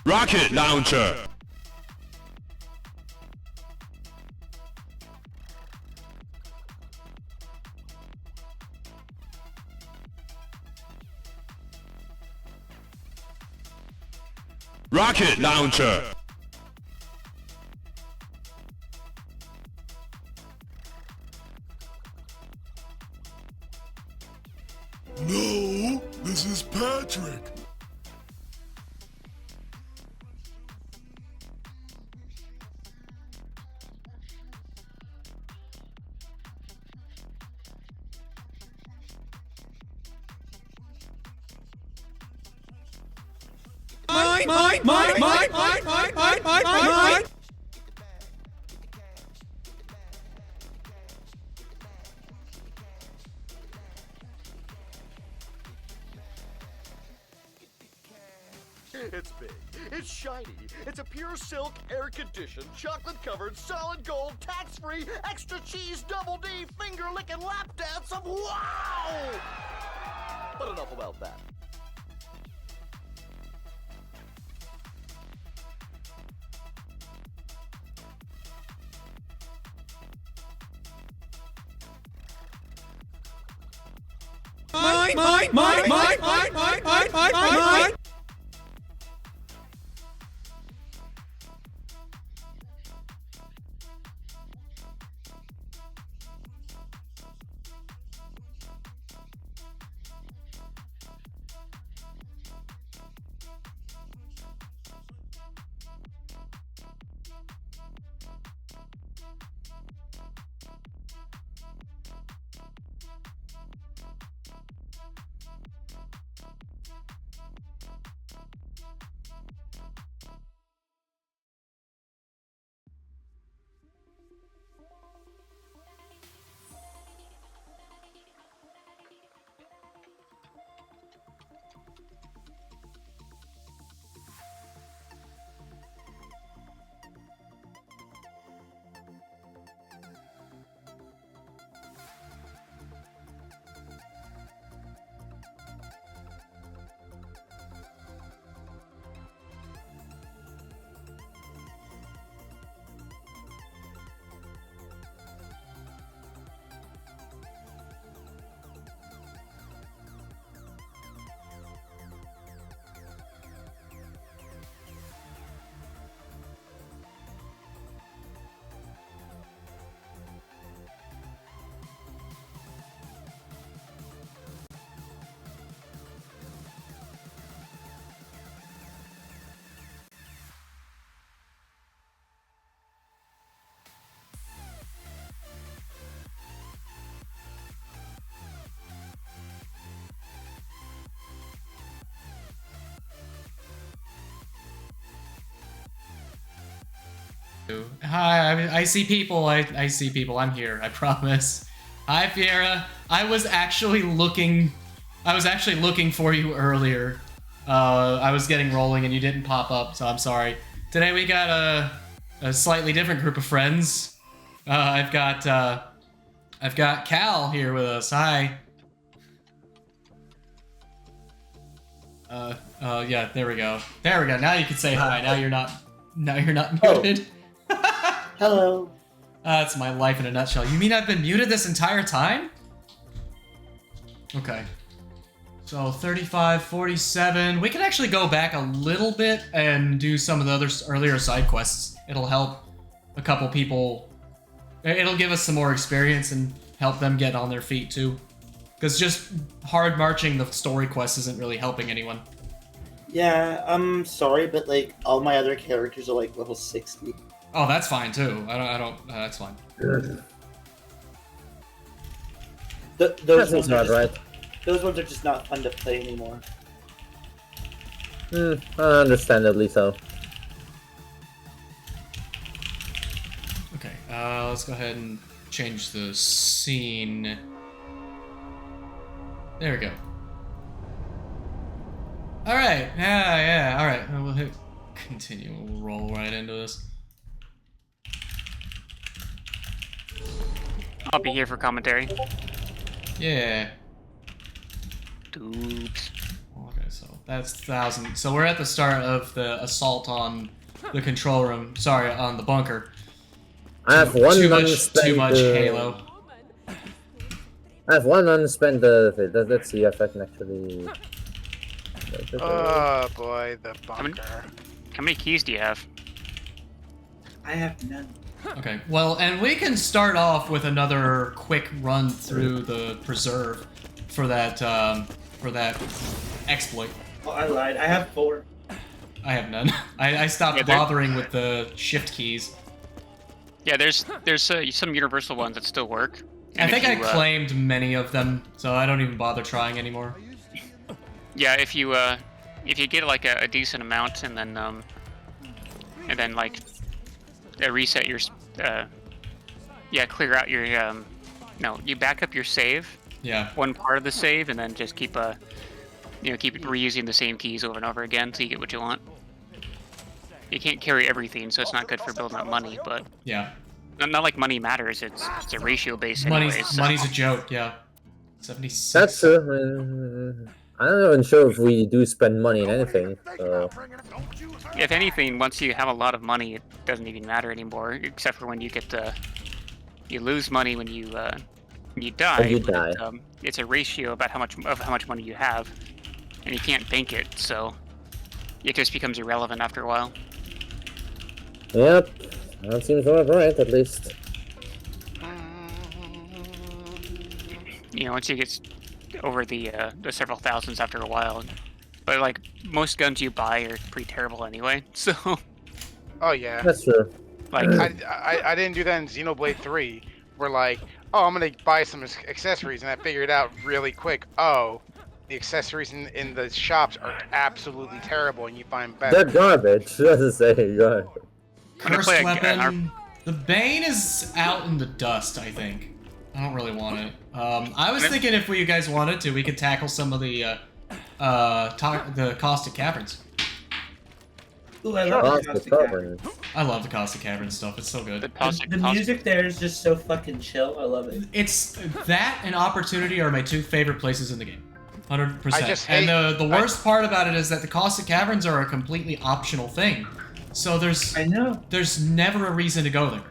Rocket launcher. Rocket launcher. No, this is Patrick. Mine. It's big, it's shiny, it's a pure silk, air-conditioned, chocolate-covered, solid gold, tax-free, extra cheese, double D, finger-licking lap dance of wow! But enough about that. Mine. Hi, I see people. I see people. I'm here. I promise. Hi, Fiera. I was actually looking for you earlier. I was getting rolling and you didn't pop up, so I'm sorry. Today we got a slightly different group of friends. I've got Cal here with us. Hi. Yeah, there we go. There we go. Now you can say hi. Now you're not muted. Hello. That's my life in a nutshell. You mean I've been muted this entire time? Okay. So 35, 47. We can actually go back a little bit and do some of the other earlier side quests. It'll help a couple people. It'll give us some more experience and help them get on their feet too. Because just hard marching the story quest isn't really helping anyone. Yeah, I'm sorry, but like all my other characters are like level 60. Oh, that's fine too. I don't. That's fine. Those ones not right. Those ones are just not fun to play anymore. Understandably so. Okay, let's go ahead and change the scene. There we go. All right. Yeah. All right. We'll hit continue. We'll roll right into this. I'll be here for commentary. Yeah. Oops. Oh, okay, so that's 1,000. So we're at the start of the assault on the control room. Sorry, on the bunker. I have one Too unspent. much Halo. I have one unspent. Let's see if I can actually. Oh boy, the bunker. How many keys do you have? I have none. Okay, well, and we can start off with another quick run through the preserve for that exploit. Oh, I lied. I have 4. I have none. I stopped bothering with the shift keys. Yeah, there's some universal ones that still work. I And think if you, I claimed many of them, so I don't even bother trying anymore. Yeah, if you get like a decent amount and then like reset your clear out your no, you back up your save. Yeah. One part of the save and then just keep keep reusing the same keys over and over again till you get what you want. You can't carry everything, so it's not good for building up money, but Yeah. not like money matters, it's a ratio base anyway. Money's a joke, yeah. 76. That's true. I'm not even sure if we do spend money in anything. So. If anything, once you have a lot of money, it doesn't even matter anymore, except for when you get you lose money when you die. When you die. It's a ratio about how much money you have, and you can't bank it, so it just becomes irrelevant after a while. Yep, that seems about right, at least. Once you get over the several thousands after a while. But like most guns you buy are pretty terrible anyway, so. Oh yeah. That's true. Like I didn't do that in Xenoblade 3. Where like, oh, I'm gonna buy some accessories, and I figured out really quick. Oh, the accessories in the shops are absolutely terrible, and you find better. They're garbage. Let's say garbage. Cursed weapon. The Bane is out in the dust, I think. I don't really want it. I was thinking if you guys wanted to, we could tackle some of the Caustic Caverns. Ooh, I love the Caustic Caverns. I love the Caustic Caverns stuff. It's so good. The music there is just so fucking chill. I love it. It's that and Opportunity are my 2 favorite places in the game. 100%. I just hate- And the worst part about it is that the Caustic Caverns are a completely optional thing. So there's never a reason to go there.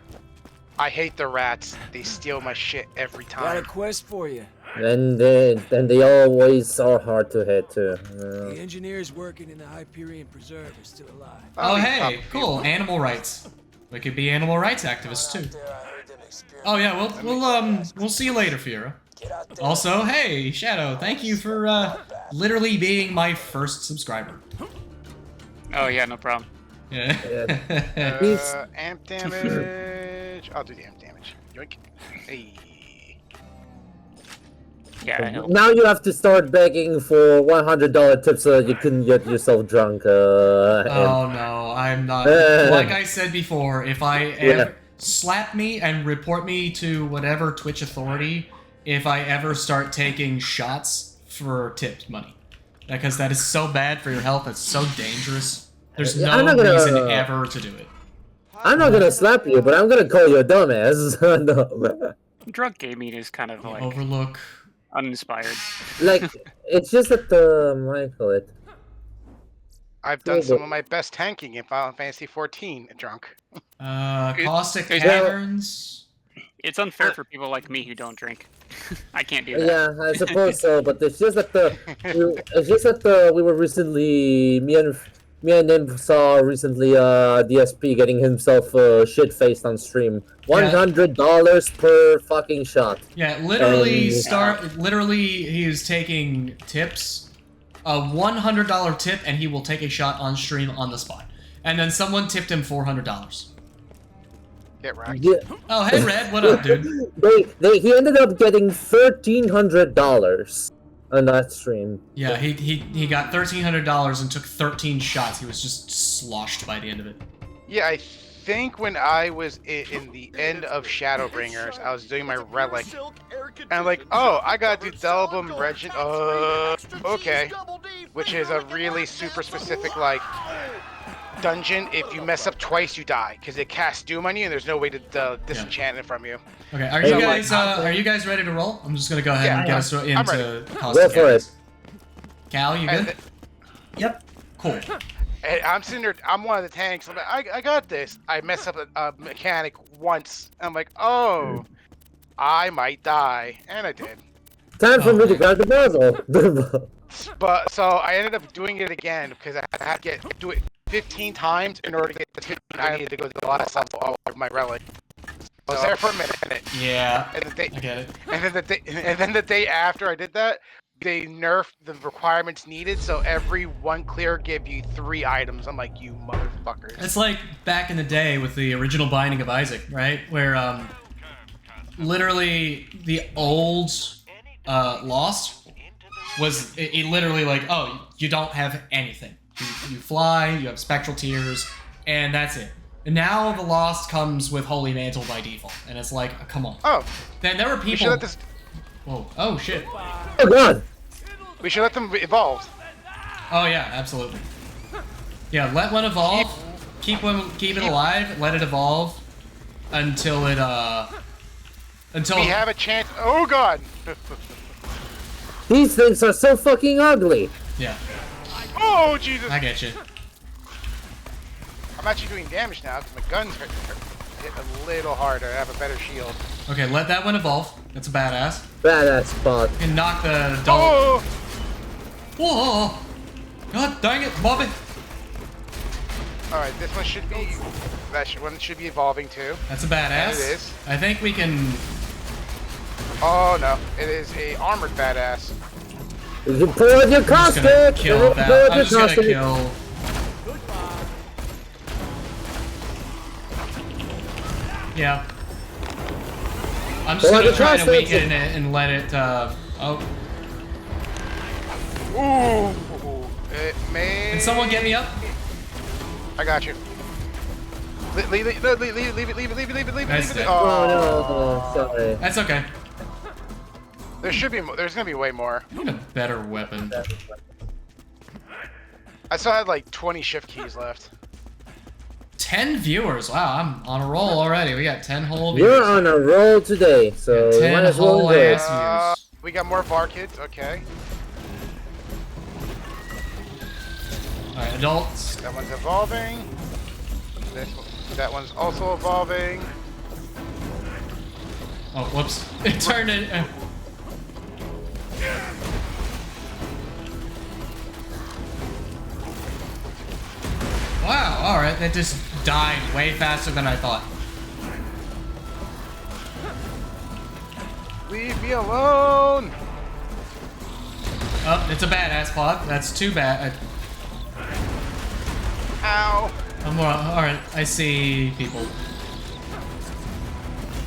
I hate the rats. They steal my shit every time. Got a quest for you. And they always are hard to hit too. The engineers working in the Hyperion Preserve are still alive. Oh hey, cool. Animal rights. We could be animal rights activists too. Oh yeah, we'll see you later, Fiora. Also, hey, Shadow, thank you for literally being my first subscriber. Oh yeah, no problem. Yeah. Amp damage. I'll do the amp damage. Yoink. Hey. Yeah, I know. Now you have to start begging for $100 tips so that you can get yourself drunk. Oh no, I'm not. Like I said before, if I ever slap me and report me to whatever Twitch authority, if I ever start taking shots for tipped money, because that is so bad for your health. It's so dangerous. There's no reason ever to do it. I'm not gonna slap you, but I'm gonna call you a dumbass. No. Drunk gaming is kind of like Overlook. Uninspired. Like, it's just that what do you call it? I've done some of my best tanking in Final Fantasy 14 drunk. Caustic Caverns. It's unfair for people like me who don't drink. I can't do that. Yeah, I suppose so, but it's just that we were recently me and him saw recently DSP getting himself shit-faced on stream. $100 per fucking shot. Yeah, literally he is taking tips. A $100 tip, and he will take a shot on stream on the spot. And then someone tipped him $400. Get right. Yeah. Oh, hey Red, what up, dude? He ended up getting $1,300 on that stream. Yeah, he got $1,300 and took 13 shots. He was just sloshed by the end of it. Yeah, I think when I was in the end of Shadowbringers, I was doing my relic, and I'm like, oh, I gotta do Delbum Regent, okay, which is a really super specific, like, dungeon. If you mess up twice, you die, because it casts Doom on you, and there's no way to disenchant it from you. Okay, are you guys ready to roll? I'm just gonna go ahead and get us into Go for it. Cal, you good? Yep. Cool. And I'm sitting there, I'm one of the tanks. I'm like, I got this. I mess up a mechanic once. I'm like, oh, I might die. And I did. Time for Oh, me to man. grab the muzzle. But so I ended up doing it again because I had to do it 15 times in order to get the 15 I needed to go to the last level of my relic. I was there for a minute. Yeah. And the day, I get it. and then the day after I did that, they nerfed the requirements needed, so every one clear gave you 3 items. I'm like, you motherfuckers. It's like back in the day with the original Binding of Isaac, right? Where literally the old Lost was it literally like, oh, you don't have anything. You fly, you have spectral tears, and that's it. And now the Lost comes with Holy Mantle by default, and it's like, oh, come on. Oh, Then there were we should people. let this. Whoa! Oh shit! Oh god! We should let them evolve. Oh yeah, absolutely. Yeah, let one evolve. Keep it alive. Let it evolve until it until We have a chance. Oh god. These things are so fucking ugly. Yeah, Oh Jesus. I get you. I'm actually doing damage now because my guns hit a little harder. I have a better shield. Okay, let that one evolve. That's a badass. Badass spot. And knock the adult. Oh! Whoa! God dang it, Bobby! All right, this one should be. One should be evolving too. That's a badass. It is. I think we can. Oh no, it is a armored badass. You can pull out your I'm just gonna caustic. kill that. I'm just gonna kill. Yeah. I'm just Pull out gonna the try to caustic. weaken it and let it. Oh. Ooh, it may. Can someone get me up? I got you. Leave it, leave Nice it. hit. Oh no, sorry. That's okay. There should be. There's gonna be way more. I need a better weapon. I still had like 20 shift keys left. 10 viewers. Wow, I'm on a roll already. We got 10 whole viewers. You're on a roll today, so you 10 might as well whole enjoy it. ass views. We got more VAR kids. Okay. Alright, adults. That one's evolving. That one's also evolving. Oh, whoops. It turned it. Wow, alright, that just died way faster than I thought. Leave me alone. Oh, it's a badass pod. That's too bad. Ow. I'm more. Alright, I see people.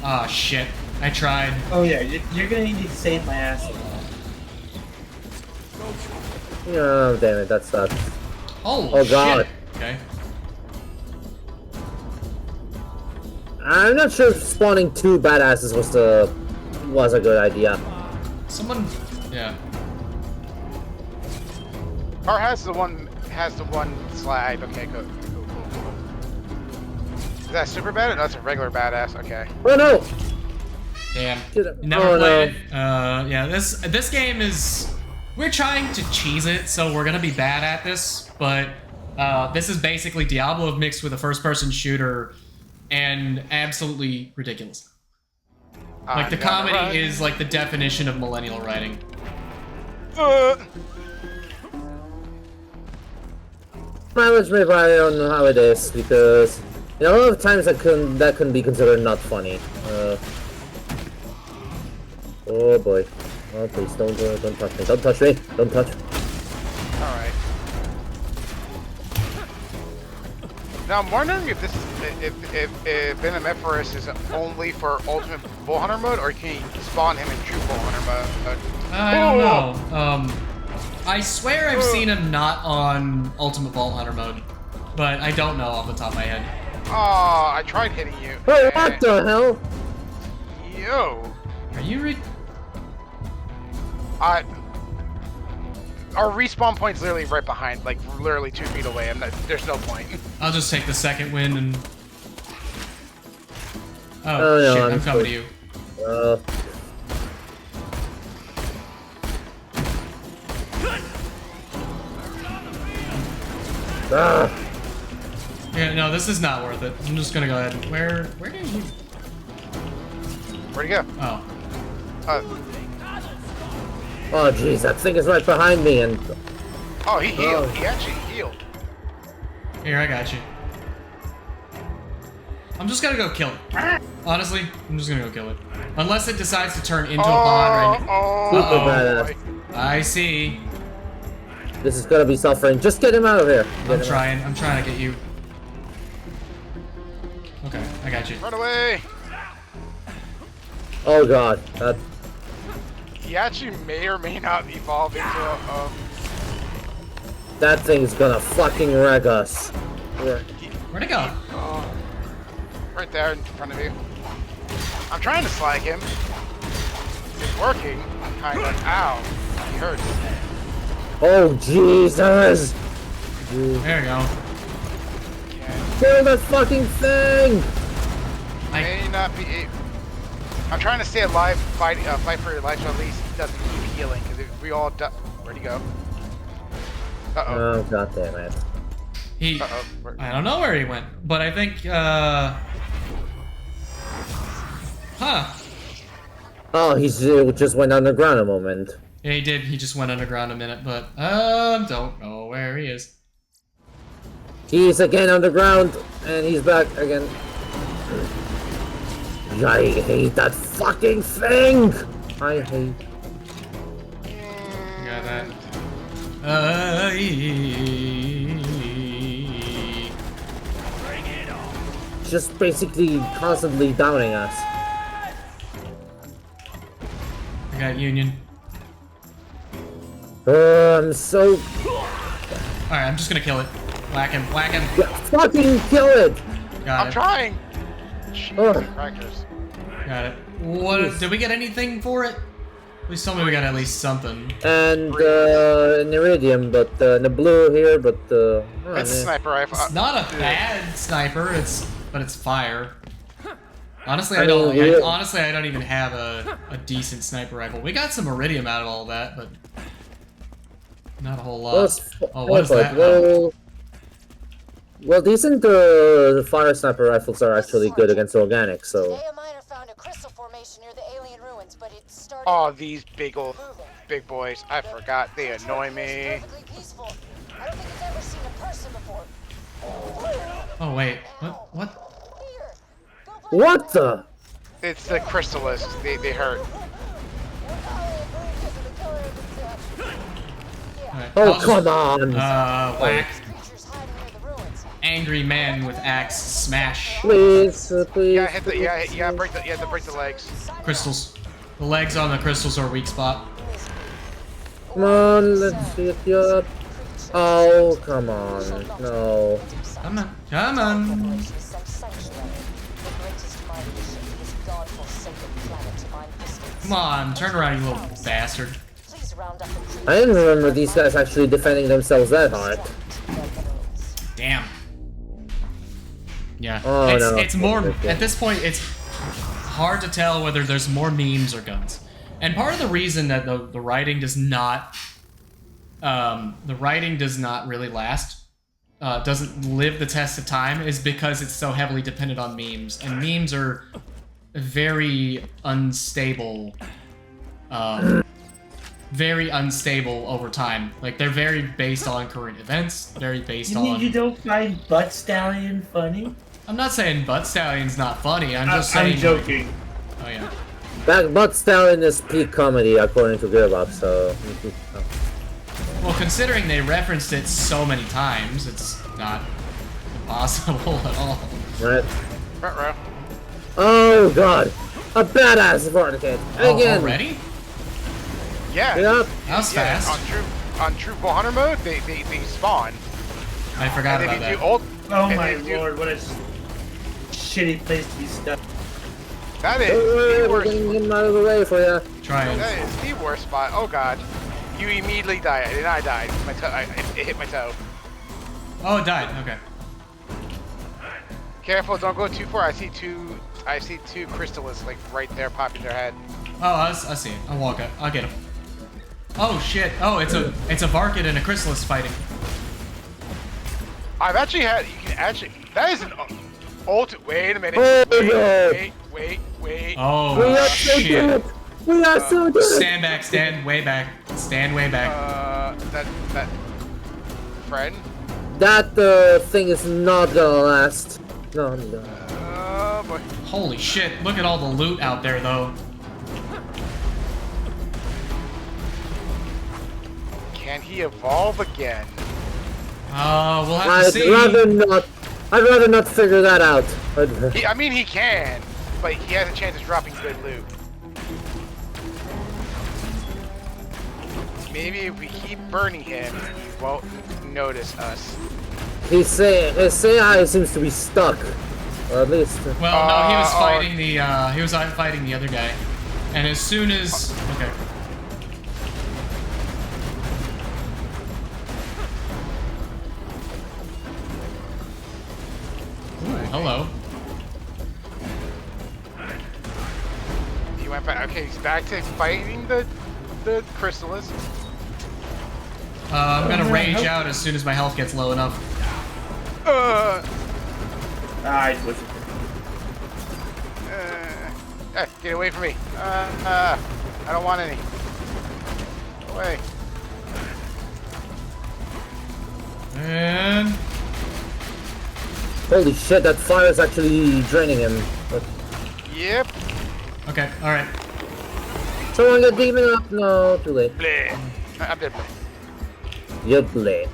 Ah, shit. I tried. Oh yeah, you're gonna need to save my ass. Oh damn it, that sucks. Holy Oh, God. shit. Okay. I'm not sure if spawning 2 badasses was a good idea. Someone. Yeah. Or has the one slag. Okay, cool. Is that super bad? No, that's a regular badass. Okay. Oh no! Damn. Get it. Never Oh, played no. it. Yeah, this game is. We're trying to cheese it, so we're gonna be bad at this. But this is basically Diablo mixed with a first-person shooter, and absolutely ridiculous. Like the comedy is like the definition of millennial writing. Mileage may vary on how it is, because a lot of times that can be considered not funny. Oh boy. Oh please don't touch me. Don't touch me. Don't touch. Alright. Now I'm wondering if this if Venomephoros is only for Ultimate Bull Hunter mode, or can you spawn him in True Bull Hunter mode? I don't know. I swear I've seen him not on Ultimate Vault Hunter mode, but I don't know off the top of my head. Oh, I tried hitting you. Hey, what the hell? Yo. Are you Our respawn point's literally right behind, like literally 2 feet away. There's no point. I'll just take the second win and. Oh, no, shit! I'm I'm coming to you. Yeah, no, this is not worth it. I'm just gonna go ahead. Where did you? Where'd he go? Oh. Oh jeez, that thing is right behind me, and Oh, he healed. He actually healed. Here, I got you. I'm just gonna go kill it. Honestly, I'm just gonna go kill it. Unless it decides to turn into a pod right now. super badass. I see. This is gonna be suffering. Just get him out of here. I'm trying to get you. Okay, I got you. Run away! Oh god, that. He actually may or may not evolve into a. That thing's gonna fucking wreck us. Where'd it go? Right there in front of you. I'm trying to slag him. It's working. Kind of. Ow. He hurts. Oh Jesus! There we go. Kill that fucking thing! May not be. I'm trying to stay alive, fight for your life, so at least he doesn't keep healing. Because if we all die, where'd he go? Oh god damn it! I don't know where he went, but I think. Huh? Oh, he just went underground a moment. Yeah, he did. He just went underground a minute, but don't know where he is. He's again underground, and he's back again. I hate that fucking thing! I hate... Got that. Just basically constantly downing us. I got Union. I'm so... Alright, I'm just gonna kill it. Whack him, whack him. Yeah, fucking kill it! Got I'm trying! Jesus crackers. Got it. What? Did we get anything for it? Please tell me we got at least something. And, an iridium, but, in the blue here, but, It's a sniper rifle. It's not a bad sniper, but it's fire. Honestly, I don't even have a decent sniper rifle. We got some iridium out of all that, but not a whole lot. Oh, what is that? Well, decent fire sniper rifles are actually good against organic, so... Oh, these big boys. I forgot. They annoy me. Oh, wait. What? What the? It's the crystallist. They hurt. Right. Oh, come on! Whack. Angry man with axe smash. Please, please. Yeah, hit the break the legs. Crystals. The legs on the crystals are weak spot. Come on, let's get you up. Oh, come on. No. Come on. Come on. Come on, turn around, you little bastard. I didn't remember these guys actually defending themselves that hard. Damn. Yeah. Oh, it's more, at this point, it's hard to tell whether there's more memes or guns. And part of the reason that the writing does not, really last, doesn't live the test of time, is because it's so heavily dependent on memes. And memes are very unstable, over time. Like, they're very based on current events, very based on... You don't find Butt Stallion funny? I'm not saying Butt Stallion's not funny, I'm just saying... I'm joking. Oh, yeah. Butt Stallion is peak comedy, according to Gearbox, so... Well, considering they referenced it so many times, it's not impossible at all. Right. Front row. Oh, God. A badass Vorticate. Again. Already? Yeah. Yep. That was fast. On true 400 mode, they spawn. I forgot about that. Oh my lord, what a shitty place to be stuck. That is the worst. Getting him out of the way for you. Try That is the worst spot. Oh god. You immediately died. And I died. My toe. It hit my toe. Oh, it died. Okay. Careful, don't go too far. I see two crystalists like right there popping their head. Oh, I see it. I'll walk up. I'll get him. Oh shit. Oh, it's a Varkid and a Chrysalis fighting. I've actually had. You can actually. That is an ultimate. Wait a minute. Oh, no. Wait. Oh, We are so shit. dead. We are so dead. Stand back, stand way back. Stand way back. That friend. That thing is not gonna last. No. Boy. Holy shit, look at all the loot out there, though. Can he evolve again? We'll have to see. I'd rather not figure that out. I mean, he can, but he has a chance of dropping good loot. Maybe if we keep burning him, he won't notice us. His AI seems to be stuck. Or at least. Well, no, he was fighting the other guy, and as soon as okay. Ooh, hello. He went back. Okay, he's back to fighting the Chrysalis. I'm gonna rage out as soon as my health gets low enough. I was. Hey, get away from me. I don't want any. Go away. And Holy shit, that fire is actually draining him. But Yep. okay, all right. someone get demon up? No, too late. Bleh. I'm dead. You blade.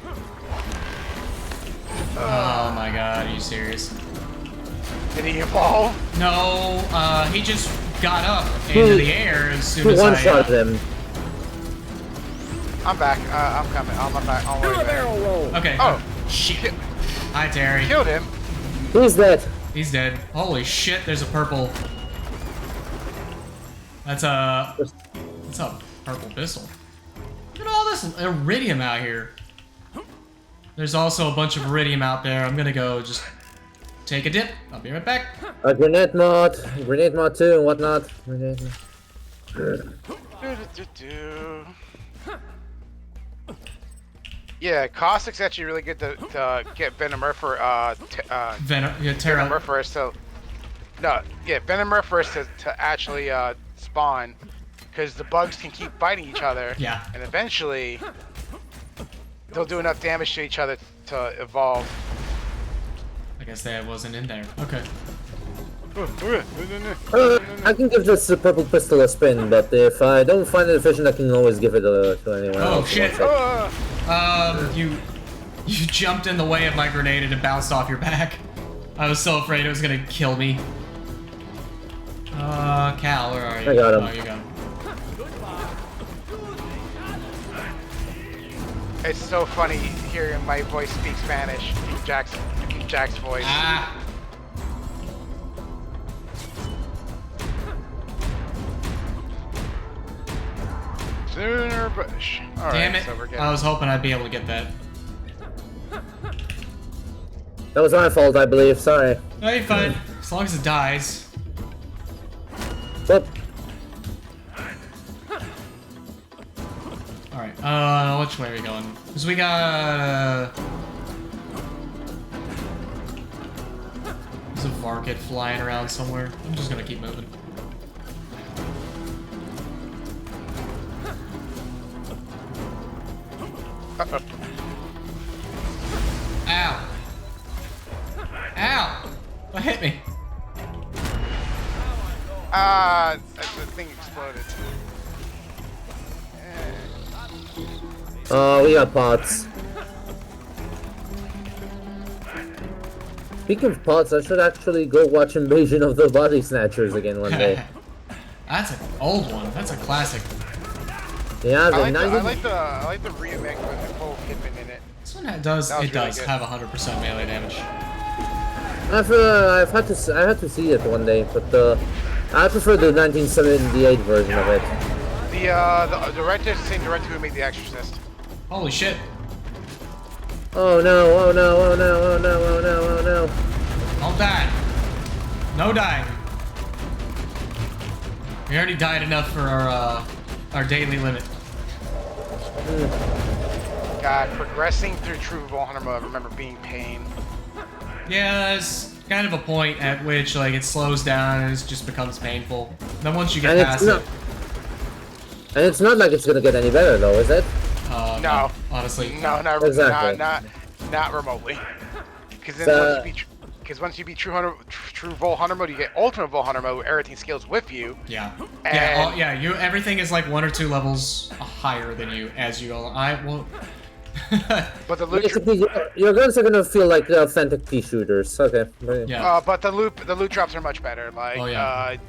Oh my god, are you serious? Did he evolve? No, he just got up into the air as soon as I... one-shot him. I'm back. I'm coming. I'm back. I'll worry about it. Okay. Oh, shit. Hi, Terry. Killed him. He's dead. He's dead. Holy shit, there's a purple... That's a purple pistol. Look at all this iridium out here. There's also a bunch of iridium out there. I'm gonna go just take a dip. I'll be right back. A grenade mod 2 and whatnot. Grenade mod. Yeah, Caustic's actually really good to get Venomurfer, Terra. Venomurferous to... No, yeah, Venomurferous to actually, spawn. Because the bugs can keep fighting each other. Yeah. And eventually, they'll do enough damage to each other to evolve. I guess that wasn't in there. Okay. I can give this purple pistol a spin, but if I don't find it efficient, I can always give it to anyone Oh else. shit! You jumped in the way of my grenade and it bounced off your back. I was so afraid it was gonna kill me. Cal, where are you? I got him. Oh, you got him. It's so funny hearing my voice speak Spanish. Jack's voice. Ah! Sooner Bush. All Damn right, it! so we're getting... I was hoping I'd be able to get that. That was my fault, I believe. Sorry. No, you're fine. As long as it dies. But Alright, which way are we going? Because we got, there's a varket flying around somewhere. I'm just gonna keep moving. Ow! Ow! What hit me? The thing exploded. we got pots. Speaking of pots, I should actually go watch Invasion of the Body Snatchers again one day. That's an old one. That's a classic. Yeah, I like the remake with Nicole Kidman in it. This one does really does good. have 100% melee damage. I had to see it one day, but I prefer the 1978 version of it. The director is the same director who made The Exorcist. Holy shit! Oh no! Oh no! Oh no! Oh no! Oh no! Oh no! Don't die. No dying. We already died enough for our daily limit. God, progressing through true Valhalla mode, I remember being pain. Yeah, there's kind of a point at which like it slows down and it just becomes painful. Then once you get past it. And it's not like it's gonna get any better though, is it? No. Honestly. No, not Exactly. not remotely. Because then once you beat true Valhalla mode, you get ultimate Valhalla mode where everything scales with you. Yeah. And everything is like 1 or 2 levels higher than you as you go. But the loot basically, your guns are gonna feel like the authentic pea shooters. Okay. Yeah. but the loot drops are much better. Like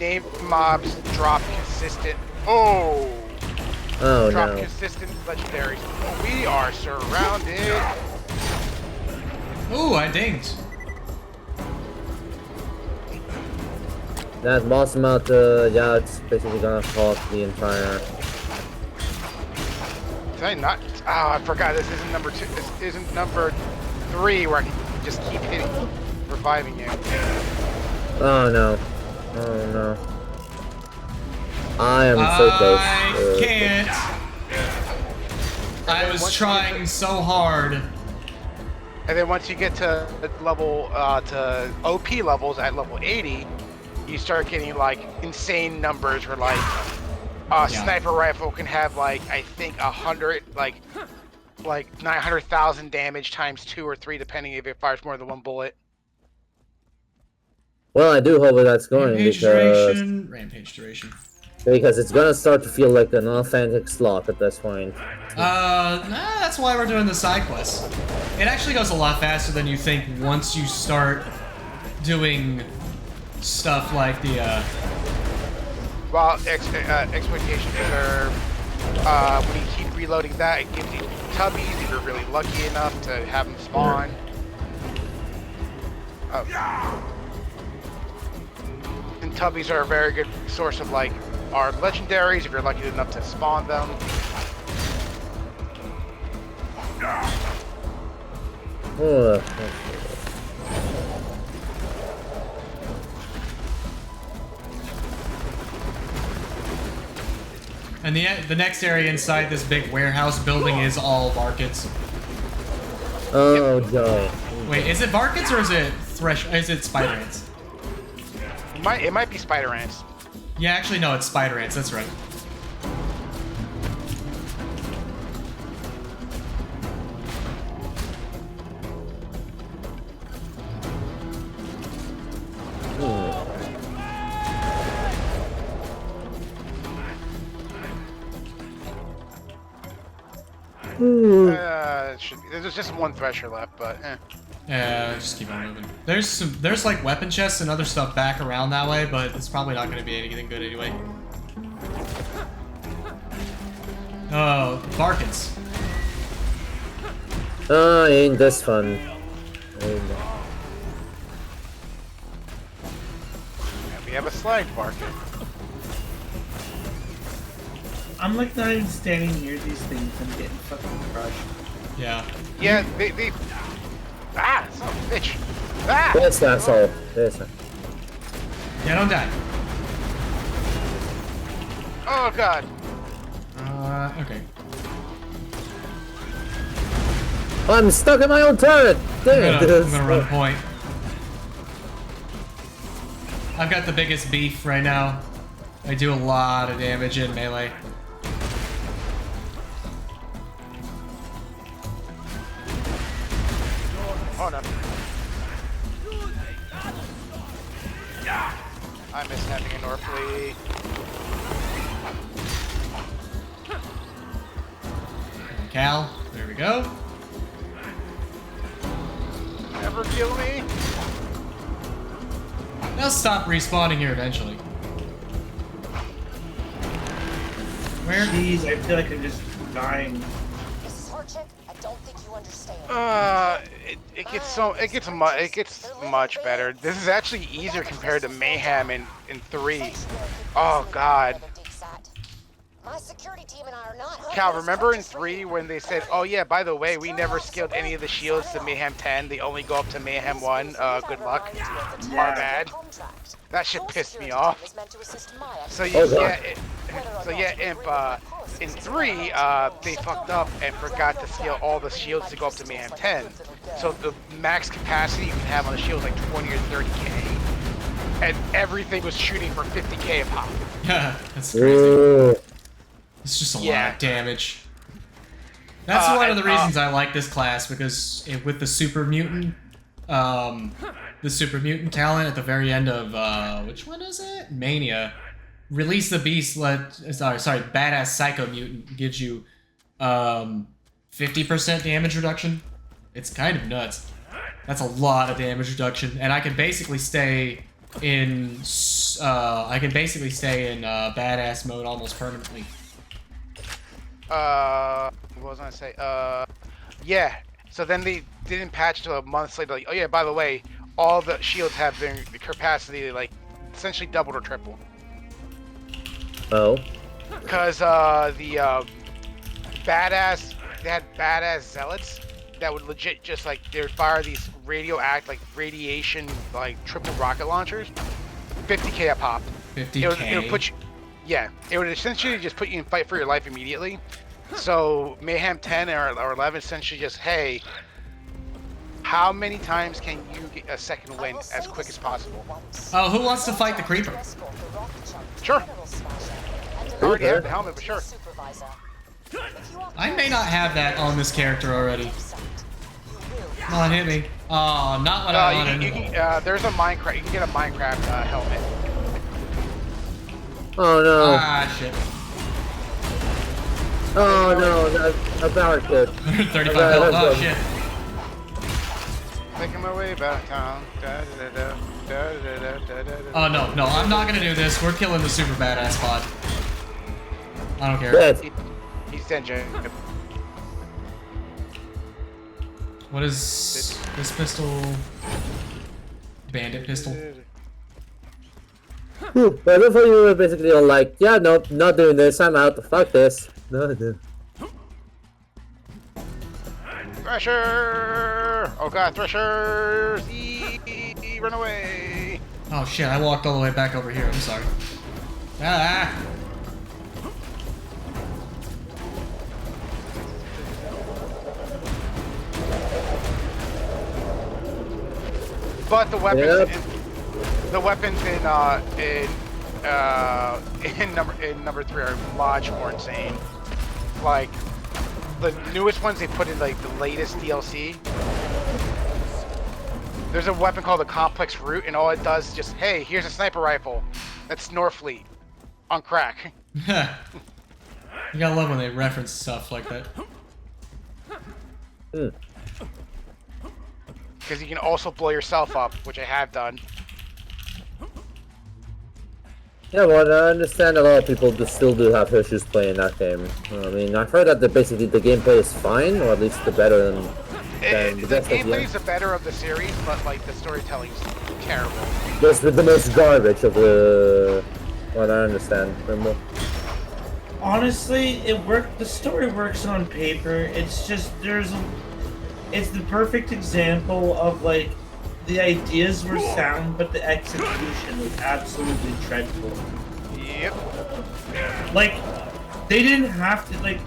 name mobs drop consistent. Oh drop consistent legendaries. Oh, we are surrounded. Ooh, I dinged. That boss amount, yeah, it's basically gonna halt the entire. Did I not? Oh, I forgot. This isn't number 2. This isn't number 3 where I can just keep reviving you. Oh no. Oh no. I am so close. I can't. I was trying so hard. And then once you get to level, to OP levels at level 80, you start getting like insane numbers where like sniper rifle can have like I think 100 like 900,000 damage times 2 or 3 depending if it fires more than 1 bullet. Well, I do hope that's going Rampage duration. Because it's gonna start to feel like an authentic slot at this point. That's why we're doing the side quests. It actually goes a lot faster than you think once you start doing stuff like the Well, exploitation reserve. When you keep reloading that, it gives you tubbies if you're really lucky enough to have them spawn. And tubbies are a very good source of like our legendaries if you're lucky enough to spawn them. And the next area inside this big warehouse building is all Varkets. Oh no. Wait, is it Varkets or is it is it Spider Ants? It might be Spider Ants. Yeah, actually no, it's Spider Ants, that's right. There's just 1 thresher left, but Yeah, just keep on moving. There's like weapon chests and other stuff back around that way, but it's probably not going to be anything good anyway. Oh, Varkets. Oh, ain't this fun. we have a slag Varket. I'm like not even standing near these things and getting fucking crushed. Yeah. Yeah, they son of a bitch. Ah! Yes, asshole. Yes. Yeah, don't die. Oh god. Okay. I'm stuck in my own turret! Damn I'm gonna run point. I've got the biggest beef right now. I do a lot of damage in melee. Oh no. I miss having an Orphley. Cal, there we go. Never kill me. They'll stop respawning here eventually. Where? Jeez, I feel like I'm just dying. Mrs. Horchick, I don't think you understand. It gets much better. This is actually easier compared to Mayhem in 3. Oh god. My security team and I are not helping Cal, this remember in purchase 3 when they said, oh yeah, by the way, we never skilled any of the shields to Mayhem 10, they only go up to Mayhem 1, good luck. Our bad. That shit pissed me off. So yeah, Imp, in 3, they fucked up and forgot to scale all the shields to go up to Mayhem 10. So the max capacity you can have on the shield is like 20 or 30k. And everything was shooting for 50k a pop. Yeah, that's crazy. It's just a lot of damage. That's one of the reasons I like this class, because with the super mutant talent at the very end of which one is it? Mania. Release the Beast. Sorry, Badass Psycho Mutant gives you 50% damage reduction. It's kind of nuts. That's a lot of damage reduction, and I can basically stay in badass mode almost permanently. What was I gonna say? Yeah. So then they didn't patch till a month later. Like, oh yeah, by the way, all the shields have their capacity like essentially doubled or tripled. Oh. Because the badass, they had badass zealots that would legit just like they would fire these radiation like triple rocket launchers, 50k a pop. 50k. It would put you. Yeah, it would essentially just put you in fight for your life immediately. So Mayhem 10 or 11 essentially just, hey, how many times can you get a second win as quick as possible? Oh, who wants to fight the Creeper? Sure. I already have the helmet, but sure. I may not have that on this character already. Come on, hit me. Oh, not what I wanted. There's a Minecraft. You can get a Minecraft helmet. Oh no. Ah, shit. Oh no, a barricade. 35 health. Oh shit. Making my way back town. Oh no, I'm not gonna do this. We're killing the super badass pod. I don't care. Dead. He's dead, Jay. What is this pistol? Bandit pistol. But before you were basically all like, yeah, no, not doing this, I'm out, fuck this. No. Thresher! Oh god, Threshers! Run away! Oh shit, I walked all the way back over here, I'm sorry. Ah! But the weapons in number 3 are much more insane. Like the newest ones they put in like the latest DLC. There's a weapon called the Complex Root, and all it does is just, hey, here's a sniper rifle. That's Snorfleet on crack. You gotta love when they reference stuff like that. Because you can also blow yourself up, which I have done. Yeah, well, I understand a lot of people still do have issues playing that game. I mean, I've heard that basically the gameplay is fine, or at least the better than the best of gameplay is the better of the series, but like the storytelling is terrible. Just with the most garbage of the... What I understand. Honestly, it worked. The story works on paper. It's just it's the perfect example of like the ideas were sound, but the execution was absolutely dreadful. Yep. Like they didn't have to like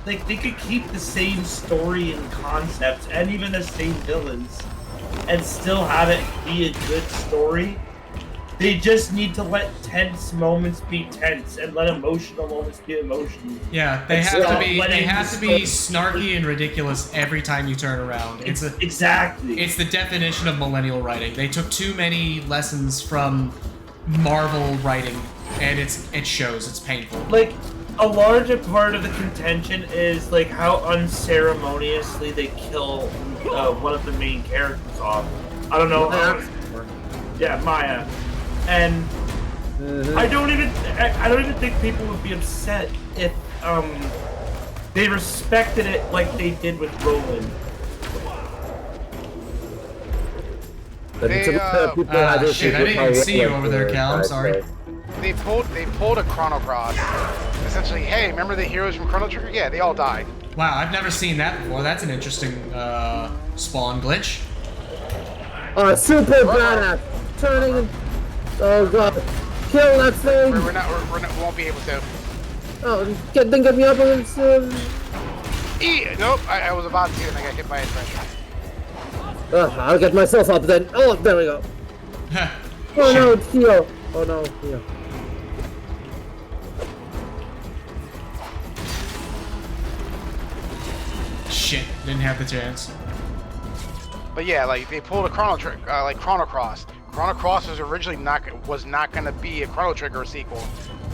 they could keep the same story and concepts and even the same villains and still have it be a good story. They just need to let tense moments be tense and let emotional moments be emotional. Yeah, they have to be snarky and ridiculous every time you turn around. Exactly. It's the definition of millennial writing. They took too many lessons from Marvel writing, and it shows. It's painful. Like a larger part of the contention is like how unceremoniously they kill one of the main characters off. I don't know. Yeah, Maya. And I don't even think people would be upset if they respected it like they did with Roland. Shit, I didn't even see you over there, Cal. I'm sorry. They pulled a Chrono Cross, essentially, hey, remember the heroes from Chrono Trigger? Yeah, they all died. Wow, I've never seen that before. That's an interesting spawn glitch. Oh, super badass! Turning. Oh god. Kill that thing! We won't be able to. Oh, then get me up on some. Nope, I was about to, and I got hit by a pressure. I'll get myself up then. Oh, there we go. Oh no, it's Theo. Oh no, Theo. Shit, didn't have the chance. But yeah, like they pulled a Chrono Trigger, like Chrono Cross. Chrono Cross was originally not going to be a Chrono Trigger sequel,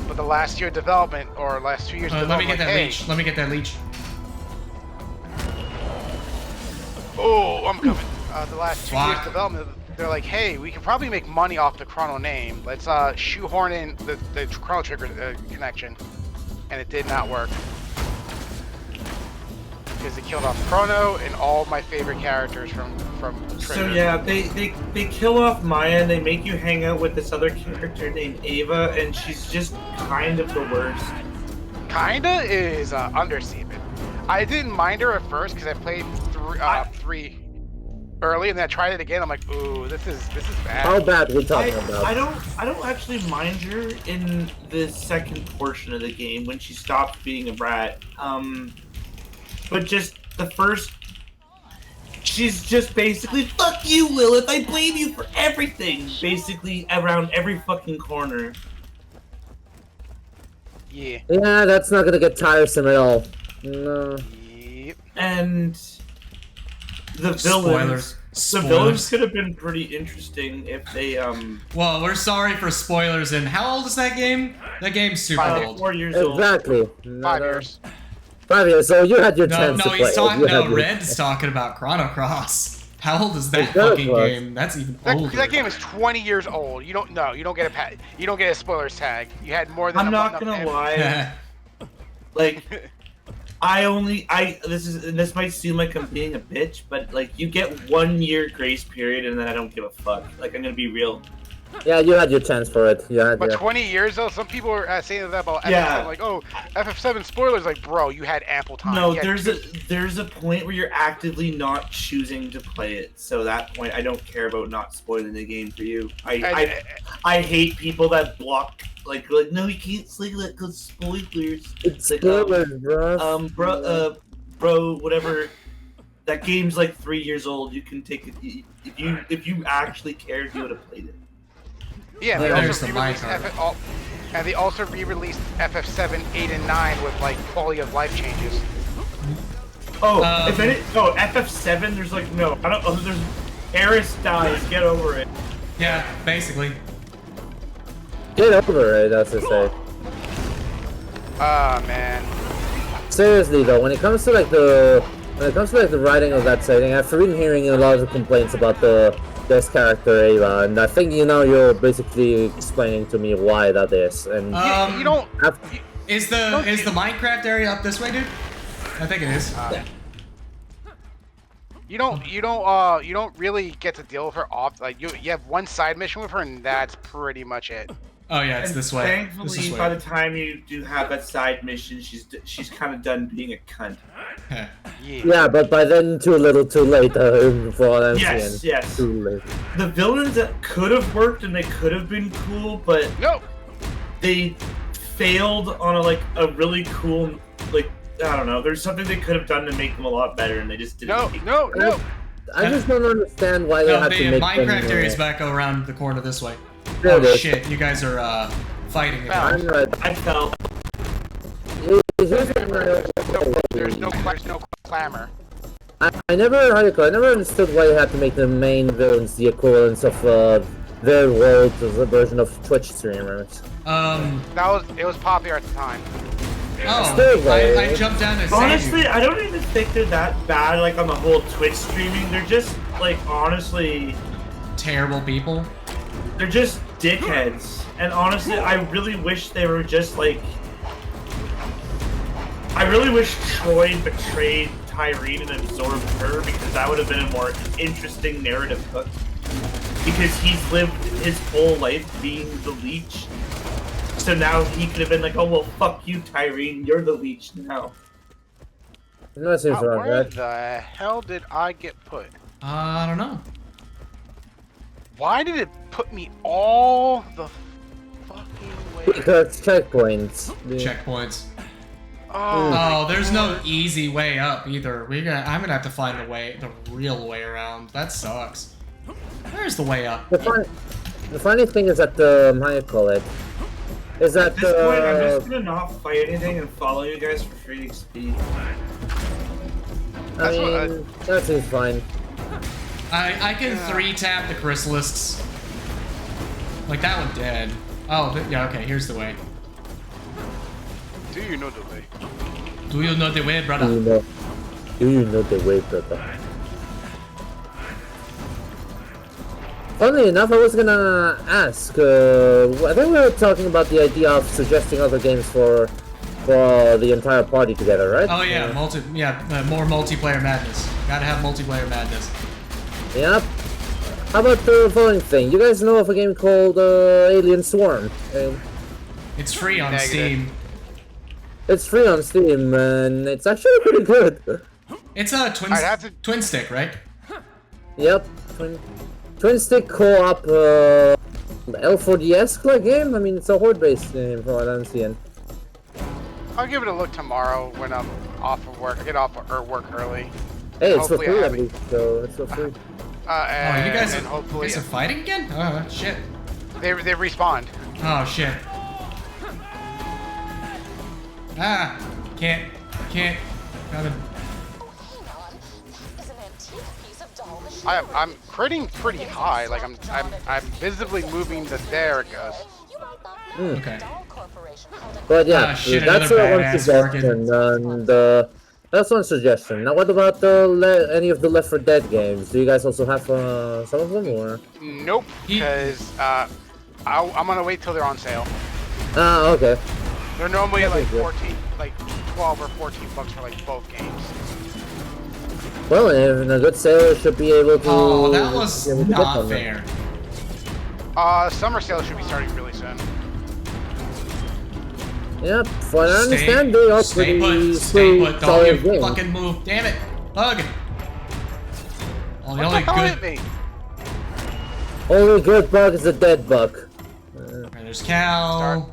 but the last year of development or last 2 years of Let me development, get that leech. Let me get that leech. Oh, I'm coming. The last 2 years of development, they're like, hey, we can probably make money off the Chrono name. Let's shoehorn in the Chrono Trigger connection, and it did not work. Because it killed off Chrono and all my favorite characters from Trigger. So yeah, they kill off Maya and they make you hang out with this other character named Ava, and she's just kind of the worst. Kinda is understatement. I didn't mind her at first because I played 3 early, and then I tried it again. I'm like, ooh, this is bad. How bad we talking about? I don't actually mind her in the second portion of the game when she stopped being a brat. But just the first, she's just basically, fuck you, Lilith, I blame you for everything, basically around every fucking corner. Yeah. Yeah, that's not gonna get tiresome at all. No. Yep. And the villains. The villains could have been pretty interesting if they, Well, we're sorry for spoilers, and how old is that game? That game's super old. 4 years old. Exactly. 5 years. 5 years, so you had your chance to No, play. he's talking. No, Red's talking about Chrono Cross. How old is that fucking game? That's even older. That game is 20 years old. You don't get a spoilers tag. You had more than. I'm not gonna lie. Like, this might seem like I'm being a bitch, but like you get 1 year grace period, and then I don't give a fuck. Like, I'm gonna be real. Yeah, you had your chance for it. But 20 years though, some people are saying that about FF7, like, oh, FF7 spoilers. Like, bro, you had ample time. No, there's a point where you're actively not choosing to play it. So at that point, I don't care about not spoiling the game for you. I hate people that block. Like no, you can't say that because spoilers. It's like, spoilers, bro. Bro, whatever. That game's like 3 years old. You can take it if you actually cared, you would have played it. Yeah, they also re-released FF7, 8, and 9 with like quality of life changes. Oh, FF7. There's like no. I don't. Oh, there's Eris dies. Get over it. Yeah, basically. Get over it, that's to say. Ah, man. Seriously though, when it comes to the writing of that setting, I've been hearing a lot of complaints about this character Ava, and I think you're basically explaining to me why that is. And you don't. Is the Minecraft area up this way, dude? I think it is. You don't really get to deal with her off. Like you have one side mission with her, and that's pretty much it. Oh yeah, it's this way. Thankfully, by the time you do have that side mission, she's kind of done being a cunt. Yeah, but by then too little, too late. For all I'm saying. Yes. Too late. The villains that could have worked and they could have been cool, but they failed on a really cool I don't know. There's something they could have done to make them a lot better, and they just didn't. No. I just don't understand why they had to make Minecraft area's back around the corner this way. There Oh shit! You guys are fighting again. I'm right. I fell. There's no clamor. I never understood why they had to make the main villains the equivalents of their world version of Twitch streamers. It was popular at the time. Oh, I jumped down and honestly, I don't even think they're that bad. Like on the whole Twitch streaming, they're just like honestly terrible people. They're just dickheads, and honestly, I really wish they were just like. I really wish Troy betrayed Tyrene and absorbed her, because that would have been a more interesting narrative hook. Because he's lived his whole life being the leech. So now he could have been like, oh, well, fuck you, Tyrene. You're the leech now. No, seems wrong, Where right? the hell did I get put? I don't know. Why did it put me all the fucking way? Because checkpoints. Checkpoints. Oh, Oh, there's no easy way up either. I'm gonna have to find the real way around. That sucks. Where's the way up? The funny thing is that how you call it, is that At this point, I'm just gonna not fight anything and follow you guys for free XP. I mean, that seems fine. I can 3-tap the chrysalists. Like that one dead. Oh, yeah, okay, here's the way. do you know the way? Do you know the way, brother? Do you know the way, brother? Funnily enough, I was gonna ask, I think we were talking about the idea of suggesting other games for the entire party together, right? Oh yeah, more multiplayer madness. Gotta have multiplayer madness. Yep. How about the following thing? You guys know of a game called Alien Swarm? It's free on Negative. Steam. It's free on Steam, and it's actually pretty good. It's a twin stick, right? Yep. Twin stick co-op L4DS game? I mean, it's a horde-based game from what I'm seeing. I'll give it a look tomorrow when I'm off of work. I get off of work early. Hey, it's for Hopefully free I at have it. least, so it's for free. And, you guys and hopefully are fighting again? Oh shit. they respawned. Oh shit. Ah, can't. Gotta. I'm critting pretty high. Like I'm visibly moving the there it goes. Okay. But yeah, shit, that's another one badass suggestion, and that's one suggestion. Now, what about any of the Left 4 Dead games? Do you guys also have some of them, or? Nope, because I'm gonna wait till they're on sale. Ah, okay. They're normally like 14, like 12 or 14 bucks for like both games. Well, in a good sale, you should be able to. Oh, that was be able to get not one fair. Summer sale should be starting really soon. Yep, from what I understand, they are Stay pretty put, don't solid you games. fucking move. Damn it. Bug. Oh, the What only the hell good. hit me? Only good bug is a dead bug. Alright, there's Cal.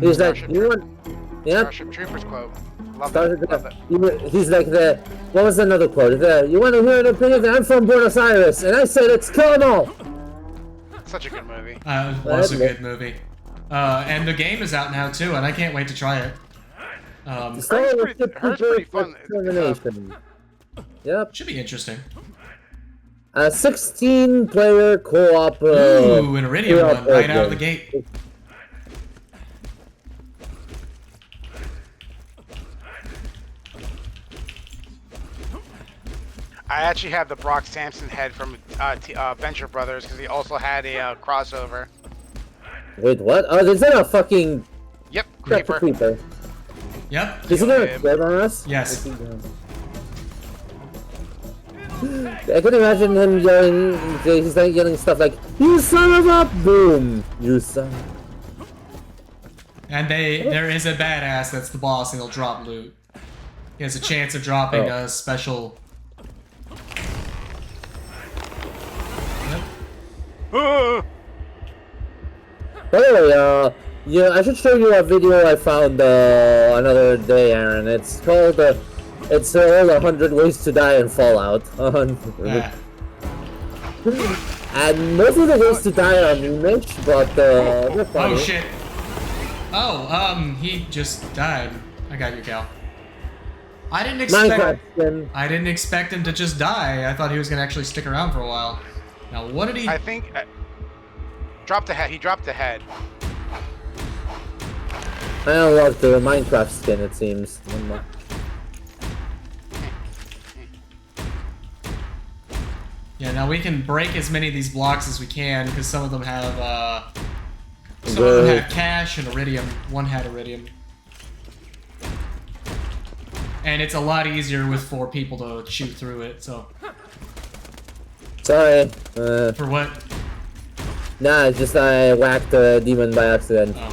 He's like, Starship you want? Yep. Starship Troopers quote. Love Starship it. Love it. He's like the. What was another quote? You want to hear an opinion? I'm from Buenos Aires, and I said it's kill 'em all. Such a good movie. It was a good movie. And the game is out now too, and I can't wait to try it. The story was pretty fun. Determination. Yep. Should be interesting. A 16-player co-op. Ooh, an Iridium co-op one right out of the game. gate. I actually have the Brock Sampson head from Venture Brothers because he also had a crossover. Wait, what? Oh, is that a fucking... Yep, That's a creeper. creeper. Yep. Is he gonna explode on us? Yes. I can imagine him yelling, he's like yelling stuff like, "You son of a boom! You son." And there is a badass that's the boss, and he'll drop loot. He has a chance of dropping a special. Yep. By the way, yeah, I should show you a video I found another day, Aaron. It's called it's all 100 Ways to Die in Fallout. Yeah. And most of the ways to die are image, but they're funny. Oh shit. Oh, he just died. I got you, Cal. I didn't expect him to just die. I thought he was gonna actually stick around for a while. Now, what did he? I think dropped the head. He dropped the head. I unlocked the Minecraft skin, it seems. Yeah, now we can break as many of these blocks as we can because some of them have some of them have cash and iridium. One had iridium. And it's a lot easier with 4 people to shoot through it, so. Sorry. For what? Nah, it's just I whacked a demon by accident. Oh.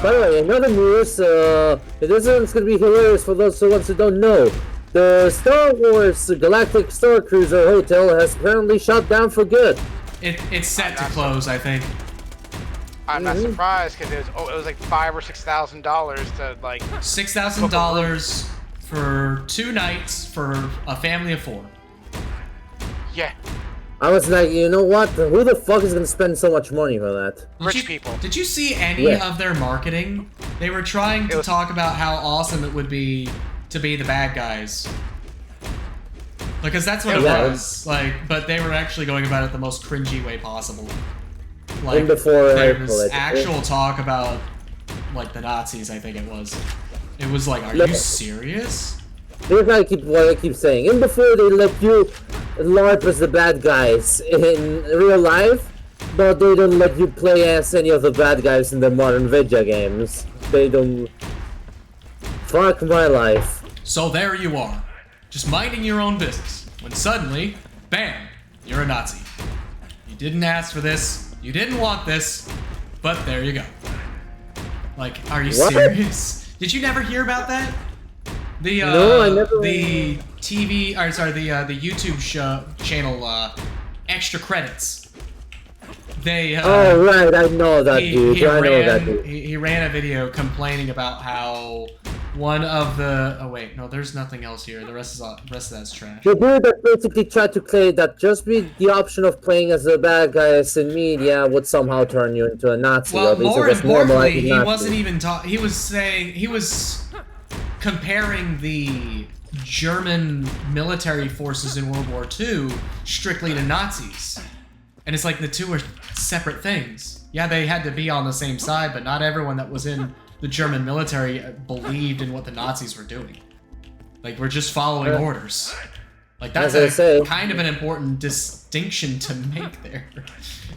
By the way, in other news, this one's gonna be hilarious for those who don't know. The Star Wars Galactic Star Cruiser Hotel has apparently shut down for good. It's set to close, I think. I'm not surprised because it was like $5,000 or $6,000 to like. $6,000 for 2 nights for a family of 4. Yeah. I was like, you know what? Who the fuck is gonna spend so much money for that? Rich people. Did you see any of their marketing? They were trying to talk about how awesome it would be to be the bad guys. Because that's what it was. Like, but they were actually going about it the most cringy way possible. Like, there was actual talk about, like, the Nazis, I think it was. It was like, are you serious? Here's what I keep saying. In before they let you LARP as the bad guys in real life, but they don't let you play as any of the bad guys in the modern video games. They don't... Fuck my life. So there you are, just minding your own business, when suddenly, bam, you're a Nazi. You didn't ask for this, you didn't want this, but there you go. Like, are you serious? Did you never hear about that? No, I never. The TV, or sorry, the YouTube channel, Extra Credits. They. Oh right, I know that dude. I know that dude. He ran a video complaining about how one of the. Oh wait, no, there's nothing else here. The rest of that's trash. The dude that basically tried to claim that just the option of playing as the bad guys in media would somehow turn you into a Nazi. Well, more importantly, he Nazi. wasn't even talking. He was saying he was comparing the German military forces in World War II strictly to Nazis. And it's like the two are separate things. Yeah, they had to be on the same side, but not everyone that was in the German military believed in what the Nazis were doing. Like, we're just following orders. Like, that's kind of an important distinction to make there.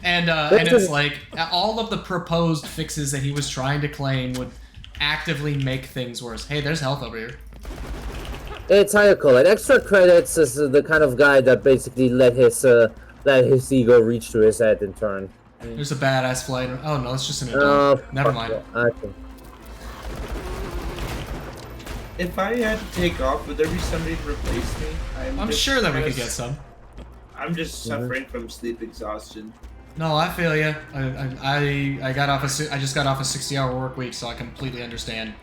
And it's like, all of the proposed fixes that he was trying to claim would actively make things worse. Hey, there's health over here. It's how you call it. Extra Credits is the kind of guy that basically let his ego reach to his head in turn. There's a badass flight. Oh no, it's just an adult. Never mind. If I had to take off, would there be somebody to replace me? I'm sure that we could get some. I'm just suffering from sleep exhaustion. No, I feel you. I got off I just got off a 60-hour work week, so I completely understand.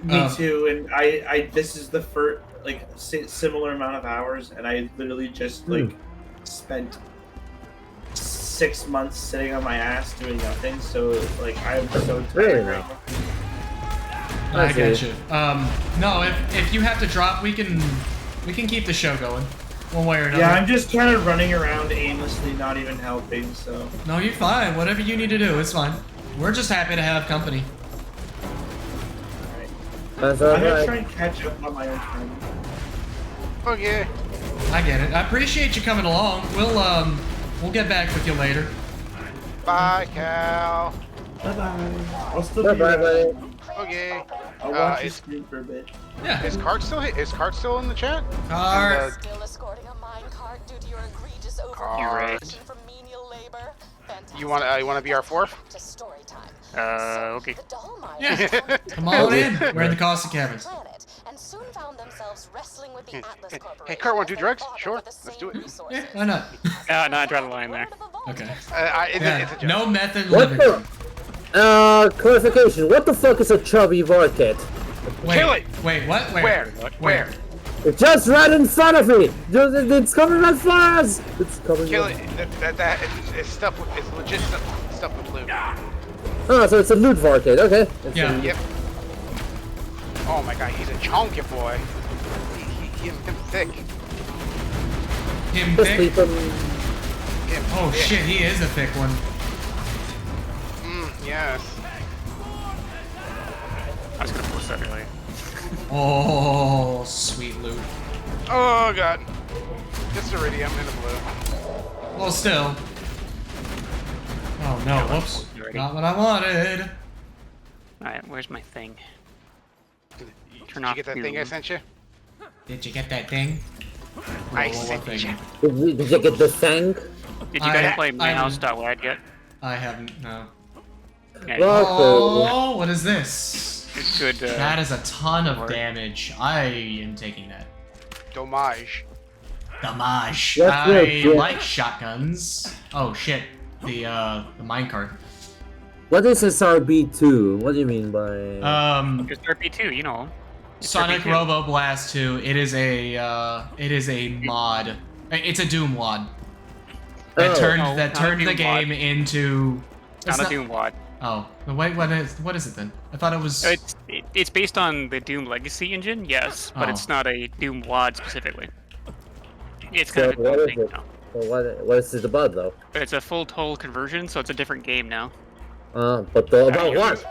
Me too, and I this is the first similar amount of hours, and I literally just spent 6 months sitting on my ass doing nothing. So I'm so tired right now. I get you. No, if you have to drop, we can keep the show going. One way or another. Yeah, I'm just kind of running around aimlessly, not even helping, so... No, you're fine. Whatever you need to do, it's fine. We're just happy to have company. Alright. I'm gonna try and catch up on my own time. Okay. I get it. I appreciate you coming along. We'll get back with you later. Bye, Cal. Bye-bye. I'll still be around. Okay. I'll watch your screen for a bit. Yeah. Is Cart still in the chat? Cart. Still escorting a minecart due to your egregious Cart. from menial labor. You want to be our fourth? To story time. Okay. Yeah. Come on in. We're in the Costa Caverns. And soon found themselves wrestling with the Atlas Corporation. Hey, Cart, want to do drugs? Sure. Let's do it. Yeah, why not? No, I draw the line there. Okay. It's a joke. No method living. Clarification. What the fuck is a chubby market? Kill it! Wait, what? Where? It's just right in front of me! It's coming right for us! It's coming. Kill it! It's stuff with, it's legit stuff with loot. Oh, so it's a loot arcade, okay. Yeah. Yep. Oh my god, he's a chunky boy. Him thick. Him thick? Oh shit, he is a thick one. Yes. I was gonna post that earlier. Oh, sweet loot. Oh god. Just iridium in the blue. Well, still. Oh no, whoops. Not what I wanted. Alright, where's my thing? Did you get that thing I sent you? Did you get that thing? I sent you. Did you get the thing? Did you guys play myhouse.wad yet? I haven't, no. Oh, what is this? It's good. That is a ton of damage. I am taking that. Domage. Damage. Yes, I yes. like shotguns. Oh shit. The minecart. What is SRB2? What do you mean by? Just RP2, you know. It's Sonic RP2. Robo Blast 2. It is a mod. It's a Doom wad. That Oh. turned No, that not a turned the Doom game wad. into. It's not a Doom wad. Oh, wait, what is it then? I thought it was. It's based on the Doom Legacy engine, yes, but Oh. it's not a Doom wad specifically. It's So kind of a what Doom is thing it? now. Well, what is it about though? But it's a full total conversion, so it's a different game now. But about what?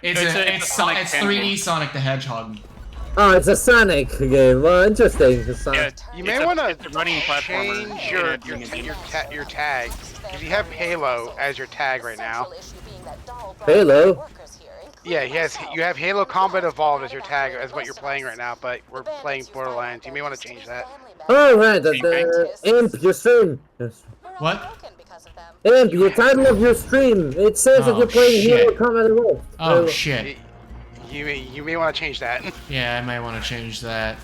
It's It's a it's Sonic 3D game. Sonic the Hedgehog. Oh, it's a Sonic game. Well, interesting. It's Yeah, Sonic. You it's may a- want to it's a running platformer change in your a Doom engine. your tag, because you have Halo as your tag right now. Halo? Yeah, you have Halo Combat Evolved as your tag as what you're playing right now, but we're playing Borderlands. You may want to change that. Oh, right. The Imp, your stream. Yes. What? Imp, your title of your stream. It says that Oh, you're playing shit. Halo Combat Evolved. Oh shit. You may want to change that. Yeah, I might want to change that.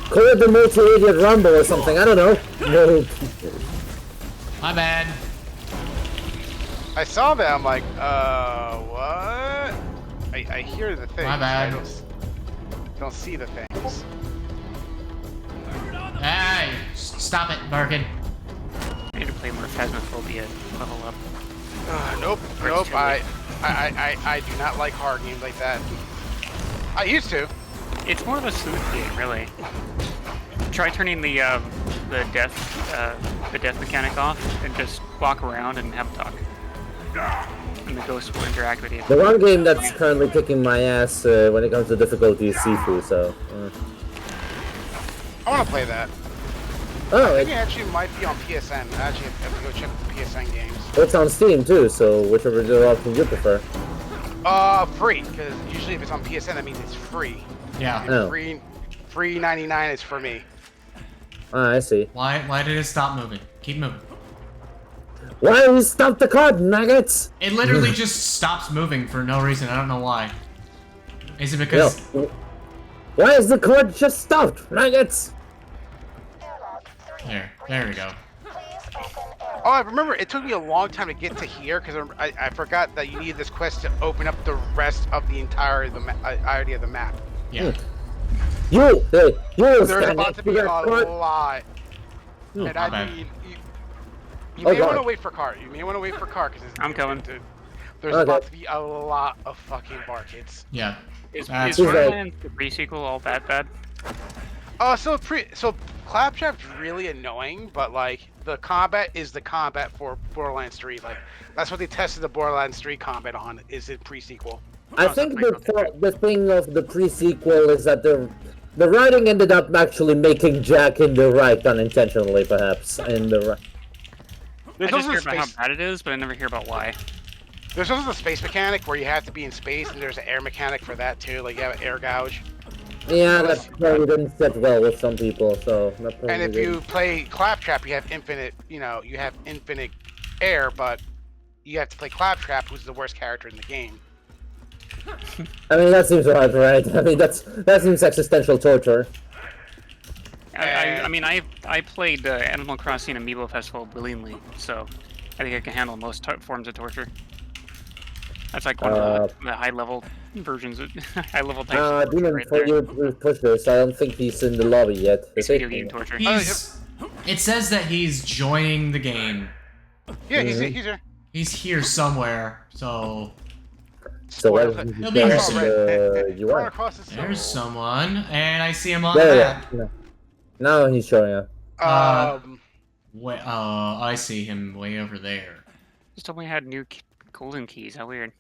Call it the Multi-Idiot Rumble or something. I don't know. No. My bad. I saw that. I'm like, what? I hear the things. My bad. I don't see the things. Hey, stop it, Birkin. I need to play more Phasmophobia level up. Nope. I do not like horror games like that. I used to. It's more of a smooth game, really. Try turning the death mechanic off and just walk around and have a talk. And the ghost will interact with you. The one game that's currently kicking my ass when it comes to difficulty is Sifu, so... I want to play that. Oh, I think it actually might be on PSN. I actually have to go check the PSN games. it's on Steam too, so whichever option you prefer. Free, because usually if it's on PSN, that means it's free. Yeah. And Oh. free 99 is for me. Ah, I see. Why did it stop moving? Keep moving. Why did you stop the card, maggots? It literally just stops moving for no reason. I don't know why. Is it because? No. Why is the card just stopped, maggots? There we go. Oh, I remember it took me a long time to get to here because I forgot that you need this quest to open up the rest of the entirety of the map. Yeah. You There's stand about next to to be a that card. lot. And my I bad. mean, you Oh, may want to God. wait for car. You may want to wait for car because I'm coming. There's Okay. about to be a lot of fucking bar kids. Yeah. Is That's Borderlands the pre-sequel all that bad? So Claptrap's really annoying, but like the combat is the combat for Borderlands 3. Like that's what they tested the Borderlands 3 combat on is in pre-sequel. I think the thing of the pre-sequel is that the writing ended up actually making Jack in the right unintentionally, perhaps. In the right. There's I just also hear the about how space. bad it is, but I never hear about why. There's also the space mechanic where you have to be in space, and there's an air mechanic for that too. Like you have an air gouge. Yeah, that probably didn't sit well with some people. So. That probably And if didn't. you play Claptrap, you have infinite. You have infinite air, but you have to play Claptrap, who's the worst character in the game. I mean, that seems right, right? I mean, that seems existential torture. I mean, I played Animal Crossing Amiibo Festival willingly, so I think I can handle most forms of torture. That's like one of the high-level versions, high-level types of torture Demon, right for there. you to push this, I don't think he's in the lobby yet. It's video game torture. It says that he's joining the game. Yeah, he's here. He's here somewhere. So So why Spoiler. did He'll be here soon. you Run are? across the there's someone, and I see him on There the we map. go. Now he's showing up. I see him way over there. Just told me I had new golden keys. How weird.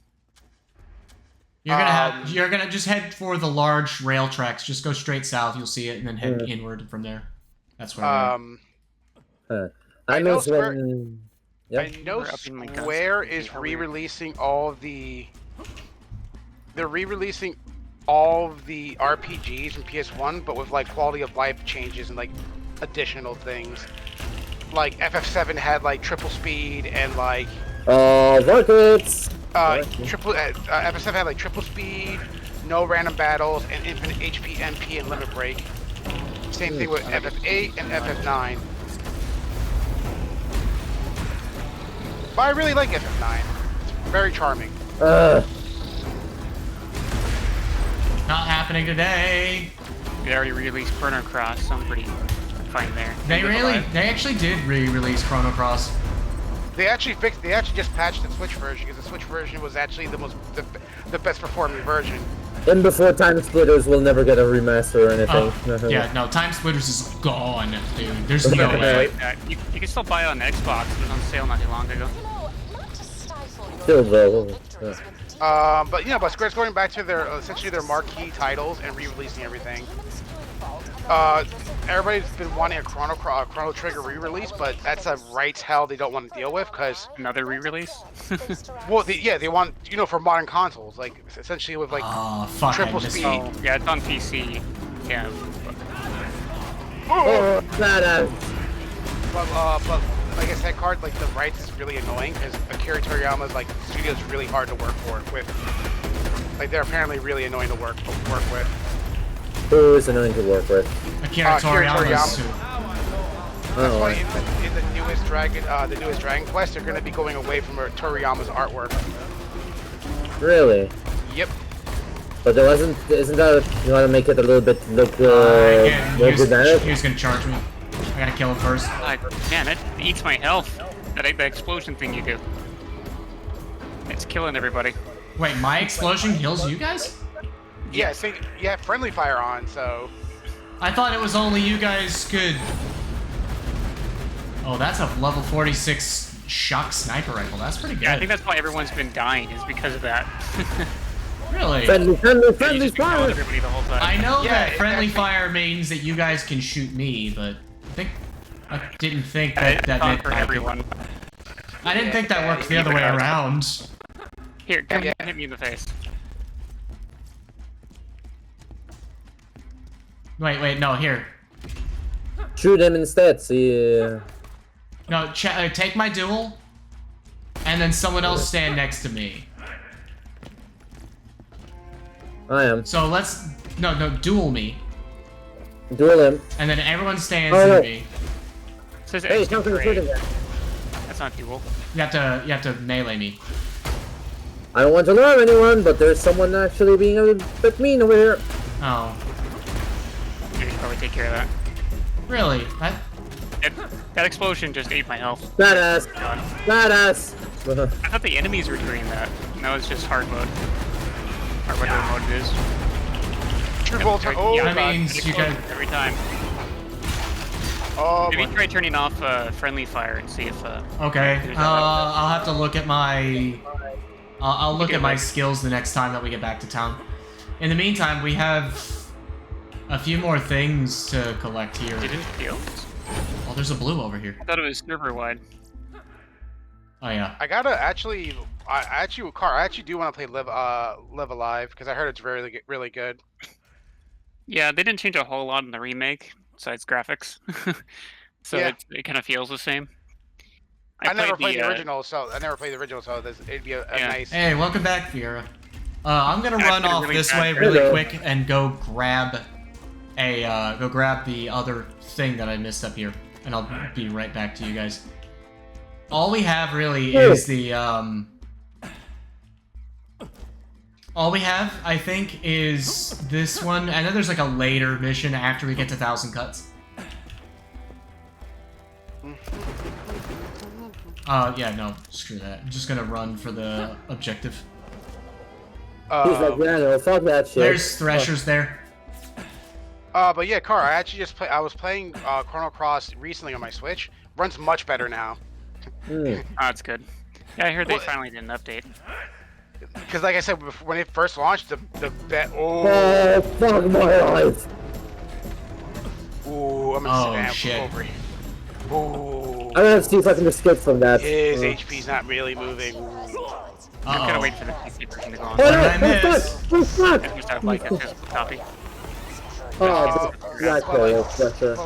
You're gonna just head for the large rail tracks. Just go straight south. You'll see it, and then head inward from there. That's where. I know Square- when. Yeah. I know We're upping my guns. Square is How weird. re-releasing all of the. They're re-releasing all of the RPGs in PS1, but with like quality of life changes and like additional things. like FF7 had like triple speed and like rockets. FF7 had like triple speed, no random battles, and infinite HP, MP, and limit break. Same thing with FF8 and FF9. But I really like FF9. It's very charming. Not happening today. They already released Chrono Cross, so I'm pretty fine there. They actually did re-release Chrono Cross. They actually just patched the Switch version because the Switch version was actually the best performing version. And before Time Splitters will never get a remaster or anything. Yeah, no, Time Splitters is gone, dude. There's no way. You can still buy it on Xbox. It was on sale not too long ago. Still though. But Square's going back to their essentially their marquee titles and re-releasing everything. Everybody's been wanting a Chrono Trigger re-release, but that's a rights hell they don't want to deal with because another re-release. Well, they want for modern consoles, like essentially with like triple speed. Oh, yeah, it's on PC. Yeah. But like I said, like the rights is really annoying because Akira Toriyama's like studio's really hard to work with. Like they're apparently really annoying to work with. Who is annoying to work with? Akira Toriyama. That's why in the newest Dragon Quest, they're going to be going away from Toriyama's artwork. Really? Yep. But there isn't that you want to make it a little bit look more dramatic? He was gonna charge me. I gotta kill him first. Man, it eats my health. That explosion thing you do. It's killing everybody. Wait, my explosion kills you guys? Yeah, I think you have friendly fire on, so. I thought it was only you guys could. Oh, that's a level 46 shock sniper rifle. That's pretty good. Yeah, I think that's why everyone's been dying, is because of that. Really? Friendly fire! Everybody the whole time. I know that friendly fire means that you guys can shoot me, but I didn't think that meant for everyone. I didn't think that worked the other way around. Here, come hit me in the face. Wait, no, here. Shoot him instead, see... No, take my duel, and then someone else stand next to me. I am. So let's... No, duel me. Duel him. And then everyone stands near me. Hey, something's shooting there. That's not duel. You have to melee me. I don't want to alarm anyone, but there's someone actually being a bit mean over here. Oh. You should probably take care of that. Really? That explosion just ate my health. Badass. Badass. I thought the enemies were doing that. No, it's just hard mode. Or whatever mode it is. True Volta. Oh, that means you guys every time. Oh, maybe try turning off friendly fire and see if. Okay. I'll have to look at my. I'll look at my skills the next time that we get back to town. In the meantime, we have a few more things to collect here. You didn't kill? Oh, there's a blue over here. I thought it was server wide. Oh yeah. I gotta actually, I actually do want to play Live Alive because I heard it's really good. Yeah, they didn't change a whole lot in the remake besides graphics, so yeah. it kind of feels the same. I never played the original, so it'd be a nice. Hey, welcome back, Fiera. I'm gonna run off this way really quick and go grab the other thing that I missed up here, and I'll be right back to you guys. All we have really is the all we have, I think, is this one. I know there's like a later mission after we get to 1,000 cuts. Yeah, no, screw that. I'm just gonna run for the objective. He's like, yeah, no, fuck that shit. There's Threshers there. But yeah, Car, I was playing Chrono Cross recently on my Switch. Runs much better now. Oh, that's good. Yeah, I heard they finally did an update. Because like I said, when it first launched, oh, fuck my life. Ooh, I'm gonna shit. Over. Ooh. I'm gonna see if I can escape from that. His HP's not really moving. I'm gonna wait for the PC version to go on. What did I miss? Just have like a physical copy. But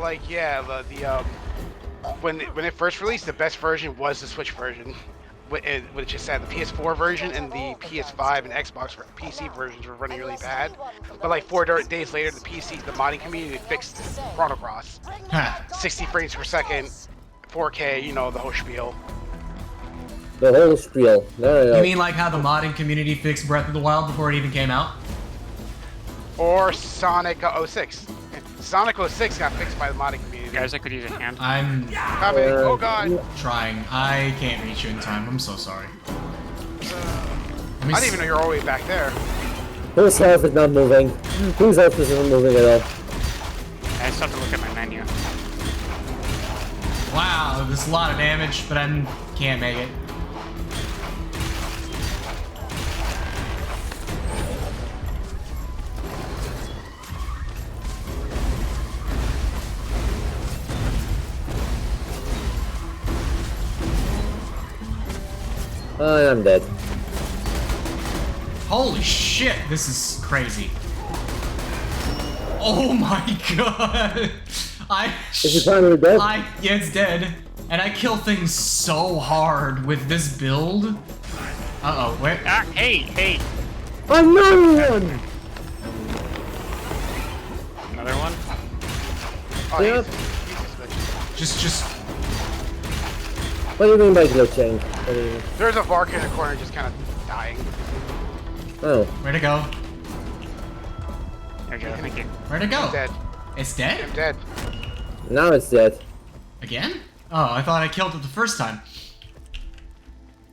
like, yeah, when it first released, the best version was the Switch version, which is sad. The PS4 version and the PS5 and Xbox PC versions were running really bad. But like 4 days later, the modding community fixed Chrono Cross. 60 frames per second, 4K, you know, the whole spiel. The whole spiel. There you go. You mean like how the modding community fixed Breath of the Wild before it even came out? Or Sonic 06. Sonic 06 got fixed by the modding community. Guys, I could use a hand. I'm coming. Oh god. Trying. I can't reach you in time. I'm so sorry. I didn't even know you were all the way back there. Whose health is not moving? Whose health isn't moving at all? I just have to look at my menu. Wow, there's a lot of damage, but I can't make it. I'm dead. Holy shit, this is crazy. Oh my god. Is it finally dead? Yeah, it's dead. And I kill things so hard with this build. Uh-oh, where? Ah, hey! Another one! Another one? Oh, Yep. Just... What do you mean by glitching? There's a Vark in the corner just kind of dying. Oh. Where'd it go? There you go, thank you. Where'd it go? I'm dead. It's dead? I'm dead. Now it's dead. Again? Oh, I thought I killed it the first time.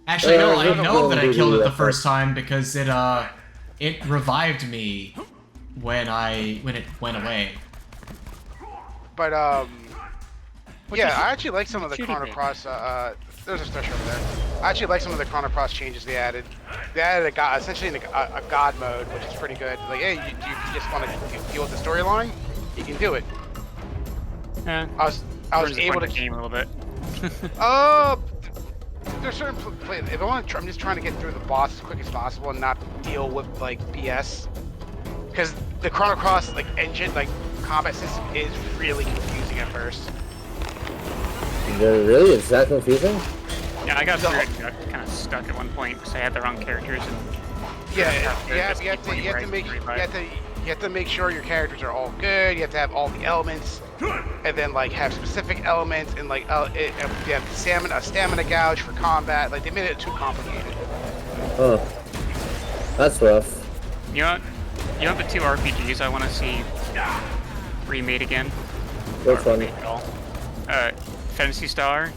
Actually, no, I know that I killed it the first time because it revived me when it went away. But yeah, I actually like some of the Chrono Cross. There's a structure over there. I actually like some of the Chrono Cross changes they added. They added essentially a god mode, which is pretty good. Like, hey, you just want to deal with the storyline? You can do it. Yeah. I was able to game a little bit. There's certain plays. If I want to, I'm just trying to get through the boss as quick as possible and not deal with like BS. Because the Chrono Cross like engine, like combat system is really confusing at first. Really? Is that confusing? Yeah, I got through it and got kind of stuck at one point because I had the wrong characters. And you have to make sure your characters are all good. You have to have all the elements, and then like have specific elements, and like you have a stamina gouge for combat. Like they made it too complicated. Oh, that's rough. You know the two RPGs I want to see remade again? Which one? Remade at all. Fantasy Star,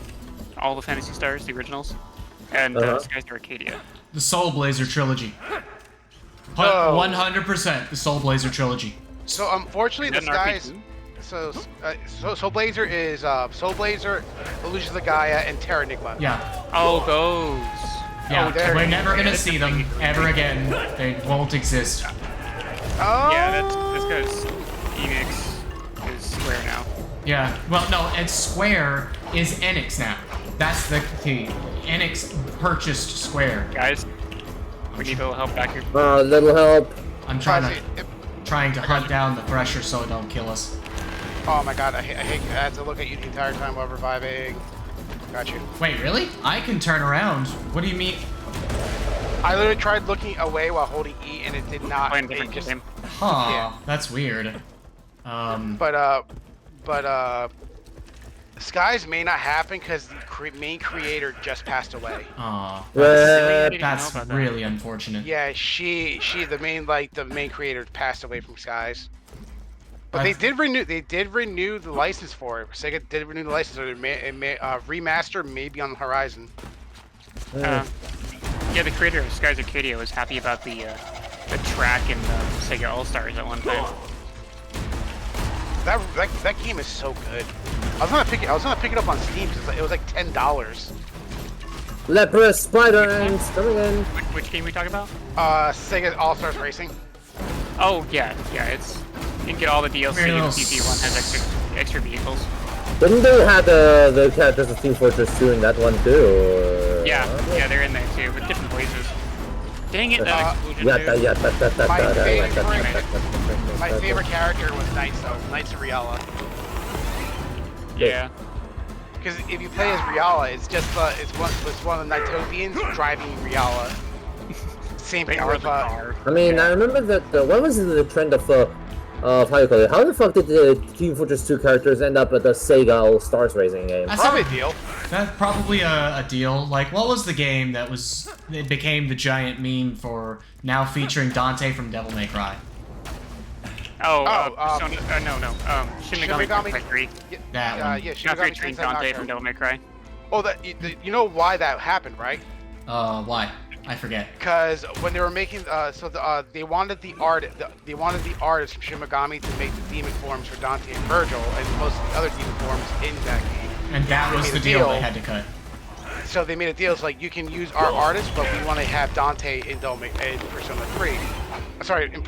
all the Fantasy Stars, the originals, and Skies of Arcadia. The Soul Blazer trilogy. 100% the Soul Blazer trilogy. So unfortunately, the Skies. So Blazer is Soul Blazer, Illusions of Gaia, and Terranigma. Yeah. Oh, those. Yeah, we're never gonna see them ever again. They won't exist. Oh. Yeah, that's because Enix is Square now. Yeah. Well, no, and Square is Enix now. That's the key. Enix purchased Square. Guys, we need a little help back here. Little help. I'm trying to hunt down the Thresher so it don't kill us. Oh my god, I had to look at you the entire time while reviving. Got you. Wait, really? I can turn around. What do you mean? I literally tried looking away while holding E and it did not. Huh, yeah. That's weird. But Skies may not happen because the main creator just passed away. Aw, that's really unfortunate. Yeah, the main creator passed away from Skies. But they did renew the license for it. Sega did renew the license, so remaster may be on the horizon. Yeah, the creator of Skies Arcadia was happy about the track in Sega All Stars at one time. That game is so good. I was gonna pick it up on Steam because it was like $10. Leprous spider ants coming in. Which game we talking about? Sega All Stars Racing. Oh yeah, it's you can get all the DLC. The PC one has extra vehicles. Didn't they have the characters of Team Fortress 2 in that one too? Or... Yeah, they're in there too, with different places. Dang it, that My favorite character was Knights though. Knights of Riella. Yeah. Because if you play as Riala, it's just it's one of the Nitopians driving Riala. Same thing with I mean, I remember that. What was the trend of how you call it? How the fuck did the Team Fortress 2 characters end up at the Sega All Stars racing game? Probably a deal. That's probably a deal. Like, what was the game that was? It became the giant meme for now featuring Dante from Devil May Cry. No. Shin Megami Tensei 3. That one. Yeah, Now featuring Dante from Devil May Cry. Oh, you know why that happened, right? Why? I forget. Because when they were making, they wanted the artist from Shin Megami to make the demon forms for Dante and Virgil, and most of the other demon forms in that game. And that was the deal they had to cut. So they made a deal. It's like, you can use our artist, but we want to have Dante in Persona 3. Sorry, in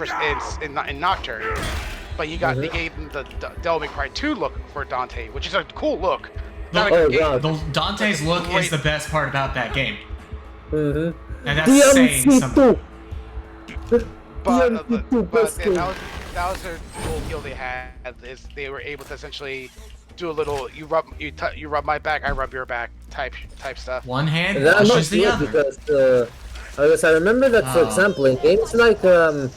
Nocturne. But they gave them the Devil May Cry 2 look for Dante, which is a cool look. Dante's look is the best part about that game. Mm-hmm. And that's saying something. But that was their whole deal they had, is they were able to essentially do a little you rub my back, I rub your back type stuff. One hand pushes the other. Because I remember that, for example, in games like there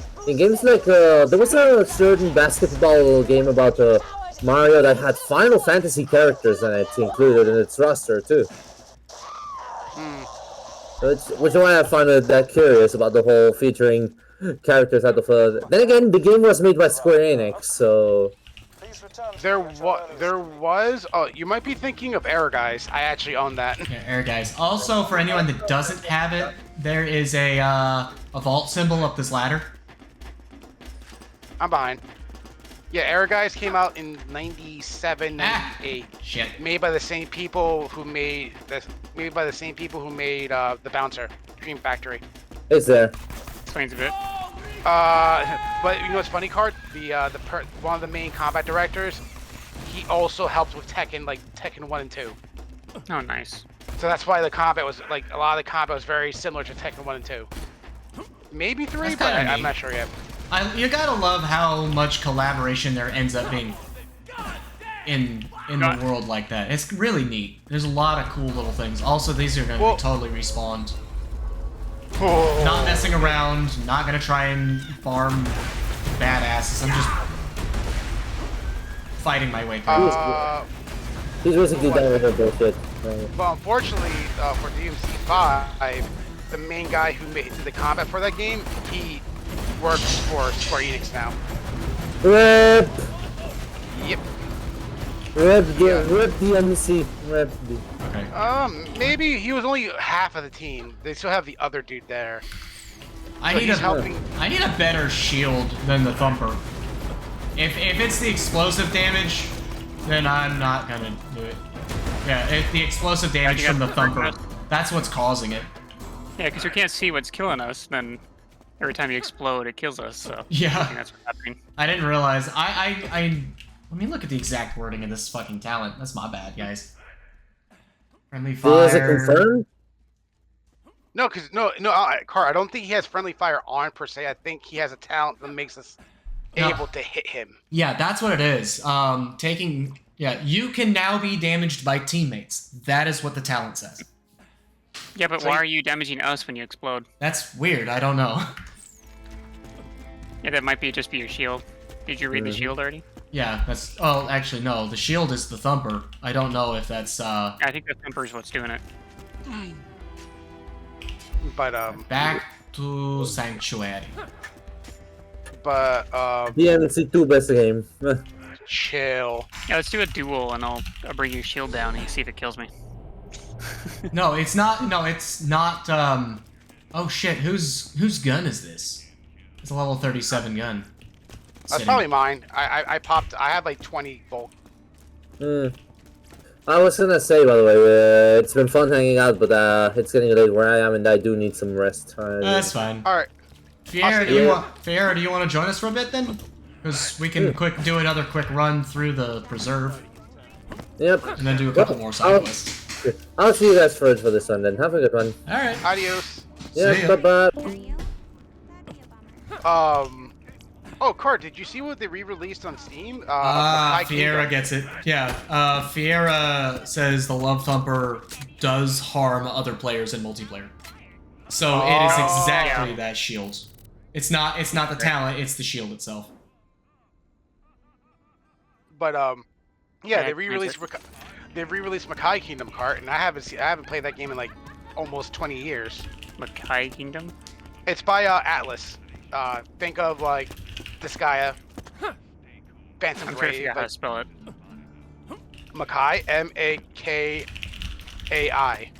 was a certain basketball game about Mario that had Final Fantasy characters in it included in its roster too. Which is why I find it that curious about the whole featuring characters out of. Then again, the game was made by Square Enix, so. There was. Oh, you might be thinking of Air Guys. I actually own that. Yeah, Air Guys. Also, for anyone that doesn't have it, there is a vault symbol up this ladder. I'm behind. Yeah, Air Guys came out in 97, 98. Shit. Made by the same people who made the Bouncer, Dream Factory. Is there? Explains a bit. But you know what's funny, Card? One of the main combat directors, he also helped with Tekken 1 and 2. Oh, nice. So that's why the combat was a lot of the combat was very similar to Tekken 1 and 2. Maybe 3, but I'm not sure yet. You gotta love how much collaboration there ends up being in the world like that. It's really neat. There's a lot of cool little things. Also, these are gonna be totally respawned. Not messing around, not gonna try and farm badasses. I'm just fighting my way through. He's basically done with the bullshit. Well, unfortunately, for DMC5, the main guy who did the combat for that game, he works for Square Enix now. Rip! Yep. Rip DMC. Rip D. Okay. Maybe he was only half of the team. They still have the other dude there. I need a better shield than the Thumper. If it's the explosive damage, then I'm not gonna do it. Yeah, if the explosive damage from the Thumper, that's what's causing it. Yeah, because we can't see what's killing us, then every time you explode, it kills us, so... Yeah. I think that's what's happening. I didn't realize. Let me look at the exact wording of this fucking talent. That's my bad, guys. Friendly fire... Is it confirmed? No, Car, I don't think he has friendly fire on per se. I think he has a talent that makes us able to hit him. Yeah, that's what it is. You can now be damaged by teammates. That is what the talent says. Yeah, but why are you damaging us when you explode? That's weird. I don't know. Yeah, that might just be your shield. Did you read the shield already? Yeah, that's... Oh, actually, no. The shield is the Thumper. I don't know if that's... I think the Thumper is what's doing it. But, Back to Sanctuary. But, DMC2 best game. Chill. Yeah, let's do a duel, and I'll bring your shield down and you see if it kills me. No, it's not... No, it's not, Oh, shit. Whose gun is this? It's a level 37 gun. That's probably mine. I have like 20 volt. I was gonna say, by the way, it's been fun hanging out, but it's getting late where I am, and I do need some rest. That's fine. All right. Fiera, do you want to join us for a bit then? Because we can do another quick run through the preserve. Yep. And then do a couple more side quests. I'll see you guys for this one then. Have a good one. All right. Adios. Yeah. Bye bye. Oh, Card, did you see what they re-released on Steam? Makai Fiera Kingdom. gets it. Yeah, Fiera says the Love Thumper does harm other players in multiplayer. So it is exactly that shield. It's not the talent, it's the shield itself. But yeah, they re-released Makai Kingdom, Cart, and I haven't played that game in like almost 20 years. Makai Kingdom? It's by Atlas. Think of like Disgaea, Phantom I'm trying to Ray, figure out how to spell it. Makai, Makai.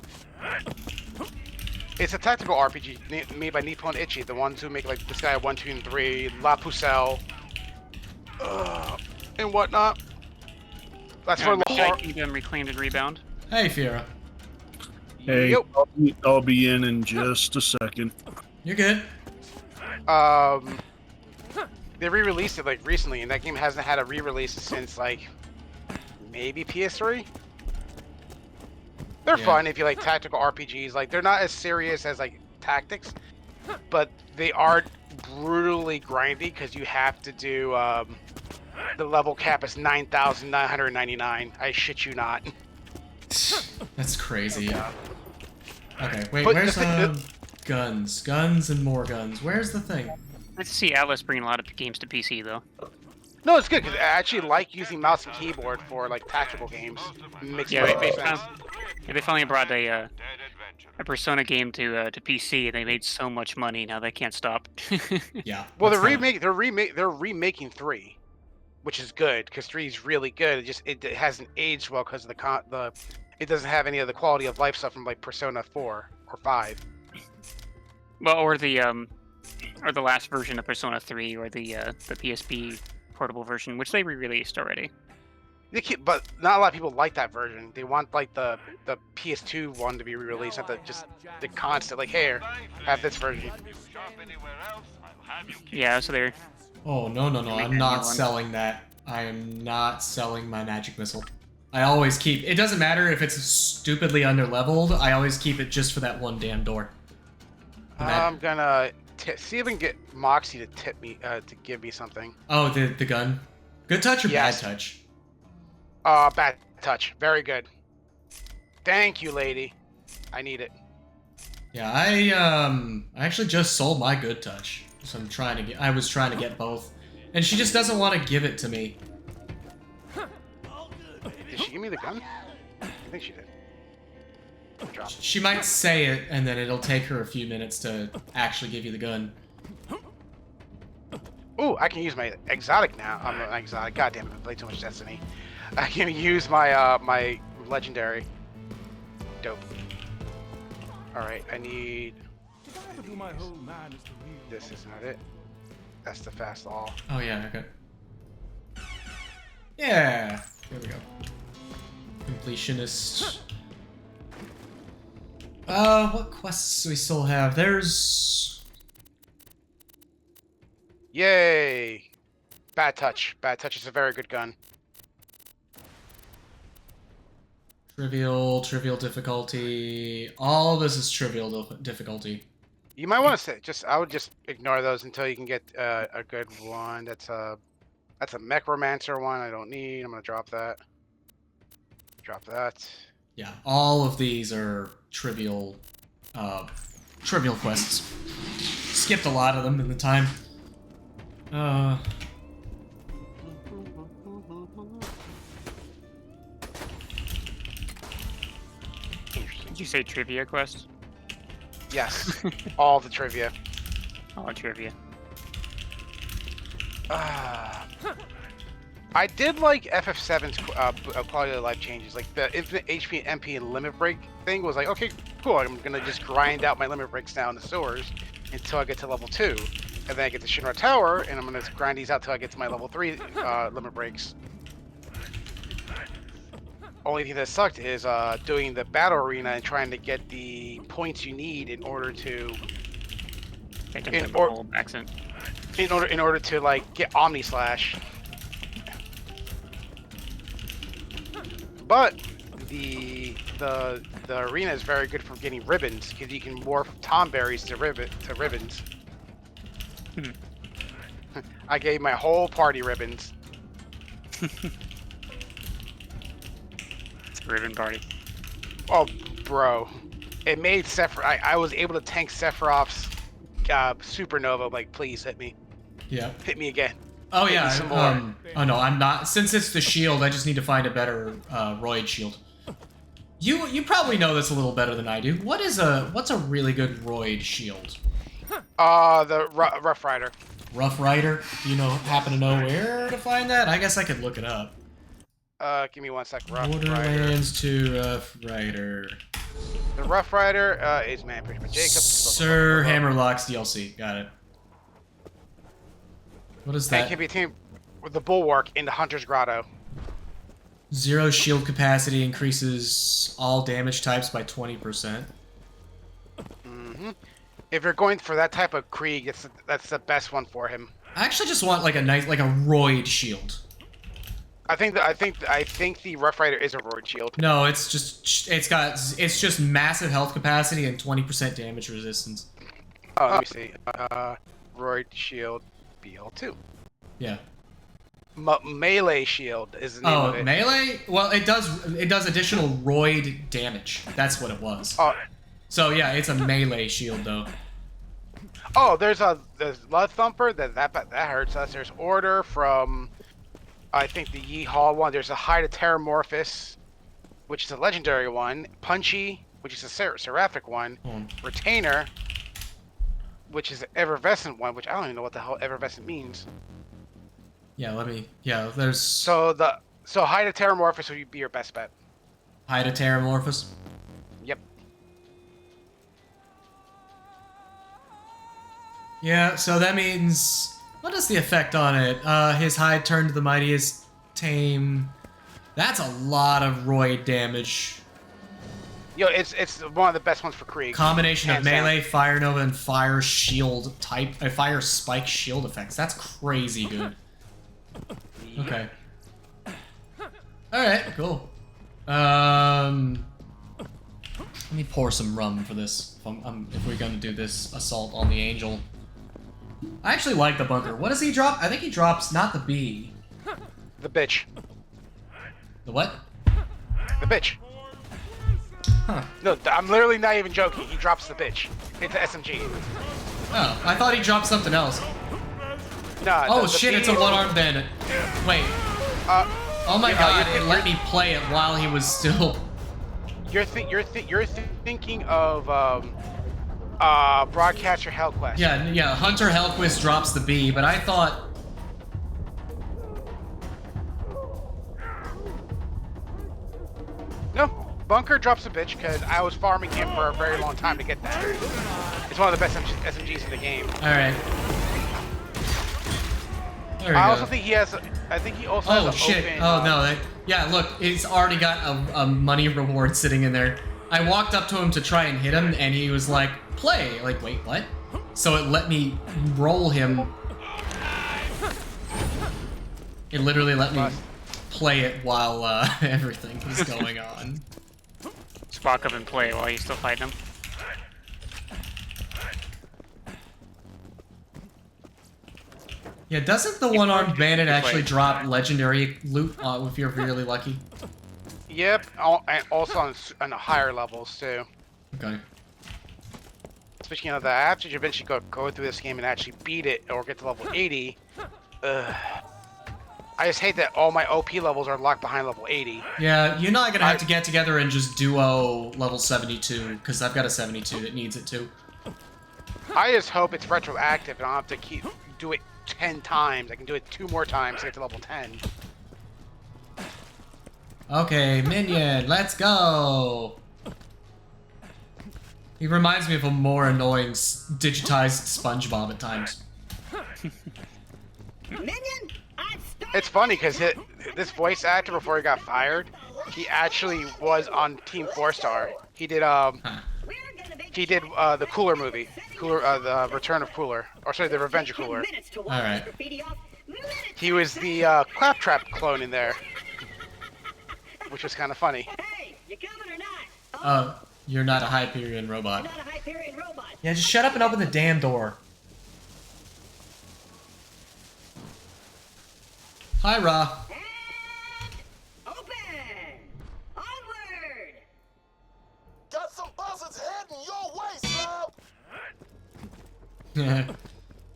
It's a tactical RPG made by Nippon Ichi, the ones who make like Disgaea 1, 2, and 3, La Pucelle, and whatnot. That's for Makai Kingdom Reclaimed and Rebound. Hey, Fiera. Hey, Yep. I'll be in just a second. You're good. They re-released it like recently, and that game hasn't had a re-release since like maybe PS3. They're fun if you like tactical RPGs. Like they're not as serious as like tactics, but they are brutally grindy because you have to do the level cap is 9,999. I shit you not. That's crazy. Okay, wait, But where's guns? Guns and more guns. Where's the thing? Nice to see Atlas bringing a lot of games to PC, though. No, it's good because I actually like using mouse and keyboard for like tactical games. Yeah, they finally brought a Persona game to PC, and they made so much money. Now they can't stop. Yeah. Well, they're remaking 3, which is good because 3 is really good. It hasn't aged well because of it doesn't have any of the quality of life stuff from like Persona 4 or 5. Well, or the last version of Persona 3, or the PSP portable version, which they re-released already. But not a lot of people like that version. They want like the PS2 one to be re-released, not the constant like, here, have this version. Yeah, so they're. Oh no! I'm not selling that. I am not selling my magic missile. I always keep. It doesn't matter if it's stupidly underleveled. I always keep it just for that one damn door. I'm gonna see if we can get Moxie to tip me to give me something. Oh, the gun. Good touch or Yes. bad touch? Bad touch. Very good. Thank you, lady. I need it. Yeah, I actually just sold my good touch. So I was trying to get both. And she just doesn't want to give it to me. Did she give me the gun? I think she did. Drop. She might say it, and then it'll take her a few minutes to actually give you the gun. Ooh, I can use my exotic now. I'm an exotic. God damn it, I played too much Destiny. I can use my my legendary. Dope. Alright, I need... This is not it. That's the fast all. Oh yeah, okay. Yeah! There we go. Completionist. What quests do we still have? There's... Yay! Bad touch. Bad touch is a very good gun. Trivial difficulty. All of this is trivial difficulty. You might want to say, I would just ignore those until you can get a good one. That's a Mechromancer one I don't need. I'm gonna drop that. Drop that. Yeah, all of these are trivial quests. Skipped a lot of them in the time. Did you say trivia quest? Yes, all the trivia. All the trivia. I did like FF7's quality of life changes. Like the infinite HP, MP, and limit break thing was like, okay, cool. I'm gonna just grind out my limit breaks down the sewers until I get to level 2, and then I get to Shinra Tower, and I'm gonna grind these out till I get to my level 3 limit breaks. Only thing that sucked is doing the battle arena and trying to get the points you need in order to in order to like get Omni Slash. But the arena is very good for getting ribbons because you can morph Tomberries to ribbons. I gave my whole party ribbons. It's a ribbon party. Oh, bro. It made Sephiroth... I was able to tank Sephiroth's supernova. Like, please hit me. Yeah. Hit me again. Oh, Hit yeah. me some more. Oh, no, I'm not. Since it's the shield, I just need to find a better Roid shield. You probably know this a little better than I do. What's a really good Roid shield? The Rough Rider. Rough Rider? Do you happen to know where to find that? I guess I could look it up. Give me 1 sec. Rough Rider. Borderlands to Rough Rider. The Rough Rider is man pretty much Jacob. Sir Hammerlock's DLC. Got it. What is And that? it can be teamed with the Bulwark in the Hunter's Grotto. 0 shield capacity increases all damage types by 20%. Mm-hmm. If you're going for that type of Krieg, that's the best one for him. I actually just want like a nice, like a Roid shield. I think the Rough Rider is a Roid shield. No, it's just massive health capacity and 20% damage resistance. Oh, let me see. Roid shield BL2. Yeah. Melee shield is the name of it. Melee? Well, it does additional Roid damage. That's what it was. Oh. So yeah, it's a melee shield though. Oh, there's Blood Thumper that hurts us. There's Order from I think the Yeehaw one. There's a Hide of Terramorphous, which is a legendary one. Punchy, which is a seraphic one. Retainer, which is an effervescent one, which I don't even know what the hell effervescent means. Yeah, there's... So Hide of Terramorphous would be your best bet. Hide of Terramorphous? Yep. Yeah, so that means... What is the effect on it? His hide turned to the mightiest tame... That's a lot of Roid damage. Yo, it's one of the best ones for Krieg. Combination of Hands melee, down. fire nova, and fire shield type... fire spike shield effects. That's crazy good. Okay. Alright, cool. Let me pour some rum for this, if we're gonna do this assault on the angel. I actually like the bunker. What does he drop? I think he drops not the bee. The bitch. The what? The bitch. Huh. No, I'm literally not even joking. He drops the bitch into SMG. Oh, I thought he dropped something else. No. Oh shit, it's a one-armed bandit. Wait. Oh my god, it let me play it while he was still... You're thinking of Broadcaster Hellquest. Yeah, Hunter Hellquist drops the bee, but I thought... No, Bunker drops a bitch because I was farming him for a very long time to get that. It's one of the best SMGs in the game. Alright. I also think he has. I think he also has. Oh shit! Open, oh no! Yeah, look, it's already got a money reward sitting in there. I walked up to him to try and hit him, and he was like, "Play." Like, wait, what? So it let me roll him. It literally let me play it while everything is going on. Just walk up and play while you still fighting him. Yeah, doesn't the one-armed bandit actually drop legendary loot if you're really lucky? Yep, and also on the higher levels too. Okay. Speaking of that, after you eventually go through this game and actually beat it or get to level 80, I just hate that all my OP levels are locked behind level 80. Yeah, you're not gonna have to get together and just duo level 72, because I've got a 72 that needs it too. I just hope it's retroactive and I don't have to do it 10 times. I can do it 2 more times to get to level 10. Okay, minion, let's go! He reminds me of a more annoying digitized SpongeBob at times. It's funny because this voice actor, before he got fired, he actually was on Team 4-Star. He did the Cooler movie, the Return of Cooler, or sorry, the Revenge of Cooler. All right. He was the Claptrap clone in there, which was kind of funny. You're not a Hyperion robot. Yeah, just shut up and open the damn door. Hi, Ra. Open! Onward! Got some buzzards heading your way, Slob!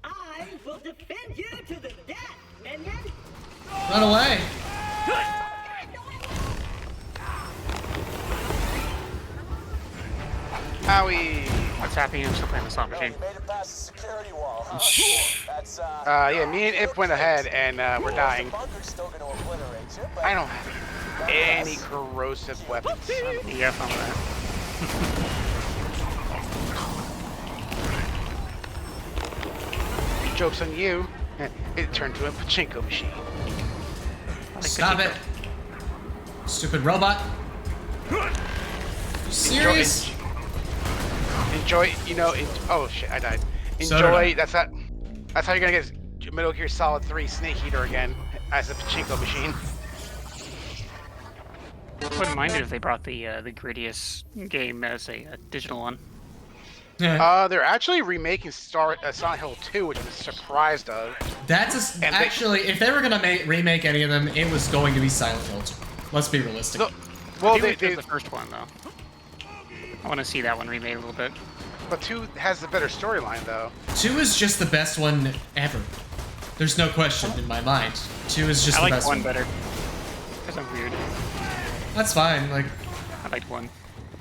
I will defend you to the death, minion! Run away! Owie! What's happening? I'm still playing the slot machine. Made it past the security wall, huh? That's, Yeah, me and Imp went ahead and we're dying. bunker's still gonna obliterate you, but I don't have any corrosive weapons. Yeah, some of that. Joke's on you. It turned to a pachinko machine. Stop it. Stupid robot. You serious? Enjoy, you know, oh shit, I died. So did I. Enjoy, that's how you're gonna get Metal Gear Solid 3 Snake Eater again, as a pachinko machine. Wouldn't mind it if they brought the grittiest game as a digital one. They're actually remaking Silent Hill 2, which I'm surprised of. That's actually, if they were gonna remake any of them, it was going to be Silent Hill 2. Let's be realistic. Well, they the first one though. I want to see that one remade a little bit. But 2 has the better storyline though. 2 is just the best one ever. There's no question in my mind. 2 is just the best one. I like 1 better. Because I'm weird. That's fine. Like, I liked 1.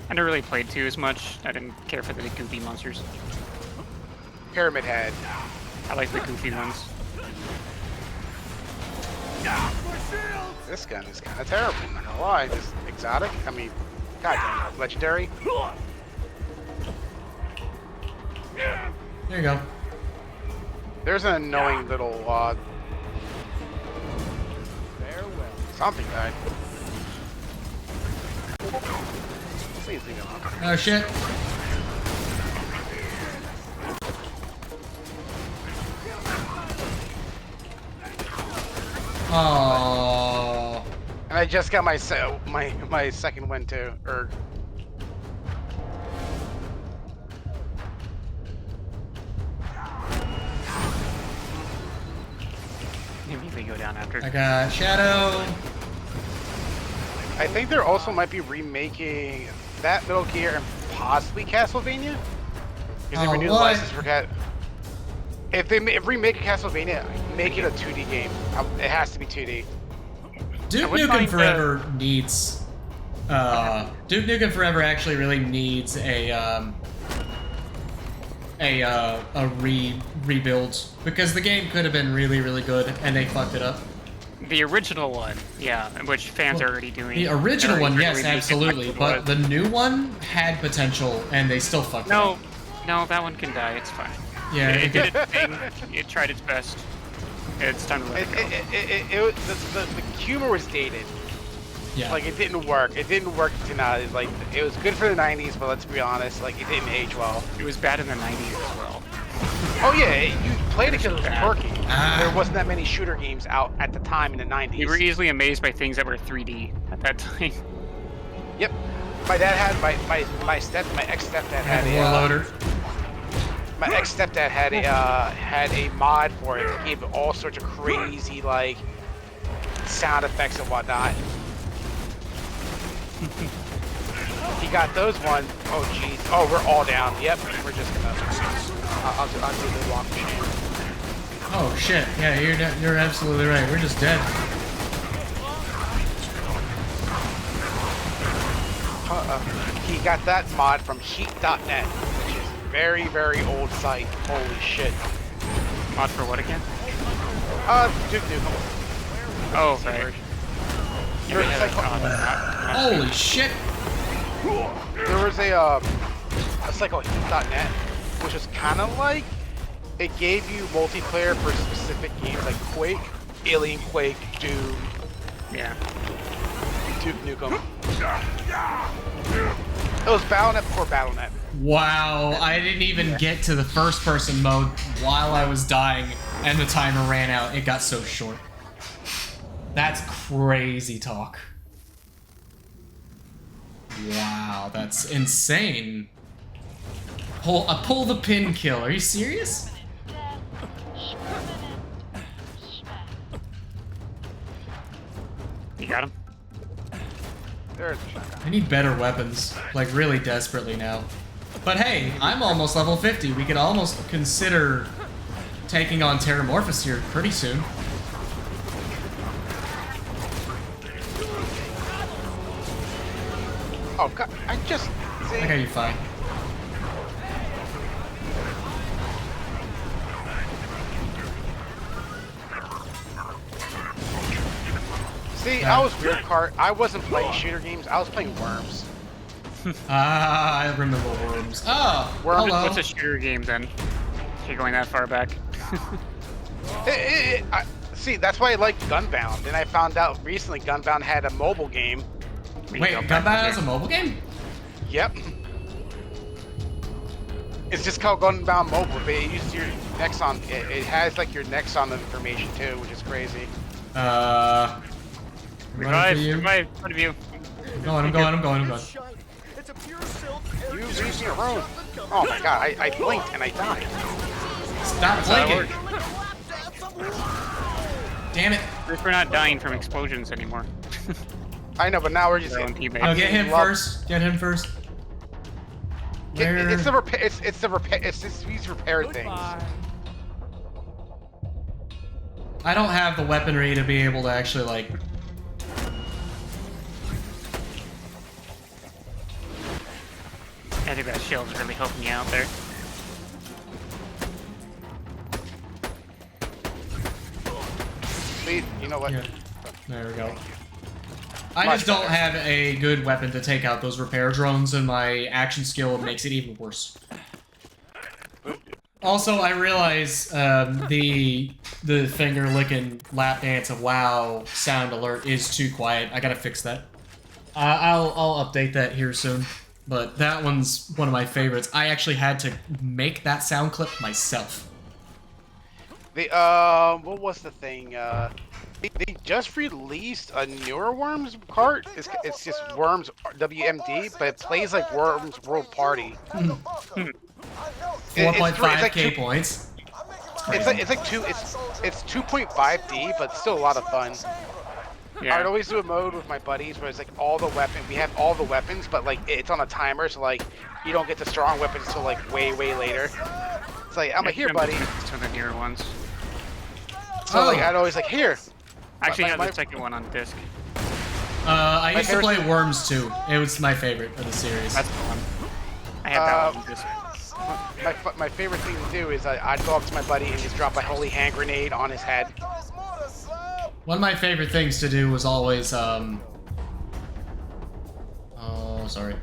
I never really played 2 as much. I didn't care for the goofy monsters. Pyramid Head. I like the goofy ones. This gun is kind of terrible. I'm not gonna lie. This exotic. I mean, goddamn, legendary. there you go. There's an annoying little something died. Please leave it alone. Oh shit. Oh. And I just got my my second win too, or. Maybe they go down after. I got Shadow. I think there also might be remaking that Metal Gear and possibly Castlevania. Because they renewed the license for If they remake a Castlevania, make it a 2D game. It has to be 2D. Duke Nukem Forever needs. Duke Nukem Forever actually really needs a rebuild because the game could have been really, really good and they fucked it up. The original one, yeah, which fans are already doing. The original one, yes, absolutely, but the new one had potential and they still fucked it up. No, that one can die. It's fine. Yeah, it did its thing. It tried its best. It's time to let it go. The humor was dated. Yeah. Like it didn't work. It didn't work to now. Like it was good for the '90s, but let's be honest, like it didn't age well. It was bad in the '90s as well. Oh yeah, you played it because it was quirky. There wasn't that many shooter games out at the time in the '90s. You were easily amazed by things that were 3D at that time. Yep. My dad had my ex-stepdad had Warloader. My ex-stepdad had a mod for it that gave it all sorts of crazy like sound effects and whatnot. He got those ones. Oh jeez. Oh, we're all down. Yep. We're just gonna. I'll do the walk machine. Oh shit! Yeah, you're absolutely right. We're just dead. He got that mod from Heat.net, which is a very, very old site. Holy shit. Mod for what again? Duke Nukem. Oh, right. Holy shit! There was a site called Heat.net, which was kind of like it gave you multiplayer for specific games like Quake, Alien Quake, Doom. Yeah. Duke Nukem. It was Battle.net before Battle.net. Wow, I didn't even get to the first person mode while I was dying and the timer ran out. It got so short. That's crazy talk. Wow, that's insane. Pull the pin kill. Are you serious? You got him? There's a shotgun. I need better weapons, like really desperately now. But hey, I'm almost level 50. We could almost consider taking on Terramorphous here pretty soon. Oh god, I just see. I got you fine. See, I was weird, Cart. I wasn't playing shooter games. I was playing Worms. Ah, I remember Worms. Oh, Worms. hello. What's a shooter game then? If you're going that far back. See, that's why I like Gunbound. And I found out recently Gunbound had a mobile game. Wait, Gunbound has a mobile game? Yep. It's just called Gunbound Mobile, but it uses your Nexon. It has like your Nexon information too, which is crazy. Revive, front of you. I'm going. You leave me alone. Oh my god, I blinked and I died. Stop blinking. Damn it. We're not dying from explosions anymore. I know, but now we're just No, get him first. Get him first. It's the repair. It's these repair things. I don't have the weaponry to be able to actually like. I think that shield's really helping you out there. See, you know what? Yeah. There we go. I just don't have a good weapon to take out those repair drones, and my action skill makes it even worse. Also, I realize the finger licking lap dance of WoW sound alert is too quiet. I gotta fix that. I'll update that here soon. But that one's one of my favorites. I actually had to make that sound clip myself. What was the thing? They just released a newer Worms cart. It's just Worms WMD, but it plays like Worms World Party. 4.5k points. It's 2.5D, but still a lot of fun. Yeah. I'd always do a mode with my buddies where it's like all the weapons. We have all the weapons, but like it's on a timer, so like you don't get the strong weapons until like way later. It's like I'm like, here, buddy. Some of the newer ones. So like I'd always like, here. Actually, I have the second one on disc. I used to play Worms too. It was my favorite of the series. That's the one. I had that one on disc. My favorite thing to do is I'd go up to my buddy and just drop a holy hand grenade on his head. One of my favorite things to do was always, oh, sorry.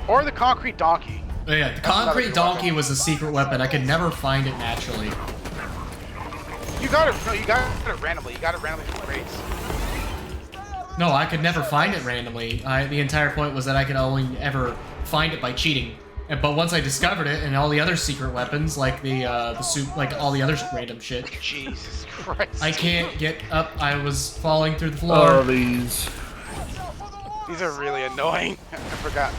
Or the concrete donkey. Oh yeah, the concrete donkey was a secret weapon. I could never find it naturally. You got it randomly. You got it randomly from crates. No, I could never find it randomly. The entire point was that I could only ever find it by cheating. But once I discovered it and all the other secret weapons, like the soup, like all the other random shit. Jesus Christ. I can't get up. I was falling through the floor. Oh, these are really annoying. I forgot.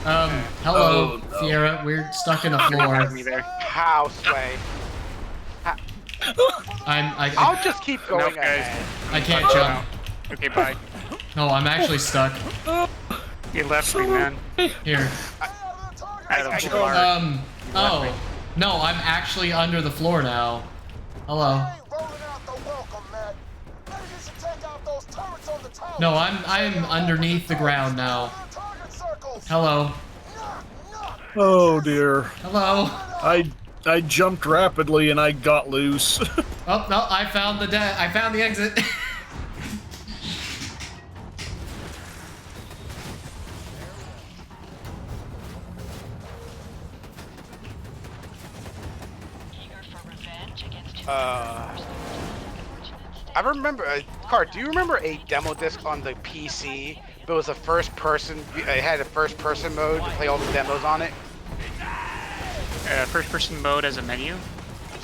Hello, Fiera. We're stuck in the floor. How, Sway? I'll just keep going ahead. I can't jump. Okay, bye. No, I'm actually stuck. You left me, man. Here. Oh. No, I'm actually under the floor now. Hello. No, I'm underneath the ground now. Hello. Oh dear. Hello. I jumped rapidly and I got loose. Oh no, I found the exit. I remember, Cart, do you remember a demo disc on the PC? But it was a first person, it had a first person mode to play all the demos on it? First person mode as a menu?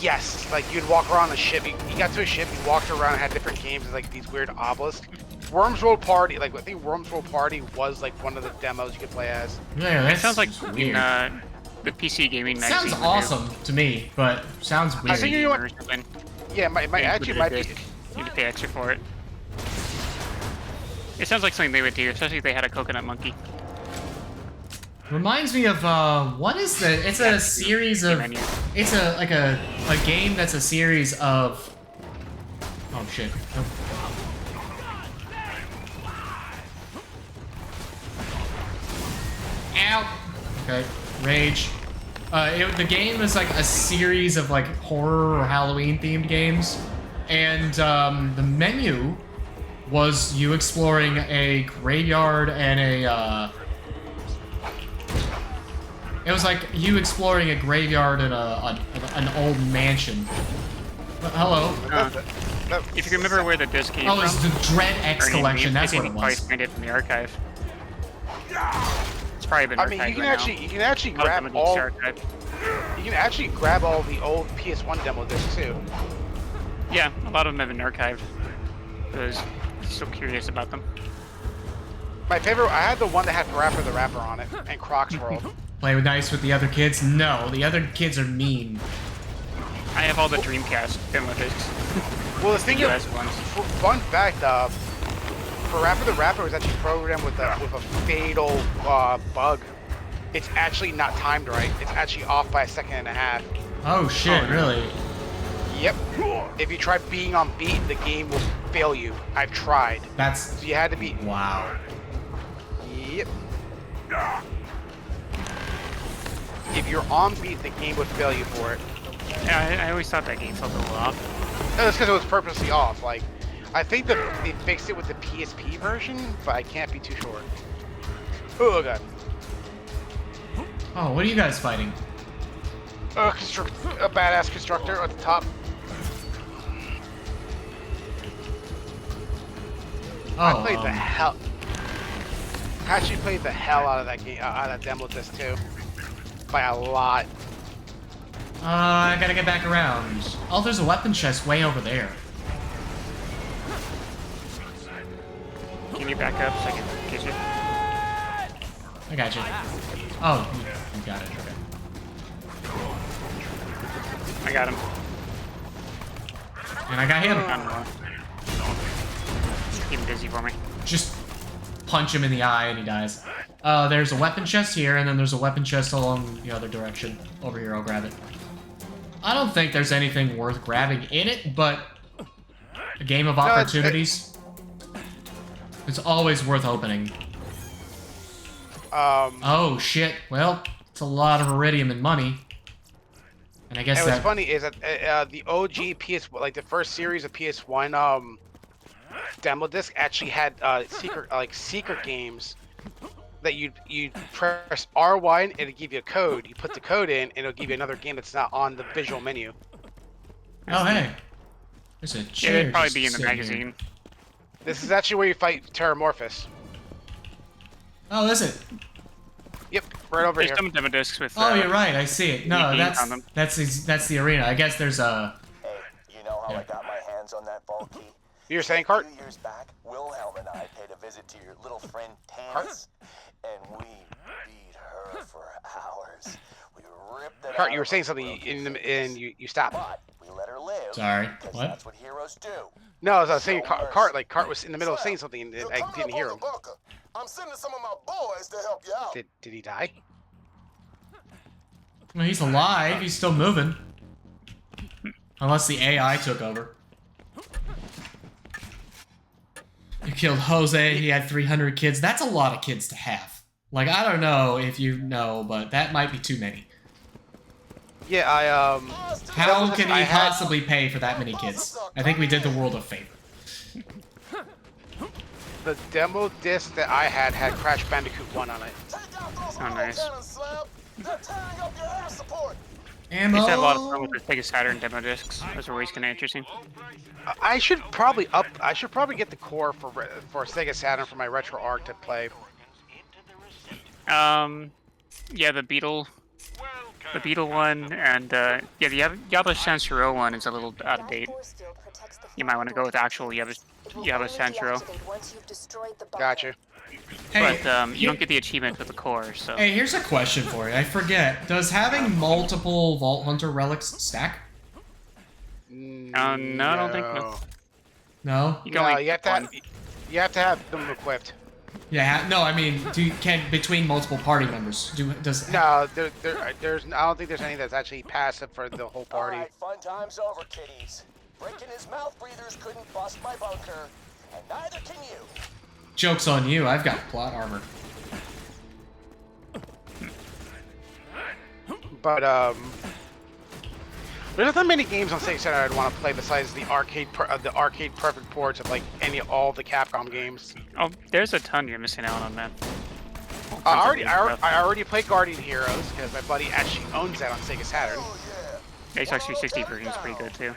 Yes, like you'd walk around a ship, you got to a ship, you walked around and had different games, like these weird obelisks. Worms World Party, like I think Worms World Party was like one of the demos you could play as. Yeah, that sounds like in the PC gaming magazine. Sounds awesome to me, but sounds weird. I think you know what? Yeah, it might be. You need to pay extra for it. It sounds like something they would do, especially if they had a coconut monkey. Reminds me of what is the? It's a series of. It's a game that's a series of. Oh shit. Ow. Okay. Rage. The game is like a series of like horror or Halloween themed games, and the menu was you exploring a graveyard and a. It was like you exploring a graveyard and an old mansion. Hello. If you remember where the disc came from. Oh, it's the Dread X collection. That's what it probably was. find it from the archive. It's probably been archived. I mean, you can actually grab all. You can actually grab all the old PS1 demo discs too. Yeah, a lot of them have been archived. I was so curious about them. My favorite, I had the one that had Parappa the Rapper on it and Croc's World. Play nice with the other kids? No, the other kids are mean. I have all the Dreamcast demo discs. Well, the thing is, fun fact, Parappa the Rapper was actually programmed with a fatal bug. It's actually not timed right. It's actually off by 1.5 seconds. Oh shit, really? Yep. If you try being on beat, the game will fail you. I've tried. That's... So you had to be... Wow. Yep. If you're on beat, the game would fail you for it. Yeah, I always thought that game felt a little off. No, that's because it was purposely off. Like, I think they fixed it with the PSP version, but I can't be too sure. Oh god. Oh, what are you guys fighting? A badass constructor at the top. Oh, I played the hell. I actually played the hell out of that game, out of that demo disc too, by a lot. I gotta get back around. Oh, there's a weapon chest way over there. Can you back up so I can get you? I got you. Oh, you got it. Okay. I got him. And I got him. Keep him busy for me. Just punch him in the eye and he dies. There's a weapon chest here, and then there's a weapon chest along the other direction. Over here, I'll grab it. I don't think there's anything worth grabbing in it, but a game of opportunities. It's always worth opening. Oh shit! Well, it's a lot of iridium and money. And I guess what's funny is that the OG like the first series of PS1 demo disc actually had secret games that you'd press R1 and it'd give you a code. You put the code in and it'll give you another game that's not on the visual menu. Oh hey, there's a chair. Yeah, it'd probably be in the magazine. Here. This is actually where you fight Terramorphous. Oh, is it? Yep, right over here. There's some demo discs with. Oh, you're right. I see it. No, that's the arena. I guess there's a. Hey, you know how I got my hands on that vault key? You're saying, Cart? A few years back, Wilhelm and I paid a visit to your little friend Tannis, and we beat her for hours. We ripped it Cart, out you were of saying her something clothes. and you stopped. But we let her live. Sorry. What? That's what heroes do. No, I was saying Cart was in the middle of saying something and I didn't hear him. I'm sending some of my boys to help you out. Did he die? Well, he's alive. He's still moving. Unless the AI took over. You killed Jose. He had 300 kids. That's a lot of kids to have. Like, I don't know if you know, but that might be too many. Yeah, How can he possibly pay for that many kids? I think we did the world a favor. The demo disc that I had Crash Bandicoot 1 on it. Oh, nice. Ammo. I used to have a lot of fun with the Sega Saturn demo discs. Those are always kind of interesting. I should probably get the core for Sega Saturn for my retro arc to play. Yeah, the Beetle one, and yeah, the Yaba Sanshiro one is a little out of date. You might want to go with actual Yaba Sanshiro. Gotcha. Hey, but you don't get the achievement with the core, so. Hey, here's a question for you. I forget. Does having multiple Vault Hunter relics stack? No, I don't think so. No? You have to have, You have to have them equipped. Yeah, no, I mean, can between multiple party members? Does No, there's. I don't think there's anything that's actually passive for the whole party. All right, fun time's over, kiddies. Breaking his mouth breathers couldn't bust my bunker, and neither can you. Joke's on you, I've got plot armor. But there's not many games on Sega Saturn I'd want to play besides the arcade perfect ports of like all the Capcom games. Oh, there's a ton you're missing out on, man. I already played Guardian Heroes because my buddy actually owns that on Sega Saturn. The Xbox 360 version is pretty good too.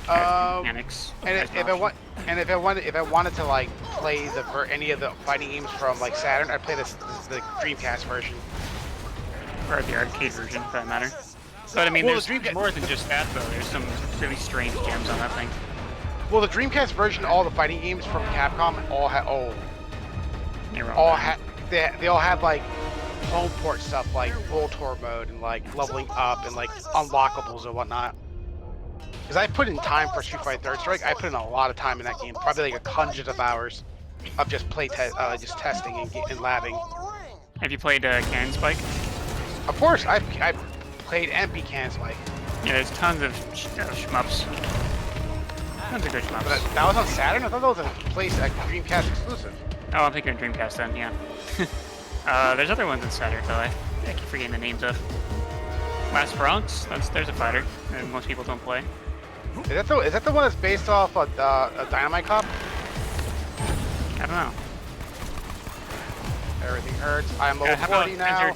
Mechanics. And if I wanted to like play any of the fighting games from like Saturn, I'd play the Dreamcast version. Or the arcade version, for that matter. But I mean, Well, there's more than just that, though. There's some really strange gems on that thing. Well, the Dreamcast version, all the fighting games from Capcom they all have like home port stuff like World Tour mode and like leveling up and like unlockables and whatnot. Because I put in time for Street Fighter Third Strike. I put in a lot of time in that game, probably like hundreds of hours of just just testing and labbing. Have you played Cannon Spike? Of course, I played MP Cannon Spike. Yeah, there's tons of shmups. Tons of good shmups. But that was on Saturn? I thought that was a Dreamcast exclusive. Oh, I'm thinking of Dreamcast then, yeah. There's other ones in Saturn, though. I keep forgetting the names of. Last Bronx, there's a fighter that most people don't play. Is that the one that's based off of a Dynamite Cop? I don't know. Everything hurts. I am level 40 now.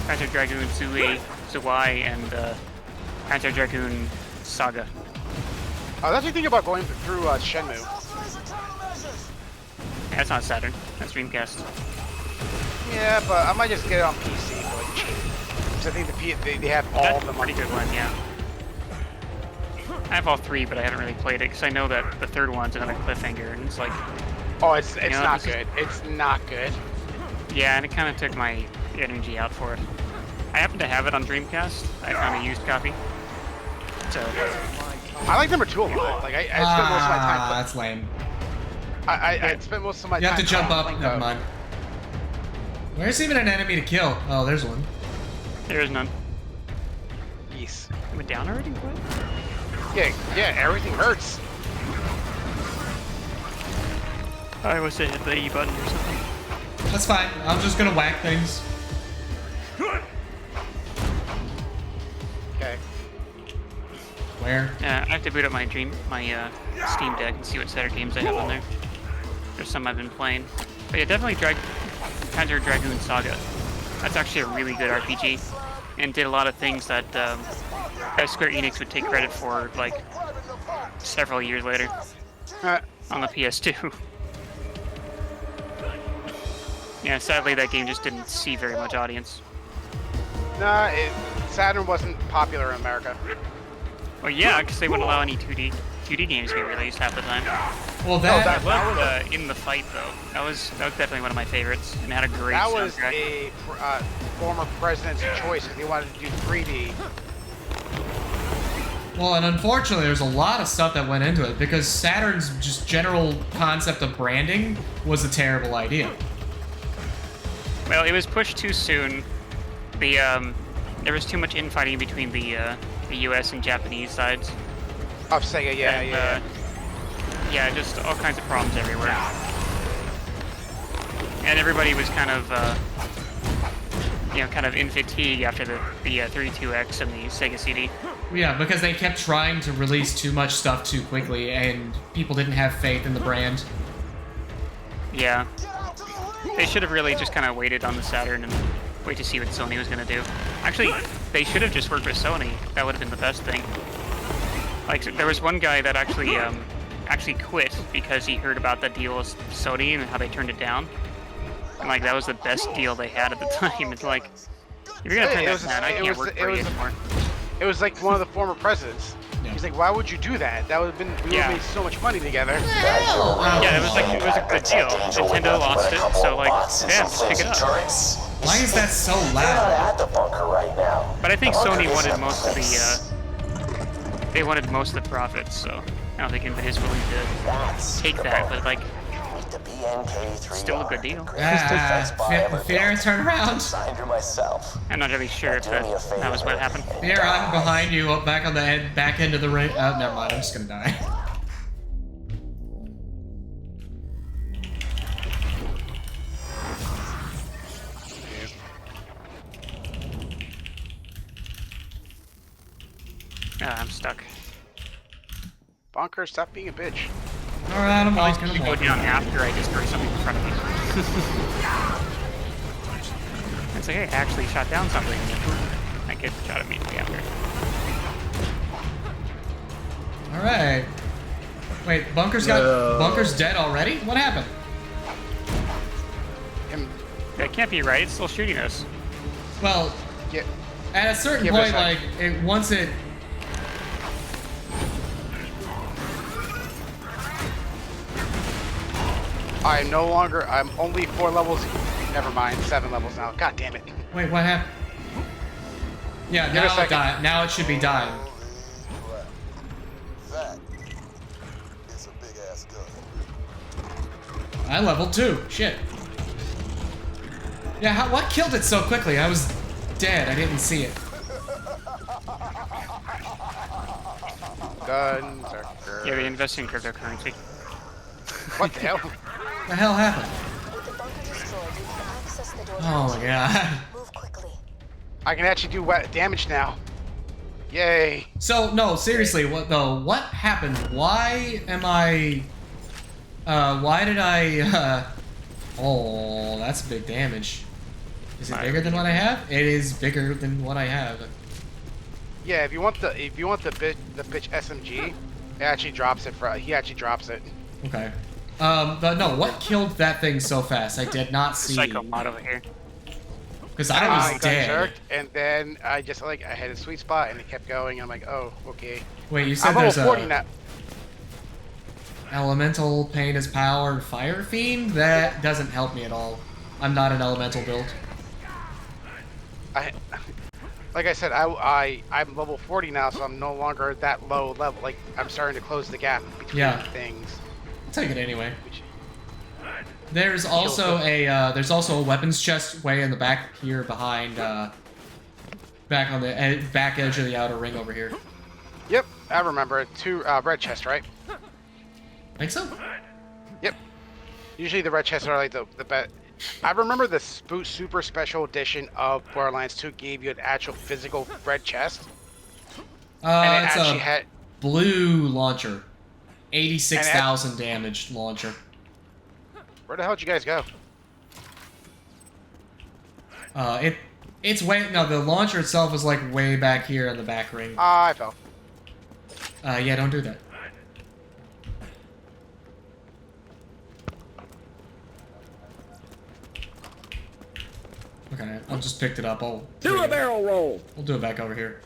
Panzer Dragoon Zuai, and Panzer Dragoon Saga. I was actually thinking about going through Shenmue. Yeah, that's not Saturn. That's Dreamcast. Yeah, but I might just get it on PC for like cheap. Because I think they have all of them. Pretty good one, yeah. I have all three, but I haven't really played it because I know that the third one's another cliffhanger, and it's like. Oh, it's not good. It's not good. Yeah, and it kind of took my energy out for it. I happen to have it on Dreamcast. I found a used copy. So. I like number 2 a lot. Like I spent most of my time. That's lame. I spent most of my time. You have to jump up. Never mind. Where's even an enemy to kill? Oh, there's one. There is none. Yes. It went down already? What? Yeah, everything hurts. I was hit the E button or something. That's fine. I'm just gonna whack things. Okay. Where? Yeah, I have to boot up my Steam Deck and see what Saturn games I have on there. There's some I've been playing. But yeah, definitely Panzer Dragoon Saga. That's actually a really good RPG. And did a lot of things that Square Enix would take credit for, like, several years later. On the PS2. Yeah, sadly that game just didn't see very much audience. Nah, Saturn wasn't popular in America. Well, yeah, because they wouldn't allow any 2D games to be released half the time. Well, that was In the Fight though. That was definitely one of my favorites, and had a great soundtrack. That was a former president's choice because he wanted to do 3D. Well, and unfortunately, there's a lot of stuff that went into it because Saturn's just general concept of branding was a terrible idea. Well, it was pushed too soon. There was too much infighting between the U.S. and Japanese sides. Of Sega, yeah. Yeah, just all kinds of problems everywhere. And everybody was kind of in fatigue after the 32X and the Sega CD. Yeah, because they kept trying to release too much stuff too quickly, and people didn't have faith in the brand. Yeah. They should have really just kind of waited on the Saturn and wait to see what Sony was going to do. Actually, they should have just worked with Sony. That would have been the best thing. Like, there was one guy that actually quit because he heard about the deal with Sony and how they turned it down. And, like, that was the best deal they had at the time. It's like, if you're going to turn this down, I can't work for you anymore. It was like one of the former presidents. Yeah. He's like, why would you do that? That would have been, we would have made so much money together. Yeah, it was a good deal. Nintendo lost it, so like, yeah, just pick it up. Why is that so loud? But I think Sony wanted most of the, they wanted most of the profits, so. I don't think anybody's willing to take that, but like, still a good deal. Fear, turn around. I'm not really sure if that was what happened. Fear, I'm behind you, back on the back end of the ring. Oh, never mind. I'm just gonna die. I'm stuck. Bonker, stop being a bitch. Alright, I'm always gonna go down after I destroy something in front of me. It's like, hey, I actually shot down something. I get shot immediately after. Alright. Wait, Bunker's dead already? What happened? That can't be right. It's still shooting us. Well, at a certain point, like, once it... I'm only 4 levels. Never mind, 7 levels now. God damn it. Wait, what happened? Yeah, now it died. Now it should be dying. That is a big ass gun. I leveled 2. Shit. Yeah, what killed it so quickly? I was dead. I didn't see it. Guns are... Yeah, we invest in cryptocurrency. What the hell? What the hell happened? Oh my god. I can actually do damage now. Yay. So, no, seriously, what happened? Why am I... why did I, oh, that's big damage. Is it bigger than what I have? It is bigger than what I have. Yeah, if you want the bitch SMG, it actually drops it he actually drops it. Okay. But no, what killed that thing so fast? I did not see. Psycho mod over here. Because I was dead. Jerked, and then I just I had a sweet spot, and it kept going. And I'm like, oh, okay. Wait, you said I'm there's level 40 now. Elemental Pain is Power Fire Fiend? That doesn't help me at all. I'm not an elemental build. Like I said, I'm level 40 now, so I'm no longer that low level. Like, I'm starting to close the gap between things. I'll take it anyway. There's also a weapons chest way in the back here behind, back on the back edge of the outer ring over here. Yep, I remember it. 2 red chests, right? Think so? Yep. Usually the red chests are like the best. I remember the super special edition of Borderlands 2 gave you an actual physical red chest. And it's a blue launcher. 86,000 damage launcher. Where the hell did you guys go? It's way... No, the launcher itself is like way back here in the back ring. I fell. Yeah, don't do that. Okay, I just picked it up. Do a barrel roll! We'll do it back over here.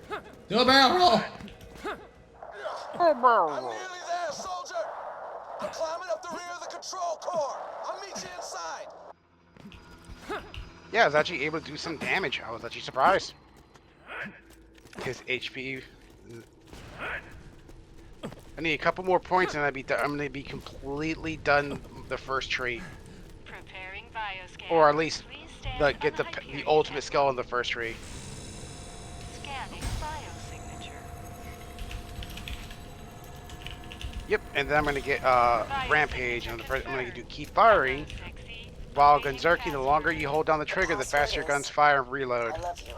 Do a barrel roll! I'm nearly there, soldier! I'm climbing up the rear of the control core! I'll meet you inside! Yeah, I was actually able to do some damage. I was actually surprised. His HP... I need a couple more points and I'm gonna be completely done the first tree. Or at least get the ultimate skill in the first tree. Yep, and then I'm gonna get Rampage, and I'm gonna do keep firing. While Gunzerky, the longer you hold down the trigger, the faster your guns fire and reload. I love you.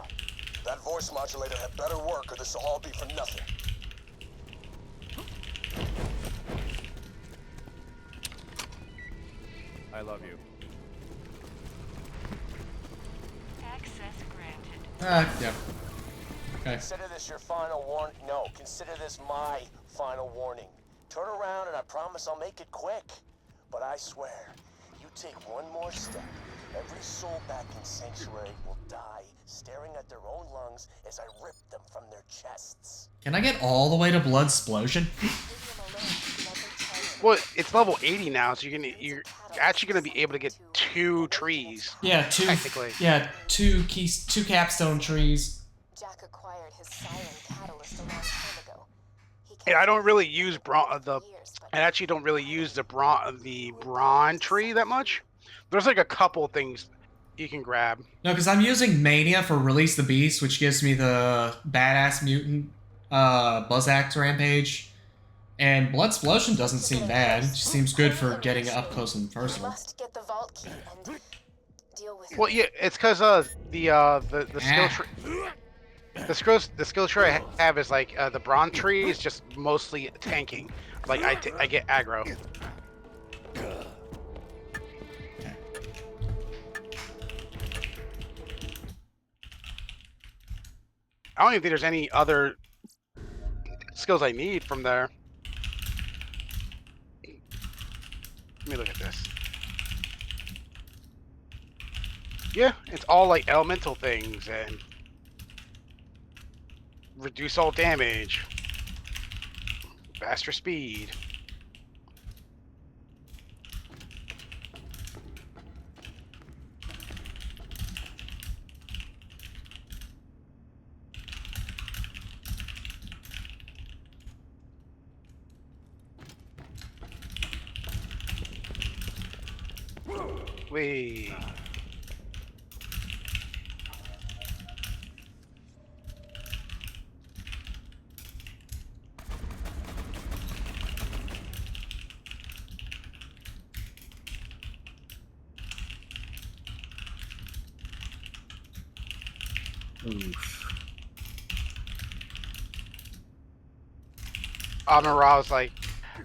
That voice modulator had better work, or this will all be for nothing. I love you. Access granted. Yeah. Okay. Consider this your final warning. No, consider this my final warning. Turn around and I promise I'll make it quick. But I swear, you take one more step, every soul back in Sanctuary will die, staring at their own lungs as I rip them from their chests. Can I get all the way to Blood Explosion? Well, it's level 80 now, so you're actually gonna be able to get 2 trees. Yeah, 2. Technically. Yeah, 2 capstone trees. Jack acquired his silent catalyst a long time ago. Yeah, I don't really use I actually don't really use the brawn tree that much. There's like a couple things you can grab. No, because I'm using Mania for Release the Beast, which gives me the badass mutant Buzzact rampage. And Blood Explosion doesn't seem bad. It just seems good for getting up close and personal. Get the vault key and deal with Well, yeah, it's because the skill tree. The skill tree I have is like the brawn tree is just mostly tanking. Like I get aggro. I don't even think there's any other skills I need from there. Let me look at this. Yeah, it's all like elemental things and reduce all damage, faster speed. Wait. Morale's like,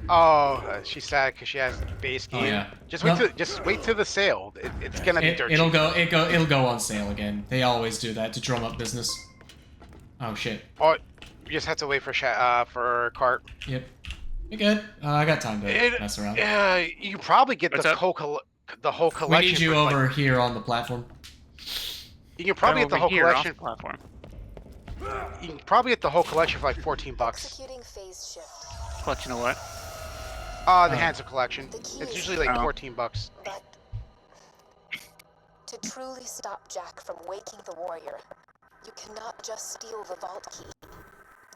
oh, she's sad because she has base game. Oh, yeah. Just wait till the sale. It's gonna be dirt it'll cheap. it'll go on sale again. They always do that to drum up business. Oh shit. Oh, you just have to wait for cart. Yep. You're good. I got time to mess around. Yeah, you probably get the whole collection. We need you over here on the platform. You can probably get the whole collection. Platform. You can probably get the whole collection for like $14. executing phase shift. Collection of what? The Hands of Collection. It's usually like $14. But to truly stop Jack from waking the warrior, you cannot just steal the vault key.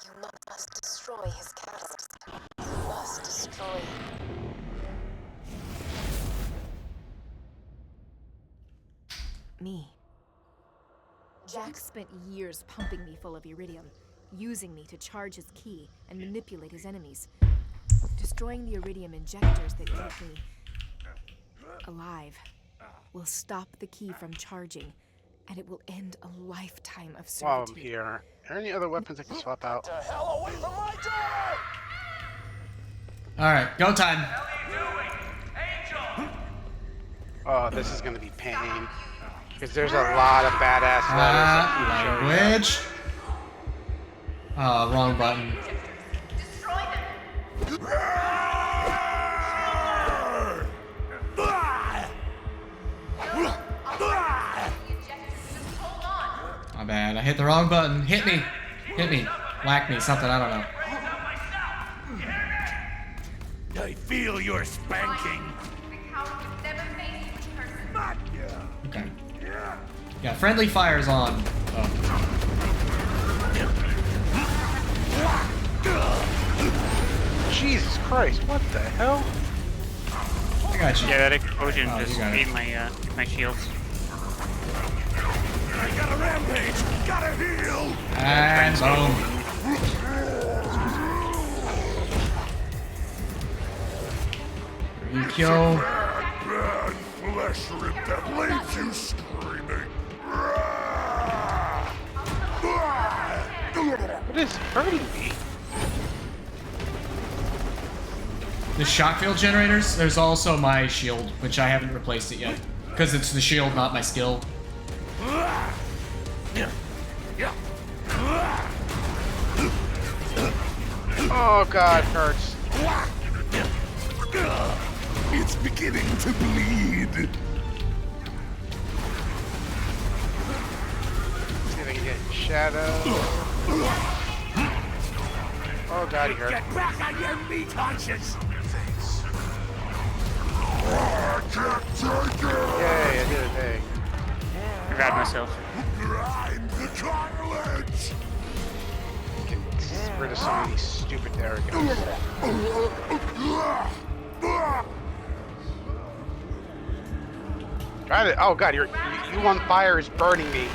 You must destroy his catalyst. You must destroy. Me. Jack spent years pumping me full of iridium, using me to charge his key and manipulate his enemies. Destroying the iridium injectors that keep me alive will stop the key from charging, and it will end a lifetime of While servitude. I'm here, are there any other weapons I can swap out? The hell away from my door! Alright, go time. Oh, this is gonna be pain. Because there's a lot of badass letters. Language. Wrong button. My bad. I hit the wrong button. Hit me. Hit me. Whack me. Something. I don't know. I feel your spanking. Okay. Yeah, friendly fire's on. Oh. Jesus Christ, what the hell? I got you. Yeah, that explosion just you got made it. my shields. I got a rampage. Gotta heal. And boom. You kill. Bad flesh rip that leaves you screaming. What is hurting me? The shock field generators, there's also my shield, which I haven't replaced it yet. Because it's the shield, not my skill. Oh god, it hurts. It's beginning to bleed. See if I can get Shadow. Oh god, he hurt. Get back on your meat haunches. Yay, I did a thing. I grabbed myself. Grind the cartilage. You can Let's rid of some of these stupid arrogance. Try to. Oh god, you on fire is burning me.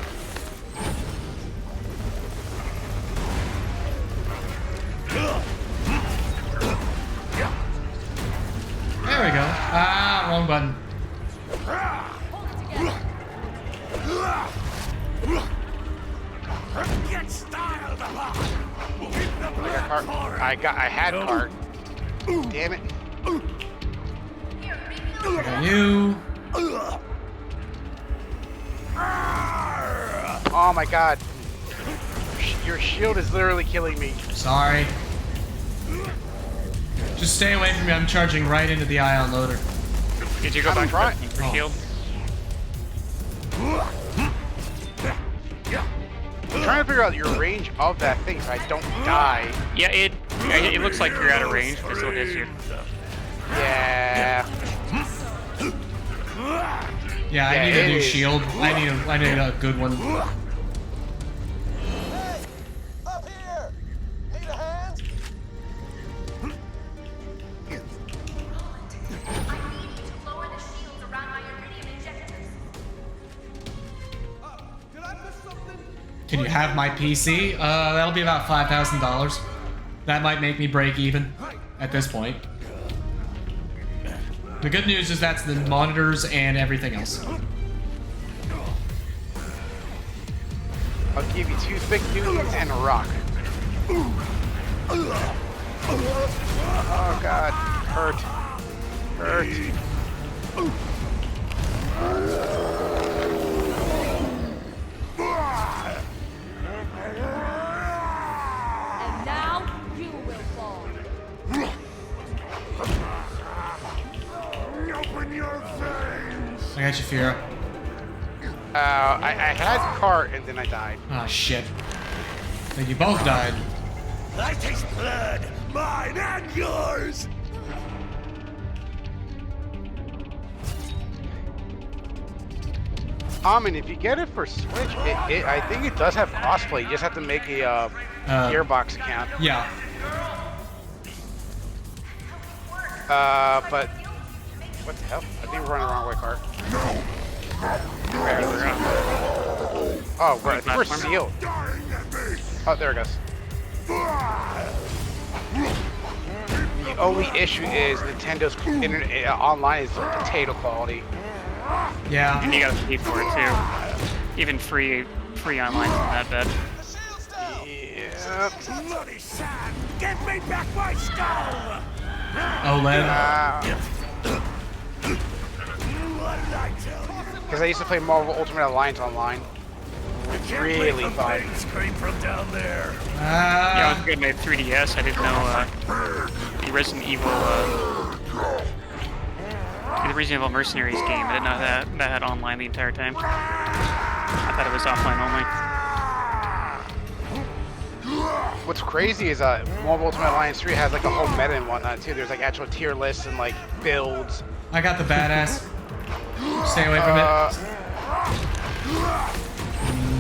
There we go. Ah, wrong button. Get styled upon. I had cart. Damn it. I got you. Oh my god. Your shield is literally killing me. Sorry. Just stay away from me. I'm charging right into the ion loader. Did you go back trying. to your shield? I'm trying to figure out your range of that thing so I don't die. Yeah, it looks like you're out of range, but it still hits you. So. Yeah. Yeah, I need a new shield. I need a good one. Up here! Need a hand? Can you have my PC? That'll be about $5,000. That might make me break even at this point. The good news is that's the monitors and everything else. I'll give you 2 thick dudes and a rock. Oh god. Hurt. And now you will fall. Open your veins. I got you, Fira. I had cart and then I died. Ah, shit. Then you both died. I taste blood, mine and yours. And if you get it for Switch, I think it does have crossplay. You just have to make a Gearbox account. Yeah. But what the hell? I think we're running the wrong way, Cart. Oh, we're sealed. Oh, there it goes. The only issue is Nintendo's internet online is potato quality. Yeah. And you gotta pay for it too. Even free online isn't that bad. Yeah. Bloody sand! Get me back my skull! OLED. What did I tell you? Because I used to play Marvel Ultimate Alliance online. Really fun. Scream from down there. Yeah, I was good at 3DS. I didn't know the Resident Evil Mercenaries game. I didn't know that had online the entire time. I thought it was offline only. What's crazy is Marvel Ultimate Alliance 3 has like a whole meta and whatnot too. There's like actual tier lists and like builds. I got the badass. Stay away from it.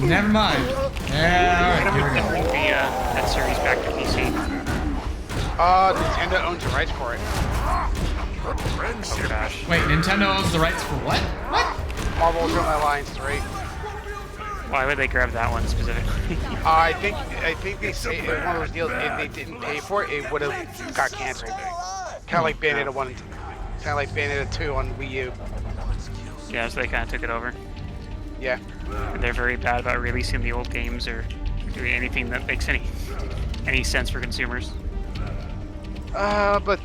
Never mind. Yeah, alright, here we go. Bring that series back to PC. Nintendo owns the rights for it. Wait, Nintendo owns the rights for what? What? Marvel Ultimate Alliance 3. Why would they grab that one specifically? I think they say it was one of those deals. If they didn't pay for it, it would have got canceled. Kind of like Bayonetta 1, kind of like Bayonetta 2 on Wii U. Yeah, so they kind of took it over. Yeah. And they're very bad about releasing the old games or doing anything that makes any sense for consumers. But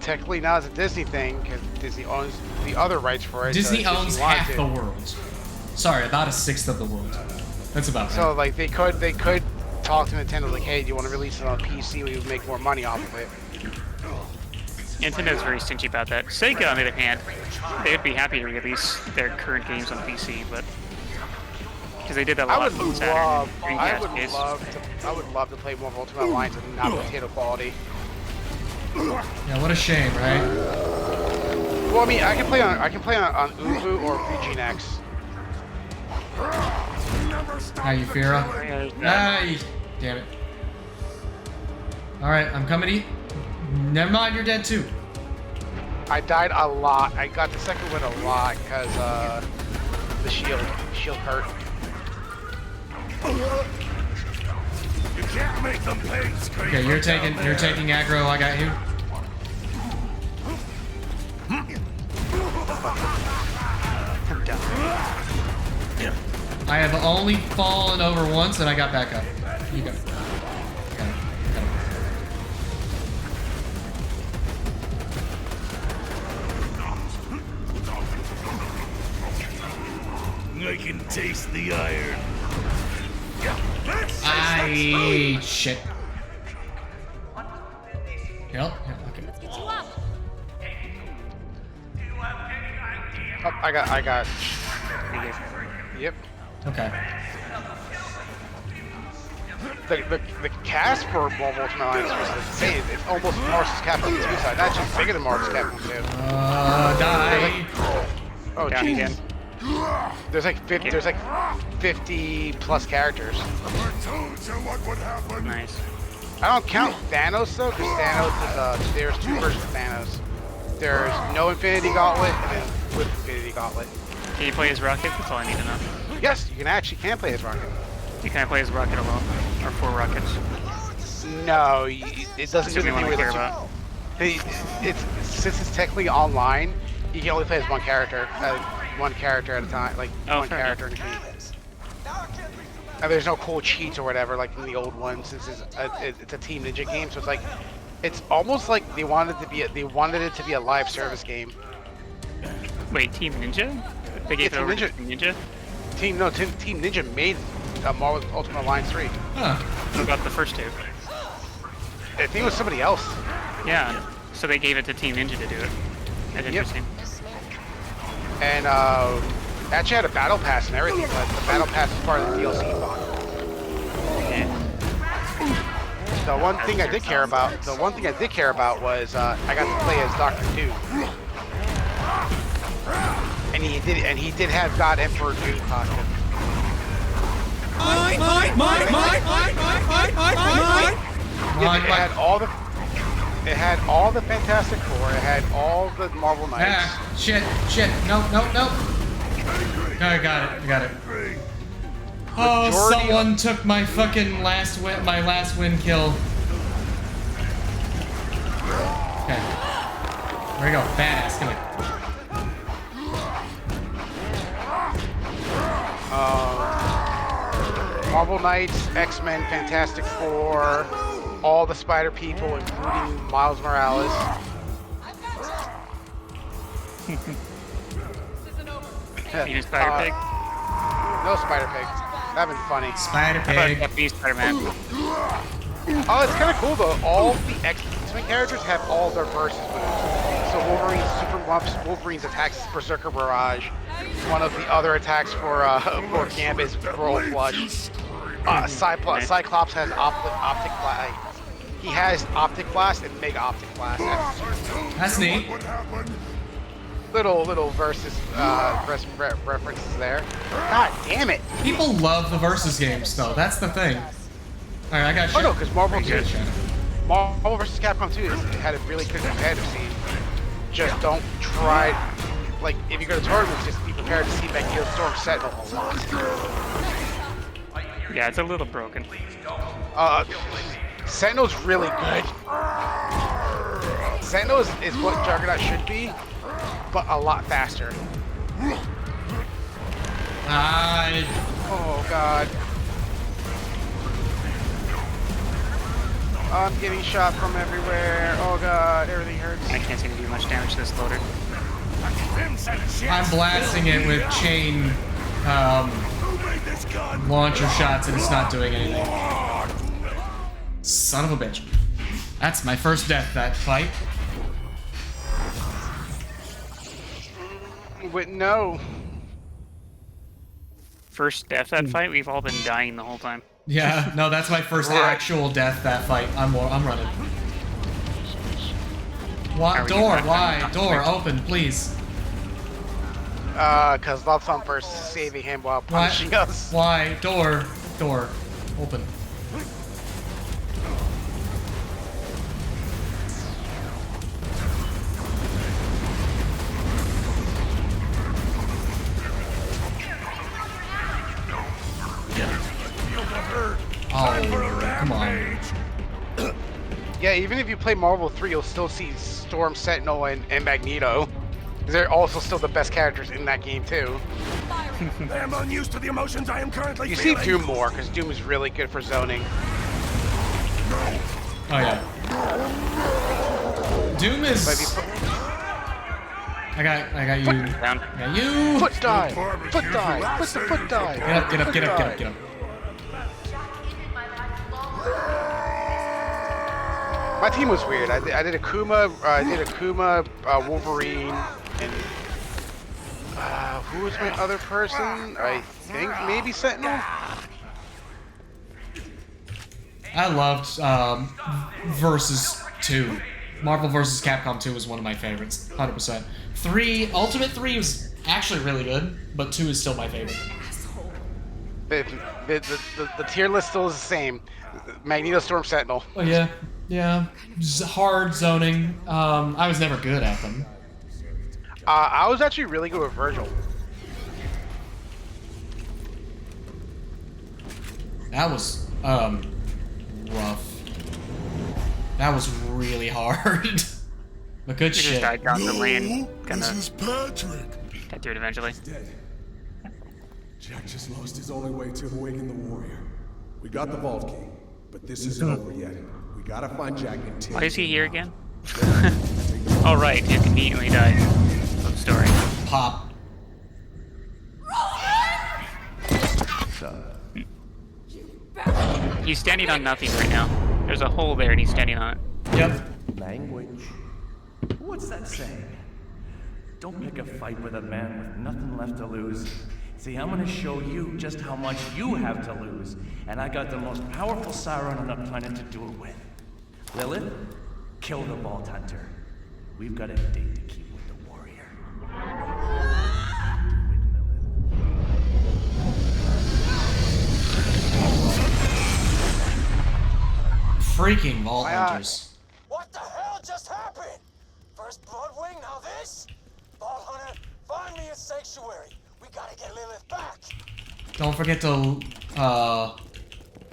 technically now it's a Disney thing because Disney owns the other rights for it. Disney so owns half the world. Sorry, about a sixth of the world. That's about it. So like they could talk to Nintendo like, hey, do you want to release it on PC? We would make more money off of it. Nintendo's very stingy about that. Sega, on the other hand, they would be happy to release their current games on PC, but because they did that a lot on Saturn. I would love to play Marvel Ultimate Alliance and not potato quality. Yeah, what a shame, right? Well, I mean, I can play on Uvu or PGNX. How you, Fira? Hey, damn it. Alright, I'm coming to you. Never mind, you're dead too. I died a lot. I got the second win a lot because the shield hurt. You can't make them pay. Okay, you're taking aggro. I got you. I have only fallen over once, and I got back up. You go. I can taste the iron. Shit. Yep. Okay. Let's get you up. Oh, I got. Yep. Okay. The cast for Marvel Ultimate Alliance was insane. It's almost Marvel's Capcom 2 side. That's just bigger than Marvel's Capcom 2. Die. Oh, jeez. There's like 50 plus characters. Nice. I don't count Thanos though, because Thanos is there's two versions of Thanos. There's no Infinity Gauntlet and then with Infinity Gauntlet. Can you play as Rocket? That's all I need to know. Yes, you can play as Rocket. You can't play as Rocket alone, or 4 Rockets. No, it doesn't do anything with it. Since it's technically online, you can only play as one character at a time, like one character in a game. And there's no cool cheats or whatever like in the old ones. Since it's a Team Ninja game, so it's almost like they wanted it to be a live service game. Wait, Team Ninja? They gave it over to Team Ninja? Team Ninja made Marvel Ultimate Alliance 3. Huh. Who got the first two? I think it was somebody else. Yeah, so they gave it to Team Ninja to do it. That's interesting. And actually had a battle pass and everything, but the battle pass is part of the DLC bundle. The one thing I did care about was I got to play as Dr. Doom. And he did have God Emperor Doom costume. It had all the Fantastic Four. It had all the Marvel Knights. Shit. No. I got it. Oh, someone took my fucking last win kill. Okay. There we go. Badass. Come here. Marvel Knights, X-Men, Fantastic Four, all the Spider people, including Miles Morales. You need Spider Pig? No Spider Pig. That'd been funny. Spider Pig. Spider-Man. Oh, it's kind of cool though. All the X-Men characters have all their versus moves. So Wolverine's attacks is Berserker Barrage. One of the other attacks for Gambit is Roll Flush. Cyclops has Optic Blast. He has Optic Blast and Mega Optic Blast. That's neat. Little versus references there. God damn it! People love the versus games though. That's the thing. All right, I got shit. Oh no, because Marvel vs. Capcom 2 had a really good competitive scene. Just don't try. Like if you go to tournaments, just be prepared to see Magneto Storm Sentinel a lot. Yeah, it's a little broken. Sentinel's really good. Sentinel is what Juggernaut should be, but a lot faster. Oh god. I'm getting shot from everywhere. Oh god, everything hurts. I can't seem to do much damage to this loader. I'm blasting it with chain launcher shots and it's not doing anything. Son of a bitch. That's my first death that fight. No. First death that fight? We've all been dying the whole time. Yeah, no, that's my first actual death that fight. I'm running. What door? Why? Door open, please. Cause Love Thumper's saving him while punishing us. Why? Door open. Yeah, even if you play Marvel 3, you'll still see Storm, Sentinel, and Magneto. They're also still the best characters in that game too. I am unused to the emotions I am currently You see feeling. Doom more, because Doom is really good for zoning. Oh yeah. Doom is. I got you. Down. I got you. Foot dive! Foot dive! Foot dive! Get up, get up, get up, get up, get up. My team was weird. I did Akuma, Wolverine, and who was my other person? I think maybe Sentinel. I loved Versus 2. Marvel vs. Capcom 2 was one of my favorites, 100%. 3, Ultimate 3 was actually really good, but 2 is still my favorite. The tier list still is the same. Magneto, Storm, Sentinel. Oh yeah, yeah. Hard zoning. I was never good at them. I was actually really good with Virgil. That was rough. That was really hard. But good You shit. just died down the lane. This is Patrick. Get through it eventually. Dead. Jack just lost his only way to awaken the warrior. We got the Vault Key, but this isn't over yet. We gotta find Jack and Tim. Why is he here again? Oh right, you conveniently died. Good story. Pop. He's standing on nothing right now. There's a hole there and he's standing on it. Yep. Language. What's that saying? Don't pick a fight with a man with nothing left to lose. See, I'm gonna show you just how much you have to lose. And I got the most powerful siren on the planet to do it with. Lilith, kill the Vault Hunter. We've got a date to keep with the warrior. Freaking Vault Hunters. What the hell just happened? First Bloodwing, now this? Vault Hunter, find me a sanctuary. We gotta get Lilith back. Don't forget to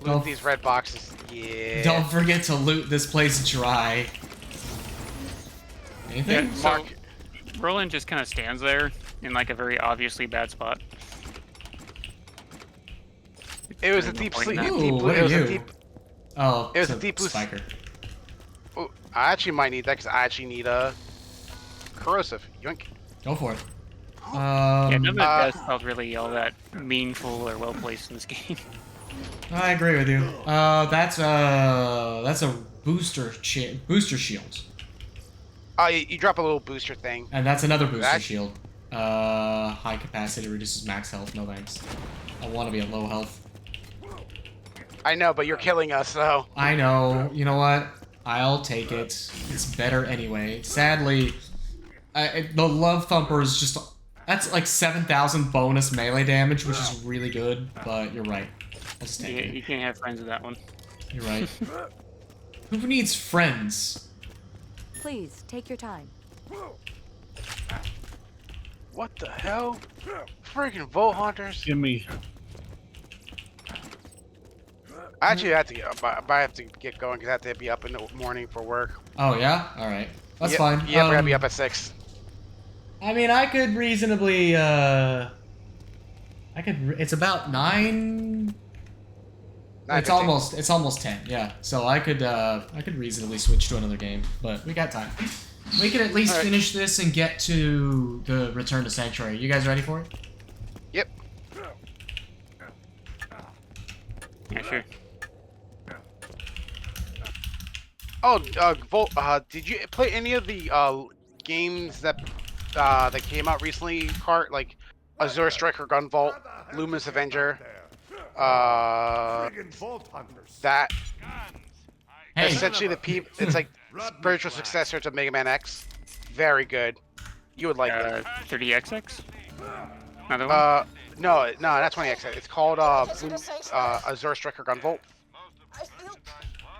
Loot these red boxes. Yeah. Don't forget to loot this place dry. Anything? Yeah, so Roland just kind of stands there in like a very obviously bad spot. It was a deep sleep. Ooh, what are you? Oh, it was a deep blue spiker. Oh, I actually might need that because I actually need a corrosive. Yoink. Go for it. Yeah, none of the deaths felt really all that meaningful or well placed in this game. I agree with you. That's a booster shield. You drop a little booster thing. And that's another booster shield. High capacity reduces max health. No thanks. I want to be at low health. I know, but you're killing us, so. I know. You know what? I'll take it. It's better anyway. Sadly, the Love Thumper is just... That's like 7,000 bonus melee damage, which is really good, but you're right. I'll just take it. You can't have friends with that one. You're right. Who needs friends? Please, take your time. What the hell? Freaking Vault Hunters. Give me. I actually have to get going because I have to be up in the morning for work. Oh yeah? Alright. That's fine. Yeah, we're gonna be up at 6. I mean, I could reasonably, it's about 9... It's almost 10, yeah. So I could reasonably switch to another game, but we got time. We could at least finish this and get to the Return to Sanctuary. You guys ready for it? Yep. Yeah, sure. Oh, Volt, did you play any of the games that came out recently? Like Azure Striker Gunvolt, Luminous Avenger, that. Hey. Essentially, it's like spiritual successor to Mega Man X. Very good. You would like it. 30XX? Another one? No, not 20X. It's called Azure Striker Gunvolt.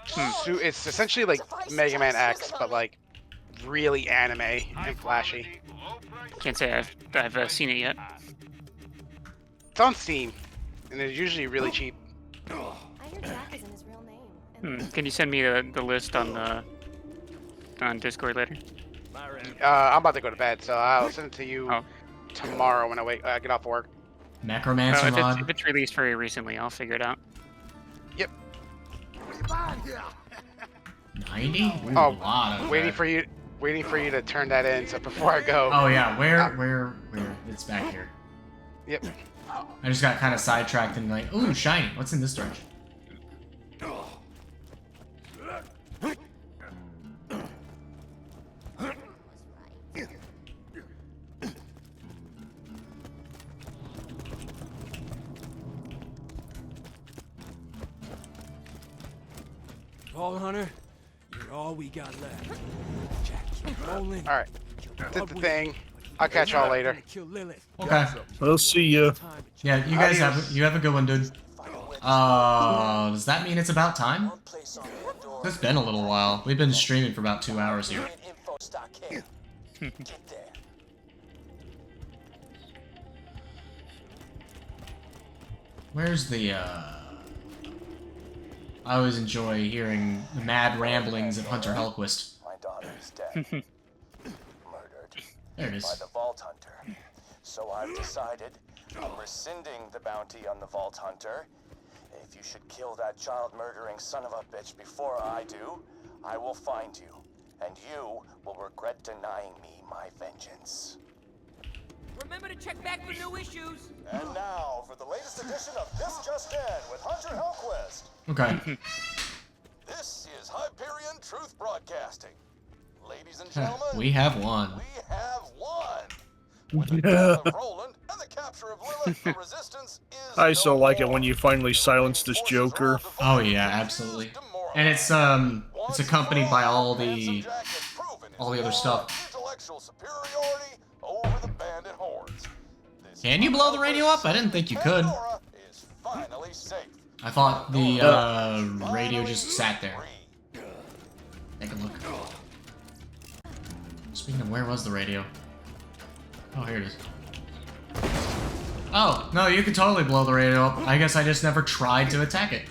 So it's essentially like Mega Man X, but like really anime and flashy. Can't say I've seen it yet. It's on Steam, and it's usually really cheap. I hear Jack isn't his real name, Can you send me the list on Discord later? I'm about to go to bed, so I'll send it to you tomorrow when I get off work. Necromancer mod. If it's released very recently, I'll figure it out. Yep. 90? Ooh, Oh, a lot of waiting that. for you to turn that in. So before I go. Oh yeah, where? It's back here. Yep. I just got kind of sidetracked and like, ooh, shiny. What's in this direction? Vault Hunter, you're all we got left. Jack, keep rolling. All right. Did the thing. I'll catch y'all later. Okay. We'll see you. Yeah, you guys have a good one, dude. Does that mean it's about time? It's been a little while. We've been streaming for about 2 hours here. Where's the, I always enjoy hearing the mad ramblings of Hunter Hellquist. My daughter is dead. Murdered. There it is. By the Vault Hunter. So I've decided I'm rescinding the bounty on the Vault Hunter. If you should kill that child-murdering son of a bitch before I do, I will find you. And you will regret denying me my vengeance. Remember to check back for new issues. And now for the latest edition of This Just In with Hunter Hellquist. Okay. This is Hyperion Truth Broadcasting. Ladies and gentlemen, We have one. we have won. With the death of Roland and the capture of Lilith, the resistance is I so like it when you finally silence this Joker. Oh yeah, absolutely. And it's accompanied by all the other stuff. intellectual superiority over the bandit hordes. Can you blow the radio up? I didn't think you could. Is finally safe. I thought the radio just sat there. Take a look. Speaking of, where was the radio? Oh, here it is. Oh, no, you can totally blow the radio up. I guess I just never tried to attack it.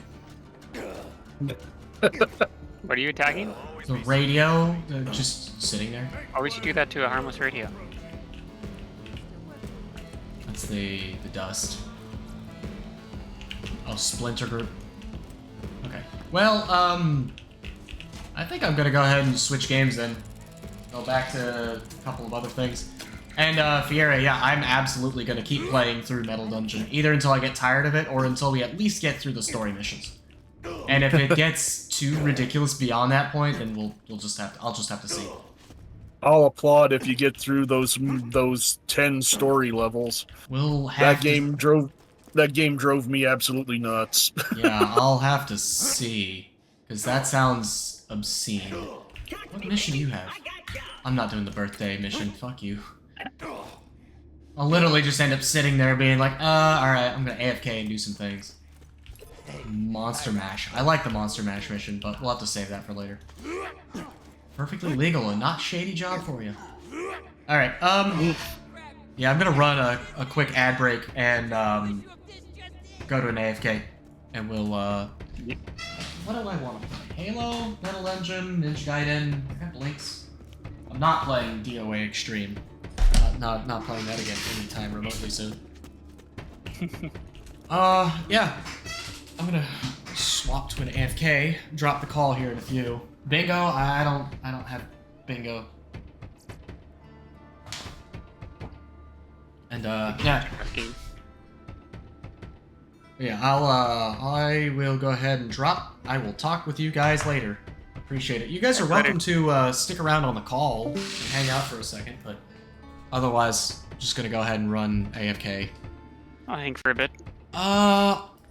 What are you attacking? The radio, just sitting there. Why would you do that to a harmless radio? That's the dust. Oh, Splinter Group. Okay. Well, I think I'm gonna go ahead and switch games then. Go back to a couple of other things. And, Fiera, yeah, I'm absolutely gonna keep playing through Metal Dungeon, either until I get tired of it, or until we at least get through the story missions. And if it gets too ridiculous beyond that point, then I'll just have to see. I'll applaud if you get through those 10 story levels. We'll have that game drove me absolutely nuts. Yeah, I'll have to see, because that sounds obscene. What mission do you have? I'm not doing the birthday mission. Fuck you. I'll literally just end up sitting there being like, alright, I'm gonna AFK and do some things. Monster Mash. I like the Monster Mash mission, but we'll have to save that for later. Perfectly legal and not shady job for you. Alright, yeah, I'm gonna run a quick ad break and, go to an AFK. And we'll, what do I want to play? Halo, Metal Dungeon, Ninja Gaiden, I got Blinks. I'm not playing DOA Extreme. Not playing that again anytime remotely soon. Yeah. I'm gonna swap to an AFK, drop the call here in a few. Bingo, I don't have bingo. And yeah. Yeah, I will go ahead and drop. I will talk with you guys later. Appreciate it. You guys are welcome to stick around on the call and hang out for a second, but otherwise, just gonna go ahead and run AFK. I'll hang for a bit.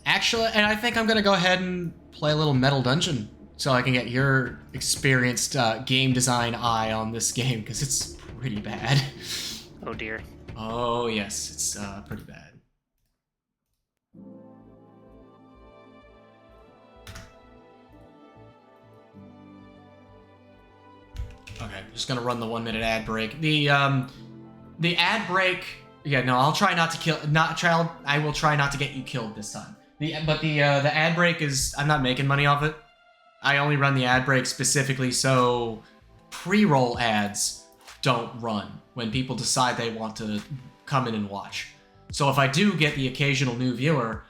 Actually, and I think I'm gonna go ahead and play a little Metal Dungeon so I can get your experienced game design eye on this game, because it's pretty bad. Oh dear. Oh yes, it's pretty bad. Okay, just gonna run the 1 minute ad break. The ad break. Yeah, no, I'll try not to kill. I will try not to get you killed this time. The ad break is. I'm not making money off it. I only run the ad break specifically so pre-roll ads don't run when people decide they want to come in and watch. So if I do get the occasional new viewer,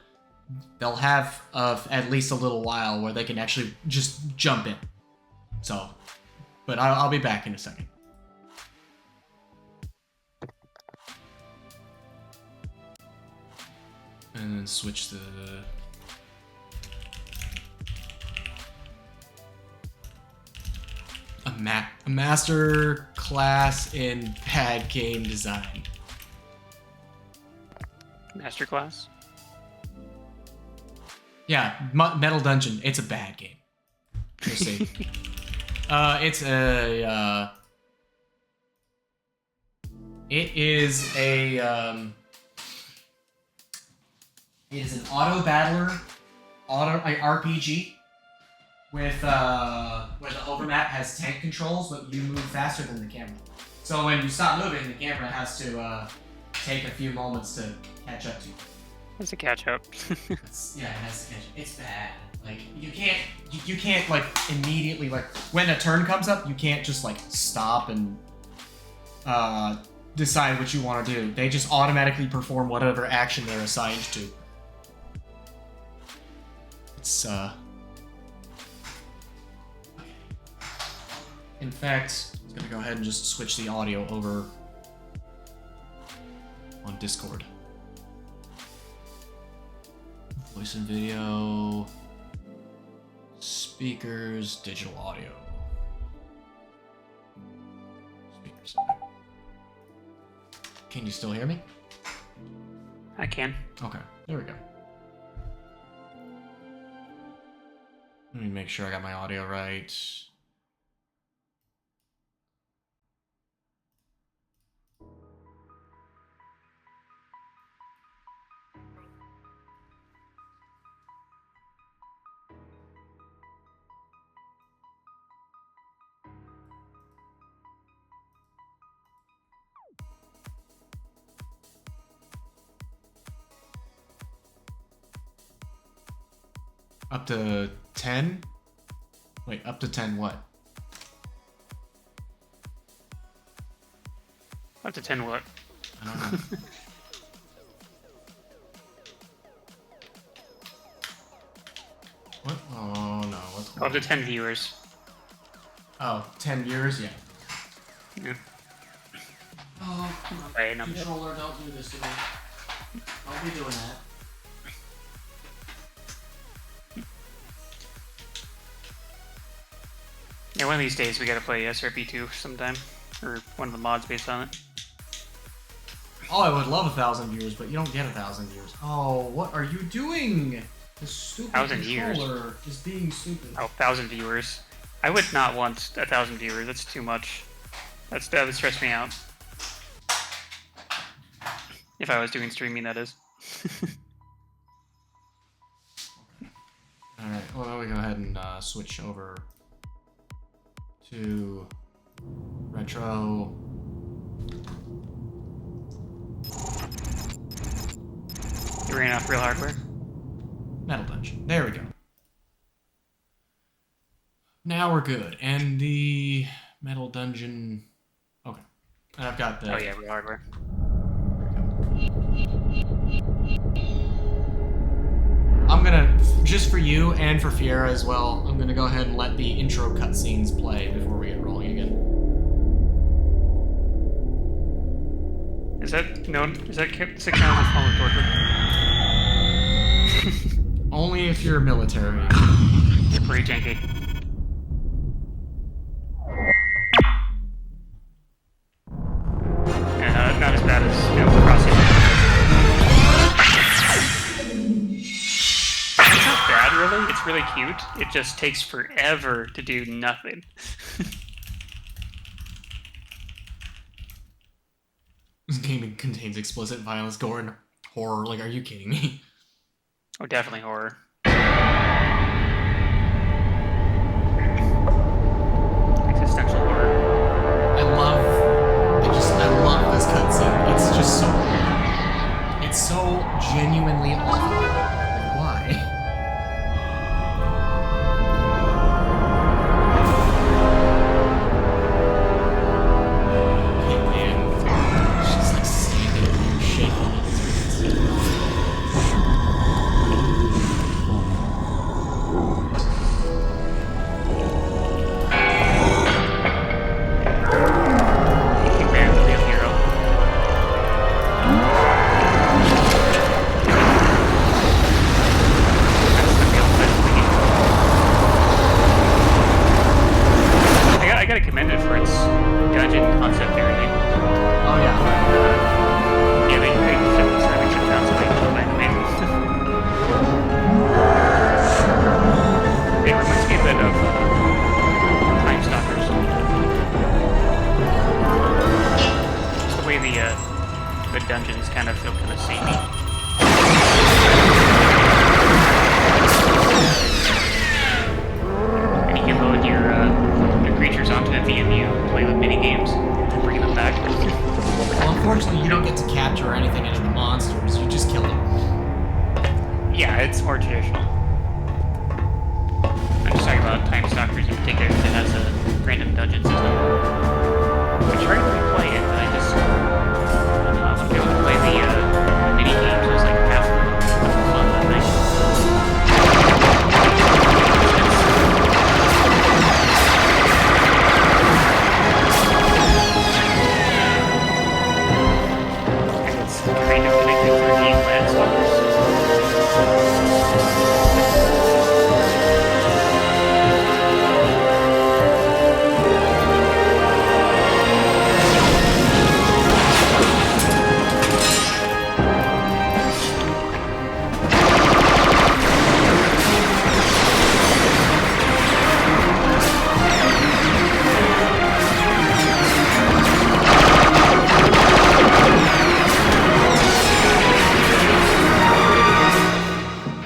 they'll have at least a little while where they can actually just jump in. So, but I'll be back in a second. And then switch the... A master class in bad game design. Masterclass? Yeah, Metal Dungeon. It's a bad game. You'll see. It's a... It is a... It is an auto battler, RPG, with where the overmap has tank controls, but you move faster than the camera. So when you stop moving, the camera has to take a few moments to catch up to you. It's a catch up. Yeah, it has to catch up. It's bad. Like you can't like immediately like when a turn comes up, you can't just like stop and decide what you want to do. They just automatically perform whatever action they're assigned to. It's in fact, I'm gonna go ahead and just switch the audio over on Discord. Voice and video, speakers, digital audio. Speakers. Can you still hear me? I can. Okay, there we go. Let me make sure I got my audio right. Up to 10? Wait, up to 10 what? Up to 10 what? I don't know. What? Oh no, what's going on? Up to 10 viewers. Oh, 10 viewers? Yeah. Yeah. Oh, come on. Right, Controller, don't do this to me. Don't be doing that. Yeah, one of these days we gotta play SRP2 sometime. Or one of the mods based on it. Oh, I would love 1,000 viewers, but you don't get 1,000 viewers. Oh, what are you doing? The stupid 1,000 viewers. controller is being stupid. Oh, 1,000 viewers. I would not want 1,000 viewers. That's too much. That would stress me out. If I was doing streaming, that is. Alright, well, we go ahead and switch over to retro. You ran off real hardware? Metal Dungeon. There we go. Now we're good. And the Metal Dungeon... Okay. And I've got the... Oh yeah, real hardware. I'm gonna, just for you and for Fiera as well, I'm gonna go ahead and let the intro cutscenes play before we get rolling again. Is that known? Does that count as a form of torture? Only if you're military. You're pretty janky. And not as bad as Crossing. It's not bad, really. It's really cute. It just takes forever to do nothing. This game contains explicit violence, gore, and horror. Like, are you kidding me? Oh, definitely horror. Existential horror. I love this cutscene. It's just so... It's so genuinely awful. Like, why? mini games. They're bringing them back. Well, unfortunately, you don't get to capture anything into the monsters. You just kill them. Yeah, it's more traditional. I'm just talking about Time Stalkers in particular, because it has a random dungeon system. I tried to replay it, but I just wouldn't be able to play the mini games. It was like half the fun that night. It's kind of connected to the game Land Stalkers.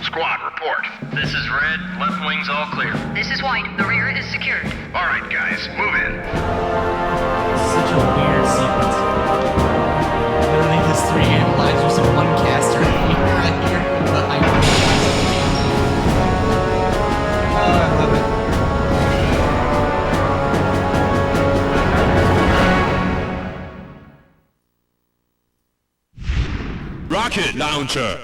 Squad, report. This is Red. Left wing's all clear. This is White. The rear is secured. All right, guys, move in. Such a weird sequence. Literally, this 3 analyzers and 1 caster right here. But I love it. Rocket launcher.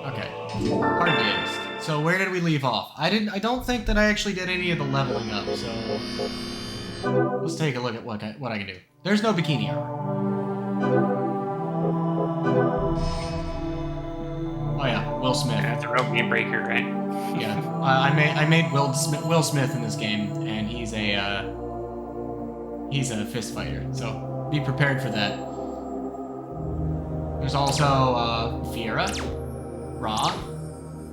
Okay. Hard disk. So where did we leave off? I don't think that I actually did any of the leveling up, so let's take a look at what I can do. There's no bikini armor. Oh yeah, Will Smith. That's a real game breaker, right? Yeah. I made Will Smith in this game, and he's a fist fighter, so be prepared for that. There's also Fiera, Ra,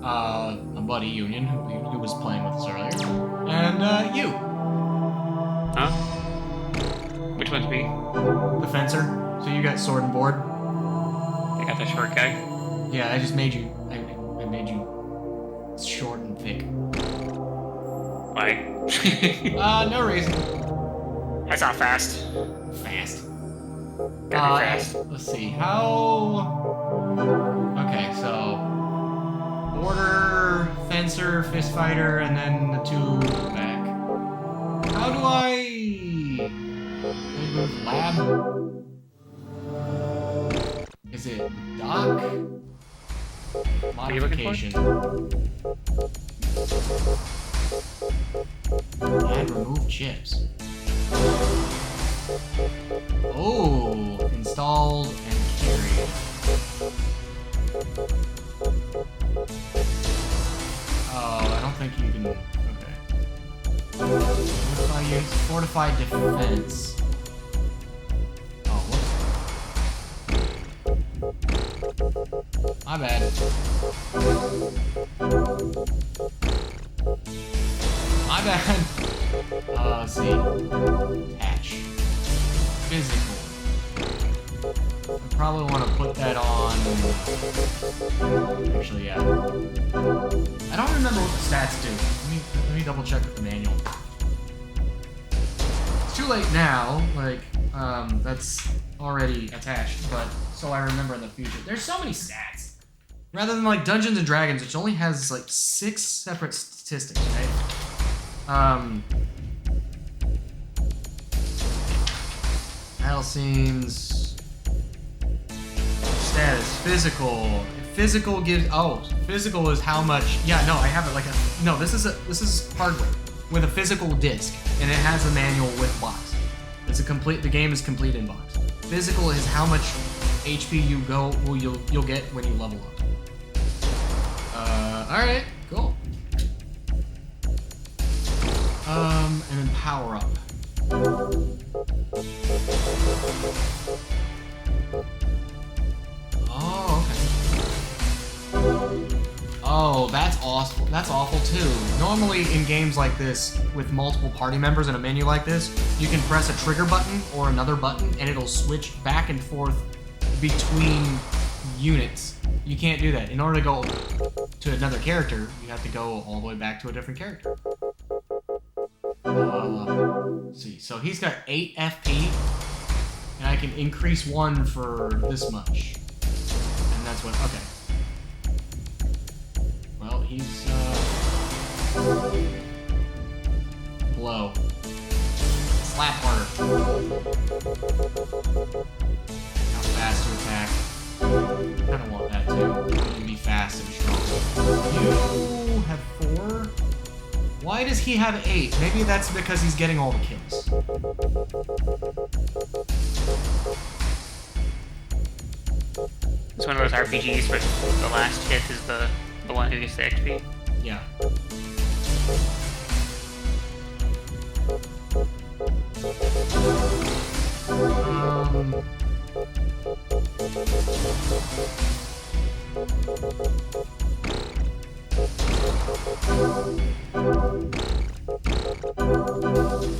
my buddy Union, who was playing with us earlier, and you. Huh? Which one's me? The fencer. So you got sword and board. I got the short guy. Yeah, I just made you. I made you short and thick. Why? No reason. That's not fast. Fast. Gotta be fast. Let's see. How? Okay, so border, fencer, fist fighter, and then the 2 back. How do I move lab? Is it dock? Modification. And remove chips. Oh, installed and carried. Oh, I don't think you can. Okay. Fortify units, fortified defense. Oh, whoops. My bad. My bad. Let's see. Attach. Physical. I probably want to put that on. Actually, yeah. I don't remember what the stats do. Let me double check with the manual. It's too late now. Like, that's already attached. But so I remember in the future. There's so many stats. Rather than like Dungeons and Dragons, which only has like 6 separate statistics, right? Battle scenes. Status. Physical. Physical gives. Oh, physical is how much. Yeah, no, I have it like a. No, this is hardware with a physical disc, and it has a manual with box. It's a complete. The game is complete in box. Physical is how much HP you'll get when you level up. All right, cool. And then power up. Oh, okay. Oh, that's awful. That's awful too. Normally in games like this, with multiple party members in a menu like this, you can press a trigger button or another button and it'll switch back and forth between units. You can't do that. In order to go to another character, you have to go all the way back to a different character. Let's see. So he's got 8 FP, and I can increase 1 for this much. And that's what. Okay. Well, he's blow. Slap harder. How fast to attack. I kind of want that too. You can be fast and strong. You have 4? Why does he have 8? Maybe that's because he's getting all the kills. It's one of those RPGs where the last hit is the one who gets the XP. Yeah.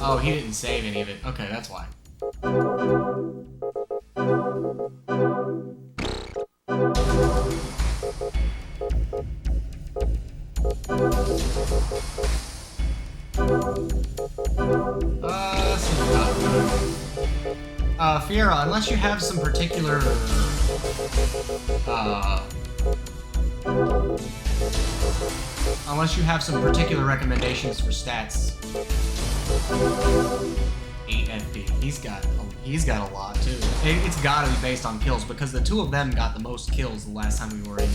Oh, he didn't save any of it. Okay, that's why. Fiera, unless you have some particular, recommendations for stats. 8 FP. He's got a lot too. It's gotta be based on kills because the two of them got the most kills the last time we were in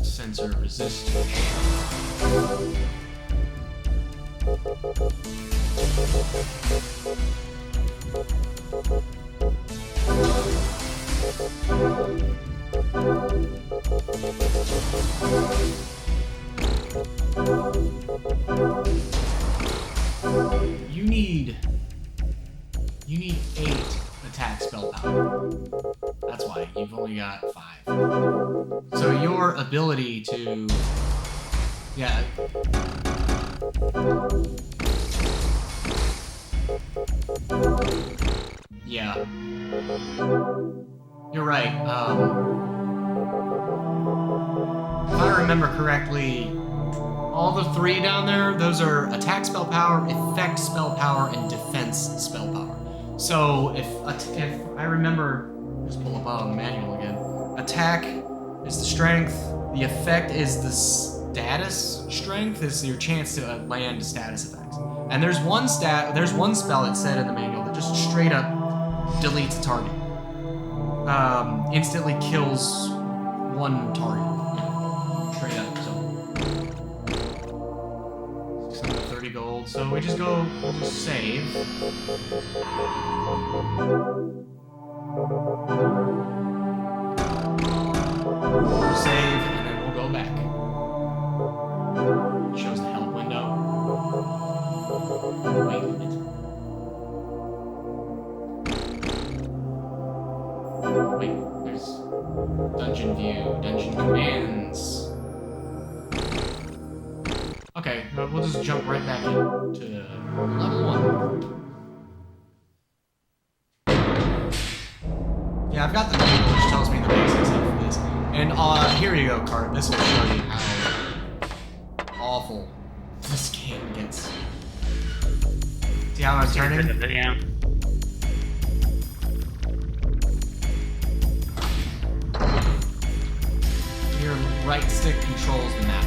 sensor resistance. You need 8 attack spell power. That's why you've only got 5. So your ability to, yeah. Yeah. You're right. If I remember correctly, all the 3 down there, those are attack spell power, effect spell power, and defense spell power. So if I remember, just pull up on the manual again. Attack is the strength. The effect is the status strength. Is your chance to land status effects. And there's one spell it said in the manual that just straight up deletes a target. Instantly kills one target. Straight up. So 630 gold. So we'll just save. We'll save and then we'll go back. Shows the help window. Wait a minute. Wait, there's dungeon view, dungeon commands. Okay, we'll just jump right back into level 1. Yeah, I've got the manual which tells me the basics of this. And here you go, Cart. This will show you how awful this game gets. See how I'm turning? Yeah. Your right stick controls the map.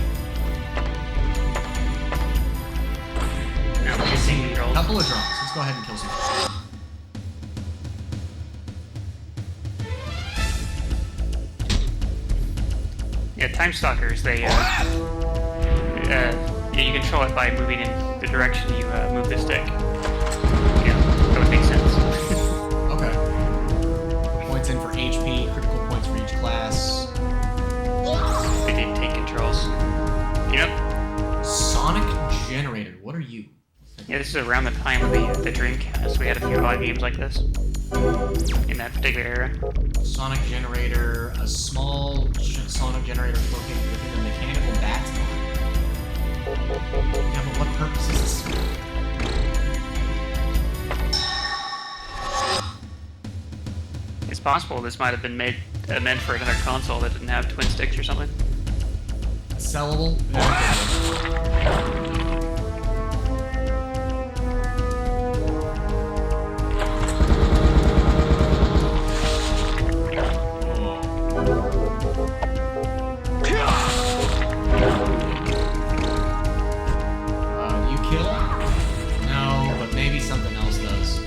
Now we're just seeing A couple of drops. Let's go ahead and kill some. Yeah, Time Stalkers, they, you control it by moving in the direction you move the stick. Yeah, that would make sense. Okay. Points in for HP, critical points for each class. They didn't take controls. Yep. Sonic Generator, what are you? Yeah, this is around the time of the Dreamcast. We had a few odd games like this in that particular era. Sonic Generator, a small Sonic Generator located within a mechanical bat's line. Yeah, but what purpose is this? It's possible this might have been made meant for another console that didn't have twin sticks or something. Sellable? You kill? No, but maybe something else does.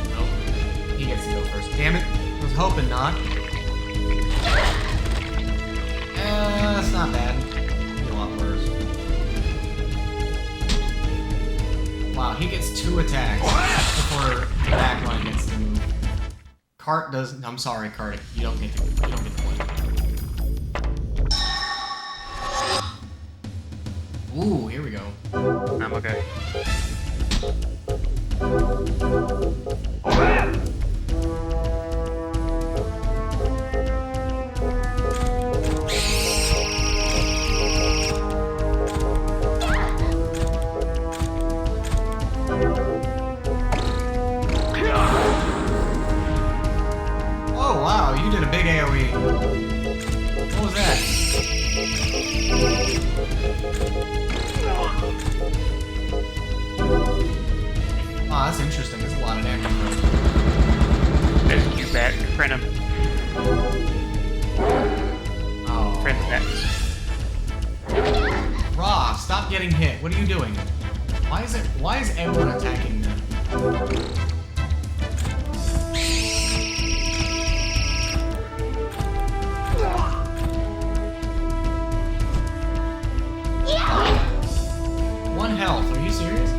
Nope. He gets to go first. Damn it. I was hoping not. That's not bad. Could be a lot worse. Wow, he gets 2 attacks before the back line gets to move. Cart doesn't. I'm sorry, Cart. You don't get to play. Ooh, here we go. I'm okay. Oh wow, you did a big AoE. What was that? Oh, that's interesting. There's a lot of damage. There's you back. Friend him. Oh. Friend the Raw, stop getting hit. What are you doing? Why is everyone attacking me? One health. Are you serious?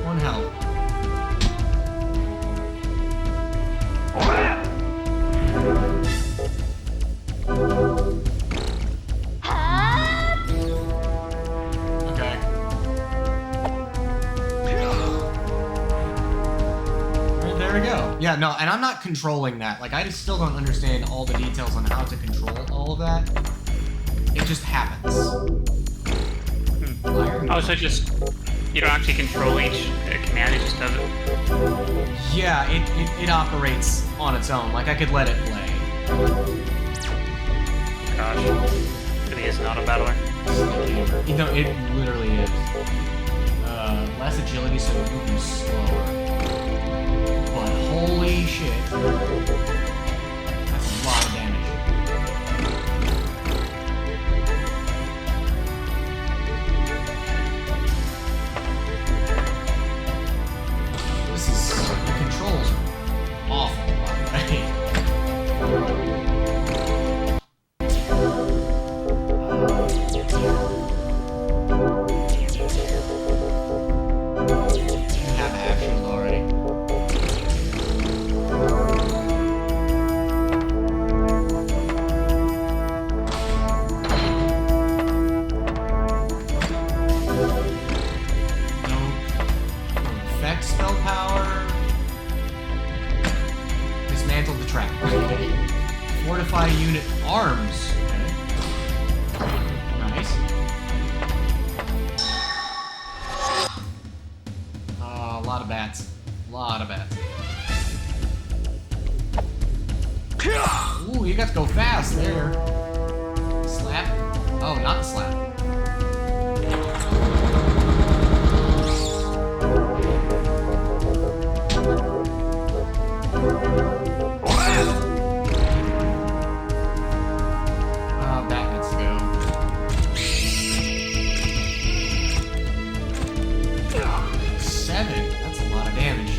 One health. Okay. There we go. Yeah, no, and I'm not controlling that. Like, I just still don't understand all the details on how to control all of that. It just happens. Oh, so just you don't actually control each command; it just does it. Yeah, it operates on its own. Like, I could let it play. Gosh, really is not a battler. You know, it literally is. Less agility, so it moves slower. But holy shit, that's a lot of damage. The controls are awful, by the way. You have actions already. Effect spell power. Dismantle the trap. Fortify unit arms. Okay. Nice. A lot of bats. A lot of bats. Ooh, you got to go fast there. Slap? Oh, not slap. Bat gets to go. 7. That's a lot of damage.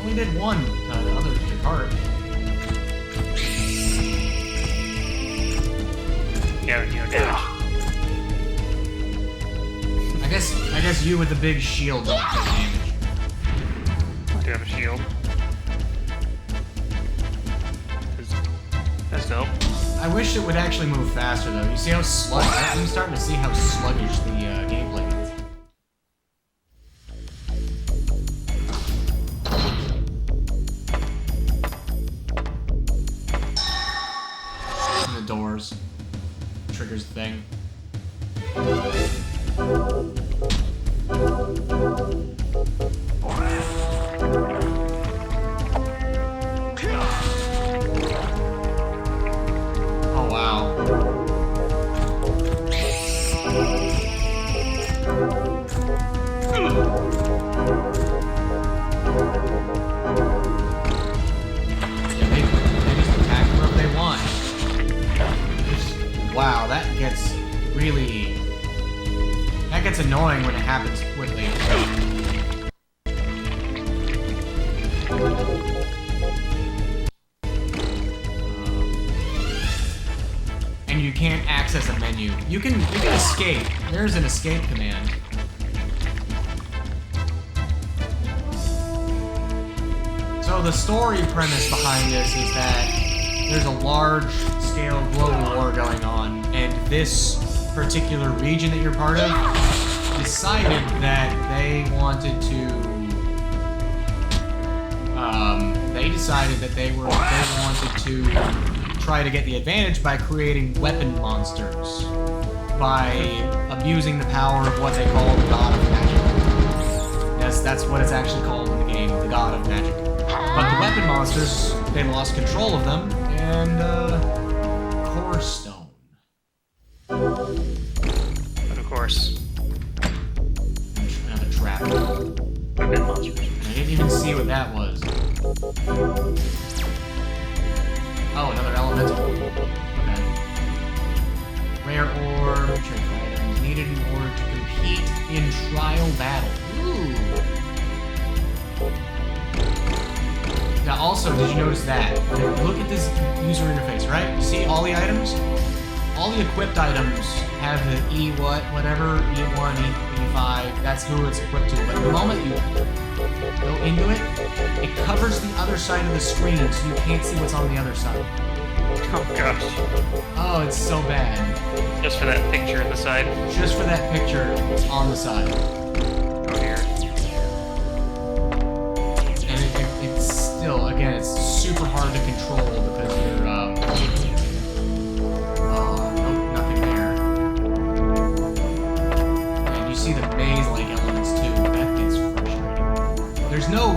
Only did 1. The other to cart. Yeah, you know damage. I guess you with the big shield don't take damage. I do have a shield. That's dope. I wish it would actually move faster though. You see how sluggish? I'm starting to see how sluggish the gameplay is. And the doors triggers the thing. Wow, that gets really... That gets annoying when it happens quickly. And you can't access a menu. You can escape. There's an escape command. So the story premise behind this is that there's a large-scale global war going on, and this particular region that you're part of decided that they wanted to. They decided that they wanted to try to get the advantage by creating weapon monsters, by abusing the power of what they call the God of Magic. Yes, that's what it's actually called in the game, the God of Magic. But the weapon monsters, they lost control of them, and, Core Stone. But of course. Another trap. Weapon monsters. I didn't even see what that was. Oh, another elemental. Okay. Rare orb, trick items needed in order to compete in trial battle. Ooh. Now also, did you notice that? Look at this user interface, right? You see all the items? All the equipped items have the whatever, E1, E5, that's who it's equipped to. But the moment you go into it, it covers the other side of the screen so you can't see what's on the other side. Oh gosh. Oh, it's so bad. Just for that picture at the side? Just for that picture on the side. Oh dear. And it's still, again, it's super hard to control because you're, oh, nope, nothing there. And you see the maze-like elements too. That gets frustrating. There's no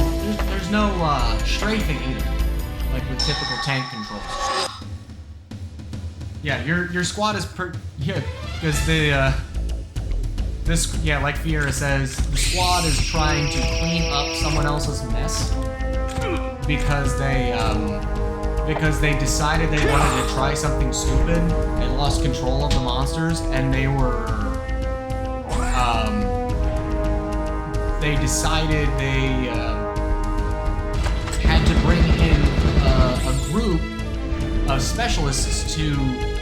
strafing either, like with typical tank controls. Yeah, your squad is because like Fiera says, the squad is trying to clean up someone else's mess because they decided they wanted to try something stupid. They lost control of the monsters, and they decided they had to bring in a group of specialists to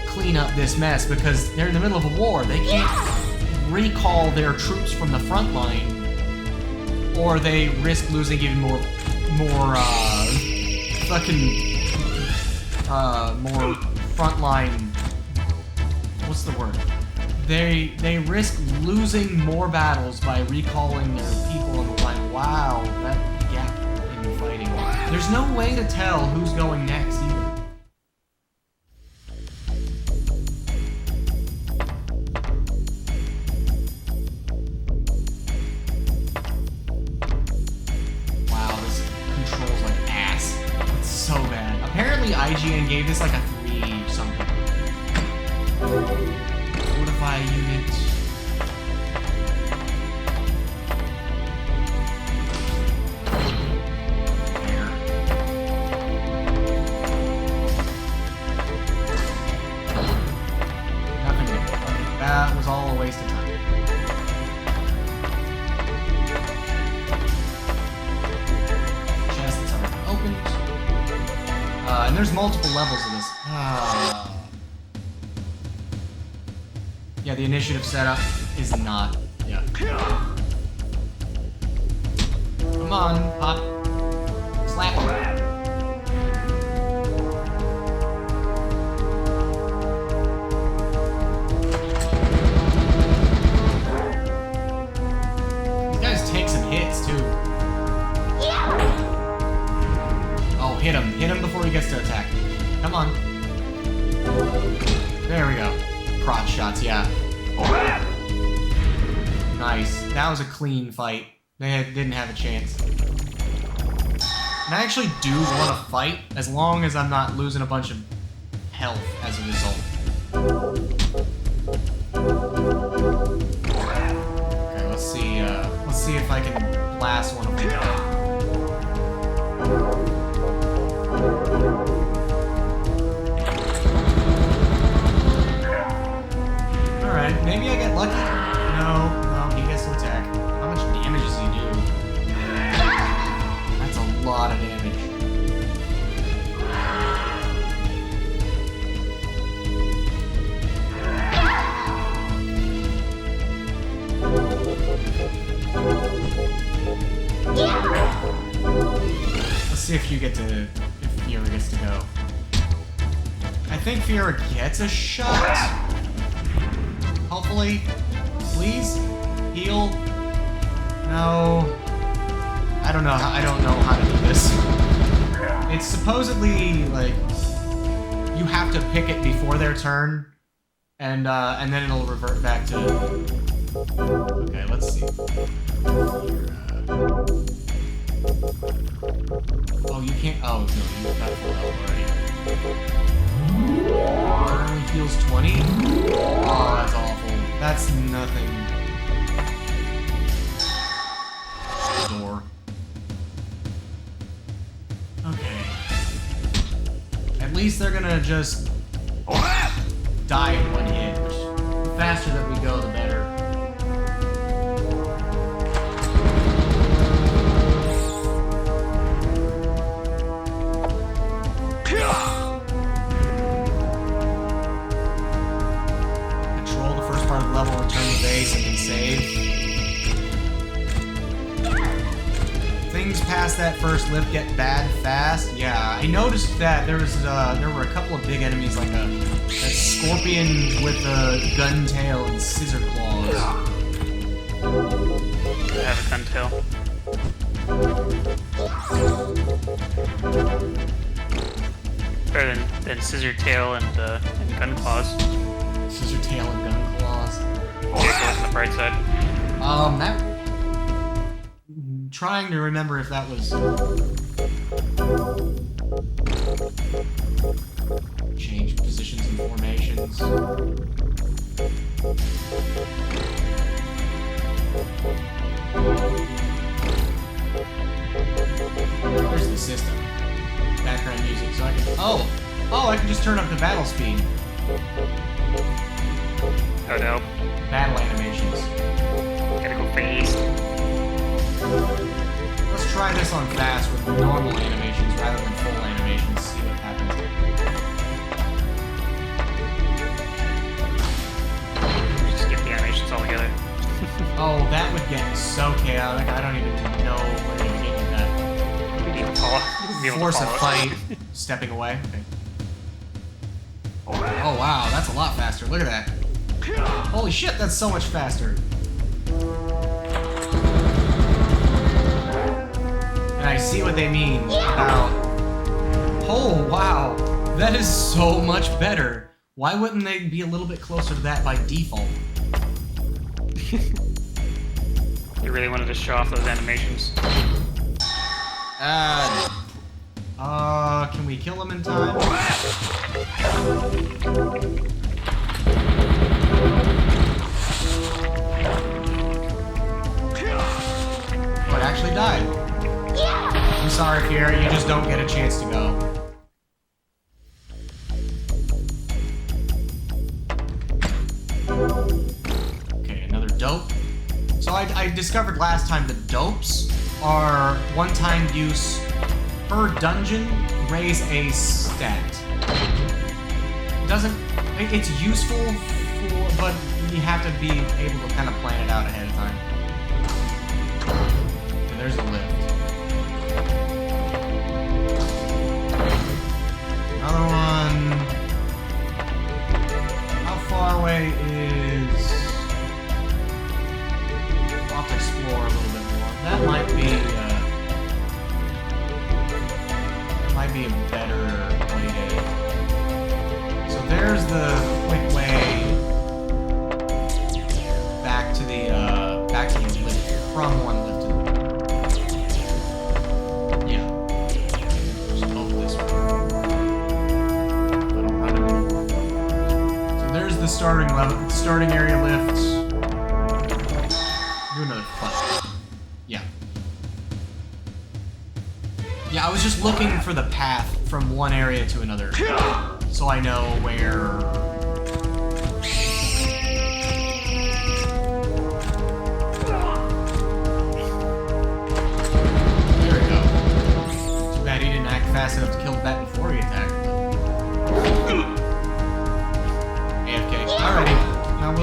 clean up this mess because they're in the middle of a war. They can't recall their troops from the front line, or they risk losing even more frontline. What's the word? They risk losing more battles by recalling their people on the line. Wow, that gap in fighting. There's no way to tell who's going next either. IGN gave this like a 3 something. Fortify unit. There. Nothing there. Okay, that was all a waste of time. Chest that's already opened. And there's multiple levels of this. Yeah, the initiative setup is not. Yeah. Come on, pop. Slap him. These guys take some hits, too. Oh, hit him. Hit him before he gets to attack. Come on. There we go. Crotch shots, yeah. Nice. That was a clean fight. They didn't have a chance. And I actually do want to fight, as long as I'm not losing a bunch of health as a result. Okay, let's see if I can blast one of them. Maybe I get lucky? No, he gets to attack. How much damage does he do? That's a lot of damage. Let's see if Fiora gets to go. I think Fiora gets a shot. Hopefully. Please? Heal? No. I don't know how to do this. It's supposedly, like, you have to pick it before their turn, and then it'll revert back to... Okay, let's see. Oh, you can't... Oh, no, you got full health already. Heals 20? Oh, that's awful. That's nothing. Door. Okay. At least they're gonna just die in one hit. The faster that we go, the better. Control the first part of the level, return to base, and then save. Things past that first lift get bad fast. Yeah, I noticed that there were a couple of big enemies, like a scorpion with a gun tail and scissor claws. I have a gun tail. Better than scissor tail and gun claws. Scissor tail and gun claws. Yeah, on the bright side. That. Trying to remember if that was. Change positions and formations. Here's the system. Background music, so I can. Oh, I can just turn up the battle speed. Oh no. Battle animations. Gotta go fast. Let's try this on fast with normal animations rather than full animations. See what happens. Just skip the animations altogether. Oh, that would get so chaotic. I don't even know where to begin with that. Force a fight. Stepping away. Okay. Oh wow, that's a lot faster. Look at that. Holy shit, that's so much faster. And I see what they mean about... Oh wow, that is so much better. Why wouldn't they be a little bit closer to that by default? You really wanted to show off those animations. Can we kill him in time? Oh, it actually died. I'm sorry, Fiora, you just don't get a chance to go. Okay, another dope. So I discovered last time the dopes are one-time use per dungeon, raise a stat. It doesn't... It's useful for... but you have to be able to kind of plan it out ahead of time. And there's a lift. Another one... How far away is... I'll have to explore a little bit more. That might be... might be a better way to... So there's the quick way back to the lift, from one lift to the... Yeah. Just both this way. I don't run it. So there's the starting area lift. Do another fight. Yeah. Yeah, I was just looking for the path from one area to another, so I know where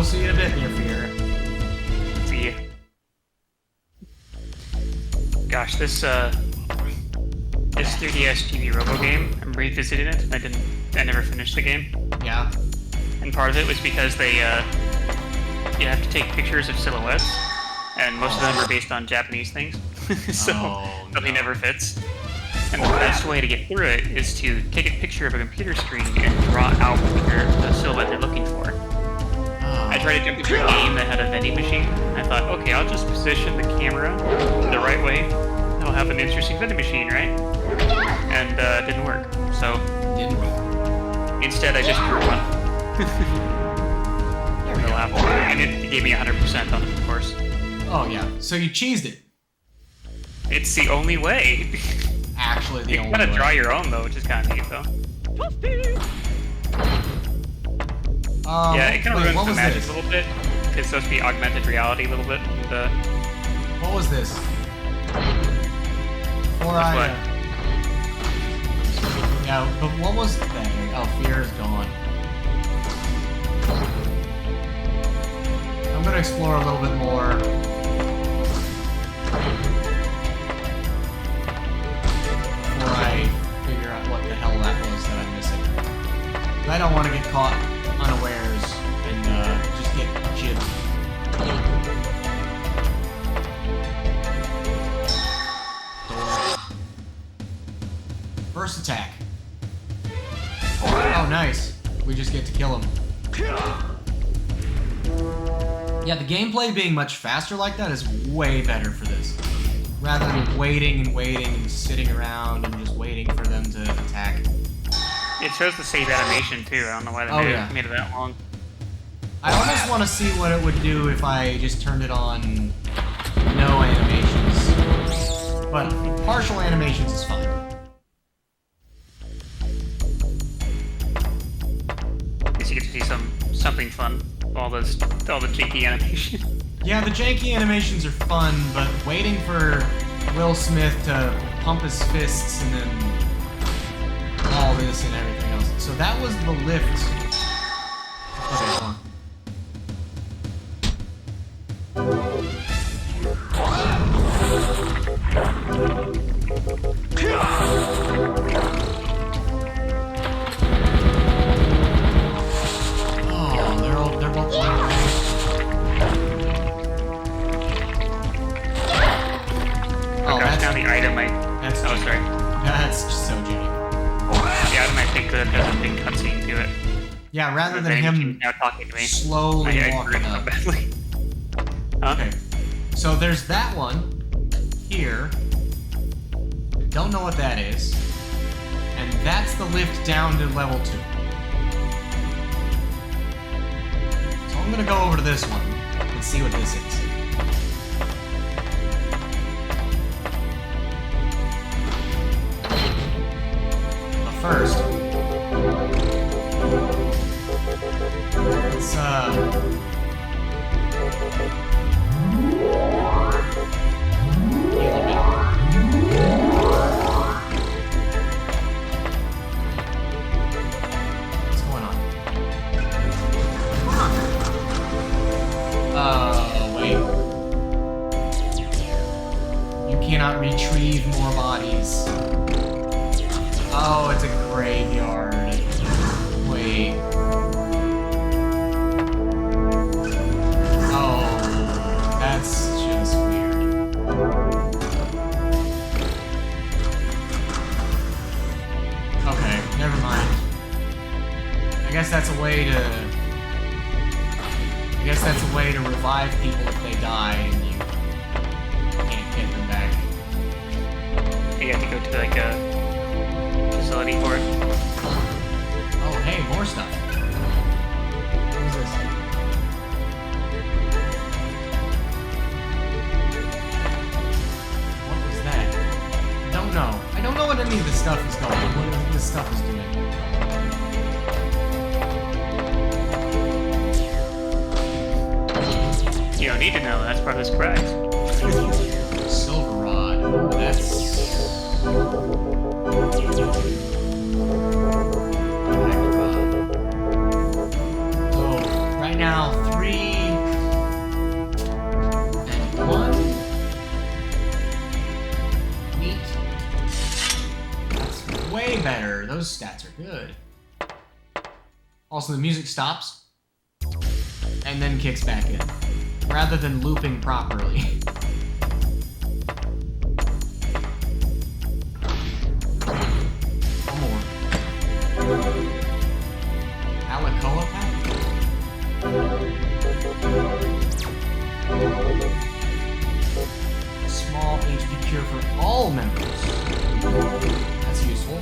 we'll see you in a bit, near fear. See you. Gosh, this 3DS GB Robo game, I'm revisiting it. I never finished the game. Yeah. And part of it was because they, you have to take pictures of silhouettes, and most of them are based on Japanese things, so nothing ever fits. And the best way to get through it is to take a picture of a computer screen and draw out the silhouette you're looking for. I tried to jump into a game that had a vending machine. I thought, okay, I'll just position the camera the right way. That'll have an interesting vending machine, right? And it didn't work. So instead, I just drew one. And it gave me 100% on it, of course. Oh yeah. So you cheesed it. It's the only way. Actually, the only way. You gotta draw your own though, which is kind of neat, though. Yeah, it kind of ruins the magic a little bit. It's supposed to be augmented reality a little bit. And, what was this? Yeah, but what was that? Oh, fear is gone. I'm gonna explore a little bit more. Before I figure out what the hell that was that I'm missing. I don't want to get caught unawares and just get jibbed. First attack. Oh, nice. We just get to kill him. Yeah, the gameplay being much faster like that is way better for this. Rather than waiting and sitting around and just waiting for them to attack. It shows the save animation too. I don't know why they made it that long. I almost want to see what it would do if I just turned it on no animations. But partial animations is fine. Guess you get to see something fun. All the janky animation. Yeah, the janky animations are fun, but waiting for Will Smith to pump his fists and then all this and everything else. So that was the lift. Okay, hold on. They're both that's down the item sorry. That's just so janky. The item I think that has a big cutscene to it. Yeah, rather than him now talking to me. slowly walking up. Okay, so there's that one here. Don't know what that is. And that's the lift down to level 2. So I'm gonna go over to this one and see what this is. But first, let's what's going on? Wait. You cannot retrieve more bodies. Oh, it's a graveyard. Wait. Oh, that's just weird. Okay, never mind. I guess that's a way to revive people if they die and you can't get them back. You have to go to like a facility for it. Oh, hey, more stuff. What is this? What was that? I don't know. I don't know what any of this stuff is going on. What this stuff is doing. You don't need to know. That's part of this prize. Silver rod. Oh, that's. So right now, 3 and 1. Neat. That's way better. Those stats are good. Also, the music stops and then kicks back in, rather than looping properly. One more. Alacoa pack? Small HP cure for all members. That's useful.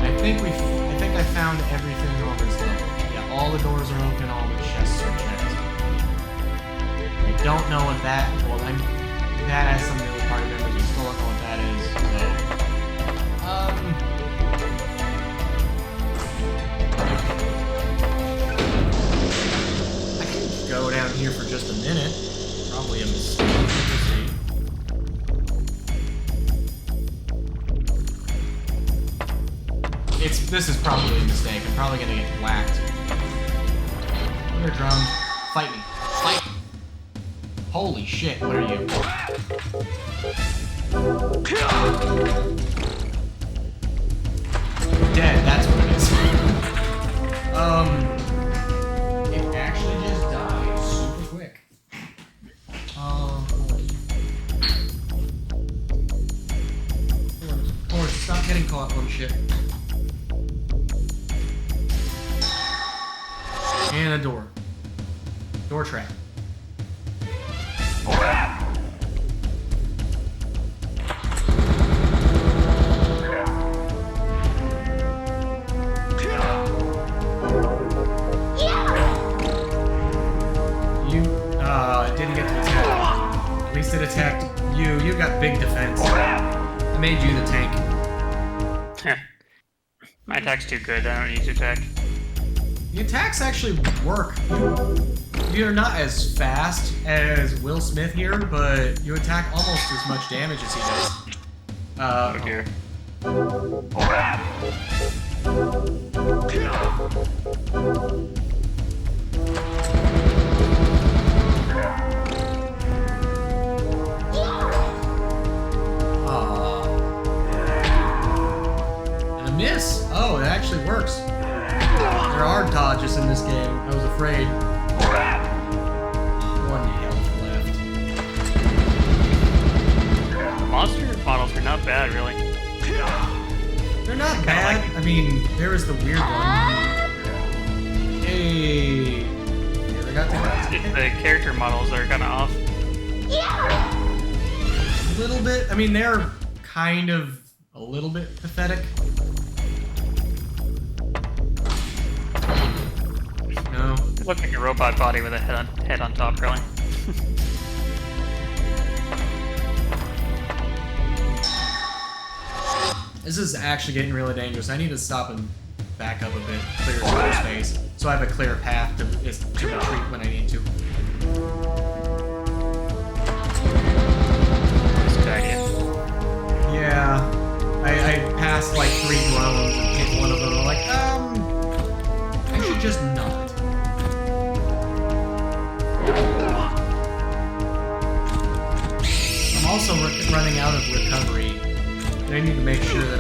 I think I found everything on this level. Yeah, all the doors are open, all the chests are checked. I don't know what that. Well, that has some of the other party members. I still don't know what that is. So, I can go down here for just a minute. Probably a mistake. We'll see. This is probably a mistake. I'm probably gonna get whacked. Come here, drone. Fight me. Fight me. Holy shit, what are you? Dead, that's what it is. It actually just died super quick. Horse, stop getting caught on shit. And a door. Door trap. It didn't get to attack. At least it attacked you. You got big defense. I made you the tank. My attack's too good. I don't need to attack. The attacks actually work. You're not as fast as Will Smith here, but you attack almost as much damage as he does. Oh dear. And a miss. Oh, it actually works. There are dodges in this game. I was afraid. 1 health left. The monster models are not bad, really. They're not bad. I mean, there is the weird one. Hey. I got the character models are kind of off. A little bit. I mean, they're kind of a little bit pathetic. No. It looks like a robot body with a head on top, really. This is actually getting really dangerous. I need to stop and back up a bit, clear some space, so I have a clear path to retreat when I need to. That's a good idea. Yeah. I passed like 3 drones and hit one of them. I'm like, I should just not. I'm also running out of recovery. I need to make sure that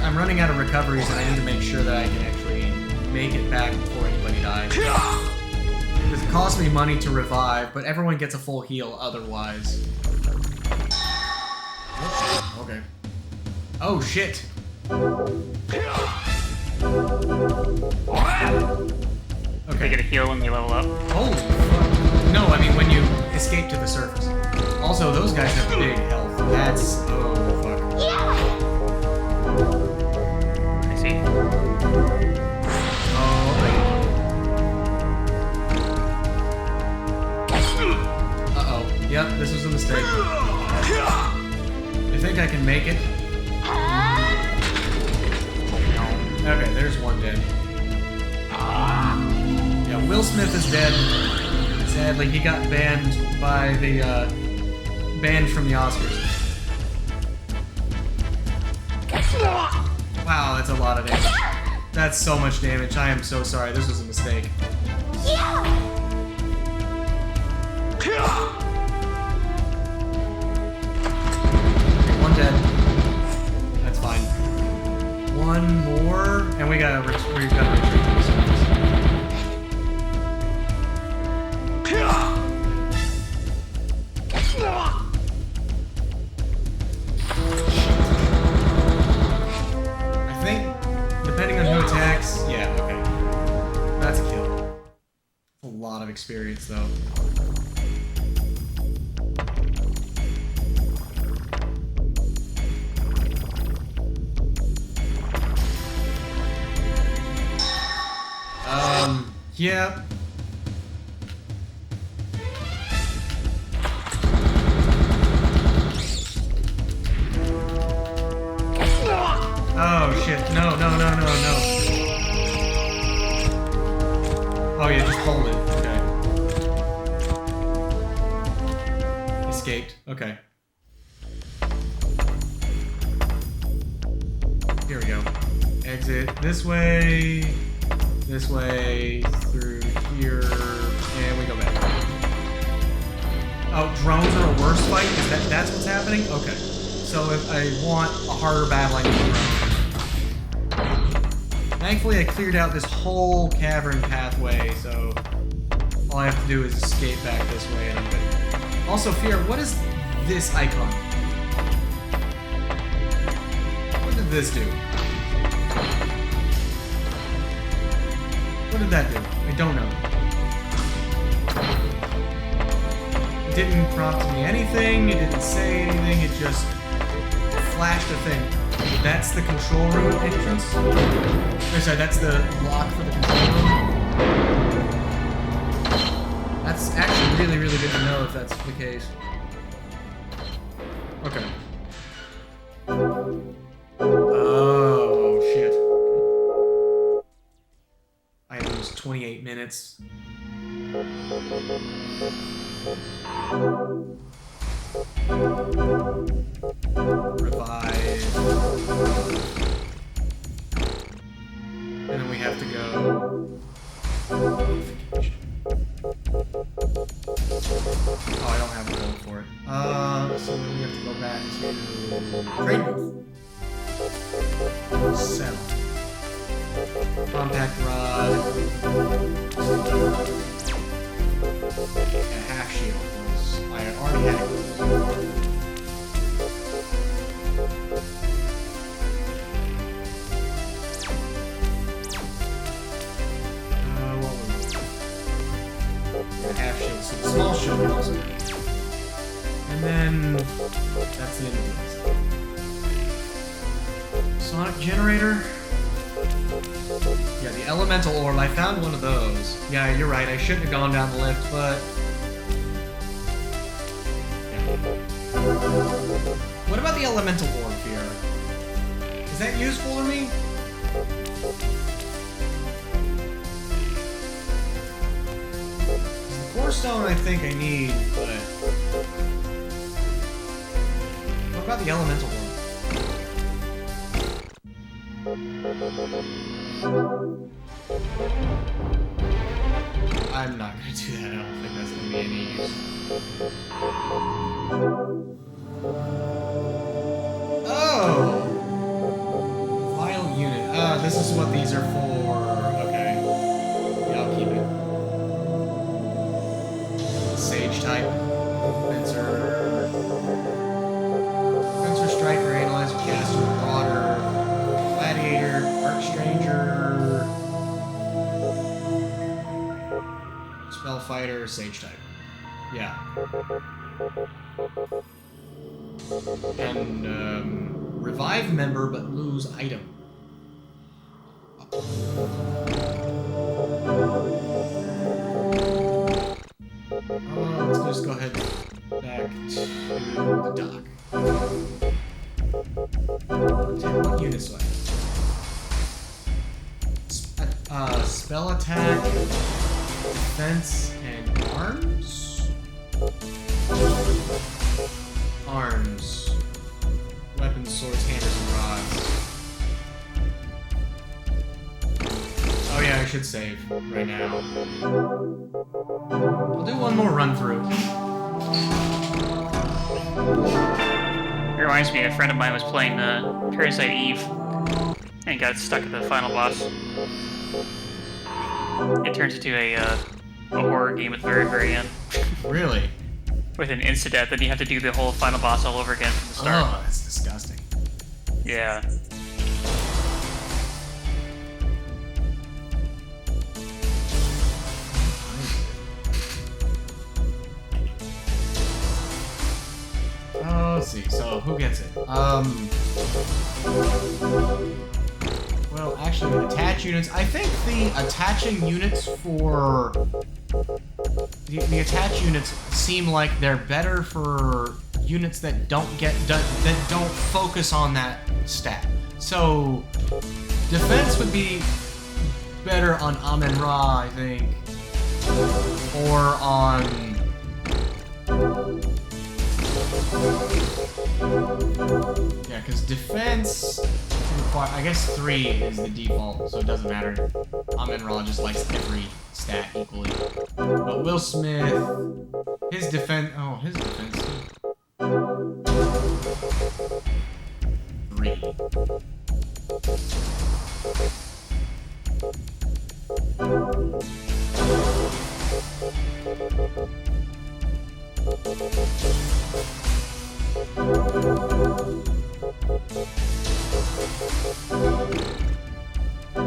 I'm running out of recoveries, and I need to make sure that I can actually make it back before anybody dies. Because it costs me money to revive, but everyone gets a full heal otherwise. Oops. Okay. Oh shit. Okay. They get a heal when they level up. Holy fuck. No, I mean when you escape to the surface. Also, those guys have big health. That's... oh, fuck. I see. Uh-oh. Yep, this was a mistake. I think I can make it. Okay, there's one dead. Yeah, Will Smith is dead. Sadly, he got banned by the, banned from the Oscars. Wow, that's a lot of damage. That's so much damage. I am so sorry. This was a mistake. One dead. That's fine. One more, and we gotta retreat to the surface. I think, depending on who attacks, yeah, okay. That's a kill. A lot of experience, though. Yeah. Oh shit, no. Oh yeah, just hold it, okay. Escaped, okay. Here we go. Exit this way, through here, and we go back. Oh, drones are a worse fight? Is that's what's happening? Okay. So if I want a harder battle, I need a drone. Thankfully, I cleared out this whole cavern pathway, so all I have to do is escape back this way and I'm good. Also, Fear, what is this icon? What did this do? What did that do? I don't know. It didn't prompt me anything, it didn't say anything, it just flashed a thing. That's the control room entrance? Oh, sorry, that's the lock for the control room? That's actually really, really good to know if that's the case. Okay. Oh, shit. I lose 28 minutes. Revive. And then we have to go. Oh, I don't have a gold for it. So then we have to go back to trade booth. Settle. Compact rod. And half shield. I already had it. Half shield, so the small shield also. And then that's the end of this. Sonic generator. Yeah, the elemental orb. I found one of those. Yeah, you're right. I shouldn't have gone down the lift, but what about the elemental orb here? Is that useful to me? Core stone I think I need, but what about the elemental orb? I'm not gonna do that. I don't think that's gonna be any use. Oh! Vial unit. Ah, this is what these are for. Okay. Yeah, I'll keep it. Sage type. Fencer, Striker, Analyzer, Caster, Marauder, Gladiator, Archstranger, Spellfighter, Sage type. Yeah. And revive member but lose item. Let's just go ahead back to the dock. What units do I have? Spell attack, defense, and arms? Arms. Weapons, swords, hammers, and rods. should save right now. I'll do one more run through. It reminds me, a friend of mine was playing Parasite Eve and got stuck at the final boss. It turns into a horror game at the very, very end. Really? With an insta-death, then you have to do the whole final boss all over again from the start. Oh, that's disgusting. Yeah. Let's see, so who gets it? Well, actually, attach units. I think the attaching units for... The attach units seem like they're better for units that don't focus on that stat. So, defense would be better on Amen-Ra, I think. Or on... Yeah, because defense require, I guess 3 is the default, so it doesn't matter. Amen-Ra just likes every stat equally. But Will Smith, his defense 3.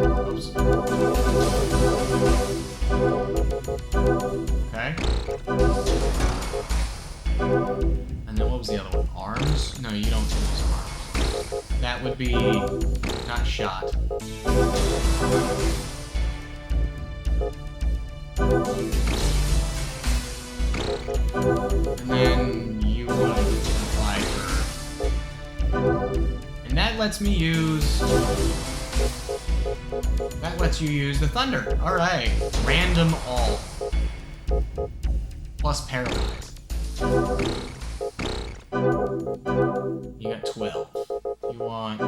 Oops. Okay. And then what was the other one? Arms? No, you don't use arms. That would be not shot. And then you would apply for... And that lets me use... That lets you use the Thunder. Alright. Random all. Plus Paralyze. You got 12. You want...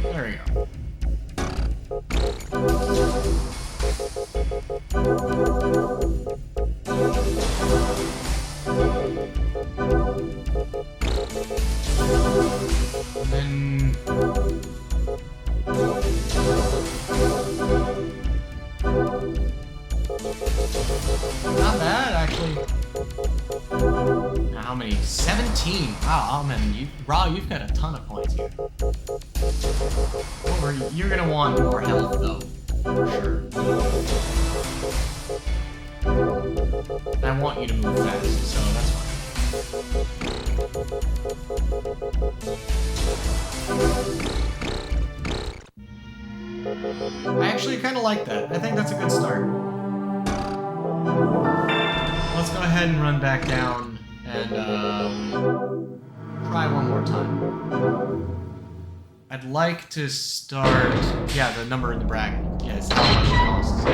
There we go. And then... Not bad, actually. Now, how many? 17. Wow, man, you've got a ton of points here. You're gonna want more health, though, for sure. I want you to move fast, so that's fine. I actually kind of like that. I think that's a good start. Let's go ahead and run back down and try one more time. I'd like to start... Yeah, the number in the bracket. Yes, how much it costs.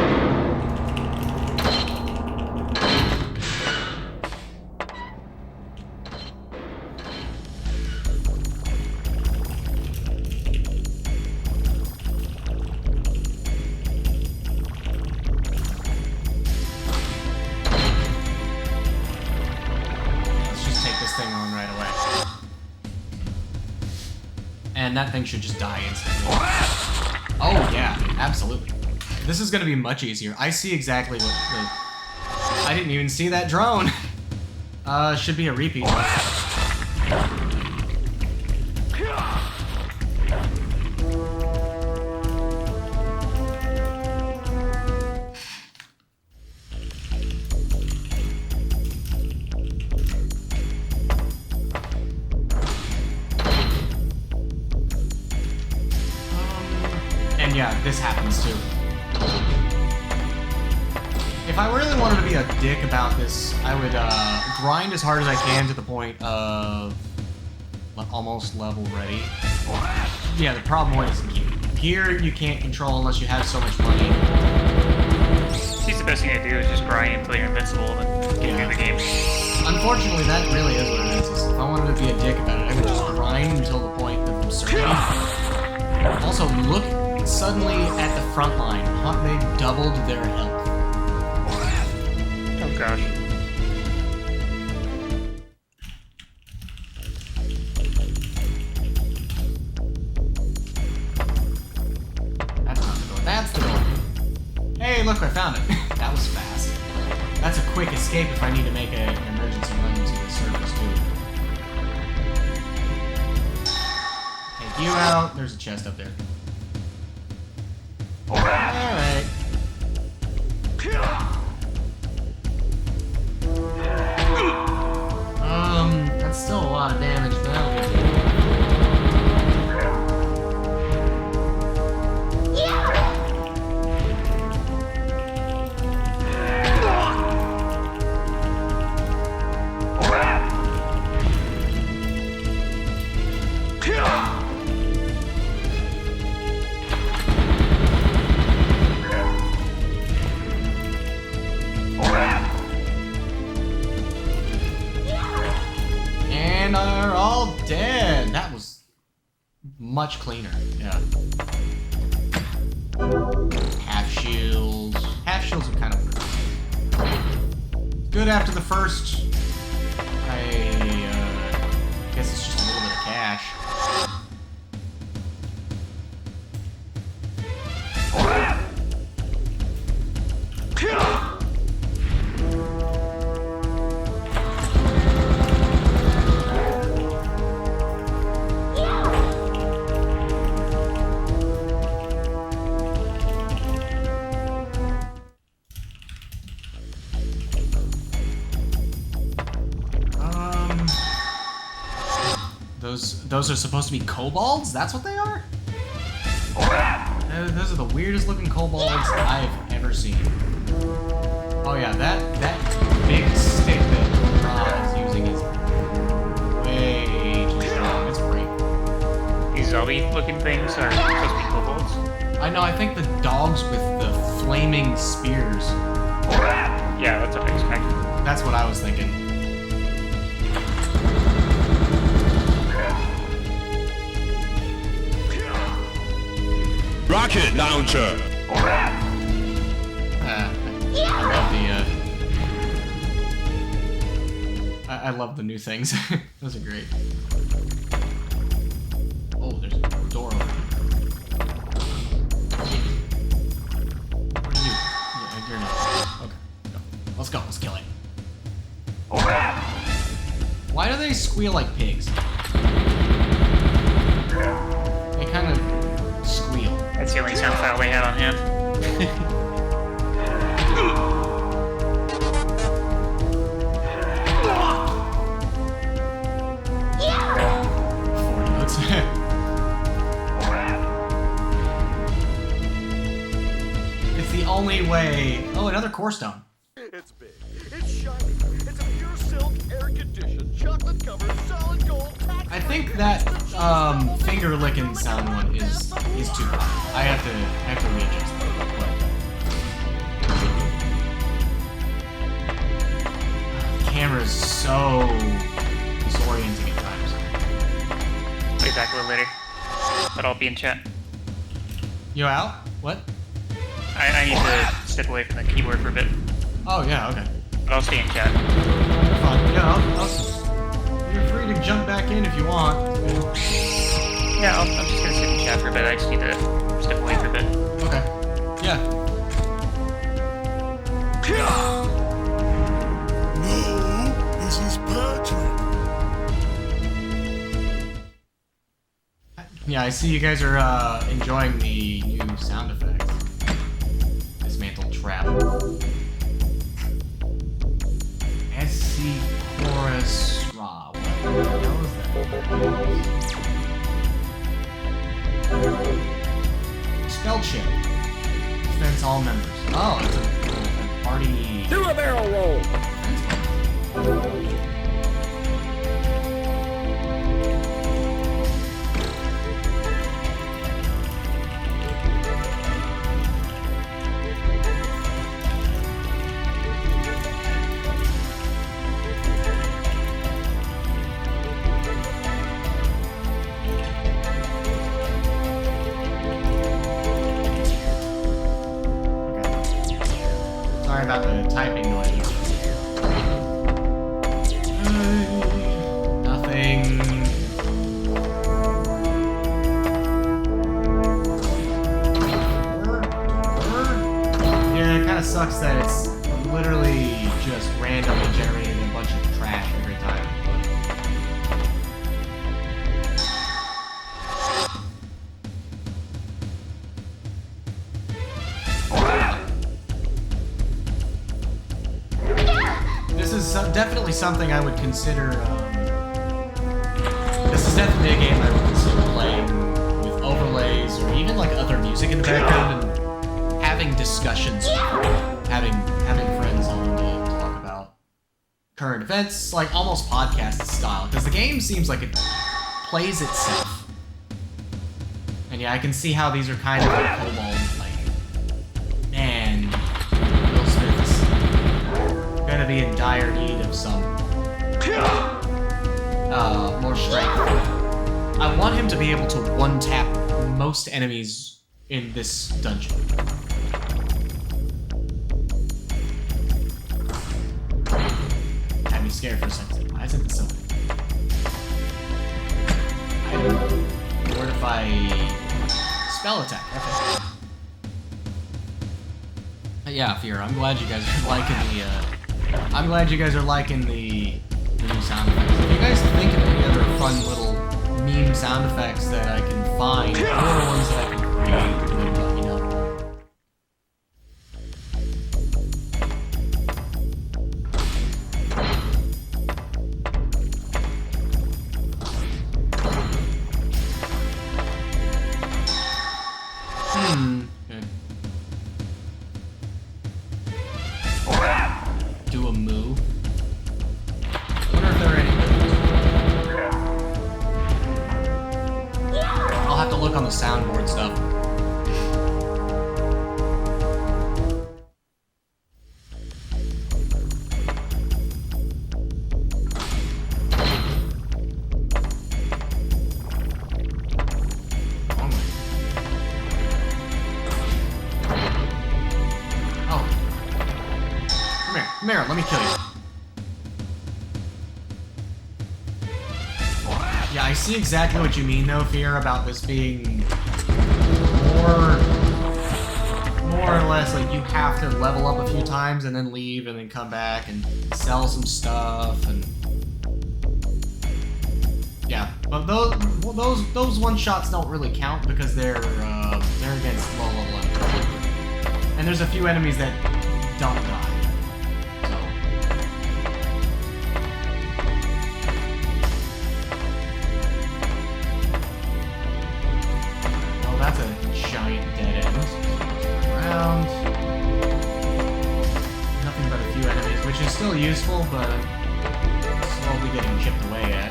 And that thing should just die instantly. Oh yeah, absolutely. This is gonna be much easier. I see exactly what the... I didn't even see that drone. Should be a repeat. Yeah, this happens too. If I really wanted to be a dick about this, I would grind as hard as I can to the point of almost level ready. Yeah, the problem is gear. Gear you can't control unless you have so much money. I think the best thing to do is just grind until you're invincible and get through the game. Unfortunately, that really is what it is. If I wanted to be a dick about it, I would just grind until the point of absurdity. Also, look suddenly at the front line. They doubled their health. Oh gosh. That's not the door. That's the door. Hey, look, I found it. That was fast. That's a quick escape if I need to make an emergency run to the surface, too. Take you out. There's a chest up there. Alright. That's still a lot of damage, but that'll be good. And are all dead. That was much cleaner. Yeah. Half shields. Half shields are kind of good after the first. I guess it's just a little bit of cash. Those are supposed to be kobolds? That's what they are? Those are the weirdest looking kobolds I've ever seen. Oh yeah, that big stick that Ra is using is way too strong. It's great. These zombie looking things are supposed to be kobolds? I know, I think the dogs with the flaming spears. Yeah, that's what I expected. That's what I was thinking. Rocket launcher! I love the new things. Those are great. Oh, there's a door over here. What are you? You're not. Okay, go. Let's go. Let's kill it. Why do they squeal like pigs? They kind of squeal. That's the only sound file we had on hand. It's the only way. Oh, another core stone. It's big. It's shiny. It's a pure silk, air-conditioned, chocolate-covered, solid gold. I think that finger licking sound one is too high. I have to readjust it. The camera's so disorienting at times. I'll be back a little later. But I'll be in chat. You out? What? I need to step away from the keyboard for a bit. Oh yeah, okay. But I'll stay in chat. Fine. Yeah, you're free to jump back in if you want. Yeah, I'm just gonna sit in chat for a bit. I just need to step away for a bit. Okay. Yeah. No, this is Patrick. Yeah, I see you guys are enjoying the new sound effects. Dismantle trap. SC Chorus Ra. What the hell is that? Spell check. Defense all members. Oh, it's a party. Do a barrel roll. about the typing noise. Nothing. Yeah, it kind of sucks that it's literally just randomly generating a bunch of trash every time. This is definitely something I would consider. This is definitely a game I would consider playing with overlays or even like other music in the background and having discussions, having friends on to talk about current events, like almost podcast style. Because the game seems like it plays itself. And yeah, I can see how these are kind of like Cobalt. Man, Will Smith's gonna be in dire need of some more strength. I want him to be able to one-tap most enemies in this dungeon. Had me scared for a second. Why isn't this so? Fortify spell attack. Okay. Yeah, Fear. I'm glad you guys are liking the. I'm glad you guys are liking the new sound effects. If you guys think of any other fun little meme sound effects that I can find, or ones that I can create, then let me know. Okay. Do a moo. I wonder if there are any I'll have to look on the soundboard stuff. Oh. Come here, let me kill you. Yeah, I see exactly what you mean though, Fear, about this being more or less like you have to level up a few times and then leave and then come back and sell some stuff and yeah. But those one shots don't really count because they're against low level enemies. And there's a few enemies that don't die. That's a giant dead end. Around. Nothing but a few enemies, which is still useful, but slowly getting chipped away at.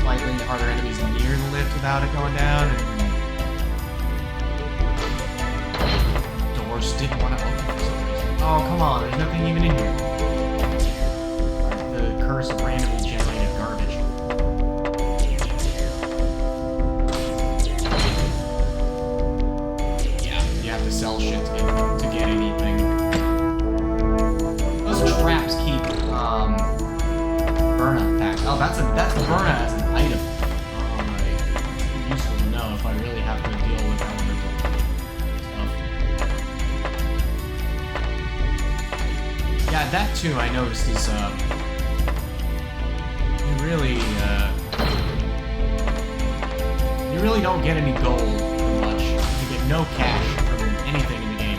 Slightly harder enemies near the lift without it going down, and doors didn't want to open for some reason. Oh, come on, there's nothing even in here. The curse of randomly generated garbage. To sell shit to get anything. Those traps keep Burna packs. Oh, that's Burna as an item. Alright. Useful to know if I really have to deal with elemental stuff. Yeah, that too I noticed is you really don't get any gold much. You get no cash anything in the game.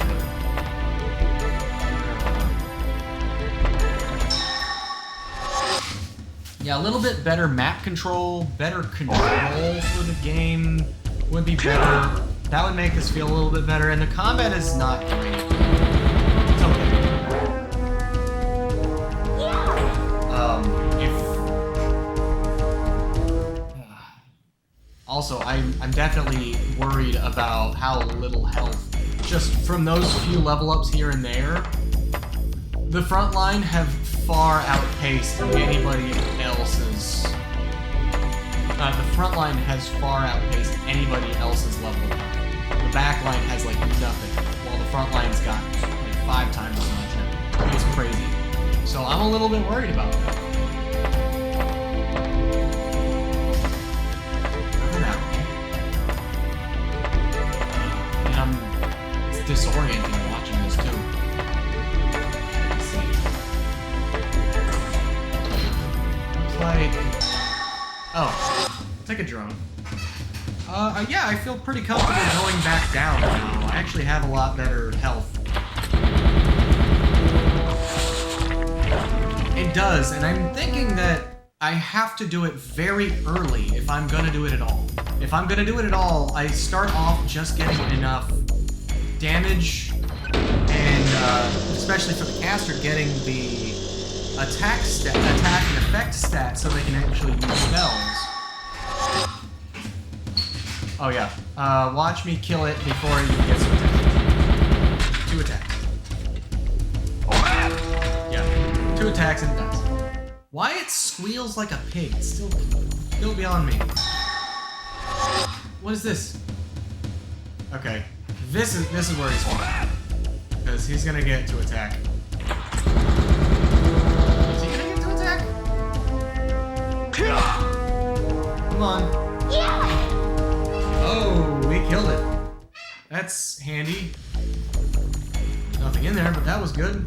Yeah, a little bit better map control, better control for the game would be better. That would make this feel a little bit better, and the combat is not great. It's okay. Also, I'm definitely worried about how little health just from those few level ups here and there, the front line have far outpaced anybody else's. The front line has far outpaced anybody else's level up. The back line has like nothing, while the front line's got like 5 times as much now. It's crazy. So I'm a little bit worried about that. And it's disorienting watching this too. Let's see. Looks like... Oh, take a drone. Yeah, I feel pretty comfortable going back down now. I actually have a lot better health. It does, and I'm thinking that I have to do it very early if I'm gonna do it at all. If I'm gonna do it at all, I start off just getting enough damage, and especially for the caster, getting the attack and effect stat so they can actually use spells. Oh yeah, watch me kill it before it even gets to attack. 2 attacks. Yeah, 2 attacks and it dies. Why it squeals like a pig? It's still beyond me. What is this? Okay, this is where he's going, because he's gonna get to attack. Is he gonna get to attack? Come on. Oh, we killed it. That's handy. Nothing in there, but that was good.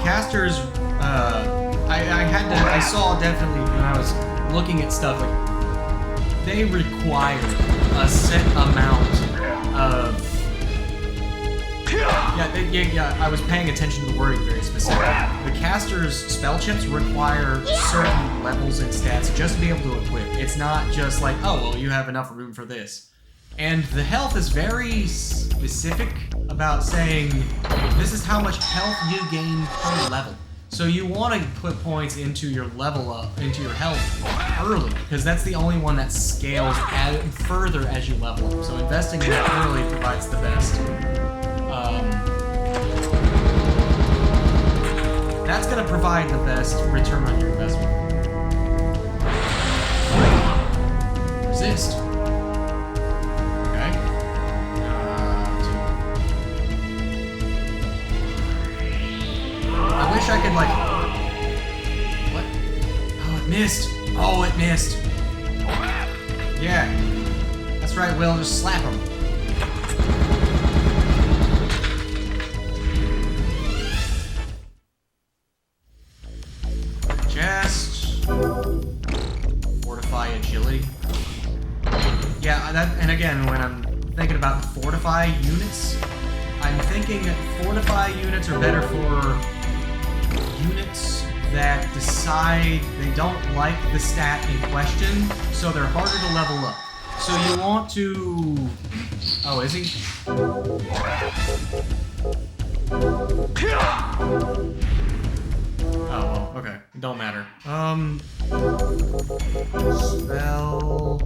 Casters, I saw definitely when I was looking at stuff, like, they require a set amount of, yeah, I was paying attention to the wording very specifically. The caster's spell chips require certain levels and stats just to be able to equip. It's not just like, oh, well, you have enough room for this. And the health is very specific about saying, this is how much health you gain per level. So you want to put points into your level up, into your health early, because that's the only one that scales further as you level up. So investing in it early provides the best. That's going to provide the best return on your investment. Resist. I wish I could, like... What? Oh, it missed. Oh, it missed. Yeah. That's right, Will. Just slap him. Just... Fortify agility. Yeah, and again, when I'm thinking about fortify units, I'm thinking that fortify units are better for units that decide they don't like the stat in question, so they're harder to level up. So you want to... Oh, is he? Oh, well, okay. It don't matter. Spell...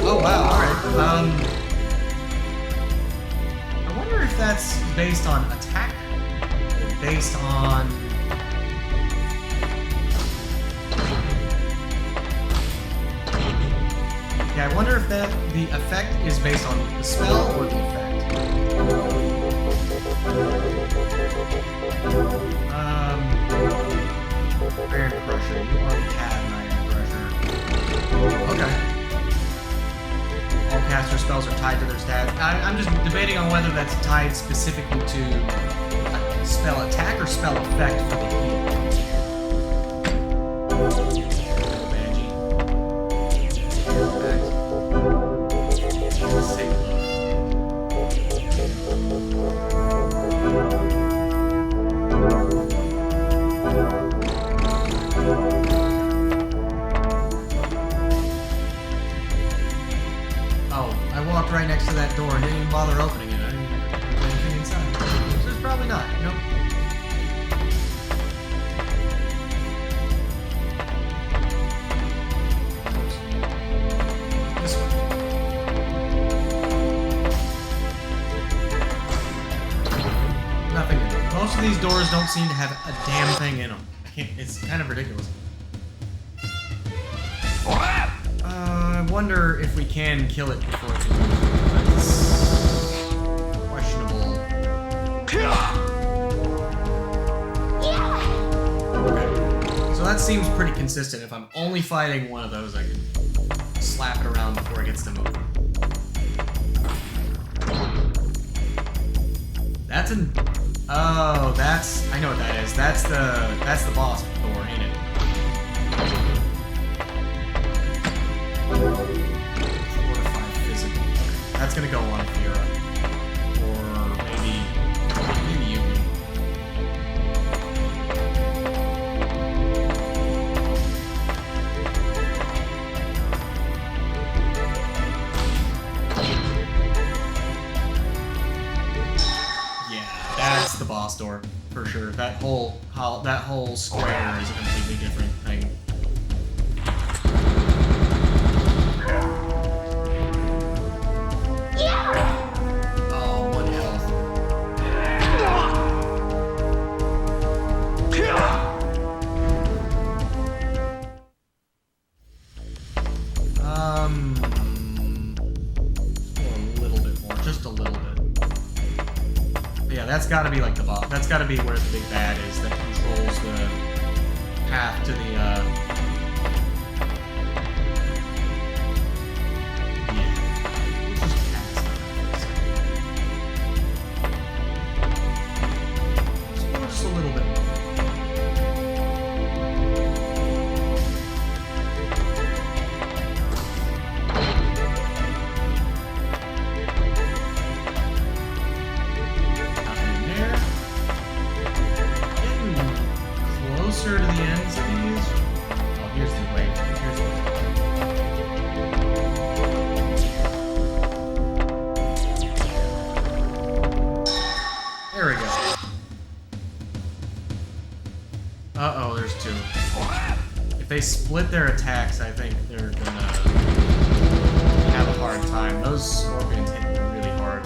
Oh, wow, alright. I wonder if that's based on attack, or based on... Yeah, I wonder if the effect is based on the spell or the effect. Iron Crusher. You already have an Iron Crusher. Okay. All caster spells are tied to their stat. I'm just debating on whether that's tied specifically to a spell attack or spell effect for the heal. Oh, I walked right next to that door and didn't even bother opening it. I didn't Probably not. Nope. This one. Nothing in them. Most of these doors don't seem to have a damn thing in them. It's kind of ridiculous. I wonder if we can kill it before it can move. It's questionable. Okay. So that seems pretty consistent. If I'm only fighting one of those, I can slap it around before it gets to move. That's an... Oh, that's... I know what that is. That's the boss door, ain't it? 4 to 5 physical. Okay. That's gonna go on Fiora. Or maybe you. That's the boss door, for sure. That whole square is a completely different thing. Oh, 1 health. A little bit more, just a little bit. Yeah, that's gotta be like the boss. That's gotta be where the big bad is that controls the path to the, Yeah. Let's just pass that. Just a little bit. Closer to the ends of these. Oh, here's the way. Here's the way. There we go. Uh-oh, there's 2. If they split their attacks, I think they're gonna have a hard time. Those scorpions hit really hard.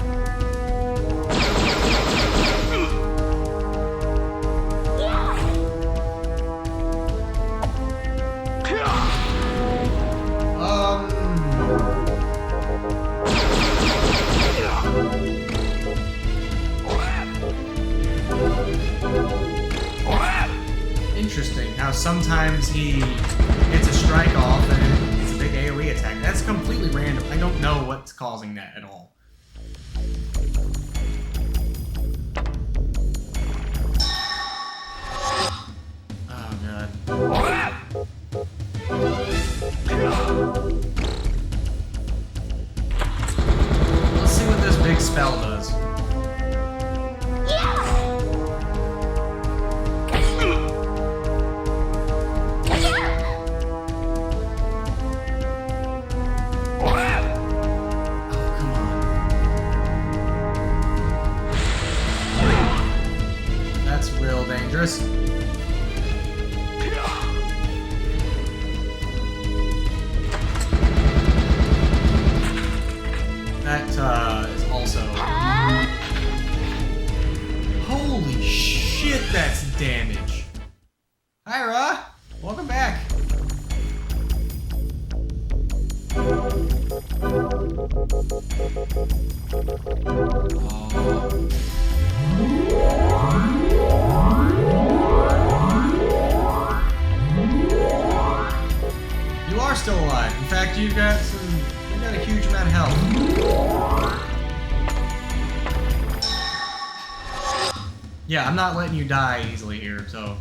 Interesting how sometimes he gets a strike off and it's a big AoE attack. That's completely random. I don't know what's causing that at all. Oh god. Let's see what this big spell does. Dangerous. That is also... Holy shit, that's damage. Hi, Ra. Welcome back. You are still alive. In fact, you've got a huge amount of health. Yeah, I'm not letting you die easily here, so.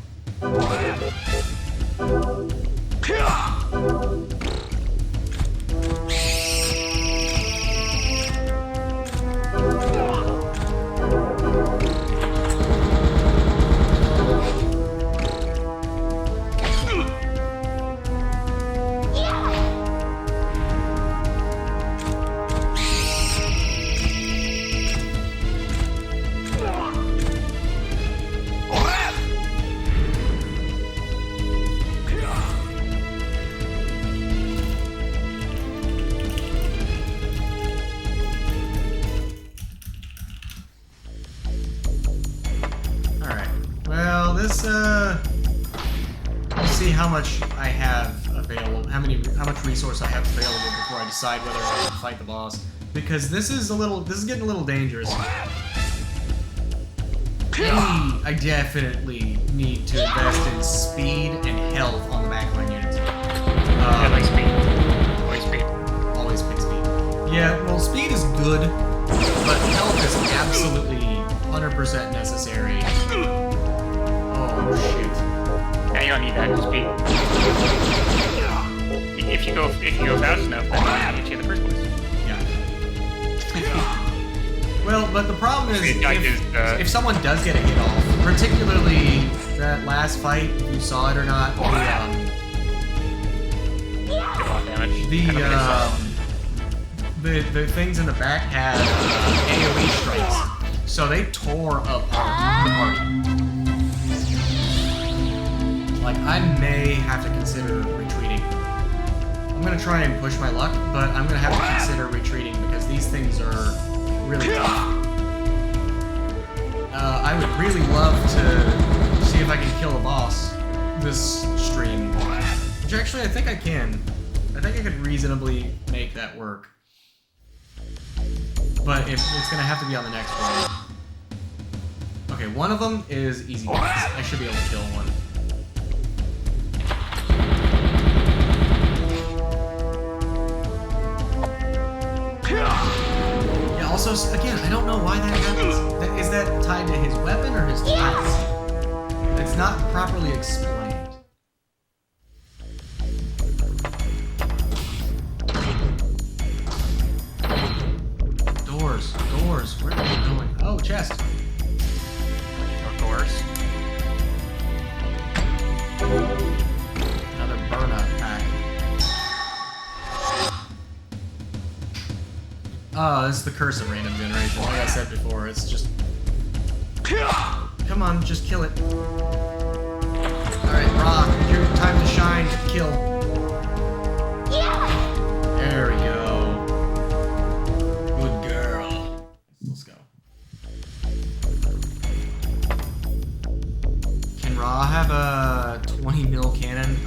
let's see how much I have available, how much resource I have available before I decide whether I want to fight the boss. Because this is getting a little dangerous. I definitely need to invest in speed and health on the backline units. Like speed. Always speed. Always pick speed. Yeah, well, speed is good, but health is absolutely 100% necessary. Oh shit. Yeah, you don't need that speed. If you go fast enough, then you get you in the first place. Yeah. Well, but the problem is if someone does get a hit off, particularly that last fight, if you saw it or not, the things in the back had AoE strikes, so they tore up the party. Like, I may have to consider retreating. I'm gonna try and push my luck, but I'm gonna have to consider retreating because these things are really tough. I would really love to see if I can kill a boss this stream, which actually I think I can. I think I could reasonably make that work. But it's gonna have to be on the next one. Okay, one of them is easy boss. I should be able to kill one. Yeah, also, again, I don't know why that happens. Is that tied to his weapon or his class? It's not properly explained. Doors, where are we going? Oh, chest. Of course. Another burnout pack. Oh, this is the curse of random generation. Like I said before, it's just... Come on, just kill it. Alright, Ra, your time to shine, kill. There we go. Good girl. Let's go. Can Ra have a 20 mil cannon?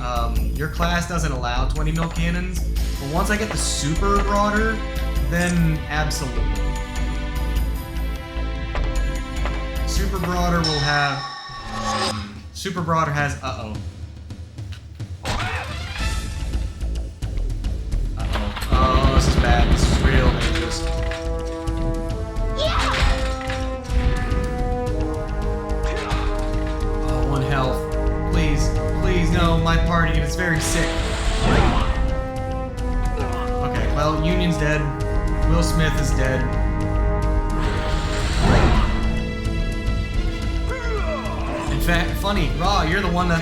Your class doesn't allow 20 mil cannons, but once I get the super broader, then absolutely. Super broader will have... Super broader has... Uh-oh. Oh, this is bad. This is real dangerous. Oh, 1 health. Please. Please, no. My party is very sick. Okay, well, Union's dead. Will Smith is dead. In fact, funny, Raw, you're the one.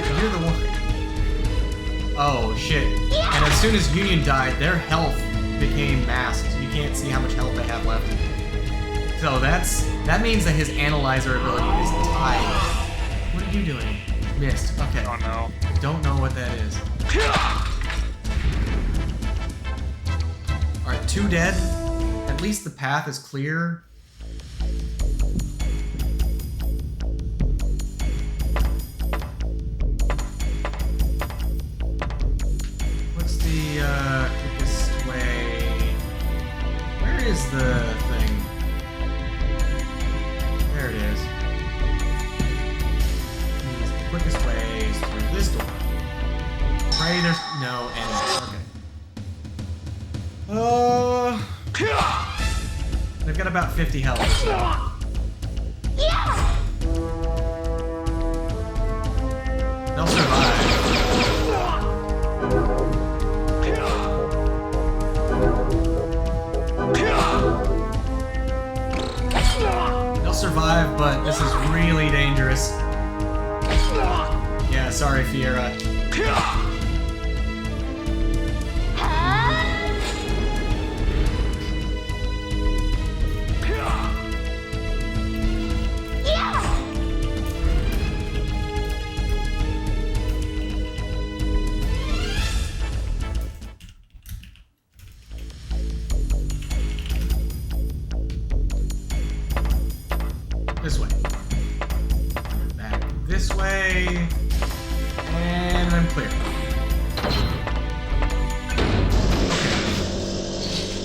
Oh, shit. And as soon as Union died, their health became masked. You can't see how much health they have left. So that means that his analyzer ability is tied. What are you doing? Missed. Okay. Oh no. Don't know what that is. Alright, 2 dead. At least the path is clear. What's the quickest way? Where is the thing? There it is. The quickest way is through this door. Pray there's no enemies. Okay. They've got about 50 health or so. They'll survive. They'll survive, but this is really dangerous. Yeah, sorry, Fiera. This way. Back this this way. And I'm clear.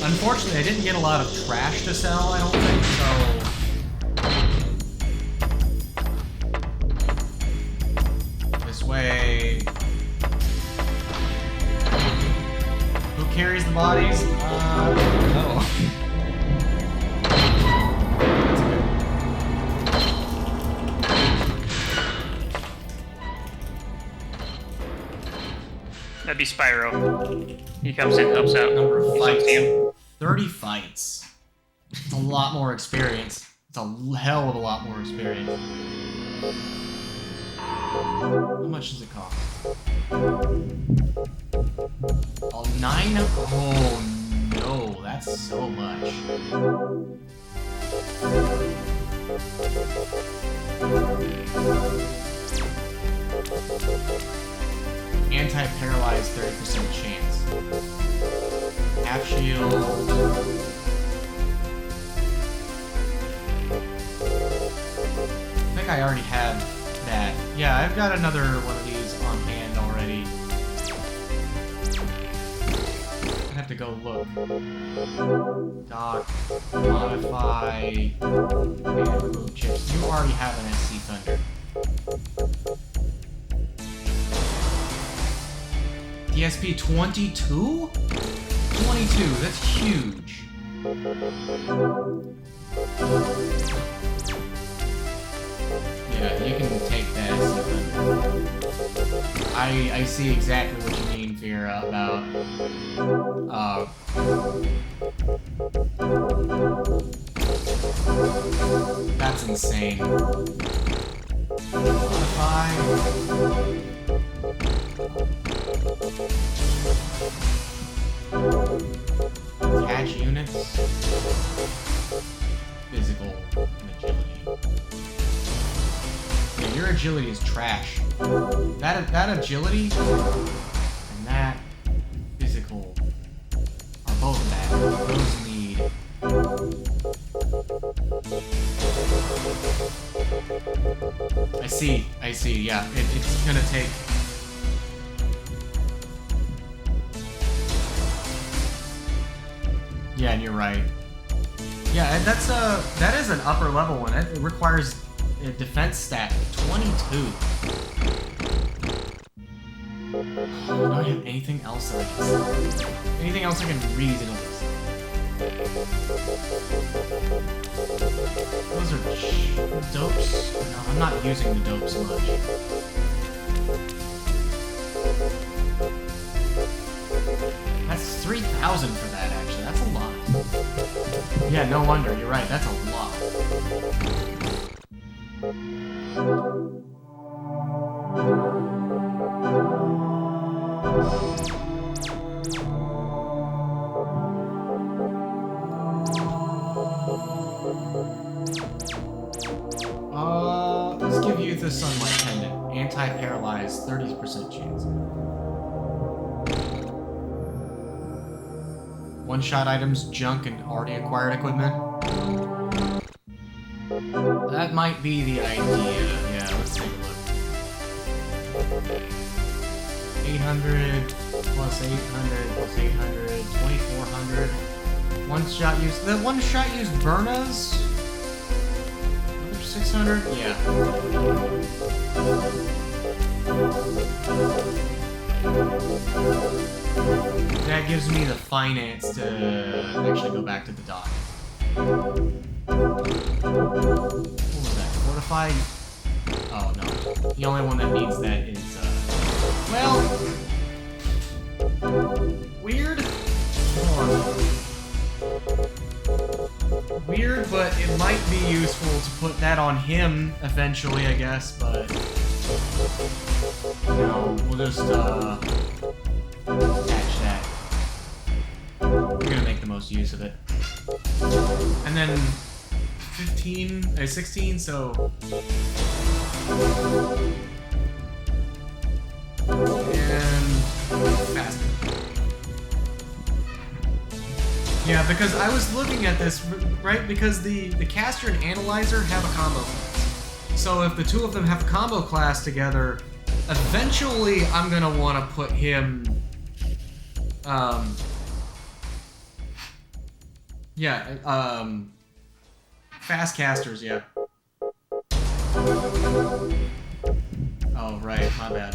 Unfortunately, I didn't get a lot of trash to sell, I don't think, so... This way... Who carries the bodies? No. That'd be Spyro. He comes in, helps out. Number of He's fights. up to you. 30 fights. It's a lot more experience. It's a hell of a lot more experience. How much does it cost? Oh, 9? Oh no, that's so much. Anti-paralyzed 30% chance. Half shield. I think I already have that. Yeah, I've got another one of these on hand already. I have to go look. Dock, modify, and remove chips. You already have an SC Thunder. DSP 22? 22, that's huge. Yeah, you can take that. I see exactly what you mean, Vera, about that's insane. Modify. Catch units. Physical and agility. Yeah, your agility is trash. That agility and that physical are both bad. Those need. I see, yeah. It's gonna take. Yeah, and you're right. Yeah, that is an upper level one. It requires a defense stat 22. Do I have anything else that I can see? Anything else I can read in this? Those are dopes. No, I'm not using the dopes much. That's 3,000 for that, actually. That's a lot. Yeah, no wonder. You're right. That's a lot. Let's give you the Sunlight Pendant. Anti-paralyzed, 30% chance. One-shot items, junk, and already acquired equipment. That might be the idea. Yeah, let's take a look. 800 plus 800 plus 800, 2400. One-shot use. The one-shot use Burnas? Another 600? Yeah. That gives me the finance to actually go back to the dock. What was that? Fortify? Oh, no. The only one that needs that is, well... Weird? Hold on. Weird, but it might be useful to put that on him eventually, I guess, but... No, we'll just, attach that. We're gonna make the most use of it. And then 16, so... And faster. Yeah, because I was looking at this, right? Because the caster and analyzer have a combo class. So if the two of them have combo class together, eventually I'm gonna want to put him. Fast casters, yeah. Oh, right, my bad.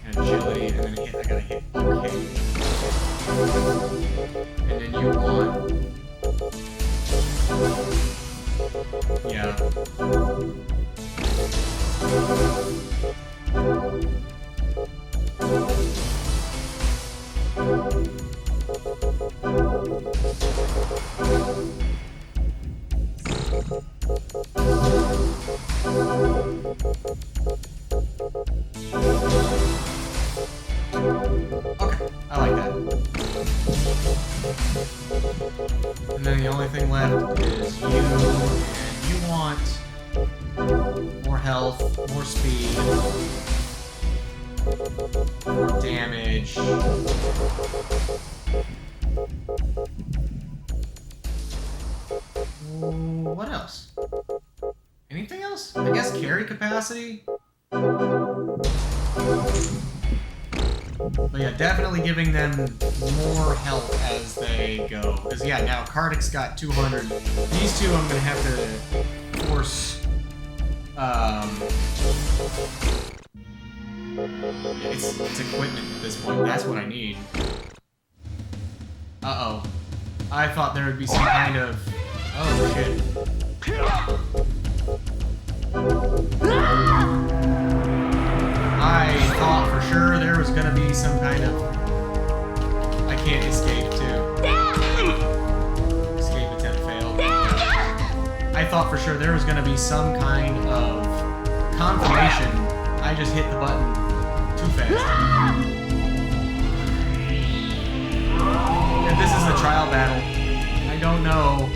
And agility, and then hit, I gotta hit. Okay. And then you want... Yeah. Okay, I like that. And then the only thing left is you, and you want more health, more speed, more damage. What else? Anything else? I guess carry capacity? But yeah, definitely giving them more health as they go. Because yeah, now Kardic's got 200. These two I'm going to have to force... It's equipment at this point. That's what I need. Uh-oh. I thought there would be some kind of... Oh, shit. I thought for sure there was gonna be some kind of... I can't escape, too. Escape attempt failed. I thought for sure there was gonna be some kind of confirmation. I just hit the button too fast. And this is a trial battle. I don't know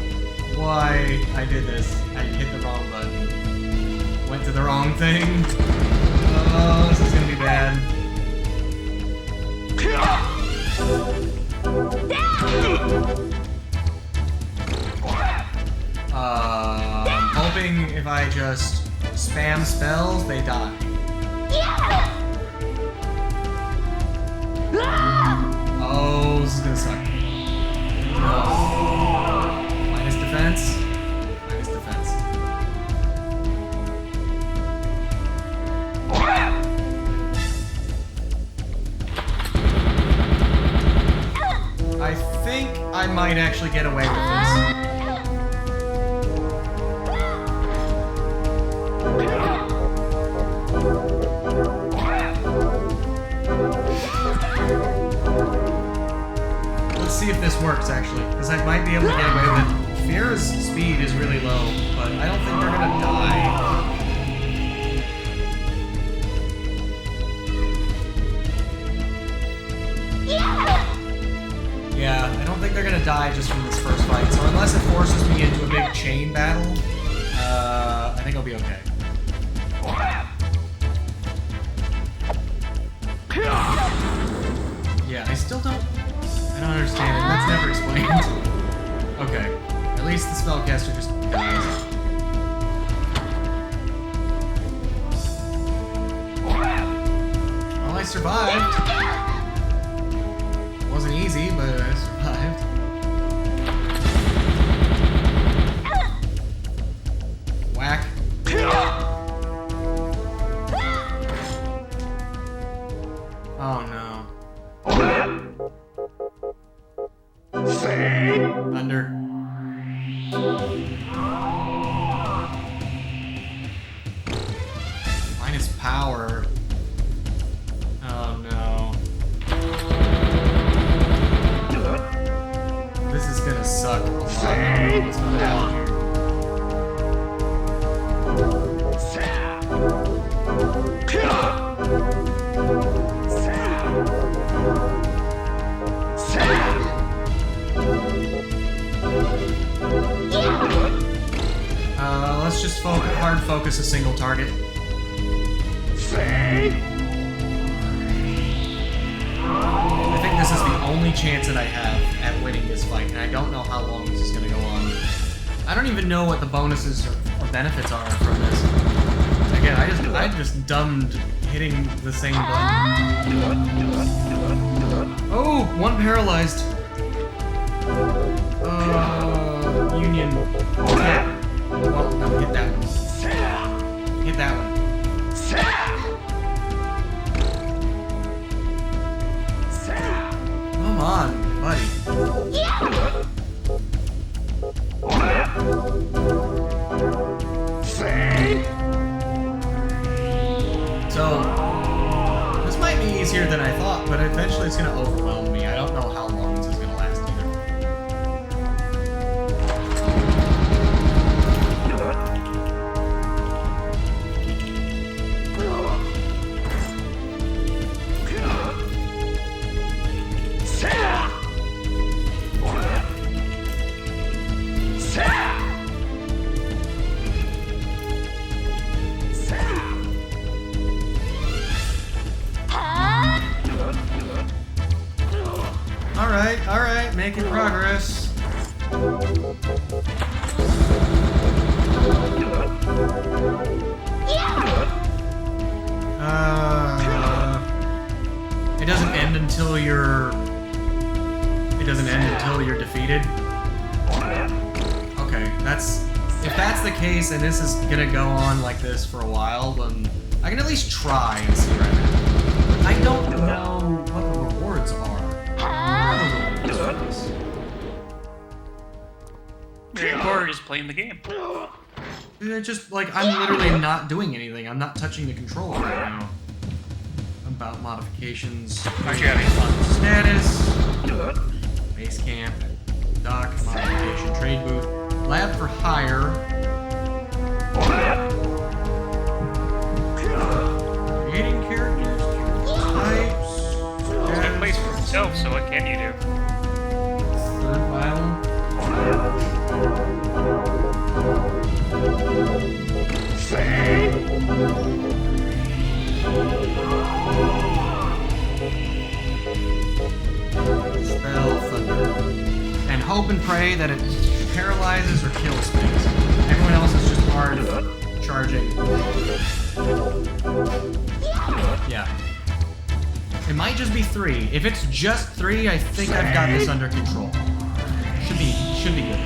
why I did this. I hit the wrong button. Went to the wrong thing. Oh, this is gonna be bad. I'm hoping if I just spam spells, they die. Oh, this is gonna suck. No. Minus defense. Minus defense. I think I might actually get away with this. Let's see if this works, actually, because I might be able to get away with it. Fear's speed is really low, but I don't think they're gonna die. Yeah, I don't think they're gonna die just from this first fight, so unless it forces me into a big chain battle, I think I'll be okay. Yeah, I still don't understand it. That's never explained. Okay. At least the spellcaster just dies. Well, I survived. Wasn't easy, but I survived. Whack. Oh no. Thunder. Minus power. Oh no. This is gonna suck a lot. What's gonna happen here? Let's just hard focus a single target. I think this is the only chance that I have at winning this fight, and I don't know how long this is going to go on. I don't even know what the bonuses or benefits are from this. Again, I just dumbed hitting the same button. Oh, one paralyzed. Union. Tap. Well, no, hit that one. Hit that one. Come on, buddy. So, this might be easier than I thought, but eventually it's gonna overwhelm me. I don't know how long this is gonna last either. Alright, making progress. It doesn't end until you're... It doesn't end until you're defeated? Okay, that's... If that's the case and this is gonna go on like this for a while, then I can at least try and see right now. I don't know what the rewards are. Or just playing the game. It's just like I'm literally not doing anything. I'm not touching the controller right now. About modifications. Actually having fun. Status. Base camp. Dock. Modification. Trade booth. Lab for hire. Creating characters. Types. It's got place for himself, so what can you do? Third battle. Spell thunder. And hope and pray that it paralyzes or kills things. Everyone else is just hard charging. Yeah. It might just be 3. If it's just 3, I think I've got this under control. Should be good.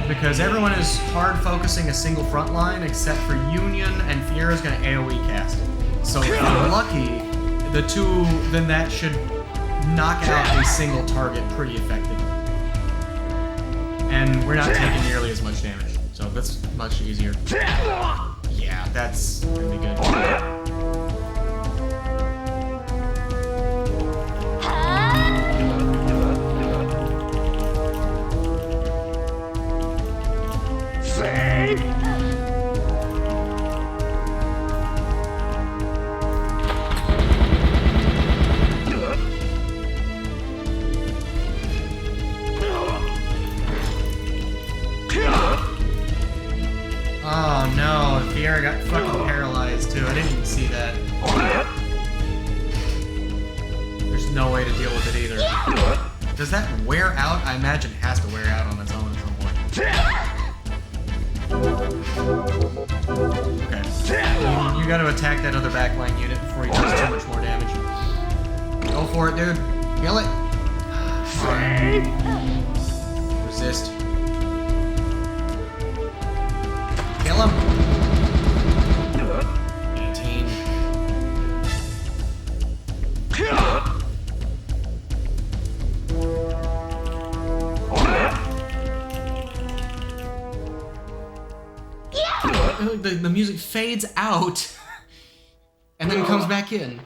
Because everyone is hard focusing a single front line except for Union, and Fiera's gonna AoE cast. So if I'm lucky, the two, then that should knock out a single target pretty effectively. And we're not taking nearly as much damage, so that's much easier. Yeah, that's gonna be good. Oh no, Fiera got fucking paralyzed too. I didn't even see that. There's no way to deal with it either. Does that wear out? I imagine it has to wear out on its own at some point. Okay. You gotta attack that other backline unit before he does too much more damage. Go for it, dude. Kill it. Resist. Kill him. 18. The music fades out and then comes back in.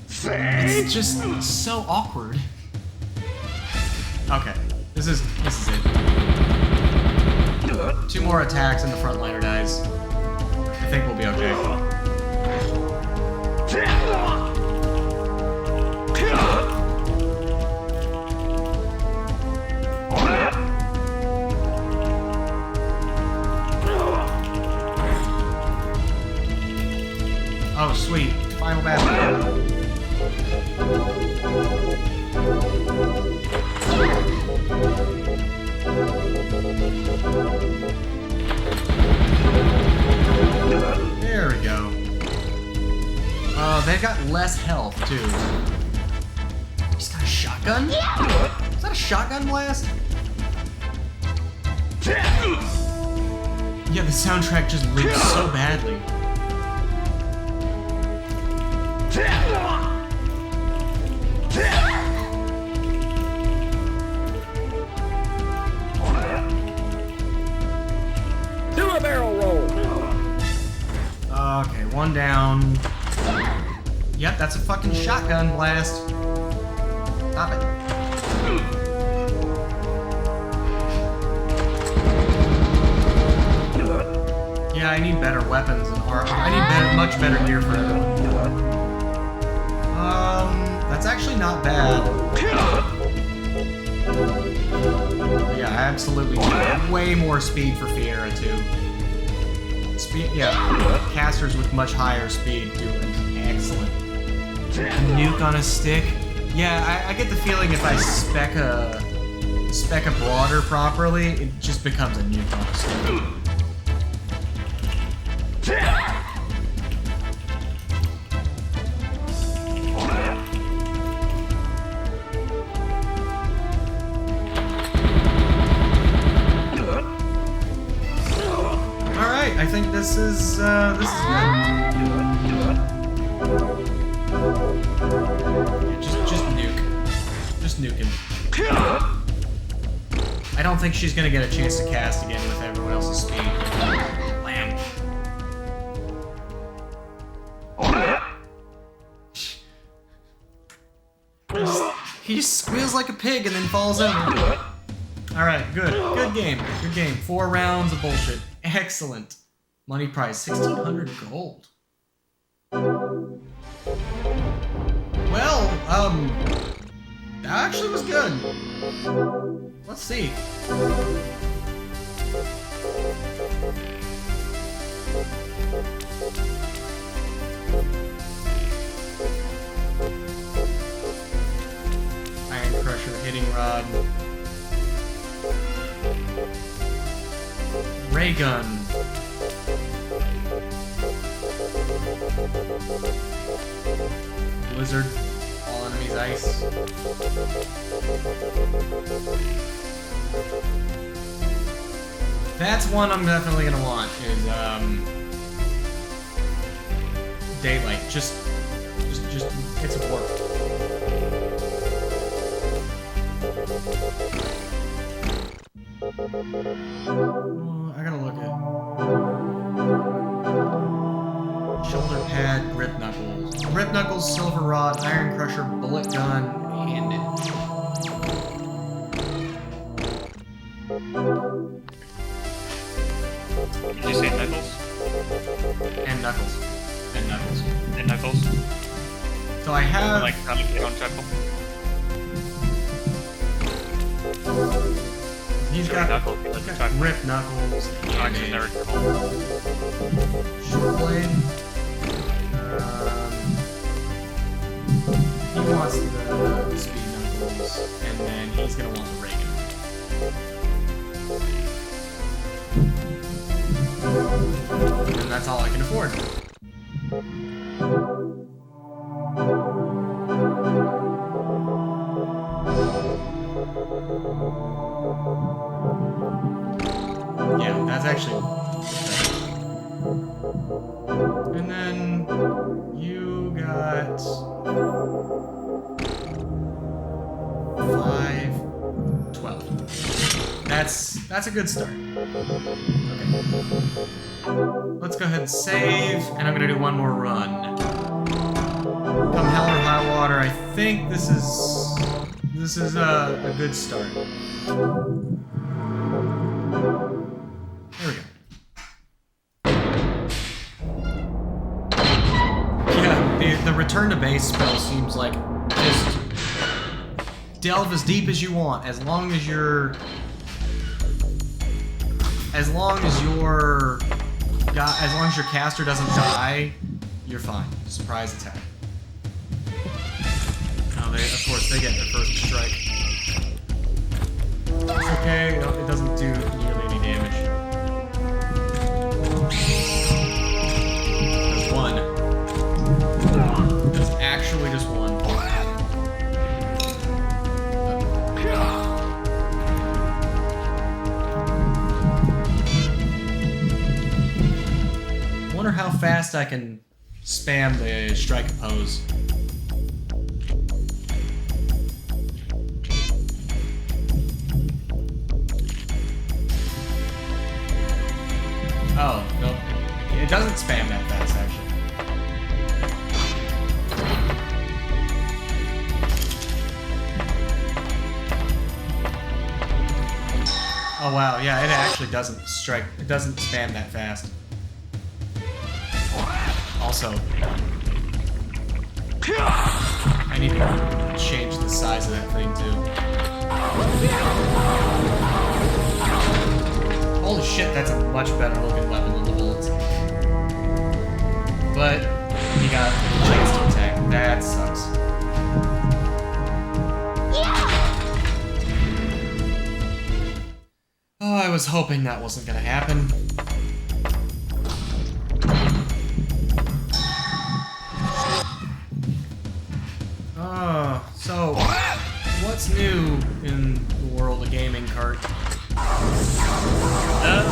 It's just so awkward. Okay, this is it. 2 more attacks and the frontliner dies. I think we'll be okay. Oh, sweet. Final battle. they've got less health, too. He's got a shotgun? Is that a shotgun blast? Yeah, the soundtrack just links so badly. Do a barrel roll. Okay, one down. Yep, that's a fucking shotgun blast. Stop it. Yeah, I need better weapons and armor. I need much better gear for everyone. That's actually not bad. Yeah, I absolutely need way more speed for Fiera too. Speed, yeah, casters with much higher speed do an excellent. A nuke on a stick. Yeah, I get the feeling if I spec a broader properly, it just becomes a nuke on a stick. Alright, I think this is good. Just nuke. Just nuke him. I don't think she's gonna get a chance to cast again with everyone else's speed. Lamb. He just squeals like a pig and then falls over. Alright, good. Good game. Good game. 4 rounds of bullshit. Excellent. Money prize, 1,600 gold. Well, that actually was good. Let's see. Iron Crusher, Hitting Rod. Ray Gun. Blizzard. All enemies ice. That's one I'm definitely gonna want, is Daylight. Just it's a warp. I gotta look at shoulder pad, grip knuckles. Grip knuckles, silver rod, iron crusher, bullet gun, and Did you say knuckles? and knuckles. And knuckles. And knuckles? So I have Like how you don't chuckle? he's got knuckles. grip knuckles. Chuckles is never chuckle. Short blade. He wants the speed knuckles, and then he's gonna want the ray gun. And that's all I can afford. Yeah, that's actually. And then you got 5, 12. That's a good start. Okay. Let's go ahead and save, and I'm gonna do one more run. Come hell or high water, I think this is a good start. There we go. Yeah, the return to base spell seems like just delve as deep as you want, as long as your caster doesn't die, you're fine. Surprise attack. Now of course they get the first strike. It's okay, it doesn't do nearly any damage. There's one. fast I can spam the strike pose. Oh, nope. It doesn't spam that fast, actually. Oh wow, yeah, it actually doesn't strike. It doesn't spam that fast. Also, I need to change the size of that thing too. Holy shit, that's a much better looking weapon than the bullets. But you got a chance to attack. That sucks. Oh, I was hoping that wasn't gonna happen. Oh, so what's new in the world of gaming, Kart? Not a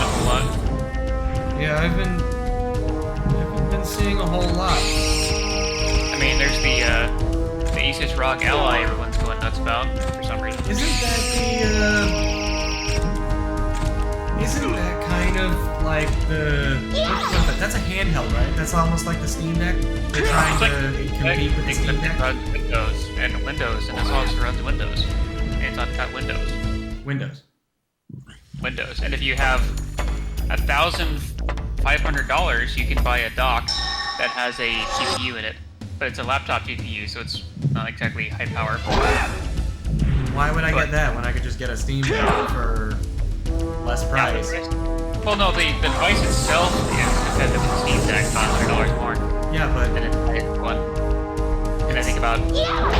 whole lot. Yeah, I haven't been seeing a whole lot. I mean, there's the Asus ROG Ally everyone's going nuts about for some reason. Isn't that kind of like the... That's a handheld, right? That's almost like the Steam Deck? They're trying to compete with the Steam Deck? It runs Windows, and this also runs Windows. And it's on top Windows. Windows. And if you have $1,500, you can buy a dock that has a GPU in it. But it's a laptop GPU, so it's not exactly high power. Why would I get that when I could just get a Steam Deck for less price? Well, no, the device itself is competitive with the Steam Deck, $500 more. Yeah, but and it's one. And I think about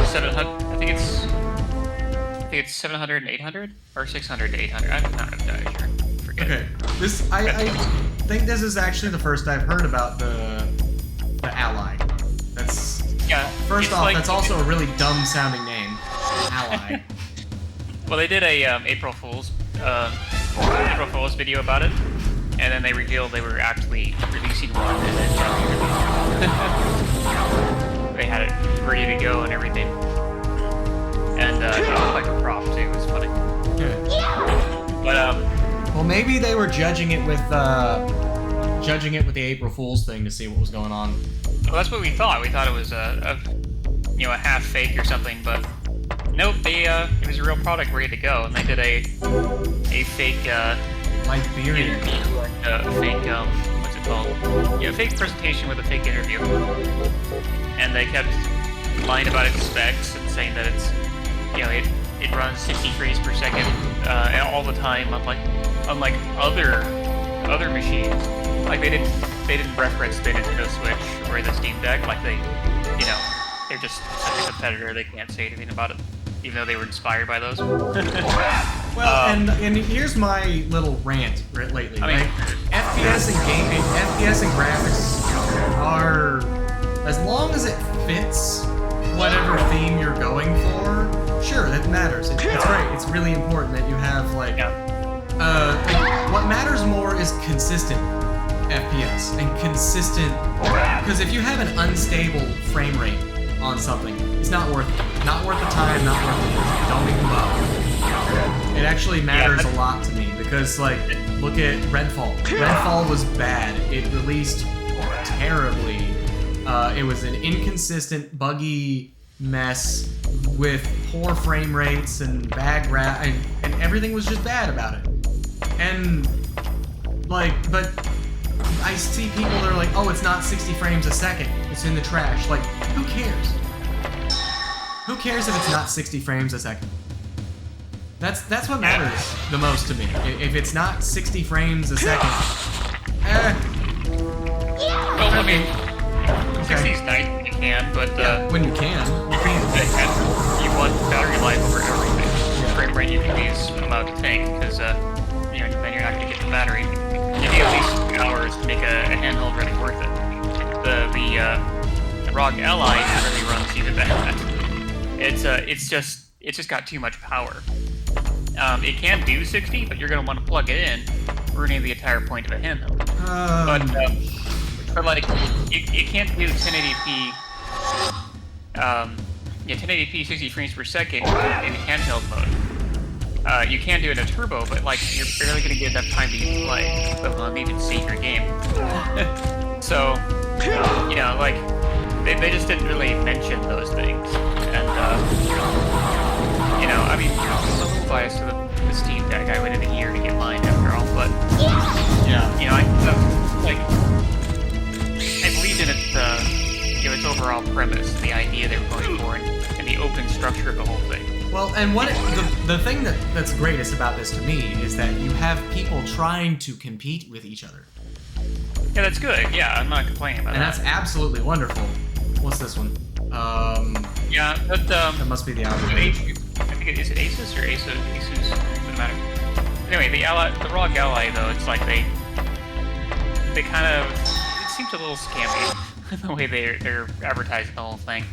700. I think it's 700 and 800 or 600 to 800. I'm not entirely sure. Forget. Okay, I think this is actually the first I've heard about the Ally. That's First off, like, that's also a really dumb sounding name, Ally. Well, they did a April Fool's video about it, and then they revealed they were actually releasing one, and then they had it ready to go and everything. And it looked like a prop too. It was funny. But well, maybe they were judging it with the April Fool's thing to see what was going on. Well, that's what we thought. We thought it was a half fake or something, but nope. It was a real product ready to go, and they did a fake Liberian fake what's it called? Yeah, fake presentation with a fake interview, and they kept lying about its specs and saying that it's it runs 60 frames per second all the time, unlike other machines. Like they didn't reference the Nintendo Switch or the Steam Deck. Like they're just such a competitor. They can't say anything about it, even though they were inspired by those. Well, and here's my little rant lately. I mean, FPS and gaming, FPS and graphics are, as long as it fits whatever theme you're going for, sure, that matters. It's great. It's really important that you have what matters more is consistent FPS and consistent, because if you have an unstable frame rate on something, it's not worth it. Not worth the time, not worth the energy. Don't even bother. It actually matters a lot to me because, like, look at Redfall. Redfall was bad. It released terribly. It was an inconsistent, buggy mess with poor frame rates and bad and everything was just bad about it. And but I see people that are like, oh, it's not 60 frames a second. It's in the trash. Like, who cares? Who cares if it's not 60 frames a second? That's what matters the most to me. If it's not 60 frames a second, Well, I mean, 60 is nice when you can, but when you can. You want battery life over everything. Frame rate you can use allowed to tank because then you're not going to get the battery. You need at least 2 hours to make a handheld really worth it. The ROG Ally really runs even better. It's just got too much power. It can do 60, but you're going to want to plug it in, ruining the entire point of a handheld. But like, you can't do 1080p. Yeah, 1080p 60 frames per second in handheld mode. You can do it in a turbo, but like you're barely gonna get enough time to play, let alone even save your game. So, you know, like they just didn't really mention those things, and you know, I mean, I'm a little biased to the Steam Deck. I waited a year to get mine after all, but yeah, you know, I believed in its you know, its overall premise, the idea they were going for, and the open structure of the whole thing. Well, and what the thing that's greatest about this to me is that you have people trying to compete with each other. Yeah, that's good. Yeah, I'm not complaining about and that. And that's absolutely wonderful. What's this one? Yeah, but that must be the algorithm. I think is it Asus or Asus? Doesn't matter. Anyway, the ROG Ally though, it's like they kind of, it seems a little scammy the way they're advertising the whole thing.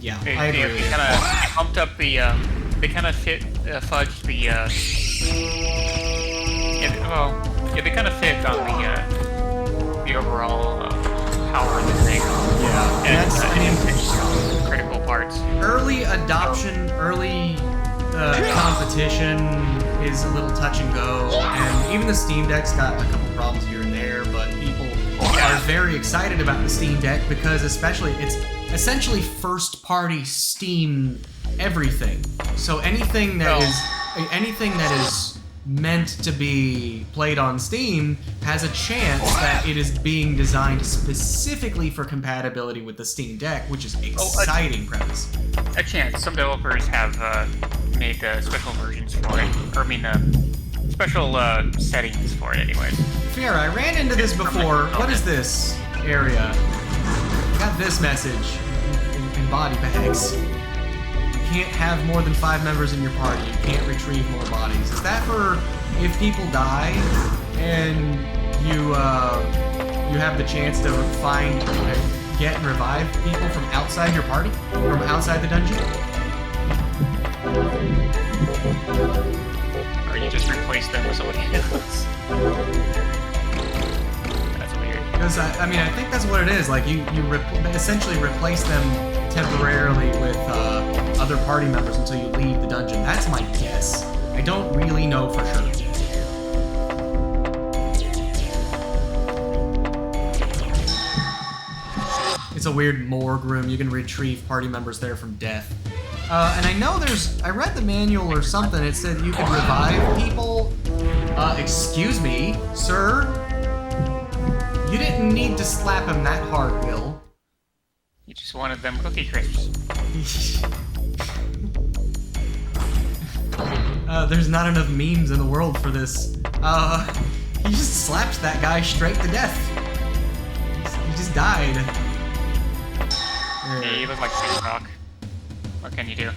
Yeah, they I agree. They kind of pumped up the they kind of fudged the yeah, they kind of fit on the overall power of the thing. Yeah, and that's critical parts. Early adoption, early competition is a little touch and go, and even the Steam Deck's got a couple problems here and there, but people are very excited about the Steam Deck because especially it's essentially first-party Steam everything. So anything that is meant to be played on Steam has a chance that it is being designed specifically for compatibility with the Steam Deck, which is exciting premise. A chance. Some developers have made special versions for it, or I mean, special settings for it, anyways. Fiera, I ran into this before. What is this area? I got this message in body bags. You can't have more than 5 members in your party. You can't retrieve more bodies. Is that for if people die and you have the chance to find, get and revive people from outside your party, from outside the dungeon? Or you just replace them with somebody else. That's weird. Because I mean, I think that's what it is. Like you essentially replace them temporarily with other party members until you leave the dungeon. That's my guess. I don't really know for sure. It's a weird morgue room. You can retrieve party members there from death. And I know I read the manual or something. It said you could revive people. Excuse me, sir. You didn't need to slap him that hard, Will. You just wanted them cookie crisps. There's not enough memes in the world for this. He just slapped that guy straight to death. He just died. Yeah, you look like Big Rock. What can you do?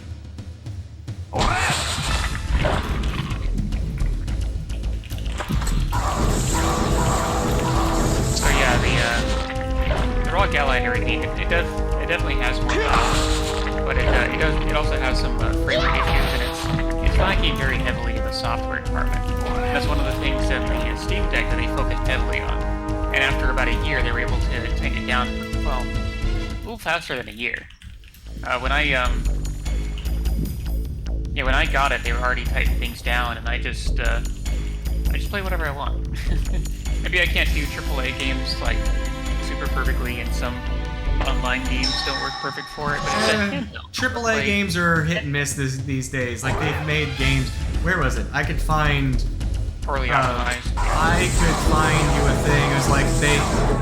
So yeah, the ROG Ally and everything, it definitely has more power, but it also has some frame rate issues, and it's lacking very heavily in the software department. That's one of the things that the Steam Deck that they focused heavily on, and after about a year, they were able to take it down. Well, a little faster than a year. When I got it, they were already tightening things down, and I just play whatever I want. Maybe I can't do AAA games like super perfectly, and some online games don't work perfect for it. But AAA games are hit and miss these days. Like they've made games. Where was it? I could find. Poorly optimized. I could find you a thing. It was like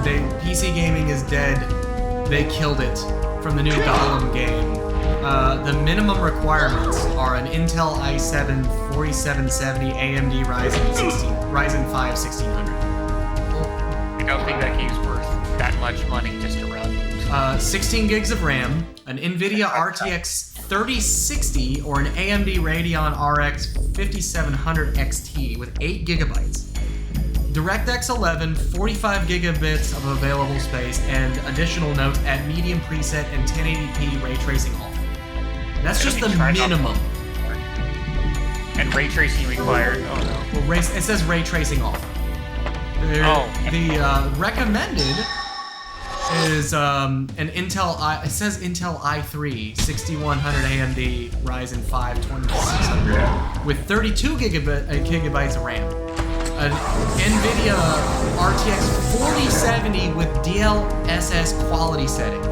they PC gaming is dead. They killed it from the new Gollum game. The minimum requirements are an Intel i7 4770 AMD Ryzen 5 1600. I don't think that game's worth that much money just to run. 16 gigs of RAM, an NVIDIA RTX 3060 or an AMD Radeon RX 5700 XT with 8 gigabytes. DirectX 11, 45 gigabits of available space, and additional notes at medium preset and 1080p ray tracing off. That's just the minimum. And ray tracing required. Oh no. Well, it says ray tracing off. The recommended is an Intel it says Intel i3 6100 AMD Ryzen 5 2600 with 32 gigabytes of RAM. An NVIDIA RTX 4070 with DLSS quality setting,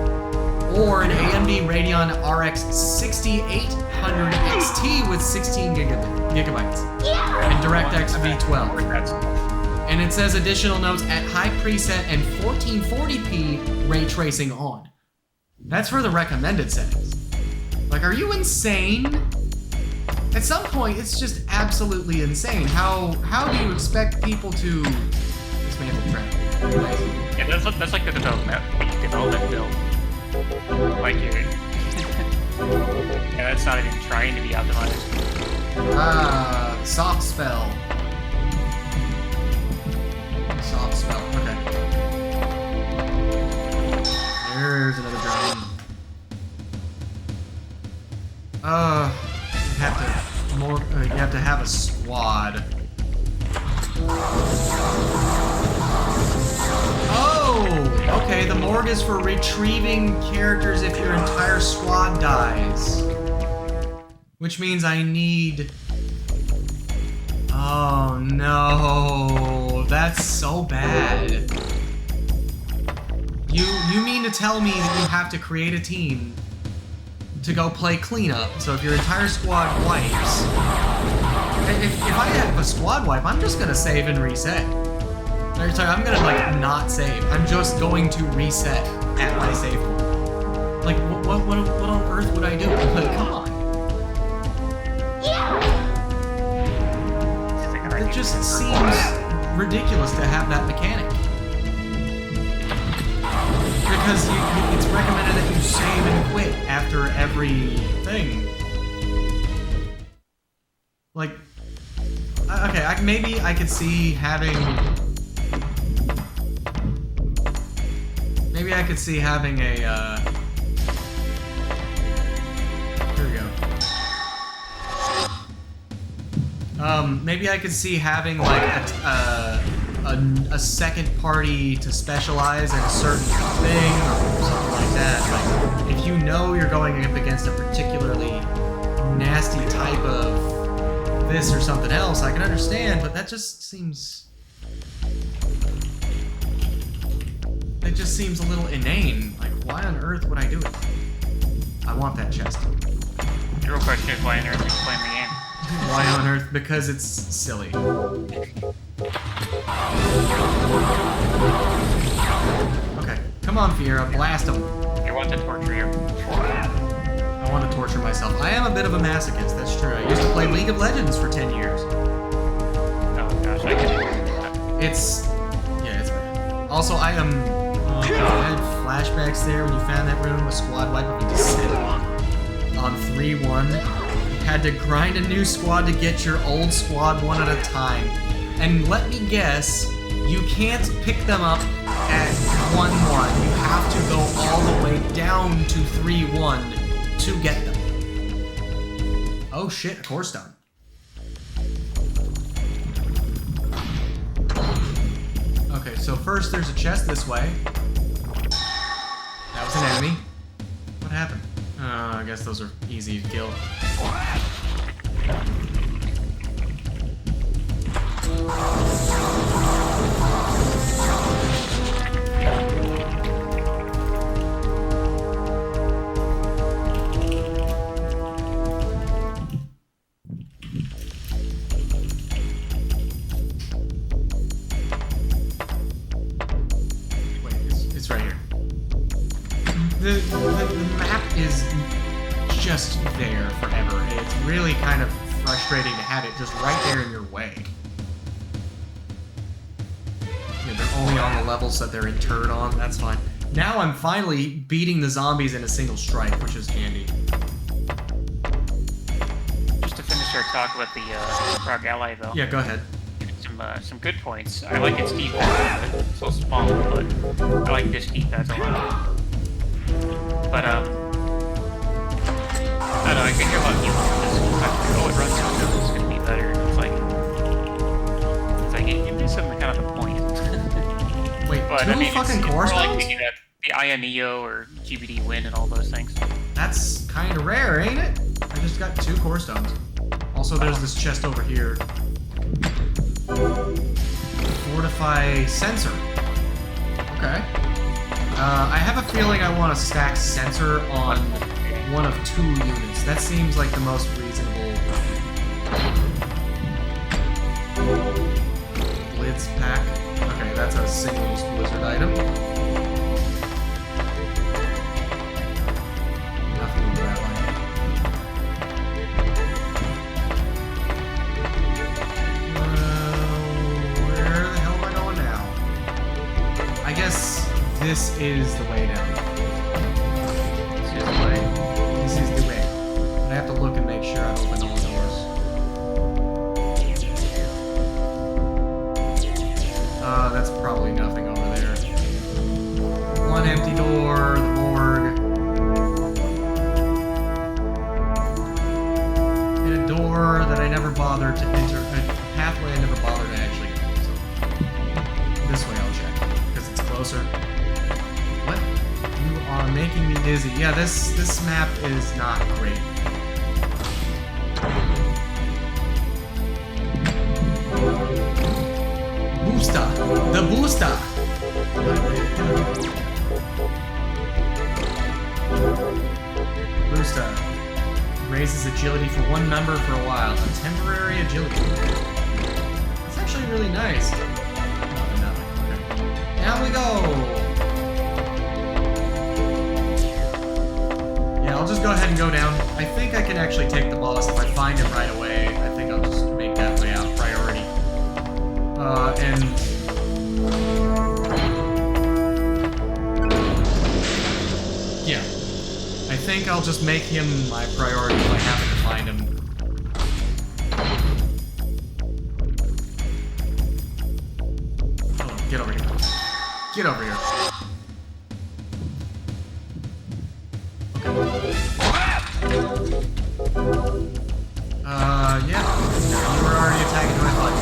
or an AMD Radeon RX 6800 XT with 16 gigabytes and DirectX V12. And it says additional notes at high preset and 1440p ray tracing on. That's for the recommended settings. Like, are you insane? At some point, it's just absolutely insane. How do you expect people to dismantle trap? Yeah, that's like the development build. Like you're yeah, that's not even trying to be optimized. Soft spell. Soft spell, okay. There's another drone. You have to have a squad. Oh, okay. The morgue is for retrieving characters if your entire squad dies, which means I need. Oh no, that's so bad. You mean to tell me that you have to create a team to go play cleanup, so if your entire squad wipes... If I have a squad wipe, I'm just gonna save and reset. Sorry, I'm gonna, like, not save. I'm just going to reset at my save point. Like, what on earth would I do? Like, come on. It just seems ridiculous to have that mechanic. Because it's recommended that you save and quit after every thing. Like, okay, maybe I could see having... Maybe I could see having a, here we go. Maybe I could see having, like, a second party to specialize in a certain thing or something like that. Like, if you know you're going up against a particularly nasty type of this or something else, I can understand, but that just seems... It just seems a little inane. Like, why on earth would I do it? I want that chest. The real question is, why on earth are you playing the game? Why on earth? Because it's silly. Okay, come on, Fiera, blast him. You want to torture you? I want to torture myself. I am a bit of a masochist, that's true. I used to play League of Legends for 10 years. Oh gosh, I can. It's... yeah, it's bad. Also, I am... I had flashbacks there when you found that room with squad wipe up and descent on 3-1. Had to grind a new squad to get your old squad one at a time. And let me guess, you can't pick them up at 1-1. You have to go all the way down to 3-1 to get them. Oh shit, a core stone. Okay, so first there's a chest this way. That was an enemy. What happened? I guess those are easy to kill. Wait, it's right here. The map is just there forever. It's really kind of frustrating to have it just right there in your way. Yeah, they're only on the levels that they're interred on, that's fine. Now I'm finally beating the zombies in a single strike, which is handy. Just to finish our talk about the Frog Ally, though. Yeah, go ahead. Some good points. I like its D-pad, it's so small, but I like this D-pad a lot. But, I don't know, I can hear a lot of people oh, it runs so good, it's gonna be better. It's like, you miss some kind of the point. Wait, but, two fucking core it's more stones? like the Ioneo or GBD win and all those things. That's kind of rare, ain't it? I just got 2 core stones. Also, there's this chest over here. Fortify sensor. Okay. I have a feeling I want to stack sensor on one of 2 units. That seems like the most reasonable. Blitz pack. Okay, that's a single-use blizzard item. Nothing over that line. Where the hell am I going now? I guess this is the way down. This is the way. This is the way. But I have to look and make sure I've opened all the doors. That's probably nothing over there. 1 empty door, the morgue. And a door that I never bothered to enter. A pathway I never bothered to actually go. So this way I'll check, because it's closer. What? You are making me dizzy. Yeah, this map is not great. Booster! The booster! Booster. Raises agility for 1 member for a while. A temporary agility. That's actually really nice. Nothing. Okay. Down we go! Yeah, I'll just go ahead and go down. I think I can actually take the boss if I find him right away. I think I'll just make that way out priority. And yeah, I think I'll just make him my priority if I happen to find him. Hold on, get over here. Get over here. Yeah, you were already attacking my body.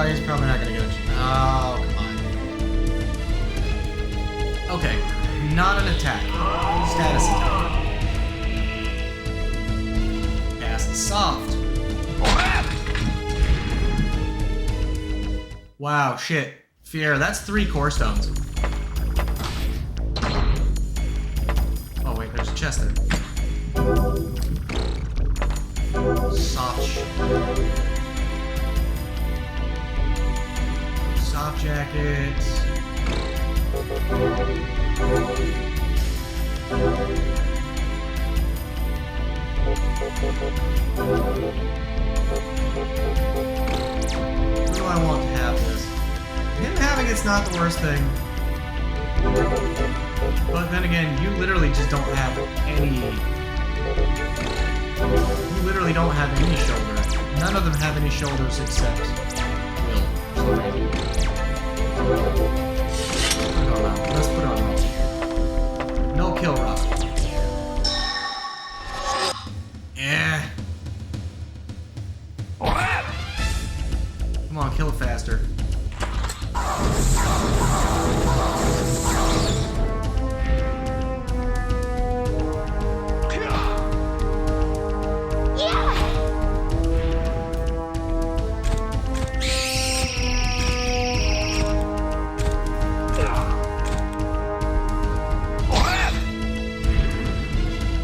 He's probably not gonna get it. Oh, come on. Okay, not an attack. Status attack. Cast soft. Wow, shit. Fiera, that's 3 core stones. Oh wait, there's a chest there. Soft. Soft jackets. Who do I want to have this? Him having it's not the worst thing. But then again, you literally just don't have any... You literally don't have any shoulder. None of them have any shoulders except Will. Let's put it on Rock. No kill Rock. Yeah. Come on, kill it faster.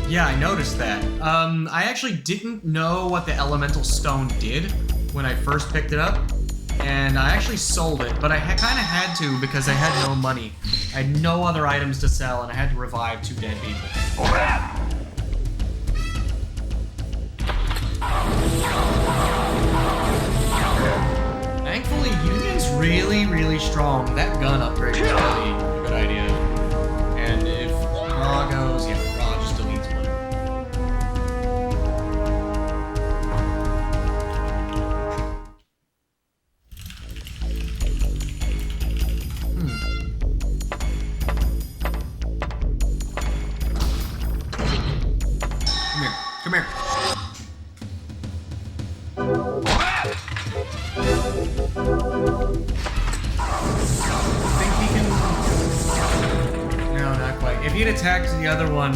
Yeah, I noticed that. I actually didn't know what the elemental stone did when I first picked it up, and I actually sold it, but I kind of had to because I had no money. I had no other items to sell, and I had to revive 2 dead people. Thankfully, Union's really, really strong. That gun upgrade is really a good idea. And if Raw goes, yeah, Raw just deletes one. Come here. I think he can... No, not quite. If he'd attacked the other one,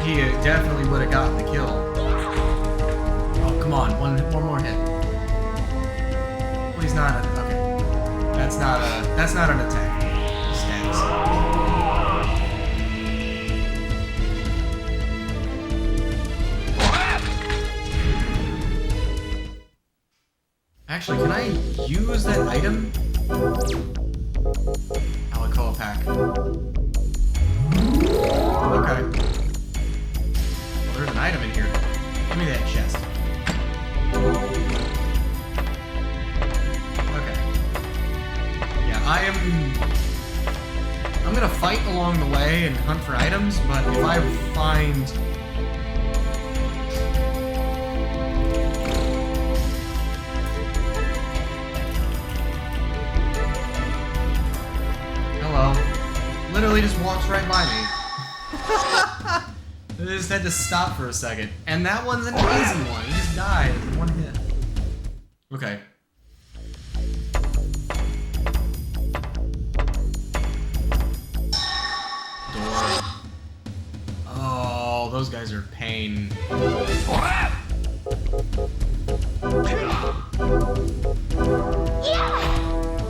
he definitely would have gotten the kill. Oh, come on. One more hit. Well, he's not... Okay. That's not an attack. Status. Actually, can I use that item? Alcohol pack. Okay. Well, there's an item in here. Give me that chest. Okay. Yeah, I'm gonna fight along the way and hunt for items, but if I find... Literally just walks right by me. I just had to stop for a second. And that one's an easy one. He just died in one hit. Okay. Door. Oh, those guys are pain.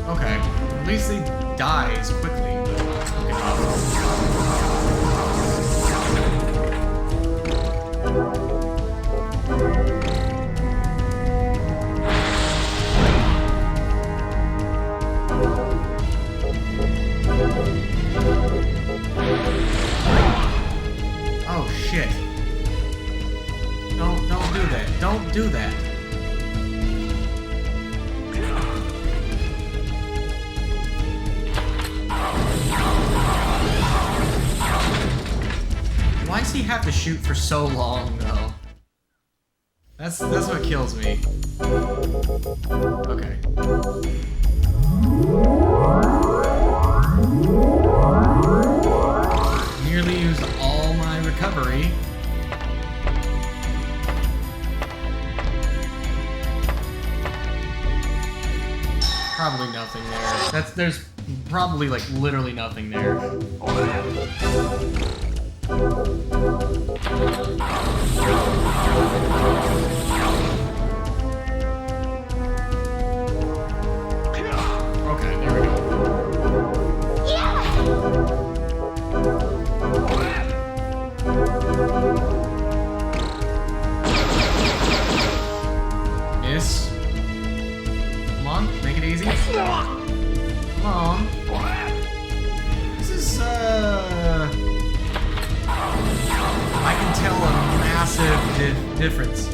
Okay. At least they die as quickly. Oh shit. Don't do that. Don't do that. Why does he have to shoot for so long, though? That's what kills me. Okay. Nearly used all my recovery. Probably nothing there. There's probably like literally nothing there. Okay, there we go. Miss. Come on, make it easy. Come on. This is, I can tell a massive difference.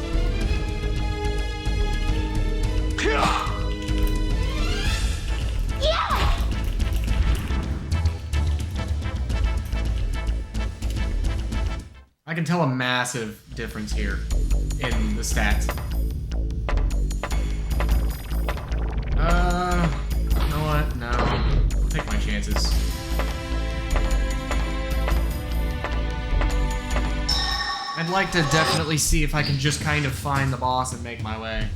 I can tell a massive difference here in the stats. You know what? No. I'll take my chances. I'd like to definitely see if I can just kind of find the boss and make my way.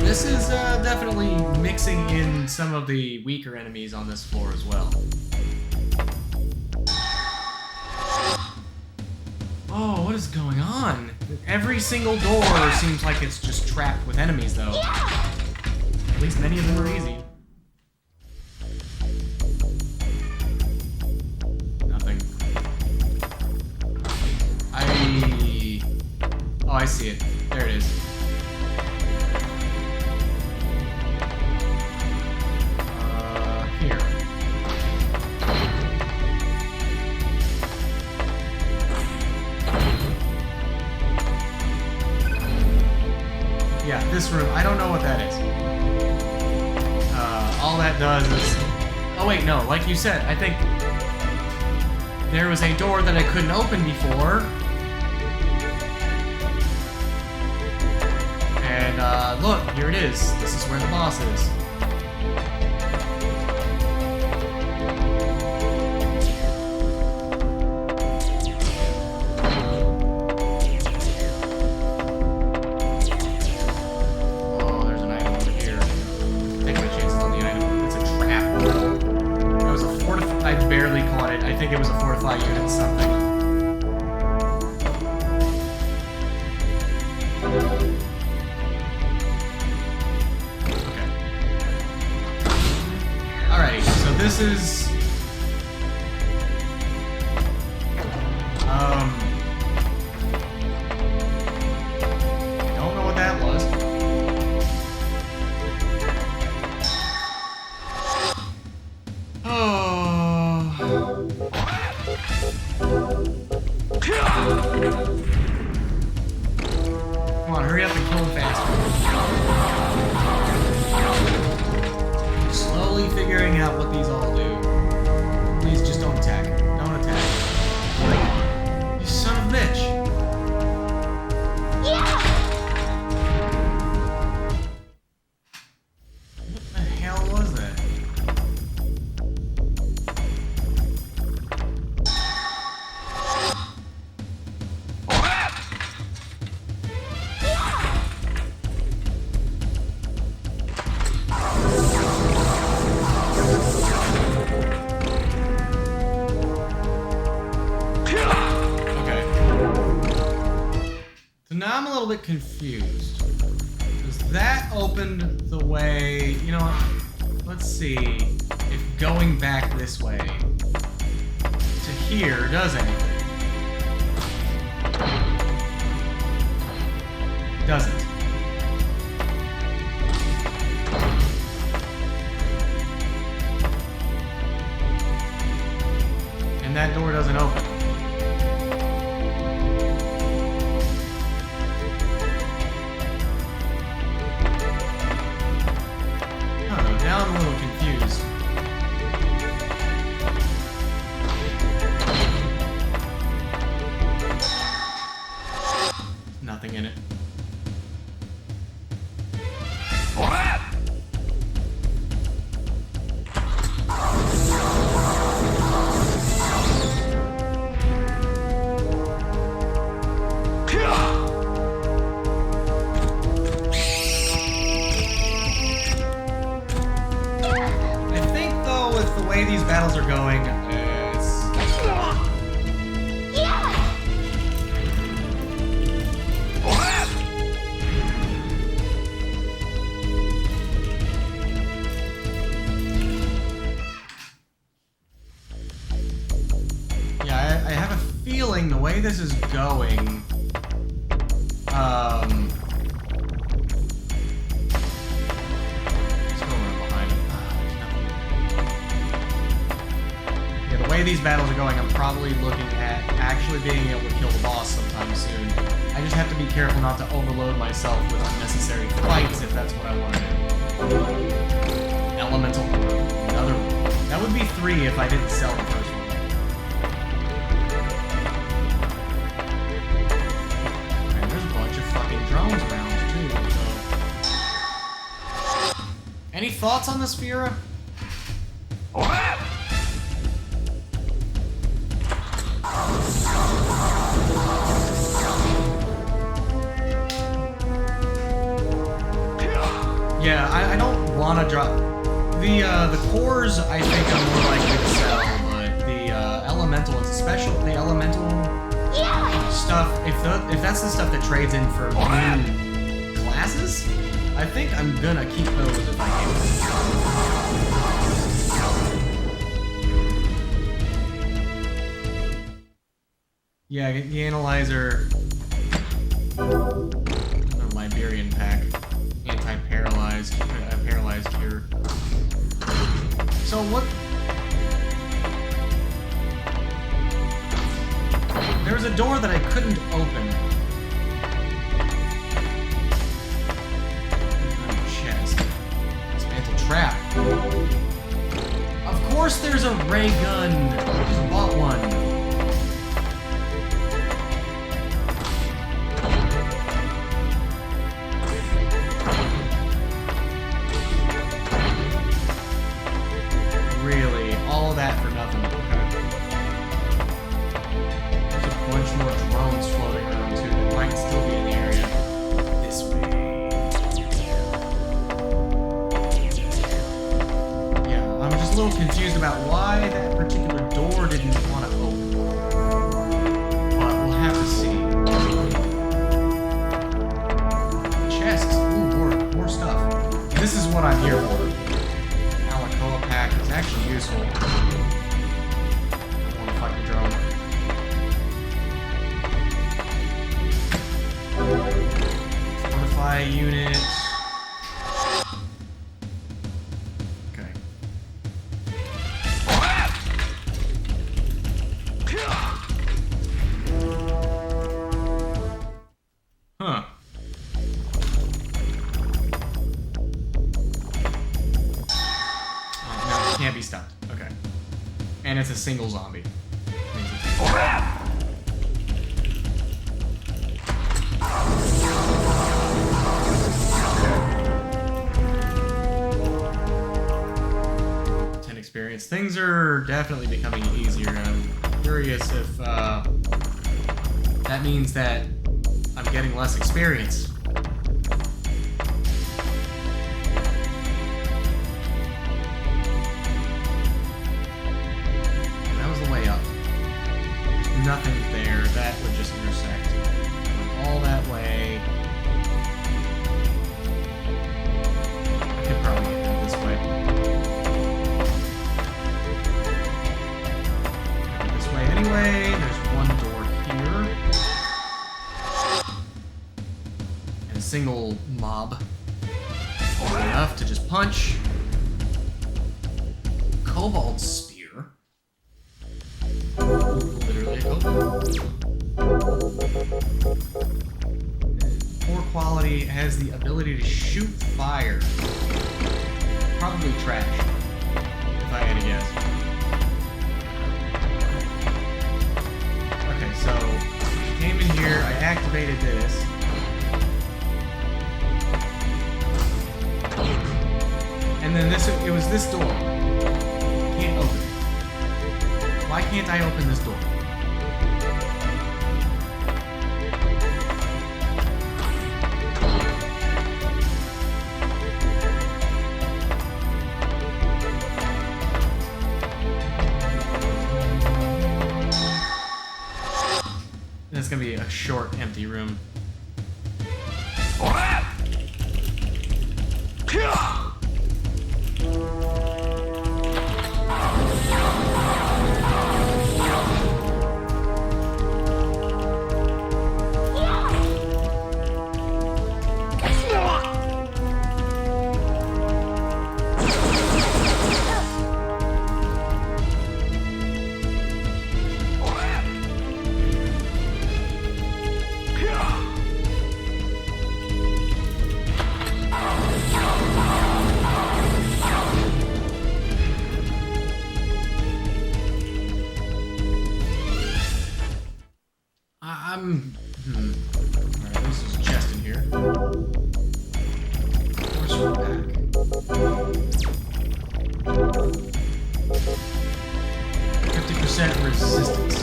This is definitely mixing in some of the weaker enemies on this floor as well. Oh, what is going on? Every single door seems like it's just trapped with enemies, though. At least many of them are easy. Nothing. Oh, I see it. There it is. Here. Yeah, this room. I don't know what that is. All that does is... Oh wait, no. Like you said, I think there was a door that I couldn't open before. And look, here it is. This is where the boss is. Oh, there's an item over here. Take my chances on the item. It's a trap. It was a fortify. I barely caught it. I think it was a fortify unit something. This is don't know what that was. Oh. Come on, hurry up and kill him faster. Slowly figuring out what these all do. Please just don't attack. Don't attack. You son of a bitch. What the hell was that? Now I'm a little bit confused. Because that opened the way... You know what? Let's see if going back this way to here does anything. Doesn't. And that door doesn't open. Now I'm a little confused. Nothing in it. These battles are going, yeah, I have a feeling the way this is going, these battles are going, I'm probably looking at actually being able to kill the boss sometime soon. I just have to be careful not to overload myself with unnecessary fights if that's what I want to do. Elemental. Another one. That would be 3 if I didn't sell the first one. And there's a bunch of fucking drones around too, so... Any thoughts on this, Fiora? Yeah, I don't want to drop the cores. I think I'm more likely to sell, but the elemental is special. The elemental stuff, if that's the stuff that trades in for new classes, I think I'm gonna keep those if I can. Yeah, the analyzer. Another Liberian pack. Anti-paralyzed, paralyzed cure. So what? There was a door that I couldn't open. Chest. Dismantle trap. Of course there's a ray gun. I just bought one. about why that particular door didn't want to open. But we'll have to see. Chests. Ooh, more stuff. This is what I'm here for. Alacoa pack is actually useful. I want to fight the drone. Fortify unit. Okay. Huh. Oh, no, it can't be stopped. Okay. And it's a single zombie. Experience. Things are definitely becoming easier, and I'm curious if that means that I'm getting less experience. That was the way up. There's nothing there. That would just intersect. All that way. I could probably get there this way. Anyway, there's one door here. And a single mob. Enough to just punch. Cobalt spear. Literally a cobalt. Poor quality, has the ability to shoot fire. Probably trash, if I had to guess. So, came in here, I activated this. And then it was this door. Can't open it. Why can't I open this door? It's gonna be a short, empty room. Alright, there's a chest in here. Force back. 50% resistance.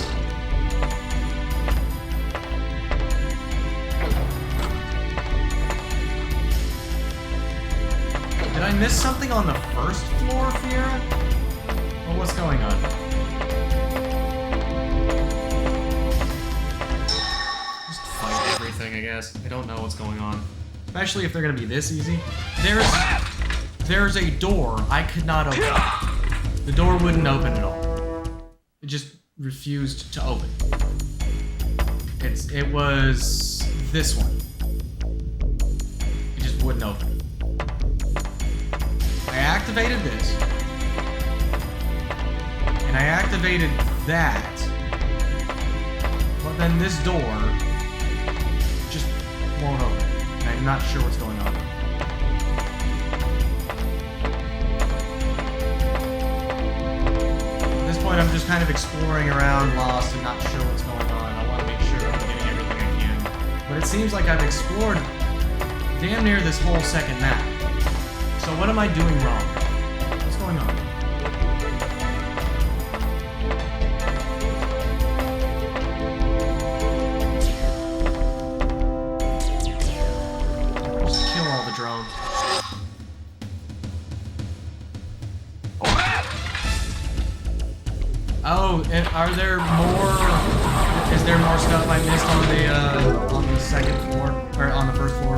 Did I miss something on the first floor, Fiera? Or what's going on? I guess. I don't know what's going on. Especially if they're gonna be this easy. There's a door I could not open. The door wouldn't open at all. It just refused to open. It was this one. It just wouldn't open. I activated this. And I activated that. But then this door won't open. And I'm not sure what's going on. At this point, I'm just kind of exploring around, lost, and not sure what's going on. I want to make sure I'm getting everything I can. But it seems like I've explored damn near this whole second map. So what am I doing wrong? What's going on? Oh, and are there more? Is there more stuff I missed on the second floor or on the first floor?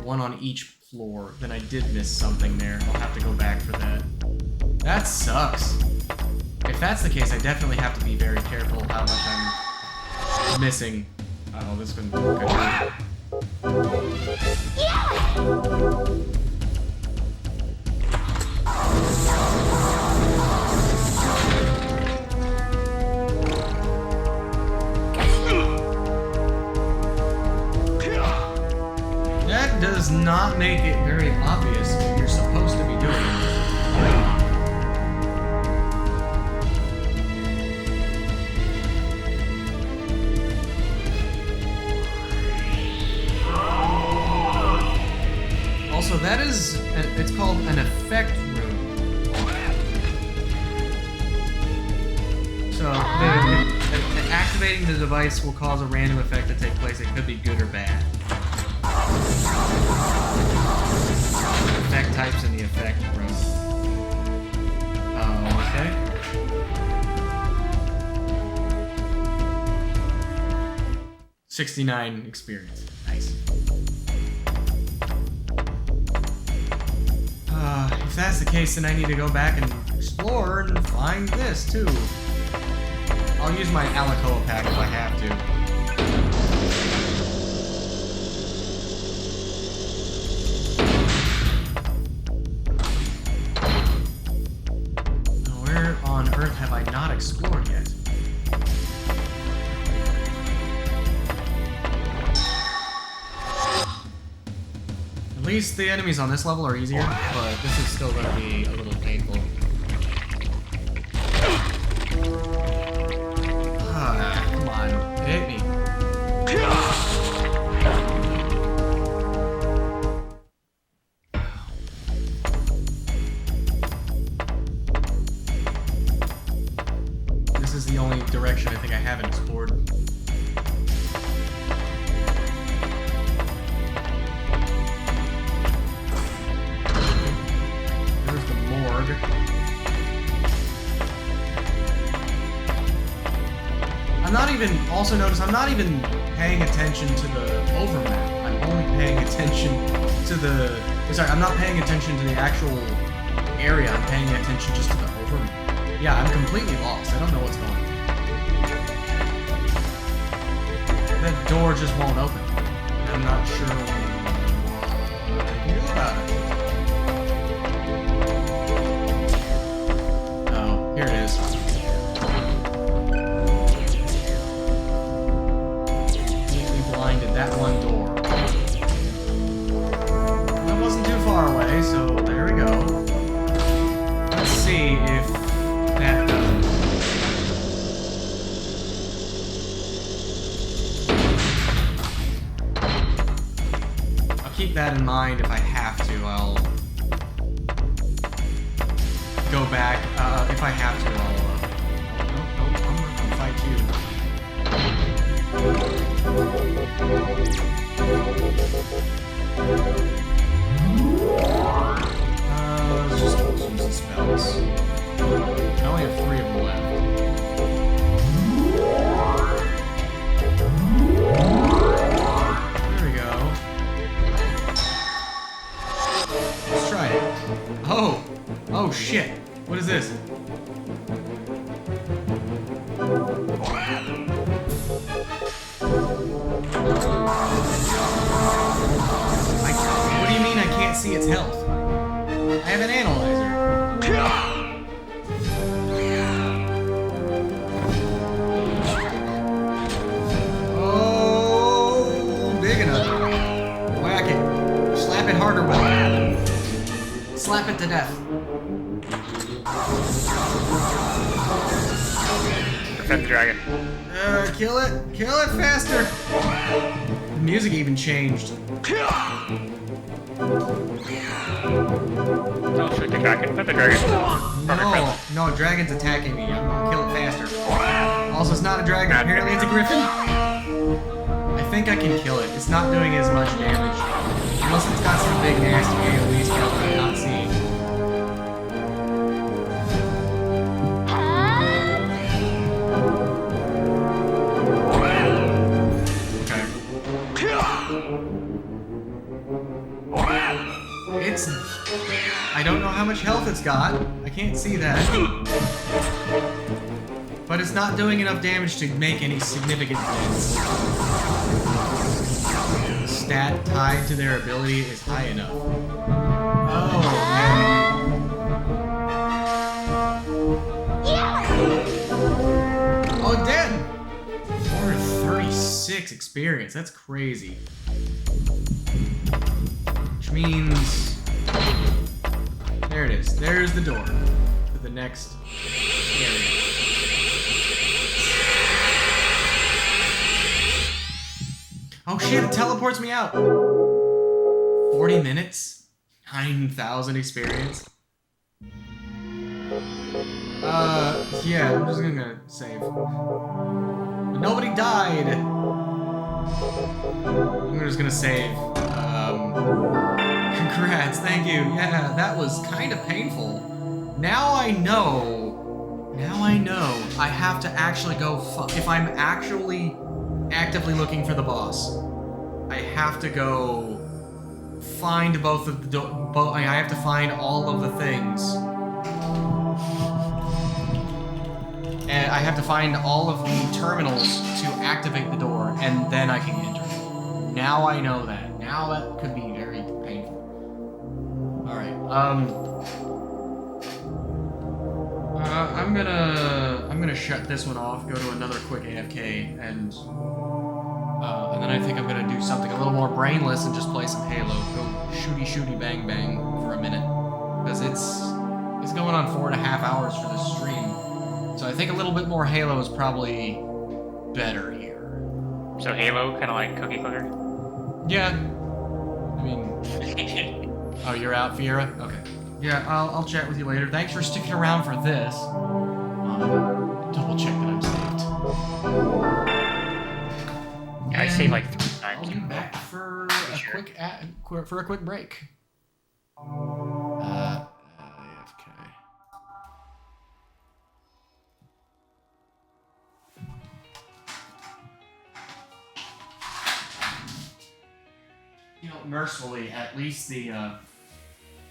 One on each floor. Then I did miss something there. I'll have to go back for that. That sucks. If that's the case, I definitely have to be very careful how much I'm missing. Oh, this is gonna be good. That does not make it very obvious what you're supposed to be doing. Also, that is, it's called an effect room. So, activating the device will cause a random effect to take place. It could be good or bad. Effect types in the effect room. Oh, okay. $69 experience. Nice. If that's the case, then I need to go back and explore and find this too. I'll use my Alacoa pack if I have to. Where on earth have I not explored yet? At least the enemies on this level are easier, but this is still going to be a little painful. Come on, hit me. This is the only direction I think I haven't explored. There's the morgue. I'm not even, also notice, I'm not even paying attention to the overmap. I'm only paying attention to the, sorry, I'm not paying attention to the actual area. I'm paying attention just to the overmap. Yeah, I'm completely lost. I don't know what's going on. That door just won't open. I'm not sure what to do about it. Oh, here it is. Completely blinded that one door. That wasn't too far away, so there we go. Let's see if that does it. Keep that in mind. If I have to, I'll go back. If I have to, I'll nope, I'm not gonna fight you. Let's just use the spells. I only have 3 of them left. There we go. Let's try it. Oh! Oh shit! What is this? What do you mean I can't see its health? I have an analyzer. Oh, big enough. Whack it. Slap it harder with it. Slap it to death. Defend the dragon. Kill it. Kill it faster. The music even changed. Oh, shoot the dragon. Pet the dragon. No, dragon's attacking me. I'm gonna kill it faster. Also, it's not a dragon. Apparently, it's a griffin. I think I can kill it. It's not doing as much damage. Unless it's got some big nasty AoE spell that I'm not seeing. It's... I don't know how much health it's got. I can't see that. But it's not doing enough damage to make any significant hits. The stat tied to their ability is high enough. Oh, man. Oh, dead! 436 experience. That's crazy. Which means... There it is. There's the door to the next area. Oh shit, it teleports me out! 40 minutes? 9,000 experience? Yeah, I'm just gonna save. But nobody died! I'm just gonna save. Congrats, thank you. Yeah, that was kind of painful. Now I know I have to actually go if I'm actually actively looking for the boss, I have to go find both of the I have to find all of the things. And I have to find all of the terminals to activate the door, and then I can enter. Now I know that. Now that could be very painful. Alright, I'm gonna shut this one off, go to another quick AFK, and then I think I'm gonna do something a little more brainless and just play some Halo. Go shooty shooty bang bang for a minute. Because it's going on 4.5 hours for this stream. So I think a little bit more Halo is probably better here. So Halo, kind of like cookie clicker? Yeah. I mean... Oh, you're out, Fiera? Okay. Yeah, I'll chat with you later. Thanks for sticking around for this. Double check that I'm saved. Yeah, I saved like 3 times. I'll be back for a quick break. AFK. You know, mercifully, at least the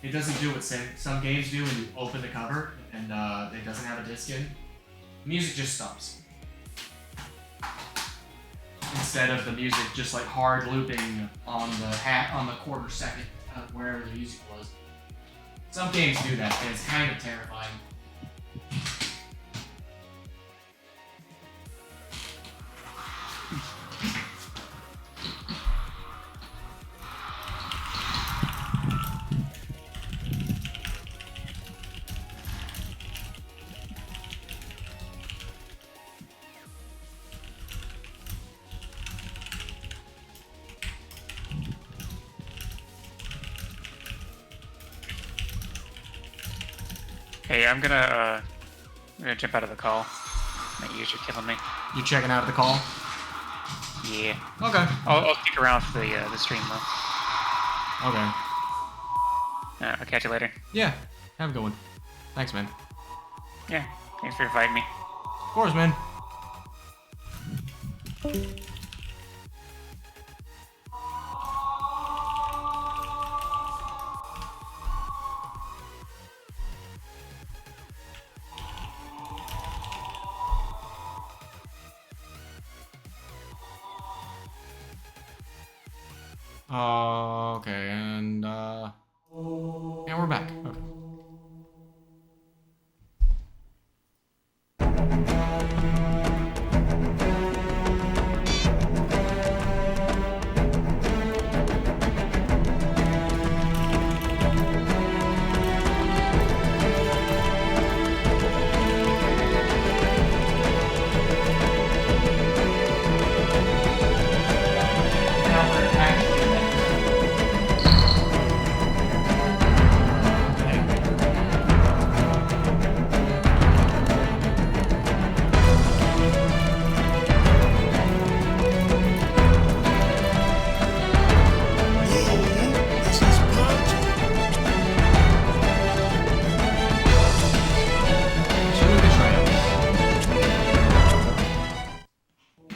it doesn't do what some games do when you open the cover and it doesn't have a disc in. Music just stops. Instead of the music just like hard looping on the quarter second of wherever the music was. Some games do that, and it's kind of terrifying. Hey, I'm gonna jump out of the call. My ears are killing me. You checking out of the call? Yeah. Okay. I'll stick around for the stream though. Okay. I'll catch you later. Yeah. Have a good one. Thanks, man. Yeah. Thanks for inviting me. Of course, man. Okay, and yeah, we're back. Okay.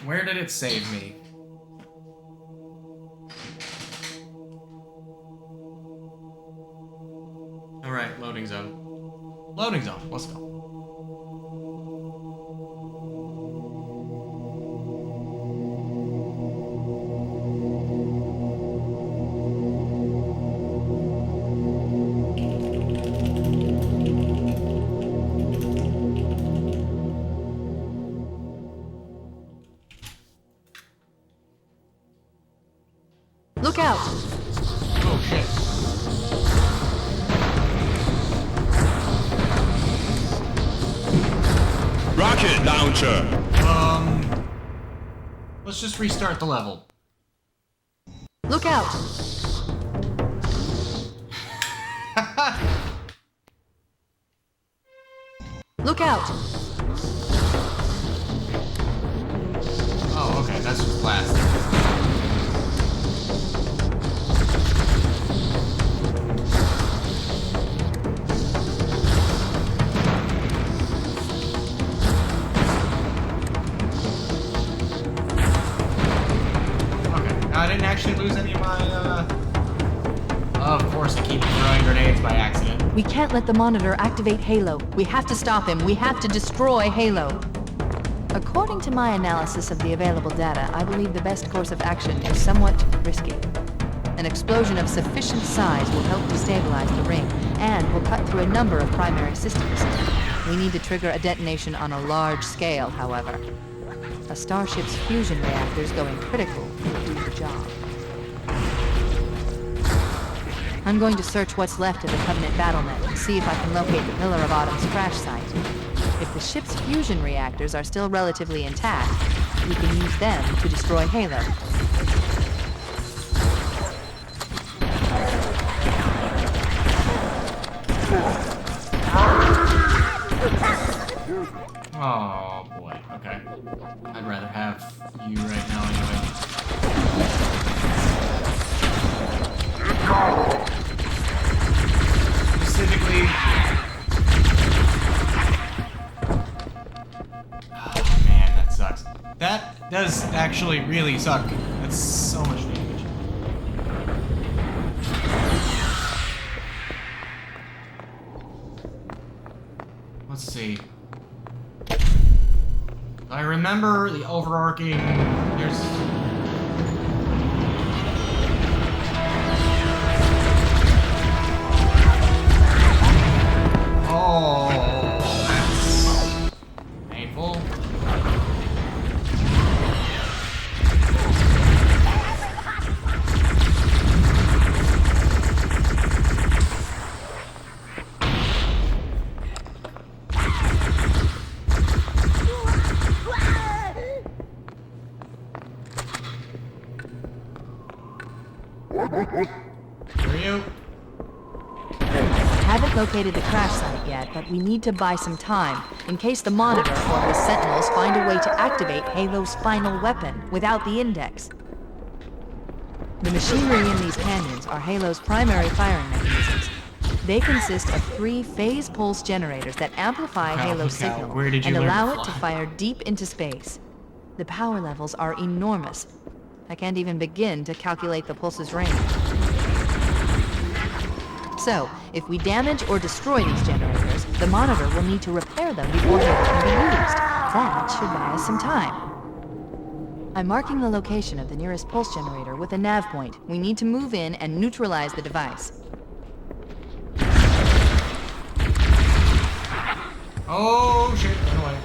Where did it save me? Alright, loading zone. Loading zone, let's go. Look out! Oh shit. Rocket launcher! Let's just restart the level. Look out! Look out! Oh, okay, that's just plastic. I didn't actually lose any of my, of course I keep throwing grenades by accident. We can't let the monitor activate Halo. We have to stop him. We have to destroy Halo. According to my analysis of the available data, I believe the best course of action is somewhat risky. An explosion of sufficient size will help destabilize the ring, and will cut through a number of primary systems. We need to trigger a detonation on a large scale, however. A starship's fusion reactors going critical will do the job. I'm going to search what's left of the Covenant BattleNet and see if I can locate the Pillar of Autumn's crash site. If the ship's fusion reactors are still relatively intact, we can use them to destroy Halo. Oh boy, okay. I'd rather have you right now anyway. Specifically... Oh man, that sucks. That does actually really suck. That's so much damage. Let's see. I remember the overarching... There's... Oh, that's painful. Where are you? Haven't located the crash site yet, but we need to buy some time in case the Monitor or his Sentinels find a way to activate Halo's final weapon without the Index. The machinery in these canyons are Halo's primary firing mechanisms. They consist of 3 phase pulse generators that amplify Halo's signal and allow it to fire deep into space. The power levels are enormous. I can't even begin to calculate the pulse's range. So, if we damage or destroy these generators, the Monitor will need to repair them before they can be used. That should buy us some time. I'm marking the location of the nearest pulse generator with a nav point. We need to move in and neutralize the device. Oh shit, run away.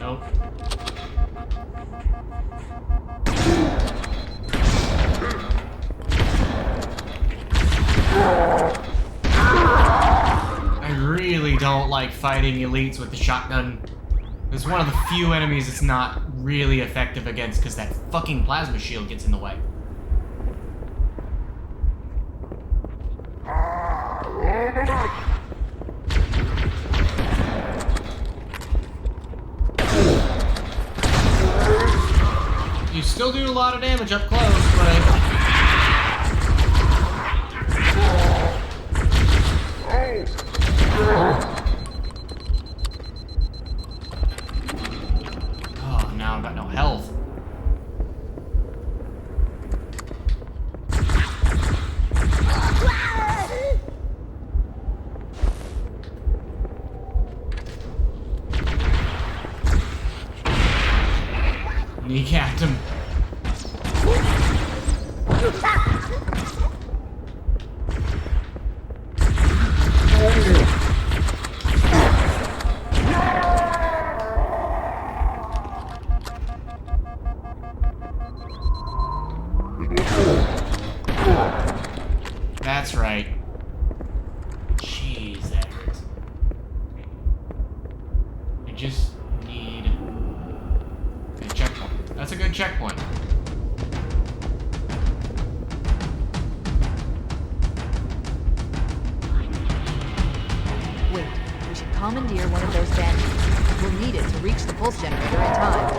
Nope. I really don't like fighting elites with the shotgun. It's one of the few enemies it's not really effective against because that fucking plasma shield gets in the way. You still do a lot of damage up close, but... kneecapped him. That's right. Jeez, that hurts. I just need a checkpoint. That's a good checkpoint. Wait, we should commandeer one of those banshees. We'll need it to reach the pulse generator in time.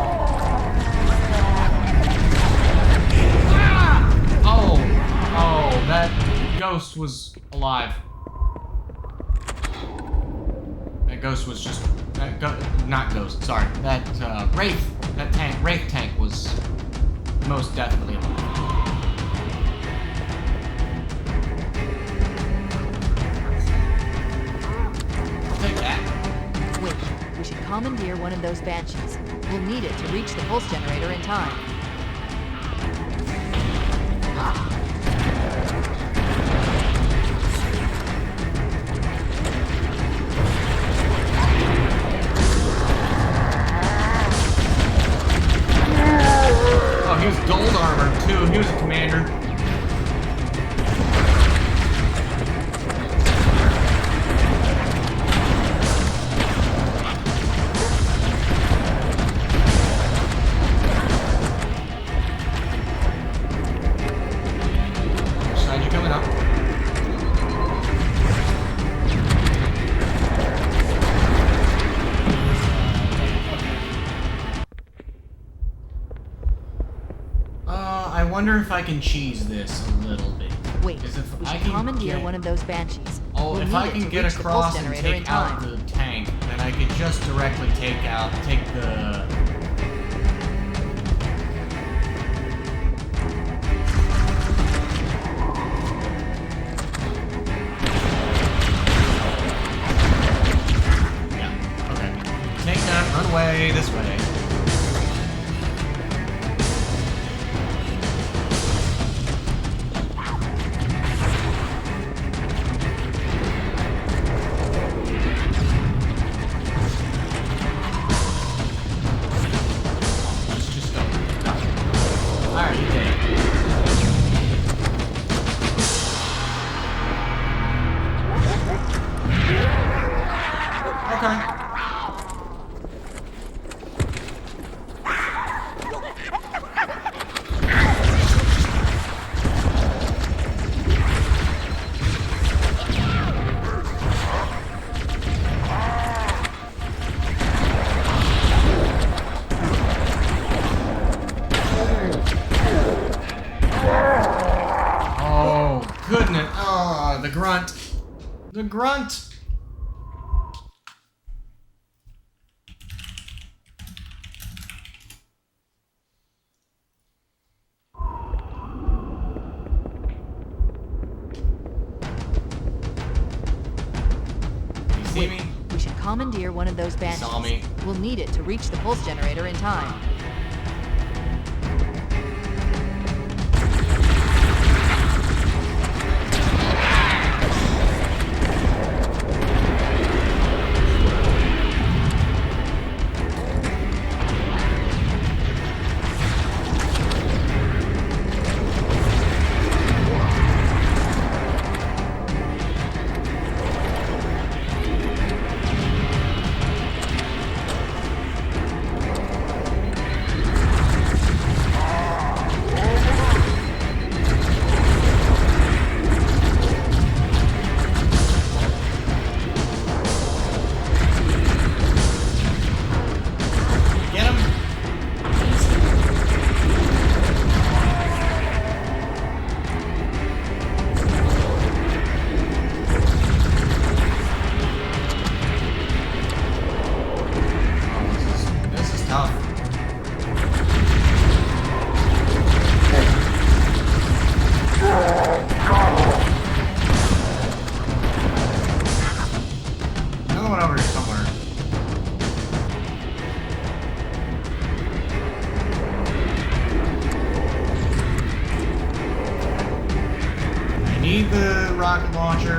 Oh, that ghost was alive. That ghost was just... not ghost, sorry. That, Wraith tank was most definitely alive. I'll take that. Wait, we should commandeer one of those banshees. We'll need it to reach the pulse generator in time. Oh, he was gold armor too. He was a commander. Which side you coming up? I wonder if I can cheese this a little bit. Wait, if we I should can commandeer get- one of those banshees. Oh, We'll if need I it can to get reach the pulse across and generator in take out time. the tank, then I could just directly take the... Yeah, okay. Take that, run away, this way. Just go. Alright, you did it. Okay. Oh, goodness. Oh, the grunt. The grunt. You see me? We should commandeer one of those banshees. Saw me. We'll need it to reach the pulse generator in time.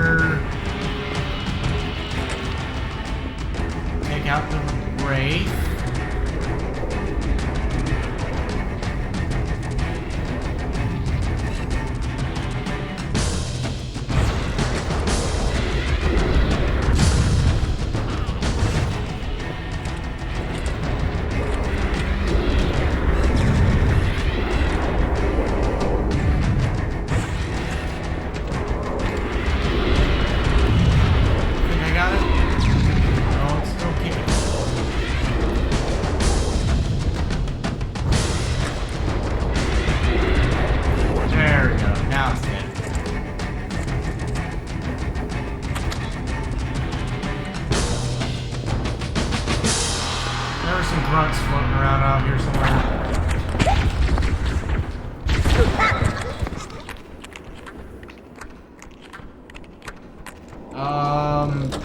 here. Take out the Wraith.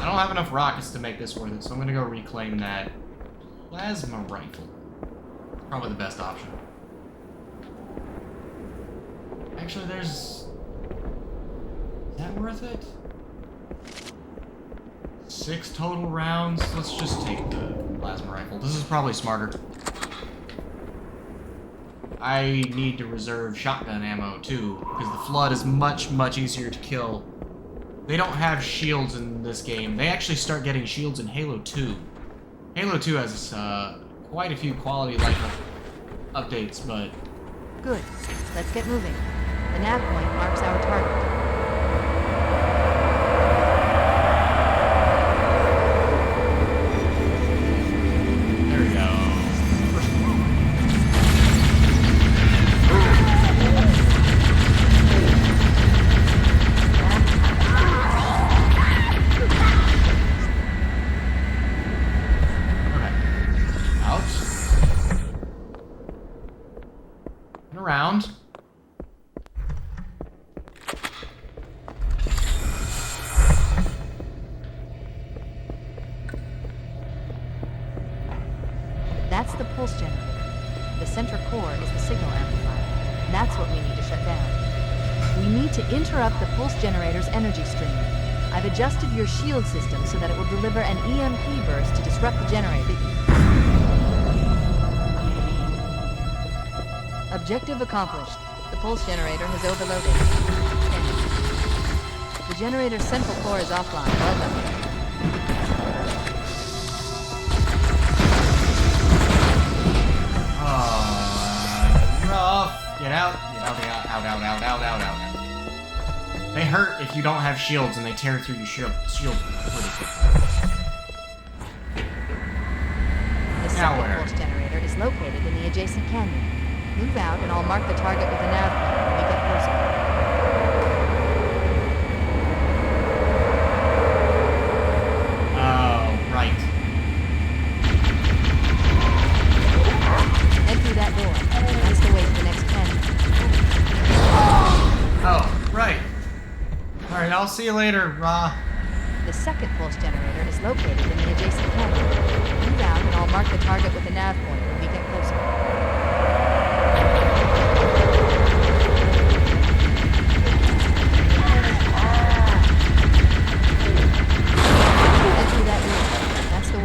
I don't have enough rockets to make this worth it, so I'm gonna go reclaim that plasma rifle. Probably the best option. Actually, is that worth it? 6 total rounds? Let's just take the plasma rifle. This is probably smarter. I need to reserve shotgun ammo too, because the Flood is much, much easier to kill. They don't have shields in this game. They actually start getting shields in Halo 2. Halo 2 has quite a few quality life updates, but... Good. Let's get moving. The nav point marks our target. There we go. Around. That's the pulse generator. The center core is the signal amplifier. That's what we need to shut down. We need to interrupt the pulse generator's energy stream. I've adjusted your shield system so that it will deliver an EMP burst to disrupt the generator. Objective accomplished. The pulse generator has overloaded. The generator's central core is offline. Well done. Rough. Get out. Get out, out. They hurt if you don't have shields and they tear through your shield pretty quickly. The second pulse generator is located in the adjacent canyon. Move out and I'll mark the target with a nav point when we get closer. Oh, right. Head through that door. That's the way to the next canyon. Oh, right. Alright, I'll see you later, Ra. The second pulse generator is located in the adjacent canyon. Move out and I'll mark the target with a nav point when we get closer.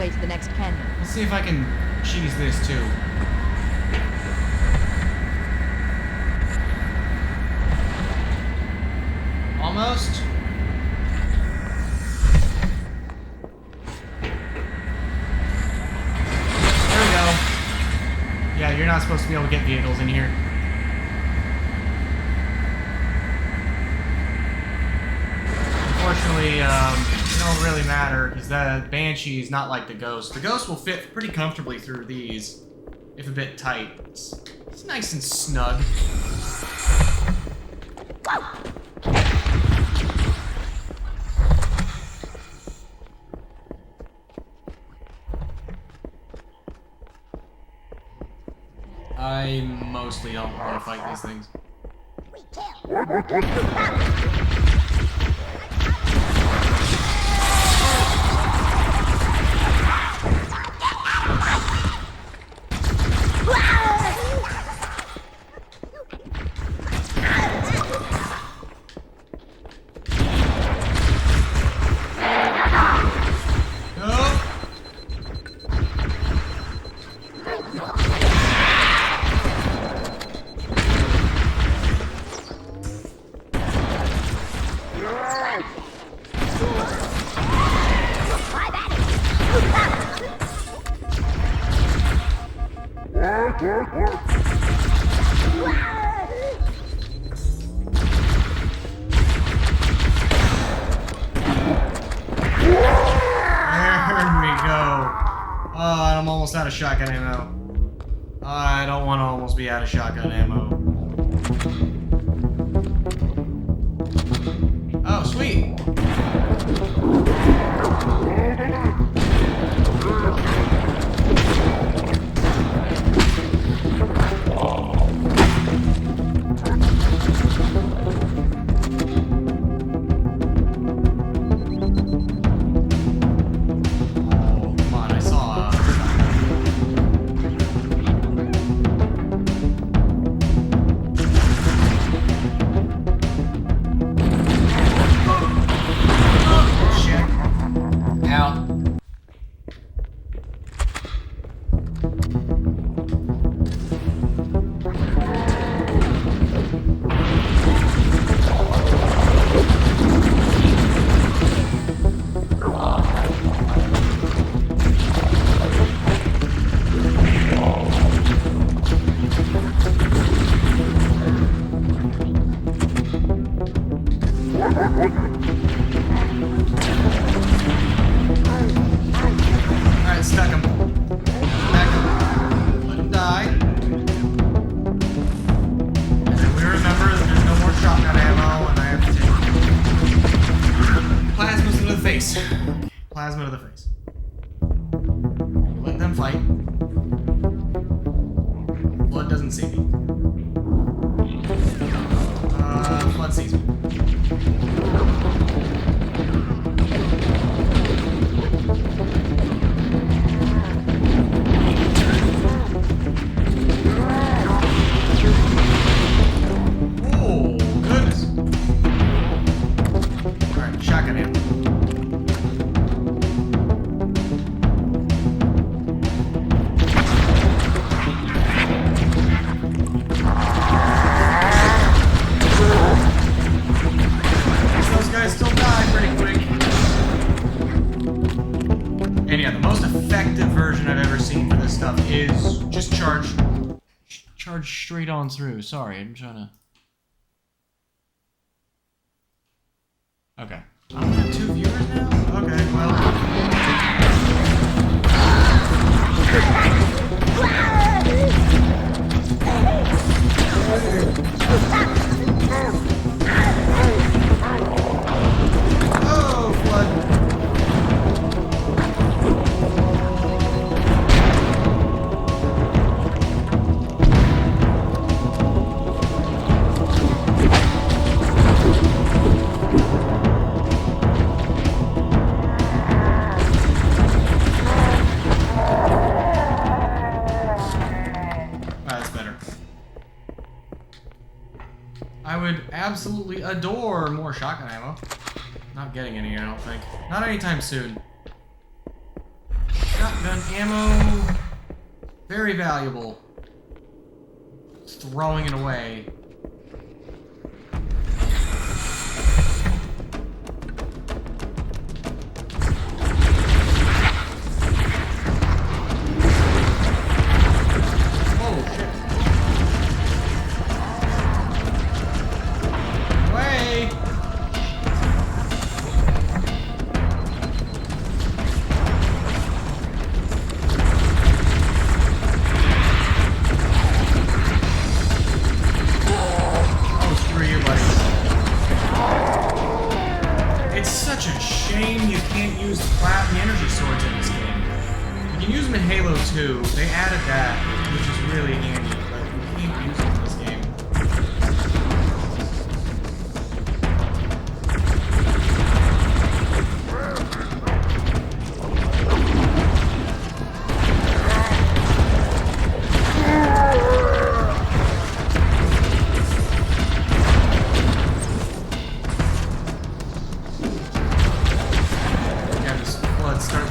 To the next canyon. Let's see if I can cheese this too. Almost. There we go. Yeah, you're not supposed to be able to get vehicles in here. Unfortunately, it don't really matter, because the Banshee is not like the Ghost. The Ghost will fit pretty comfortably through these, if a bit tight. It's nice and snug. I mostly don't want to fight these things. I'm almost out of shotgun ammo. I don't want to almost be out of shotgun ammo. Oh, sweet. Alright, stuck him. Back him. Let him die. And then we remember that there's no more shotgun ammo and I have to take plasmas to the face. Plasma to the face. Let them fight. Blood doesn't see me. Blood sees me. Oh, goodness. Alright, shotgun ammo. Those guys still die pretty quick. And yeah, the most effective version I've ever seen for this stuff is just charge straight on through. Sorry, I'm trying to... Okay. I only have 2 viewers now? Okay, well... Oh, flood. That's better. I would absolutely adore more shotgun ammo. Not getting any, I don't think. Not anytime soon. Shotgun ammo, very valuable. Throwing it away. It's such a shame you can't use the energy swords in this game. You can use them in Halo 2. They added that, which is really handy, but you can't use them in this game.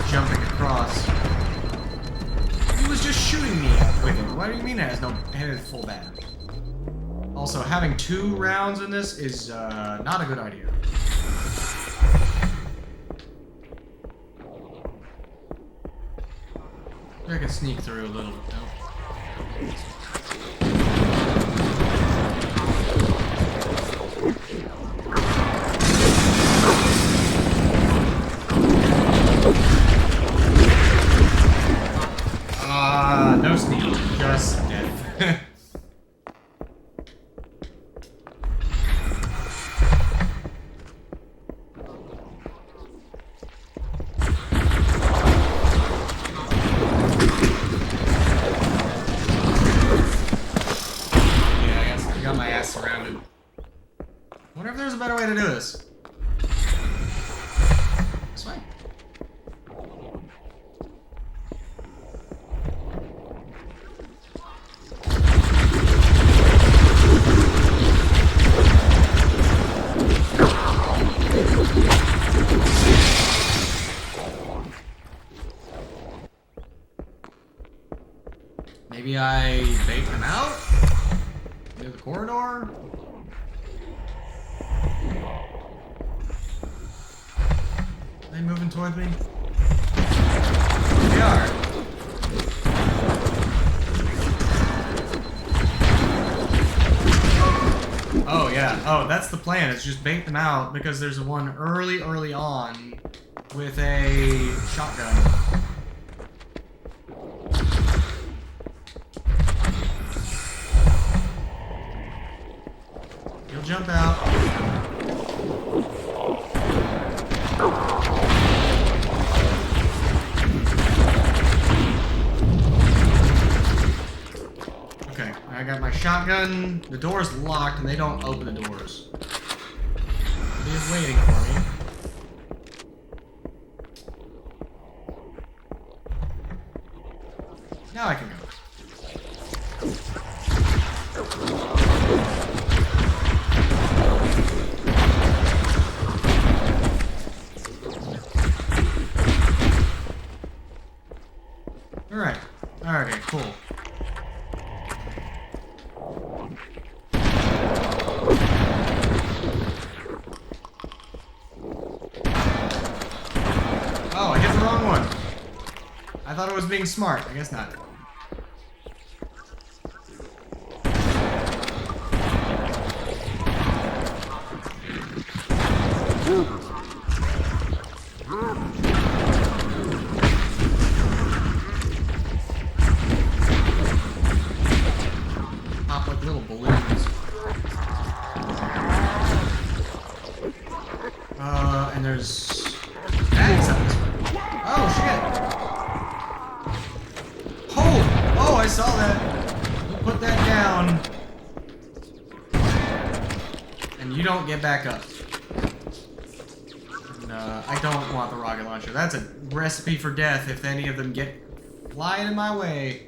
Jumping across. He was just shooting me with it. What do you mean it has no full bag? Also, having 2 rounds in this is not a good idea. I can sneak through a little bit though. No sneak, just death. Got my ass surrounded. I wonder if there's a better way to do this. This way. Maybe I bait them out? Near the corridor? Are they moving toward me? They are. Oh yeah. Oh, that's the plan. It's just bait them out because there's one early on with a shotgun. He'll jump out. Okay, I got my shotgun. The door's locked and they don't open the doors. He's waiting for me. Now I can go. Alright. Okay, cool. Oh, I hit the wrong one. I thought it was being smart. I guess not. Pop like little balloons. And there's bags up this way. Oh shit! Oh, I saw that. You put that down, and you don't get back up. And, I don't want the rocket launcher. That's a recipe for death if any of them get flying in my way.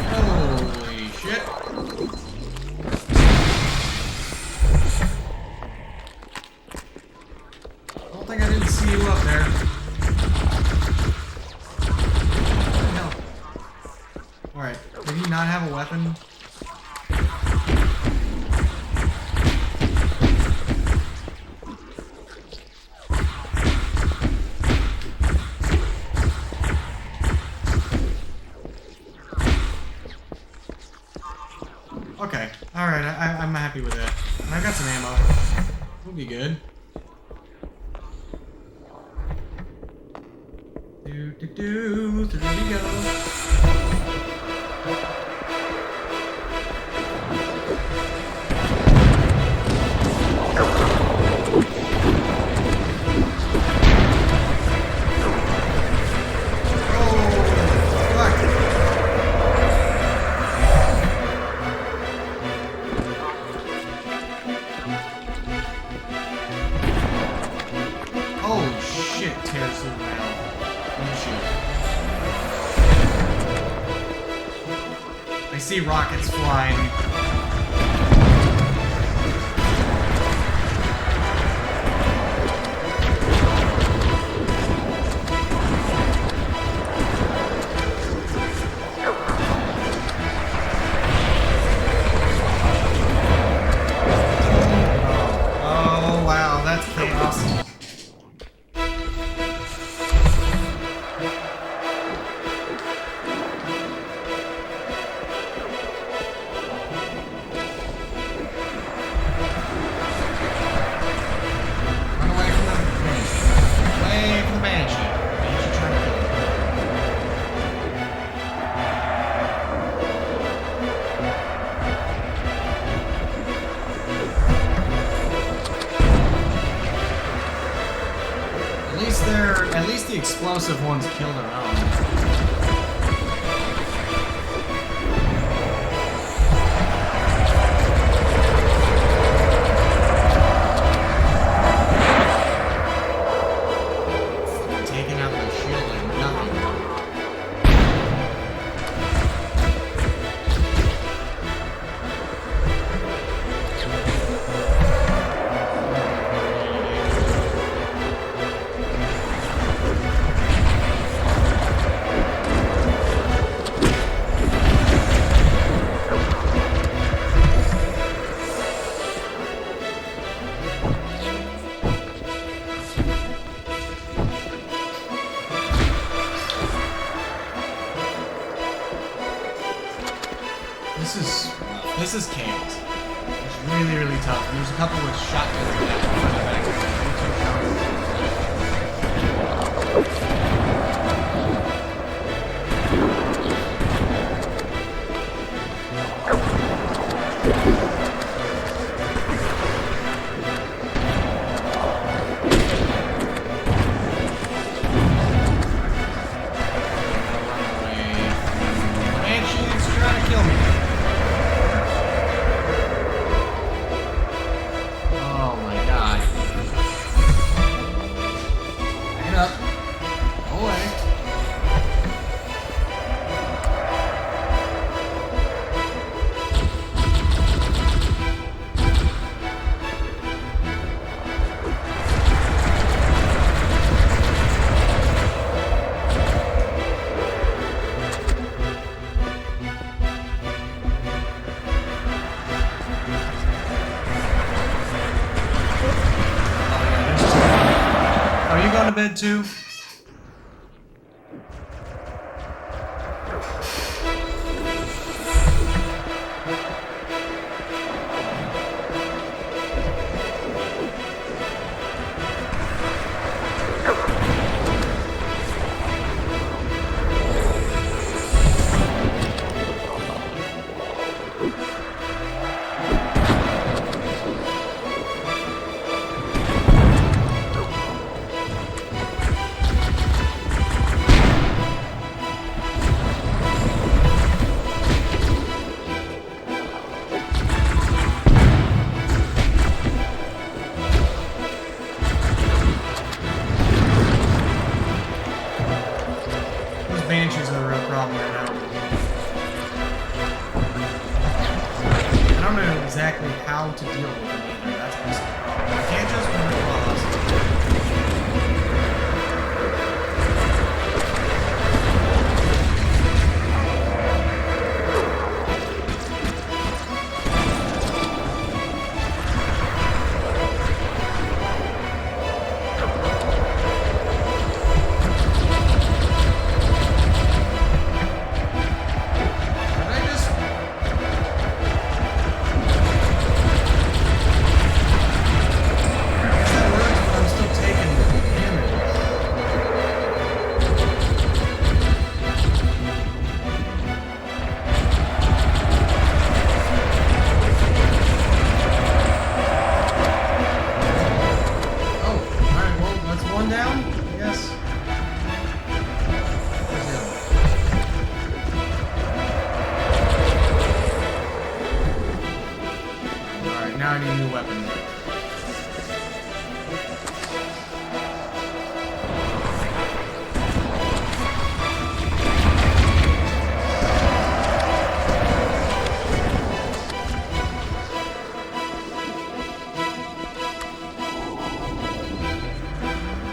Holy shit. I don't think I didn't see you up there. No. Alright, did he not have a weapon? Okay, alright, I'm happy with that. I got some ammo. We'll be good. Through we go. Holy shit, tears through the mail. I see rockets flying. most if one's killed their own. Taking out my shield like nothing. This is chaos. It's really, really tough. And there's a couple with shotguns that have further back. Banshee's trying to kill me. Oh my god. Back it up. Go away. Are you going to bed too? Banshees are a real problem right now. I don't know exactly how to deal with them either. That's also the problem. I can't just run across. Now I need a new weapon.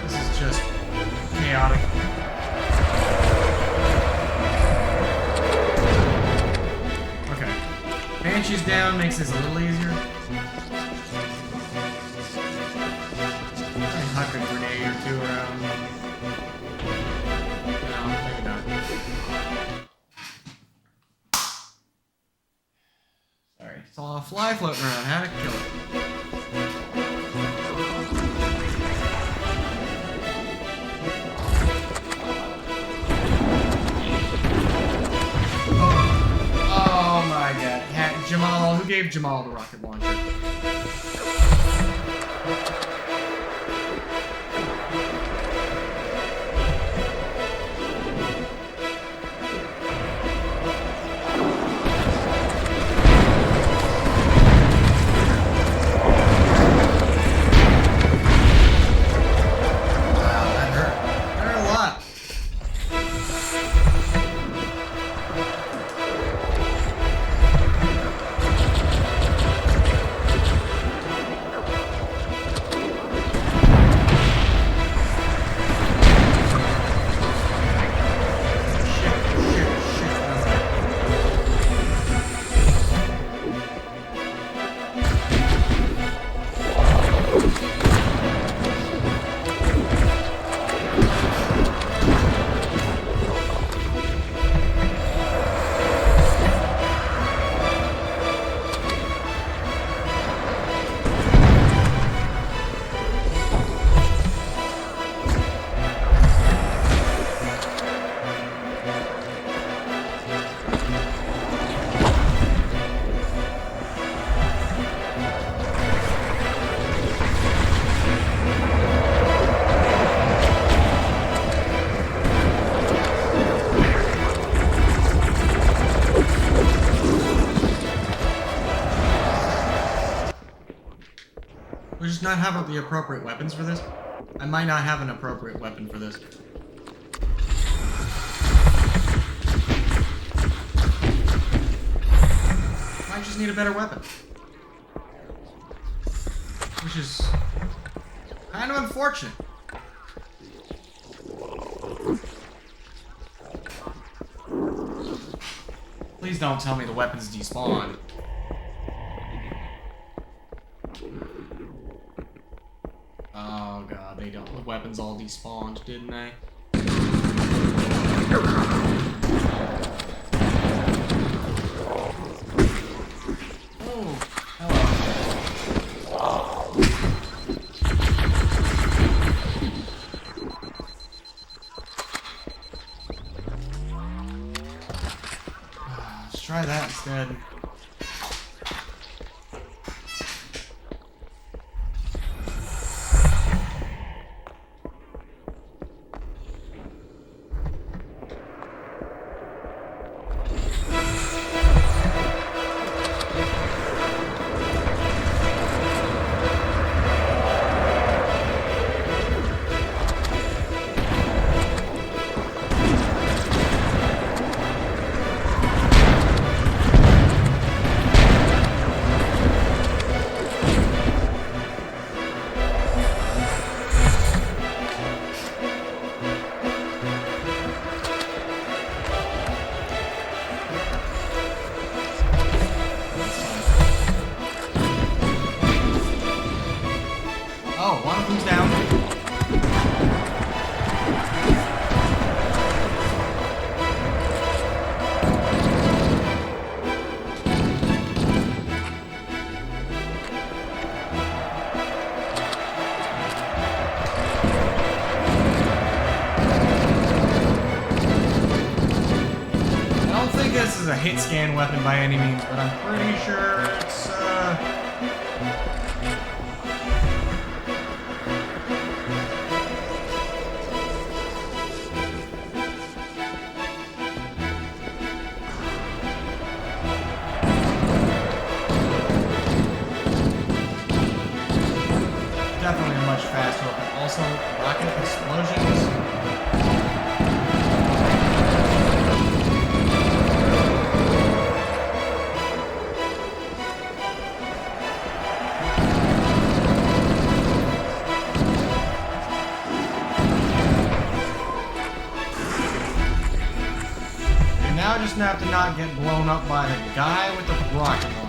This is just chaotic. Okay. Banshee's down makes this a little easier. Huck a grenade or two around. No, maybe not. Sorry. Saw a fly floating around. How to kill it. Oh my god. Jamal, who gave Jamal the rocket launcher? just not have the appropriate weapons for this? I might not have an appropriate weapon for this. Might just need a better weapon. Which is kind of unfortunate. Please don't tell me the weapons despawn. Oh god, they don't. The weapons all despawned, didn't they? Oh, hello. Let's try that instead. Oh, one of them's down. I don't think this is a hit scan weapon by any means, but I'm pretty sure it's definitely a much faster weapon. Also, rocket explosions. And now I just have to not get blown up by the guy with the rocket launcher.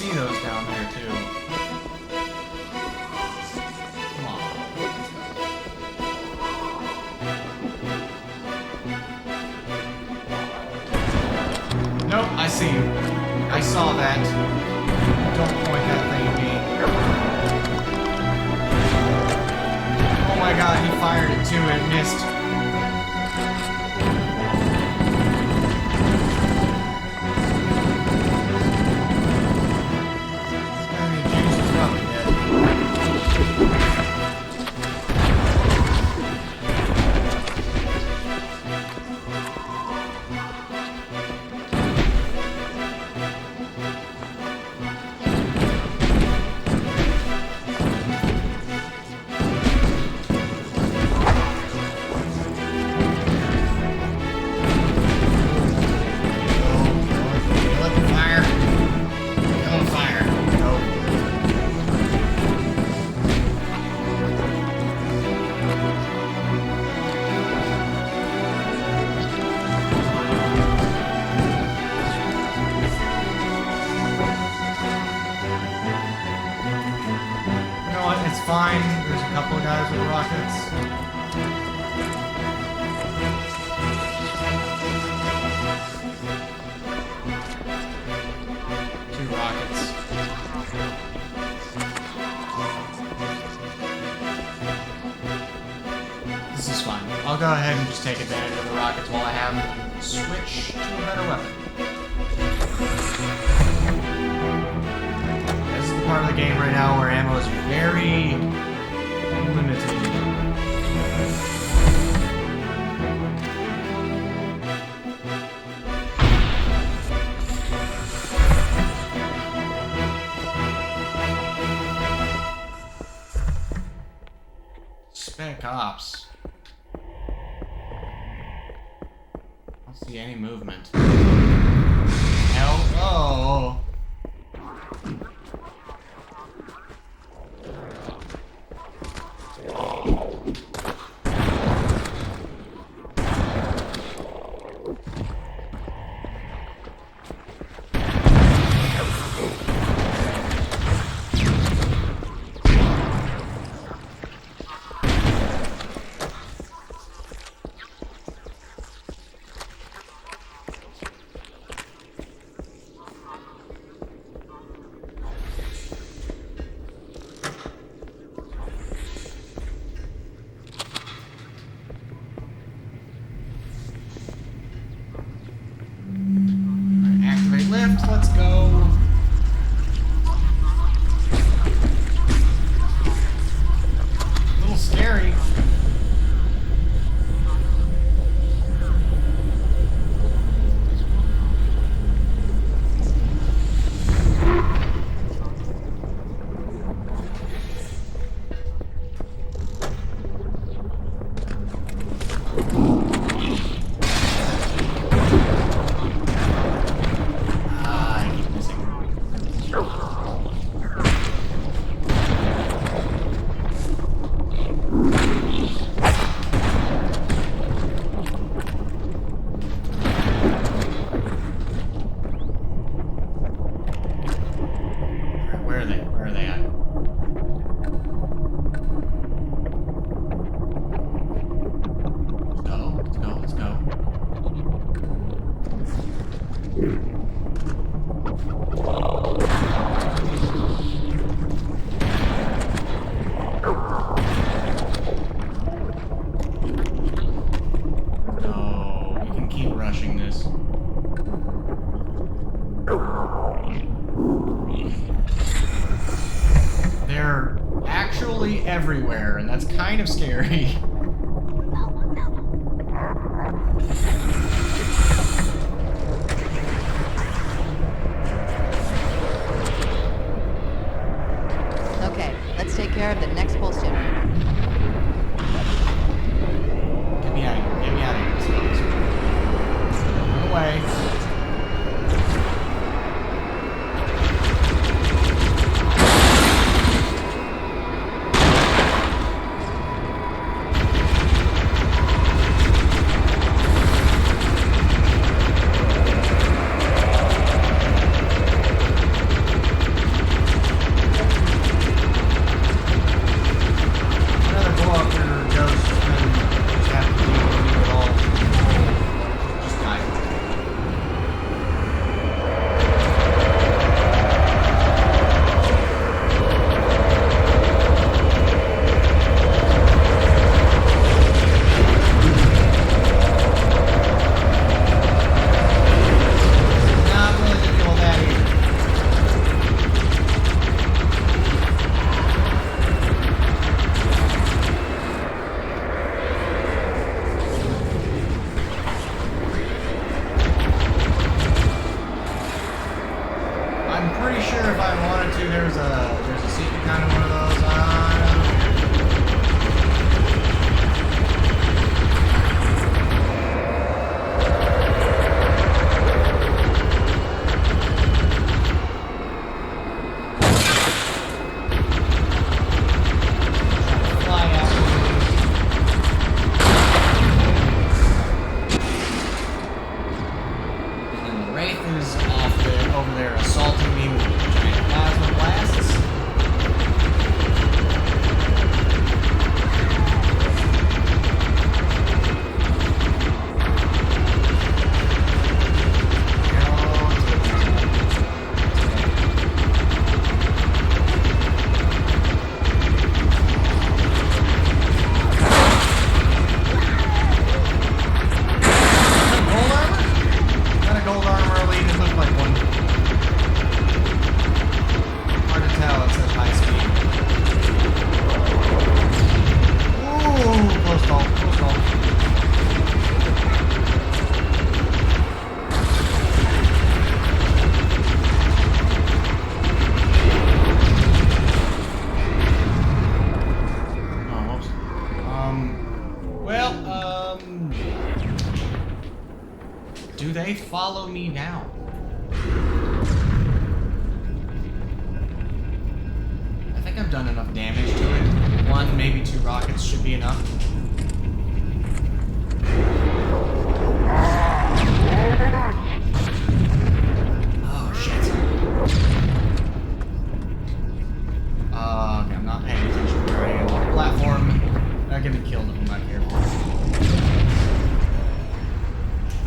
See those down there too. Come on. Nope, I see you. I saw that. Don't point that thing at me. Oh my god, he fired it too, it missed. Fine, there's a couple of guys with rockets. Two rockets. This is fine. I'll go ahead and just take advantage of the rockets while I have them. Switch to a better weapon. This is the part of the game right now where ammo is very limited. Spec ops. I don't see any movement. Hell, oh. Lift, let's go. A little scary. Where are they? Where are they at? Let's go, let's go, let's go. Oh, we can keep rushing this. They're actually everywhere, and that's kind of scary. Okay, let's take care of the next pulse generator. Get me out of here. Get me out of here. Let's go. Let's go. Run away. There's a secret kind of one of those. Over there assaulting me with giant plasma blasts. follow me now? I think I've done enough damage to it. 1, maybe 2 rockets should be enough. Oh, shit. Okay, I'm not paying attention to where I am on the platform. I'm gonna be killed if I'm not careful.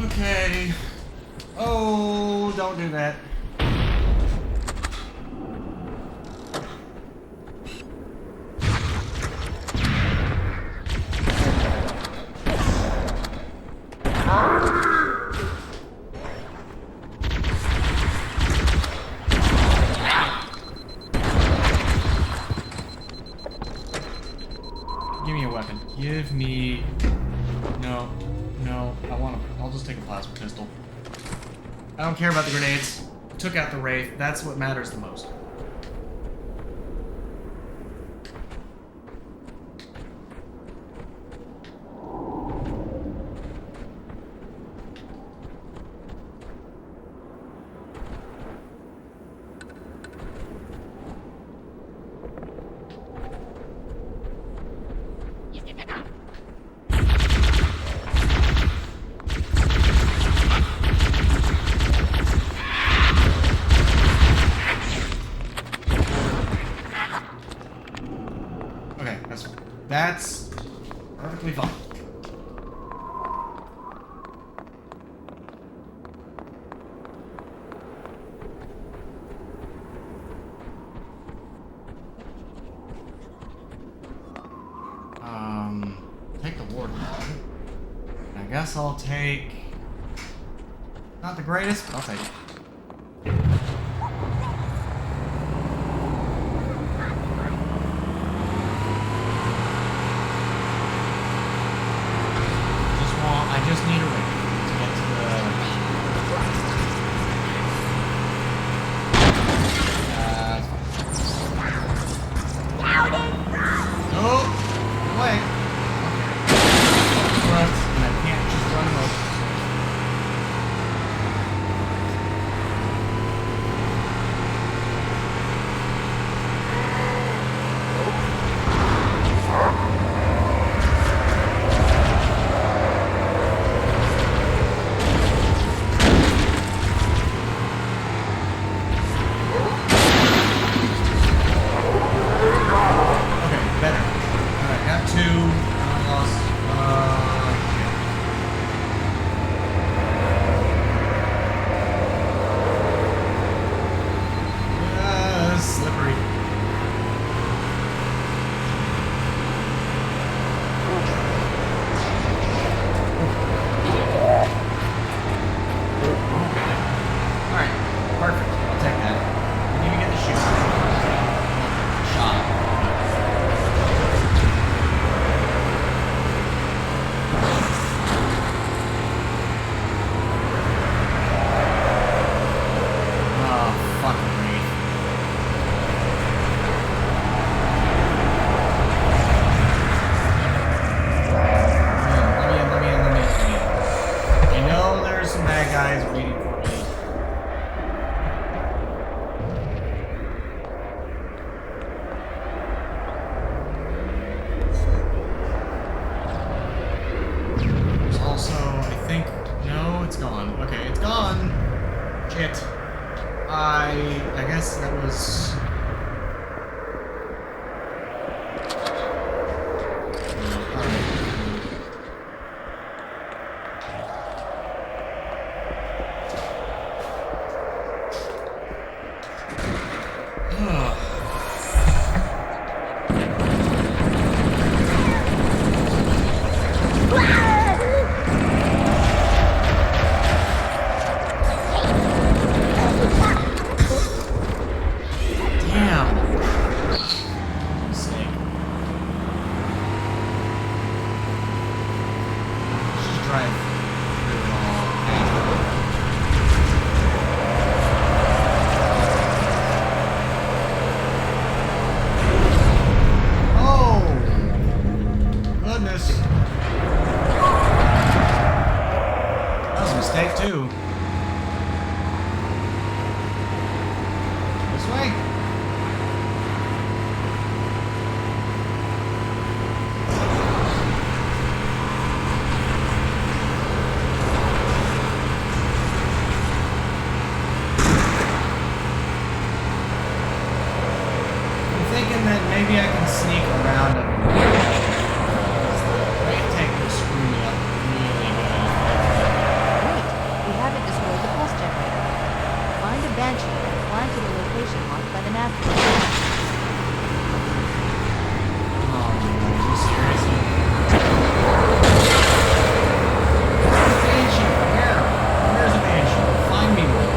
Okay. Oh, don't do that. Give me a weapon. Give me... No. No. I'll just take a plasma pistol. I don't care about the grenades. Took out the Wraith. That's what matters the most. Okay, that's perfectly fine. Take the ward. I guess I'll take... Not the greatest, but I'll take it. I just need a ring to get to the... Oh! Away! And I can't just run him over. I guess that was... thinking that maybe I can sneak around him. The wave tank will screw me up really good. Wait, we haven't destroyed the pulse generator. Find a banshee and fly to the location marked by the nav. Oh, are you serious? Banshee, where? Where's a banshee? Find me one.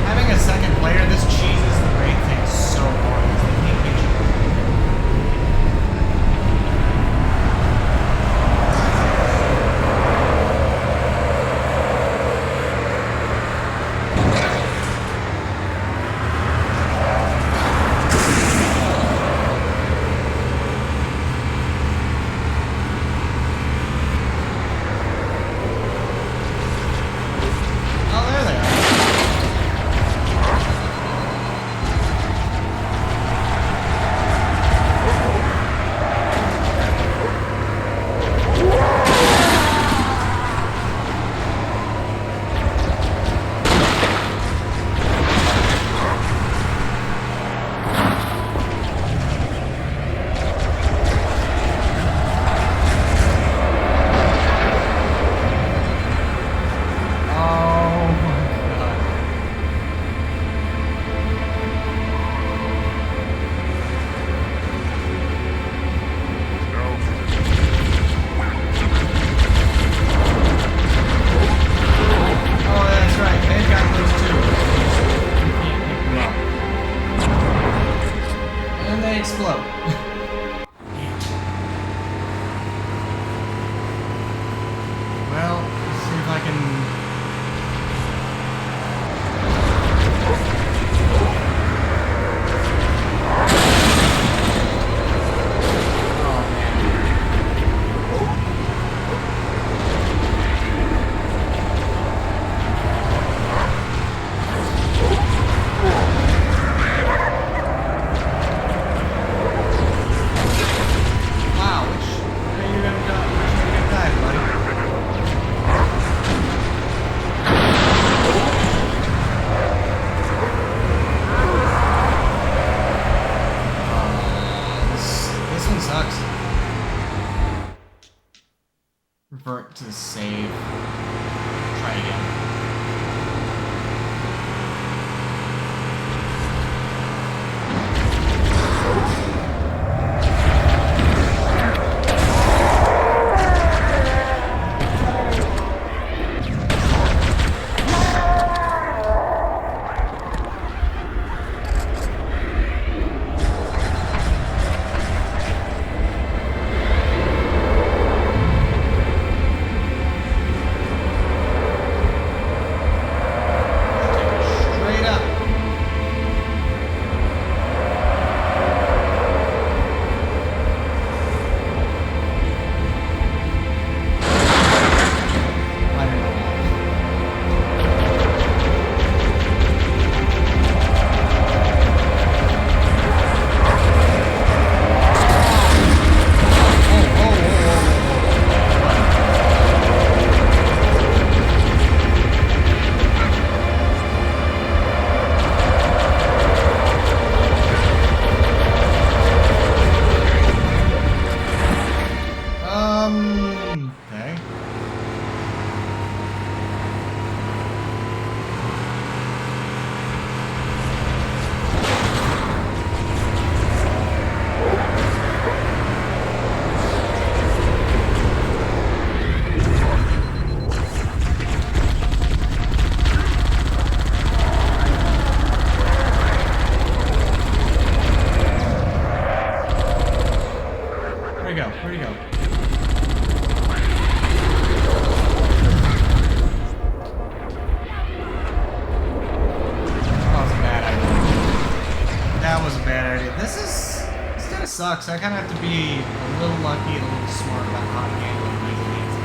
Having a second player, this cheeses the great thing so hard because they can't get you. Oh, there they are. Oh my god. Oh, that's right. They've got those too. You can't pick them up. And they explode. Well, let's see if I can. Oh man. Wow, where are you gonna die? Where's you gonna die, buddy? This one sucks. Revert to save. Try again. Straight up. Light it off. Okay. Where'd he go? Where'd he go? That was a bad idea. That was a bad idea. This kind of sucks. I kind of have to be a little lucky and a little smart about how to handle these things.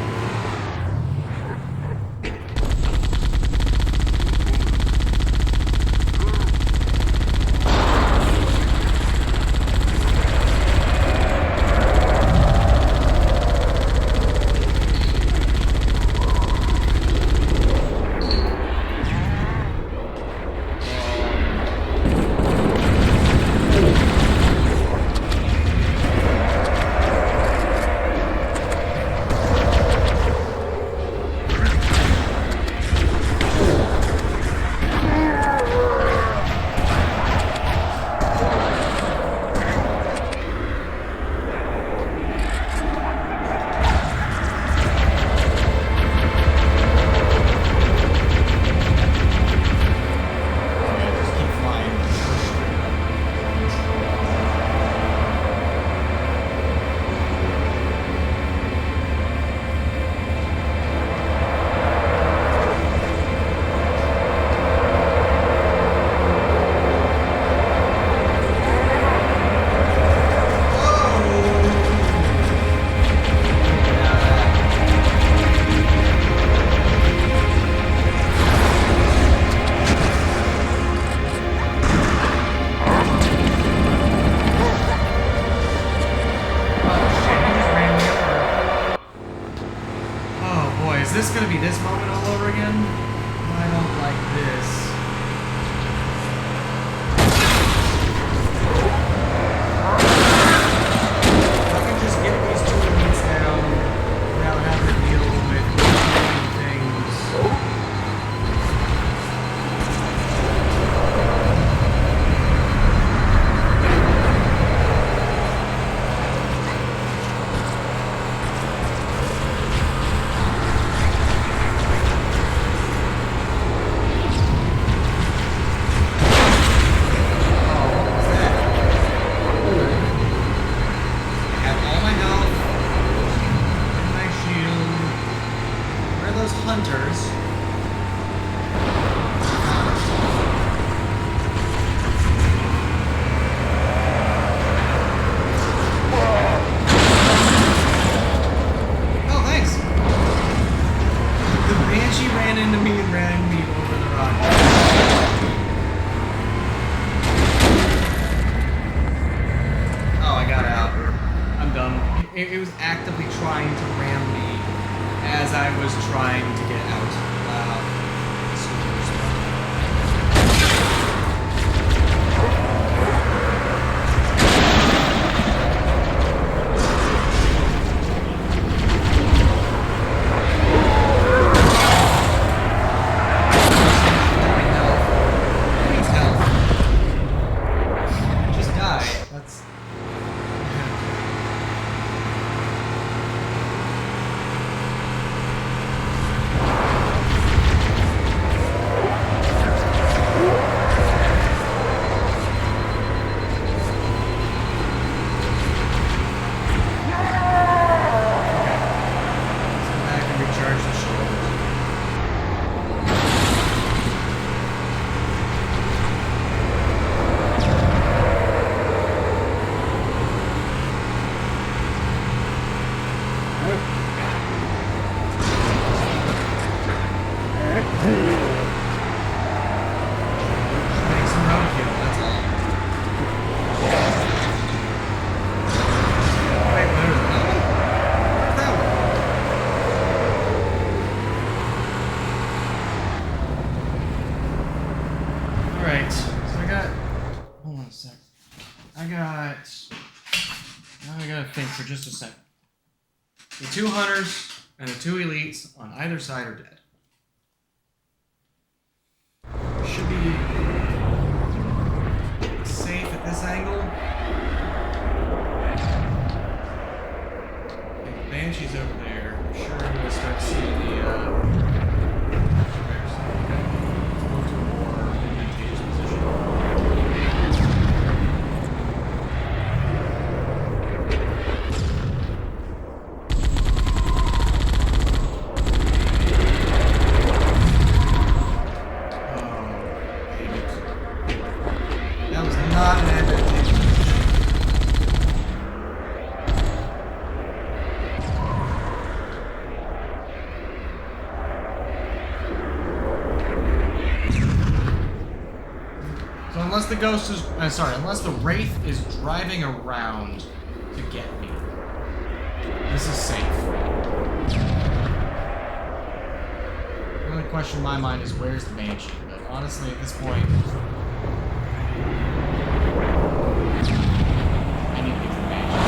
it was actively trying to ram me as I was trying to get out. Wow. For just a second. The 2 hunters and the 2 elites on either side are dead. Should be safe at this angle. Okay, the Banshee's over there. I'm sure I'm going to start seeing the let's move to a more advantageous position. Unless the ghost is, unless the wraith is driving around to get me, this is safe. The only question in my mind is where's the Banshee, but honestly at this point, I need to get to the Banshee.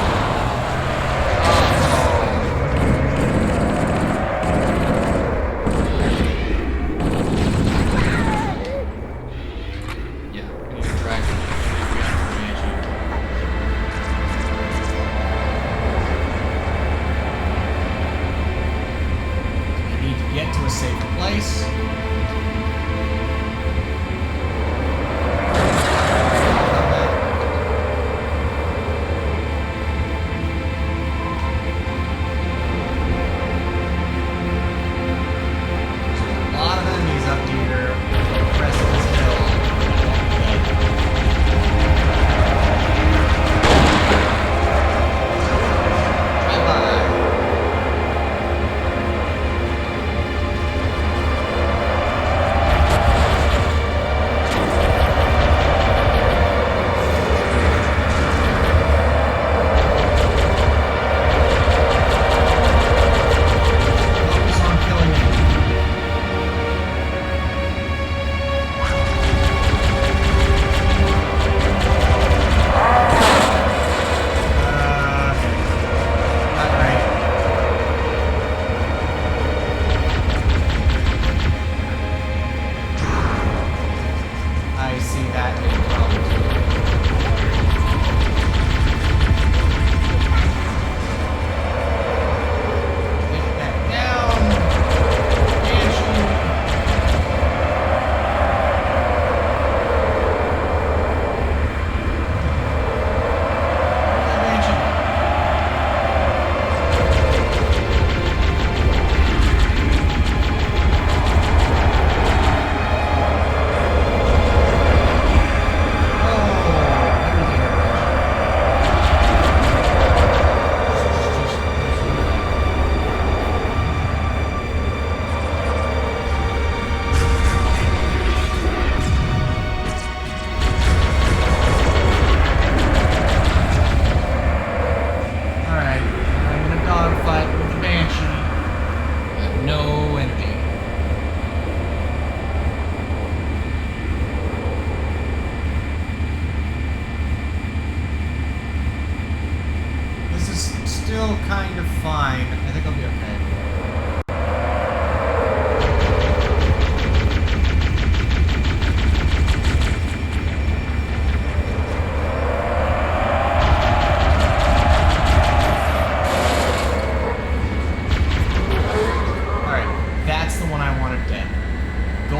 Get to a safe place. still kind of fine. I think I'll be okay. Alright, that's the one I wanted dead. The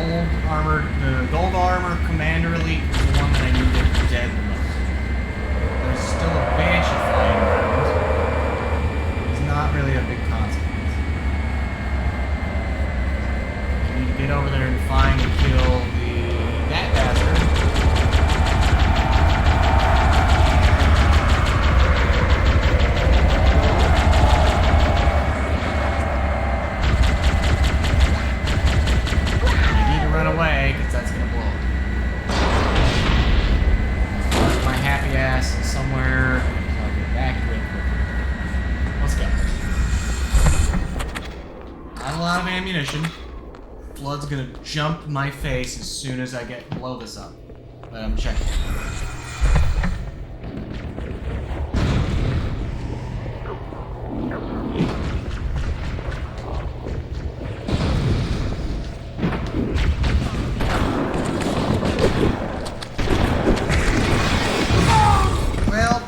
gold armor commander elite is the one that I needed dead the most. There's still a banshee flying around. It's not really a big consequence. I need to get over there and find and kill that bastard. Run away, because that's gonna blow up. My happy ass is somewhere. So I'll get back real quick. Let's go. Not a lot of ammunition. Blood's gonna jump my face as soon as I blow this up. But I'm checking.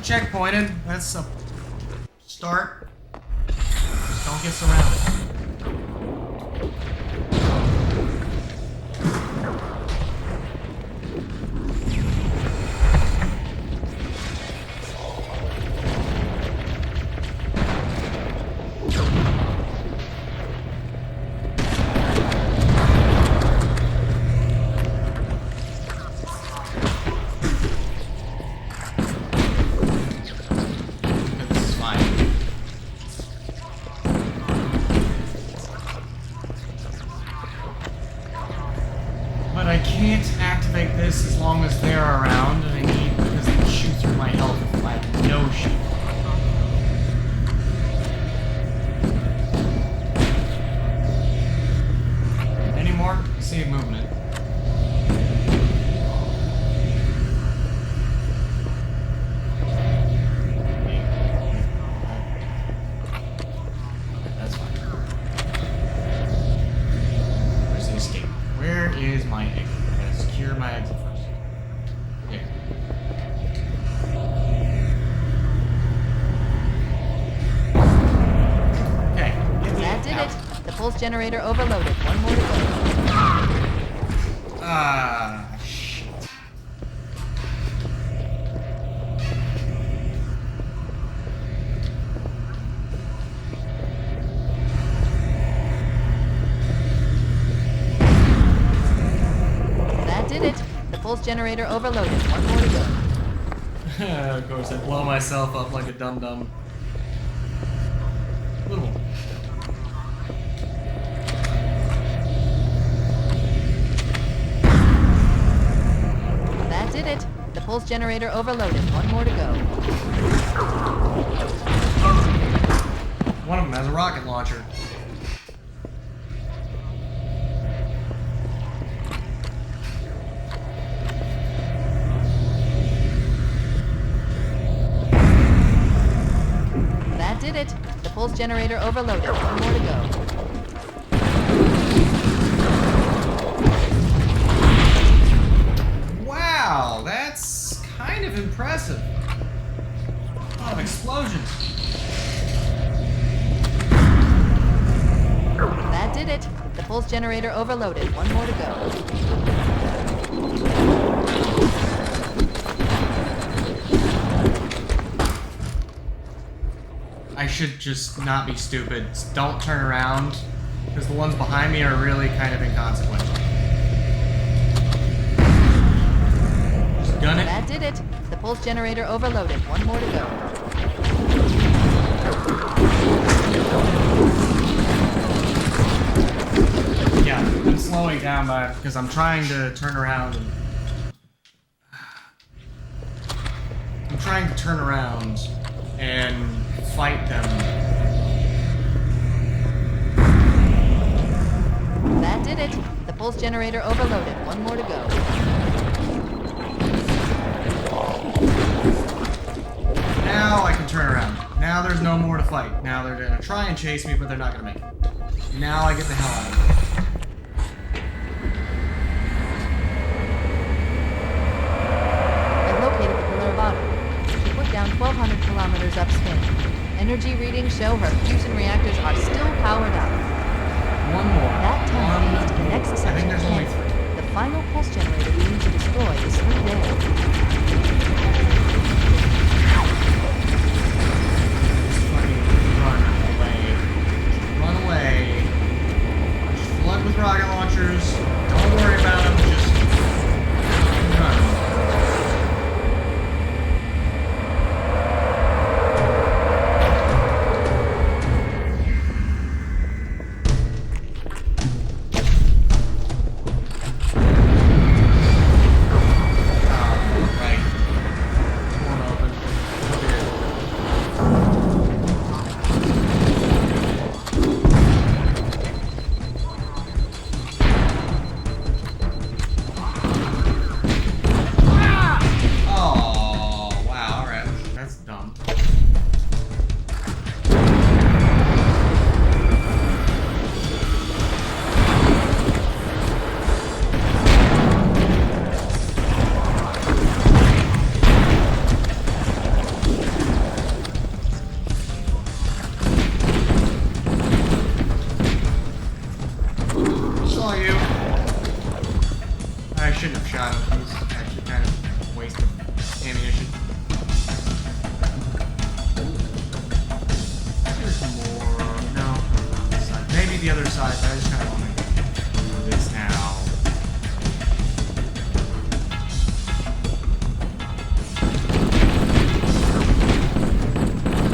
Checkpointed. That's a start. Just don't get surrounded. As long as they're around, and I need, because they can shoot through my health if I have no shield. Any more? I see a movement. That's fine. Where's the escape? Where is my exit? I gotta secure my exit first. Pulse generator overloaded. One more to go. Ah, shit. That did it. The pulse generator overloaded. One more to go. Of course, I blow myself up like a dum-dum. Little. Did it. The pulse generator overloaded. One more to go. One of them has a rocket launcher. That did it. The pulse generator overloaded. One more to go. Wow, that's kind of impressive. A lot of explosions. That did it. The pulse generator overloaded. One more to go. I should just not be stupid. Don't turn around, because the ones behind me are really kind of inconsequential. Gun it. That did it. The pulse generator overloaded. One more to go. Yeah, I'm slowing down because I'm trying to turn around and... I'm trying to turn around and fight them. That did it. The pulse generator overloaded. One more to go. Now I can turn around. Now now there's no more to fight. Now they're gonna try and chase me, but they're not gonna make it. Now I get the hell out of here. I located the pillar of auto. She put down 1,200 kilometers upspin. Energy readings show her fusion reactors are still powered up. One more. That time leads to the next I think section there's only 3. The final pulse generator we need to destroy is through there. Run away. Just flood with rocket launchers. Don't worry about them. Just run. The other side, but I just kind of want to do this now.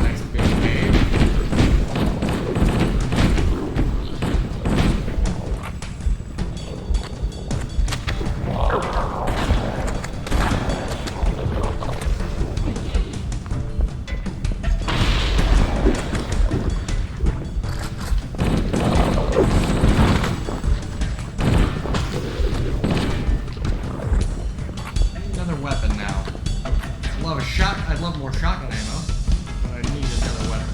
Nice big cave. I'd love more shotgun ammo, but I need another weapon.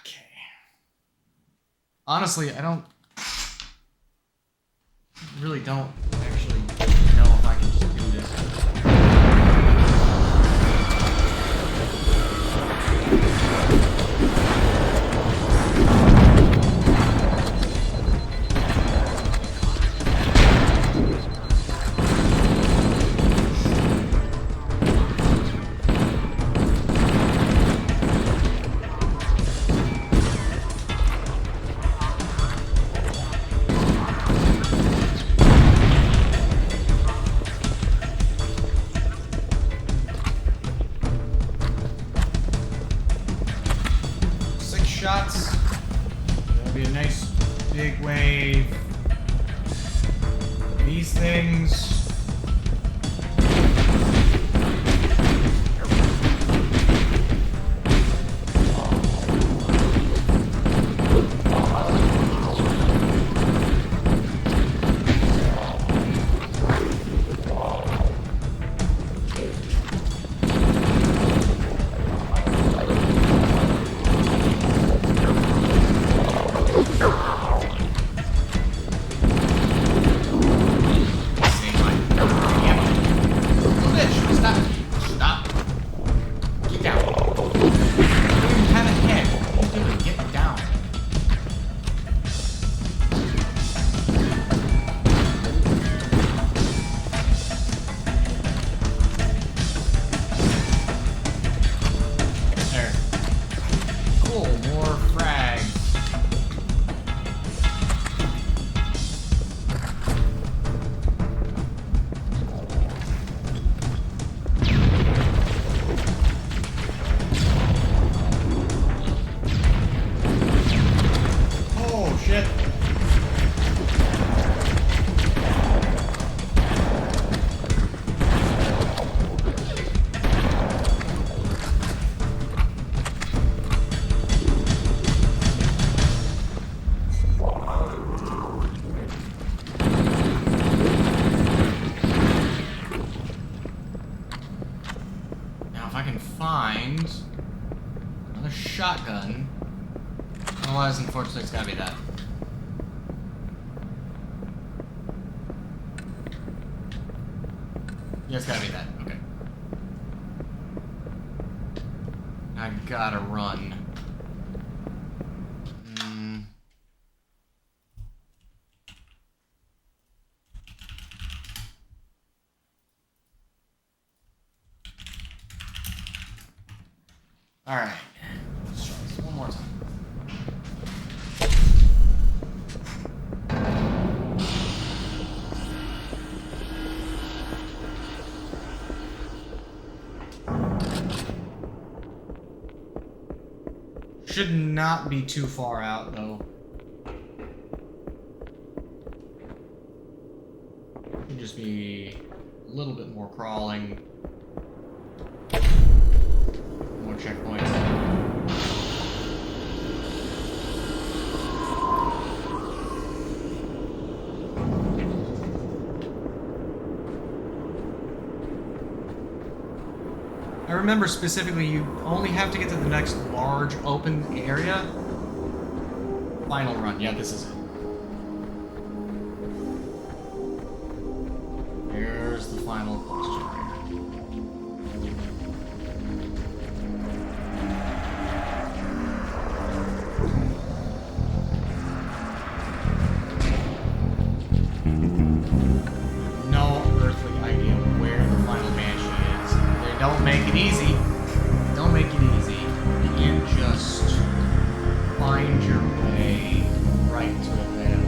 Okay. Honestly, I really don't actually know if I can just do this. Shots. That'll be a nice big wave. These things. can find another shotgun. Otherwise, unfortunately, it's gotta be that. Yeah, it's gotta be that. Okay. I gotta run. Alright. Let's try this one more time. Should not be too far out, though. Should just be a little bit more crawling. More checkpoints. I remember specifically you only have to get to the next large open area. Final run. Yeah, this is it. Here's the final question. No earthly idea where the final mansion is. They don't make it easy. Don't make it easy. You can't just find your way right to it there.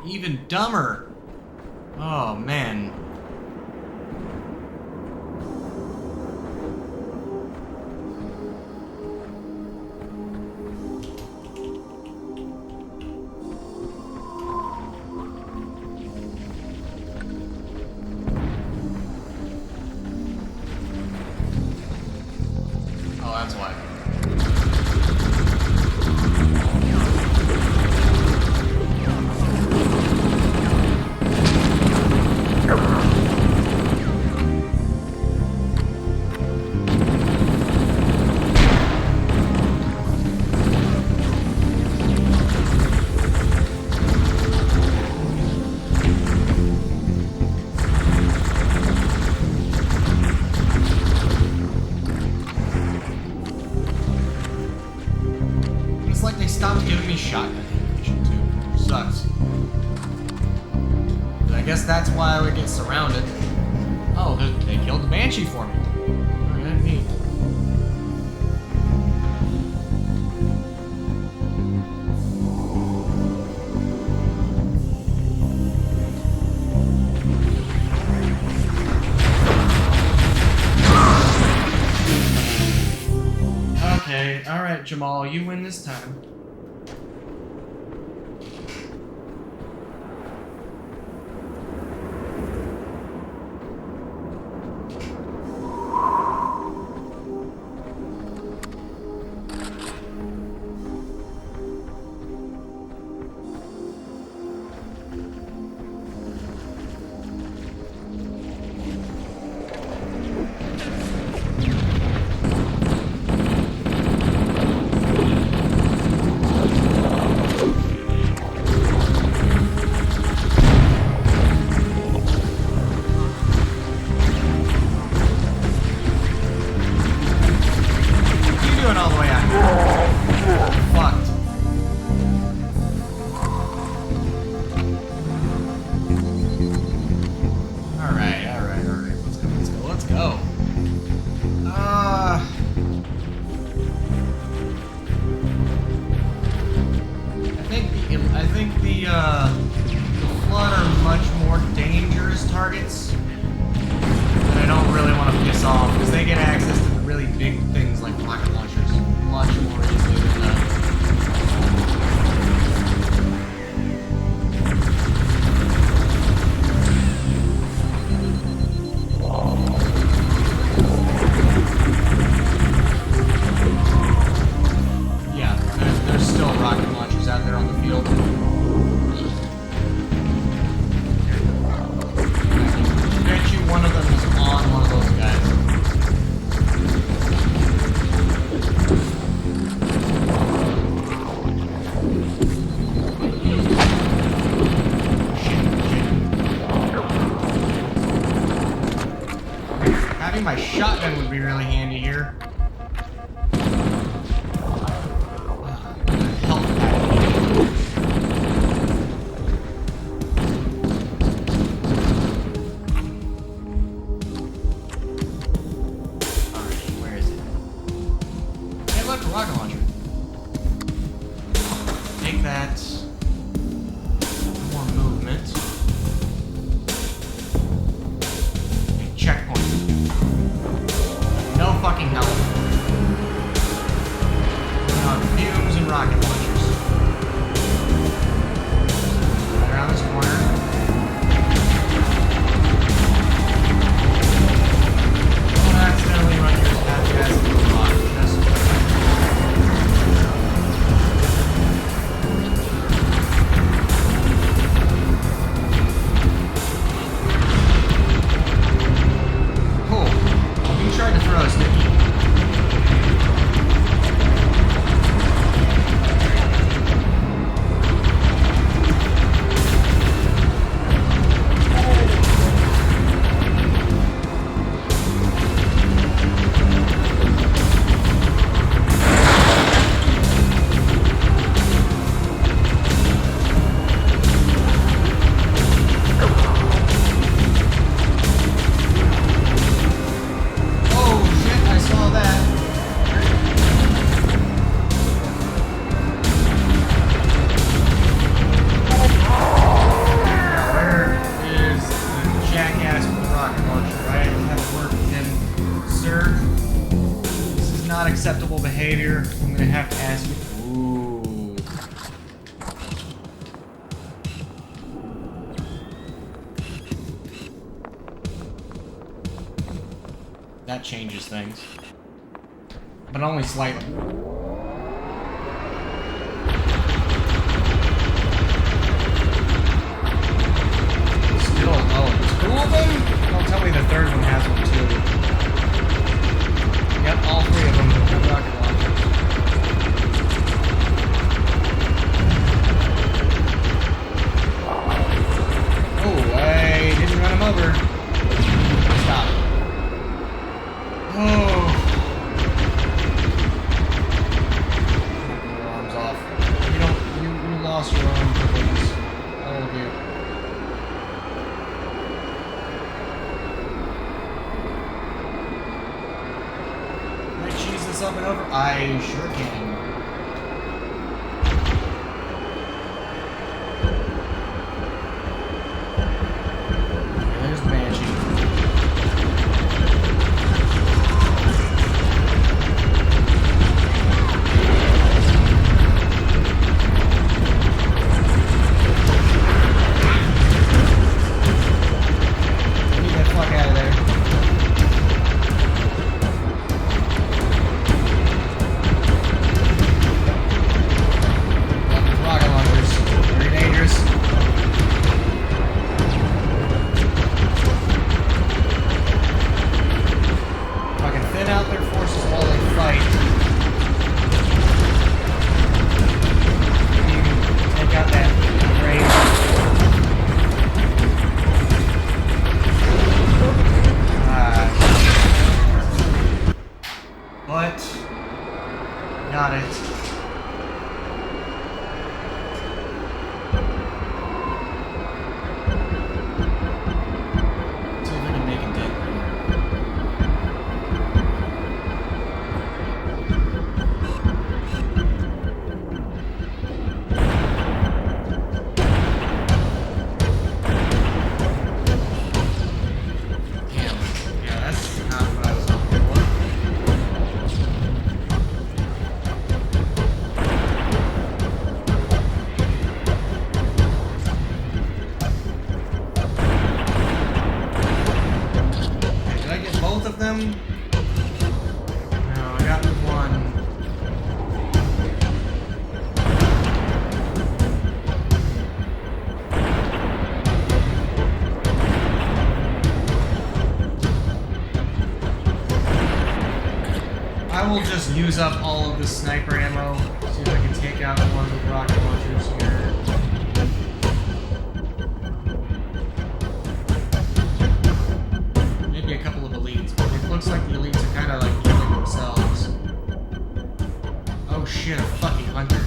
Even dumber. Oh, man. Oh, that's why. that's why I would get surrounded. Oh, they killed the Banshee for me. Alright, neat. Okay, alright, Jamal, you win this time. My shotgun would be really handy here. Where is it? Hey, look, a rocket launcher. Take that. More movement. Checkpoint. No fucking help. Putting on fumes and rocket launchers. Right around this corner. Don't accidentally run your fast into the rock. Cool. You tried to throw us, didn't you? Acceptable behavior. I'm gonna have to ask you. Ooh. That changes things, but only slightly. Still, oh, there's two of them? Don't tell me the third one has one too. Yep, all three of them have rocket launchers. Oh, I didn't run him over. Stop. Oh. Your arms off. You lost your arm, please. All of you. something over? I sure can. Okay, there's the Banshee. Get that fuck out of there. Rocket launchers. Very dangerous. If I can thin out their forces while they fight. Maybe you can take out that range. But got it. See if I can make a dent right here. Damn. Yeah, that's not what I was hoping for. Did I get both of them? No, I got one. I will just use up all of the sniper ammo. See if I can take out the ones with rocket launchers here. Maybe a couple of elites, but it looks like the elites are kind of like killing themselves. Oh shit, a fucking hunter.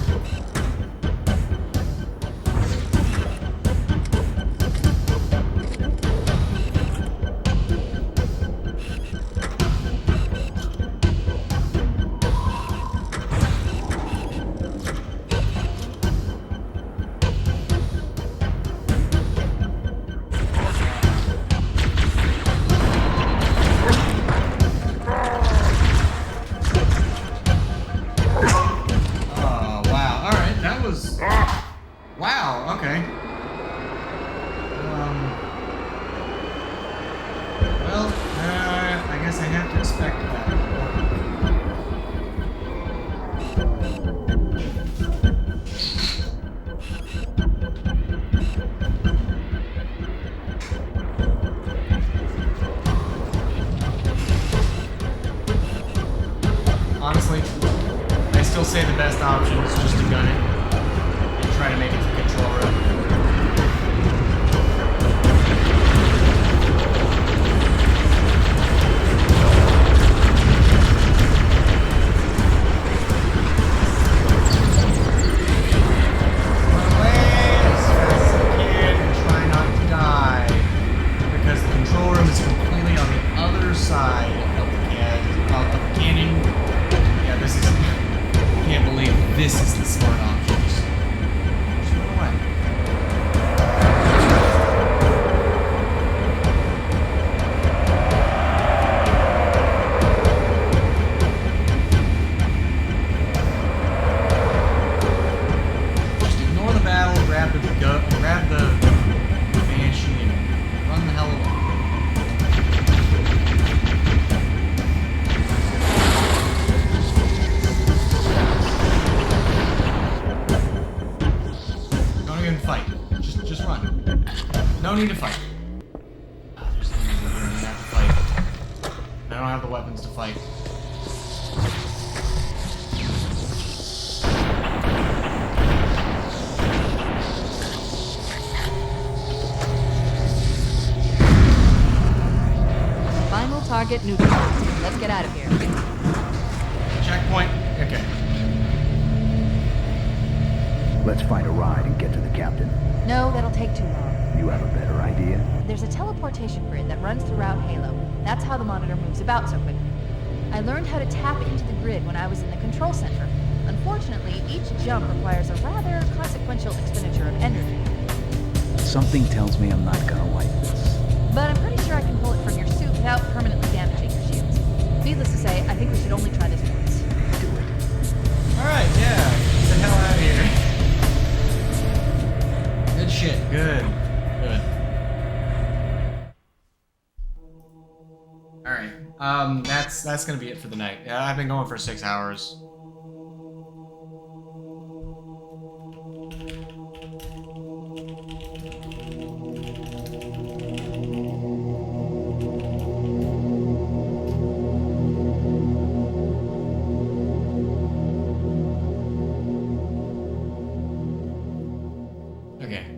Oh, wow. Alright, that was... Wow, okay. Well, I guess I have to expect that. Honestly, I still say the best option is just to gun it and try to make it to the control room. Run away as fast as I can and try not to die, because the control room is completely on the other side of the canyon. Yeah, this is... I can't believe this is the smart option. Just run away. Just ignore the battle, grab the Banshee, and run the hell away. Don't even fight. Just run. No need to fight. There's no reason I don't have to fight. I don't have the weapons to fight. Final target neutralized. Let's get out of here. Checkpoint. Okay. Let's find a ride and get to the captain. No, that'll take too long. You have a better idea? There's a teleportation grid that runs throughout Halo. That's how the monitor moves about so quickly. I learned how to tap into the grid when I was in the control center. Unfortunately, each jump requires a rather consequential expenditure of energy. Something tells me I'm not gonna like this. But I'm pretty sure I can pull it from your suit without permanently damaging your shields. Needless to say, I think we should only try this once. Do it. Alright, yeah. Get the hell out of here. Good shit. Good. Good. Alright. That's gonna be it for the night. Yeah, I've been going for 6 hours.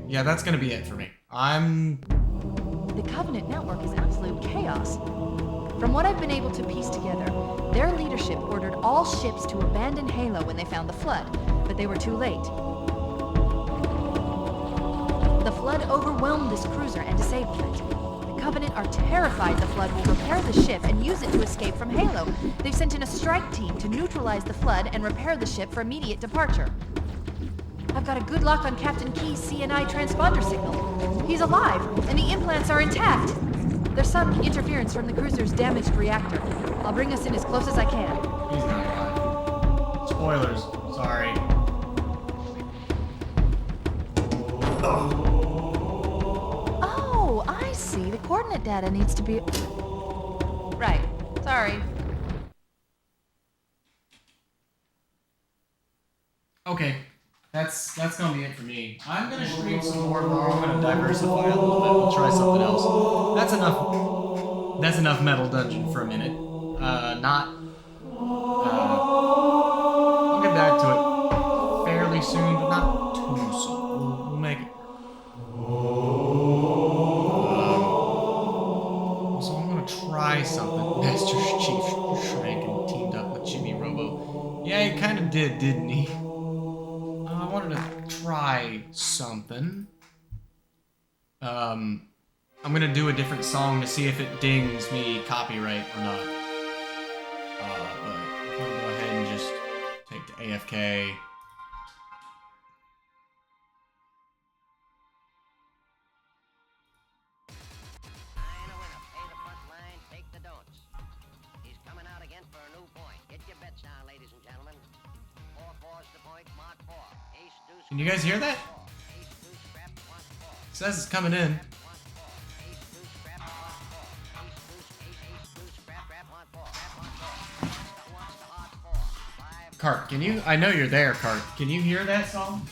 Yeah, that's gonna be it for me. The Covenant network is absolute chaos. From what I've been able to piece together, their leadership ordered all ships to abandon Halo when they found the Flood, but they were too late. The Flood overwhelmed this cruiser and disabled it. The Covenant are terrified the Flood will repair the ship and use it to escape from Halo. They've sent in a strike team to neutralize the Flood and repair the ship for immediate departure. I've got a good lock on Captain Key's CNI transponder signal. He's alive, and the implants are intact. There's some interference from the cruiser's damaged reactor. I'll bring us in as close as I can. He's not alive. Spoilers. Sorry. Oh, I see. The coordinate data needs to be... Right. Sorry. Okay. That's gonna be it for me. I'm gonna stream some more tomorrow. I'm gonna diversify a little bit. We'll try something else. That's enough Metal Dungeon for a minute. I'll get back to it fairly soon, but not too soon. We'll make it. So I'm gonna try something. Master Chief shrank and teamed up with Jimmy Robo. Yeah, he kind of did, didn't he? I wanted to try something. I'm gonna do a different song to see if it dings me copyright or not. But I'm gonna go ahead and just take the AFK. Can you guys hear that? It says it's coming in. Cart, can you? I know you're there, Cart. Can you hear that song?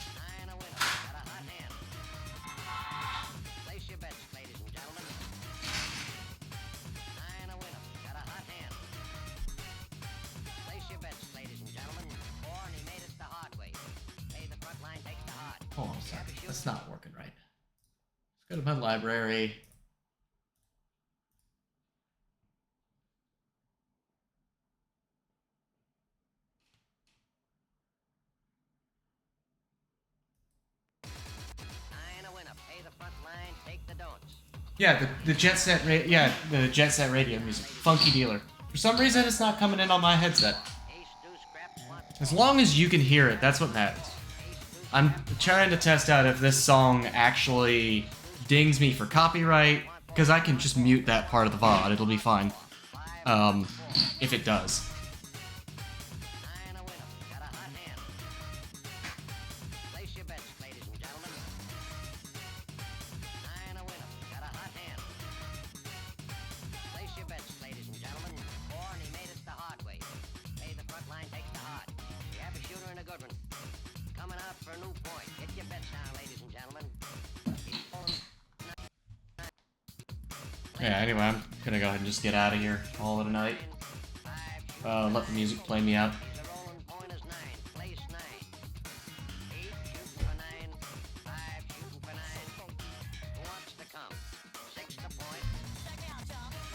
Oh, I'm sorry. That's not working right. Let's go to my library. Yeah, the Jet Set the Jet Set radio music. Funky Dealer. For some reason, it's not coming in on my headset. As long as you can hear it, that's what matters. I'm trying to test out if this song actually dings me for copyright, because I can just mute that part of the VOD, it'll be fine. If it does. Yeah, anyway, I'm gonna go ahead and just get out of here, call it a night. Let the music play me out.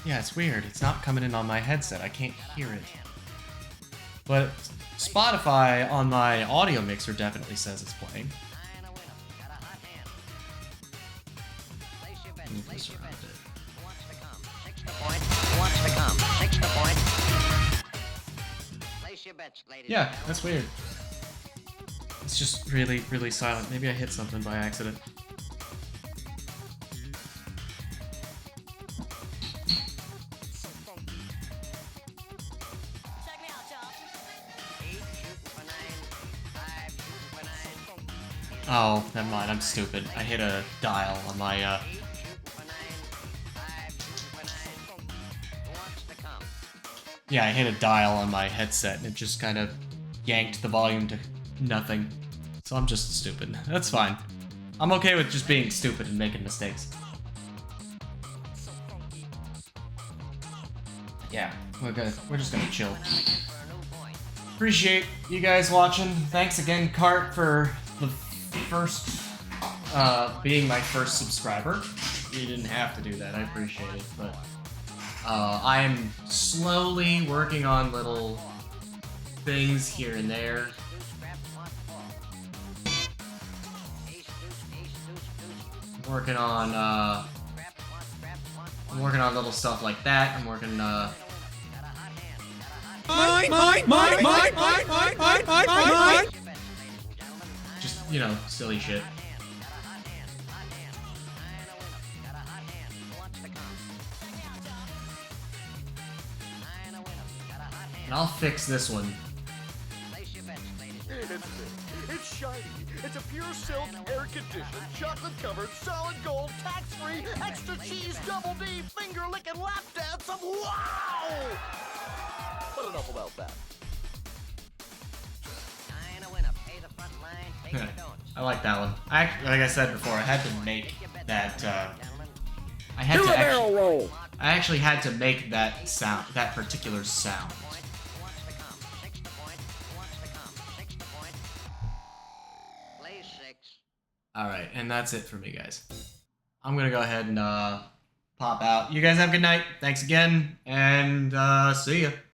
Yeah, it's weird. It's not coming in on my headset. I can't hear it. But Spotify on my audio mixer definitely says it's playing. Move this around a bit. Yeah, that's weird. It's just really, really silent. Maybe I hit something by accident. Oh, never mind. I'm stupid. I hit a dial on my, Yeah, I hit a dial on my headset and it just kind of yanked the volume to nothing. So I'm just stupid. That's fine. I'm okay with just being stupid and making mistakes. Yeah, we're just gonna chill. Appreciate you guys watching. Thanks again, Cart, for the first, being my first subscriber. You didn't have to do that, I appreciate it, but I am slowly working on little things here and there. I'm working on little stuff like that. I'm working, just, you know, silly shit. And I'll fix this one. It's shiny. It's a pure silk, air-conditioned, chocolate-covered, solid gold, tax-free, extra cheese, double D, finger-licking lap dance of wow! But enough about that. I like that one. Like I said before, I had to make that, I actually had to make that sound, that particular sound. Alright, and that's it for me, guys. I'm gonna go ahead and, pop out. You guys have a good night. Thanks again, and, see ya.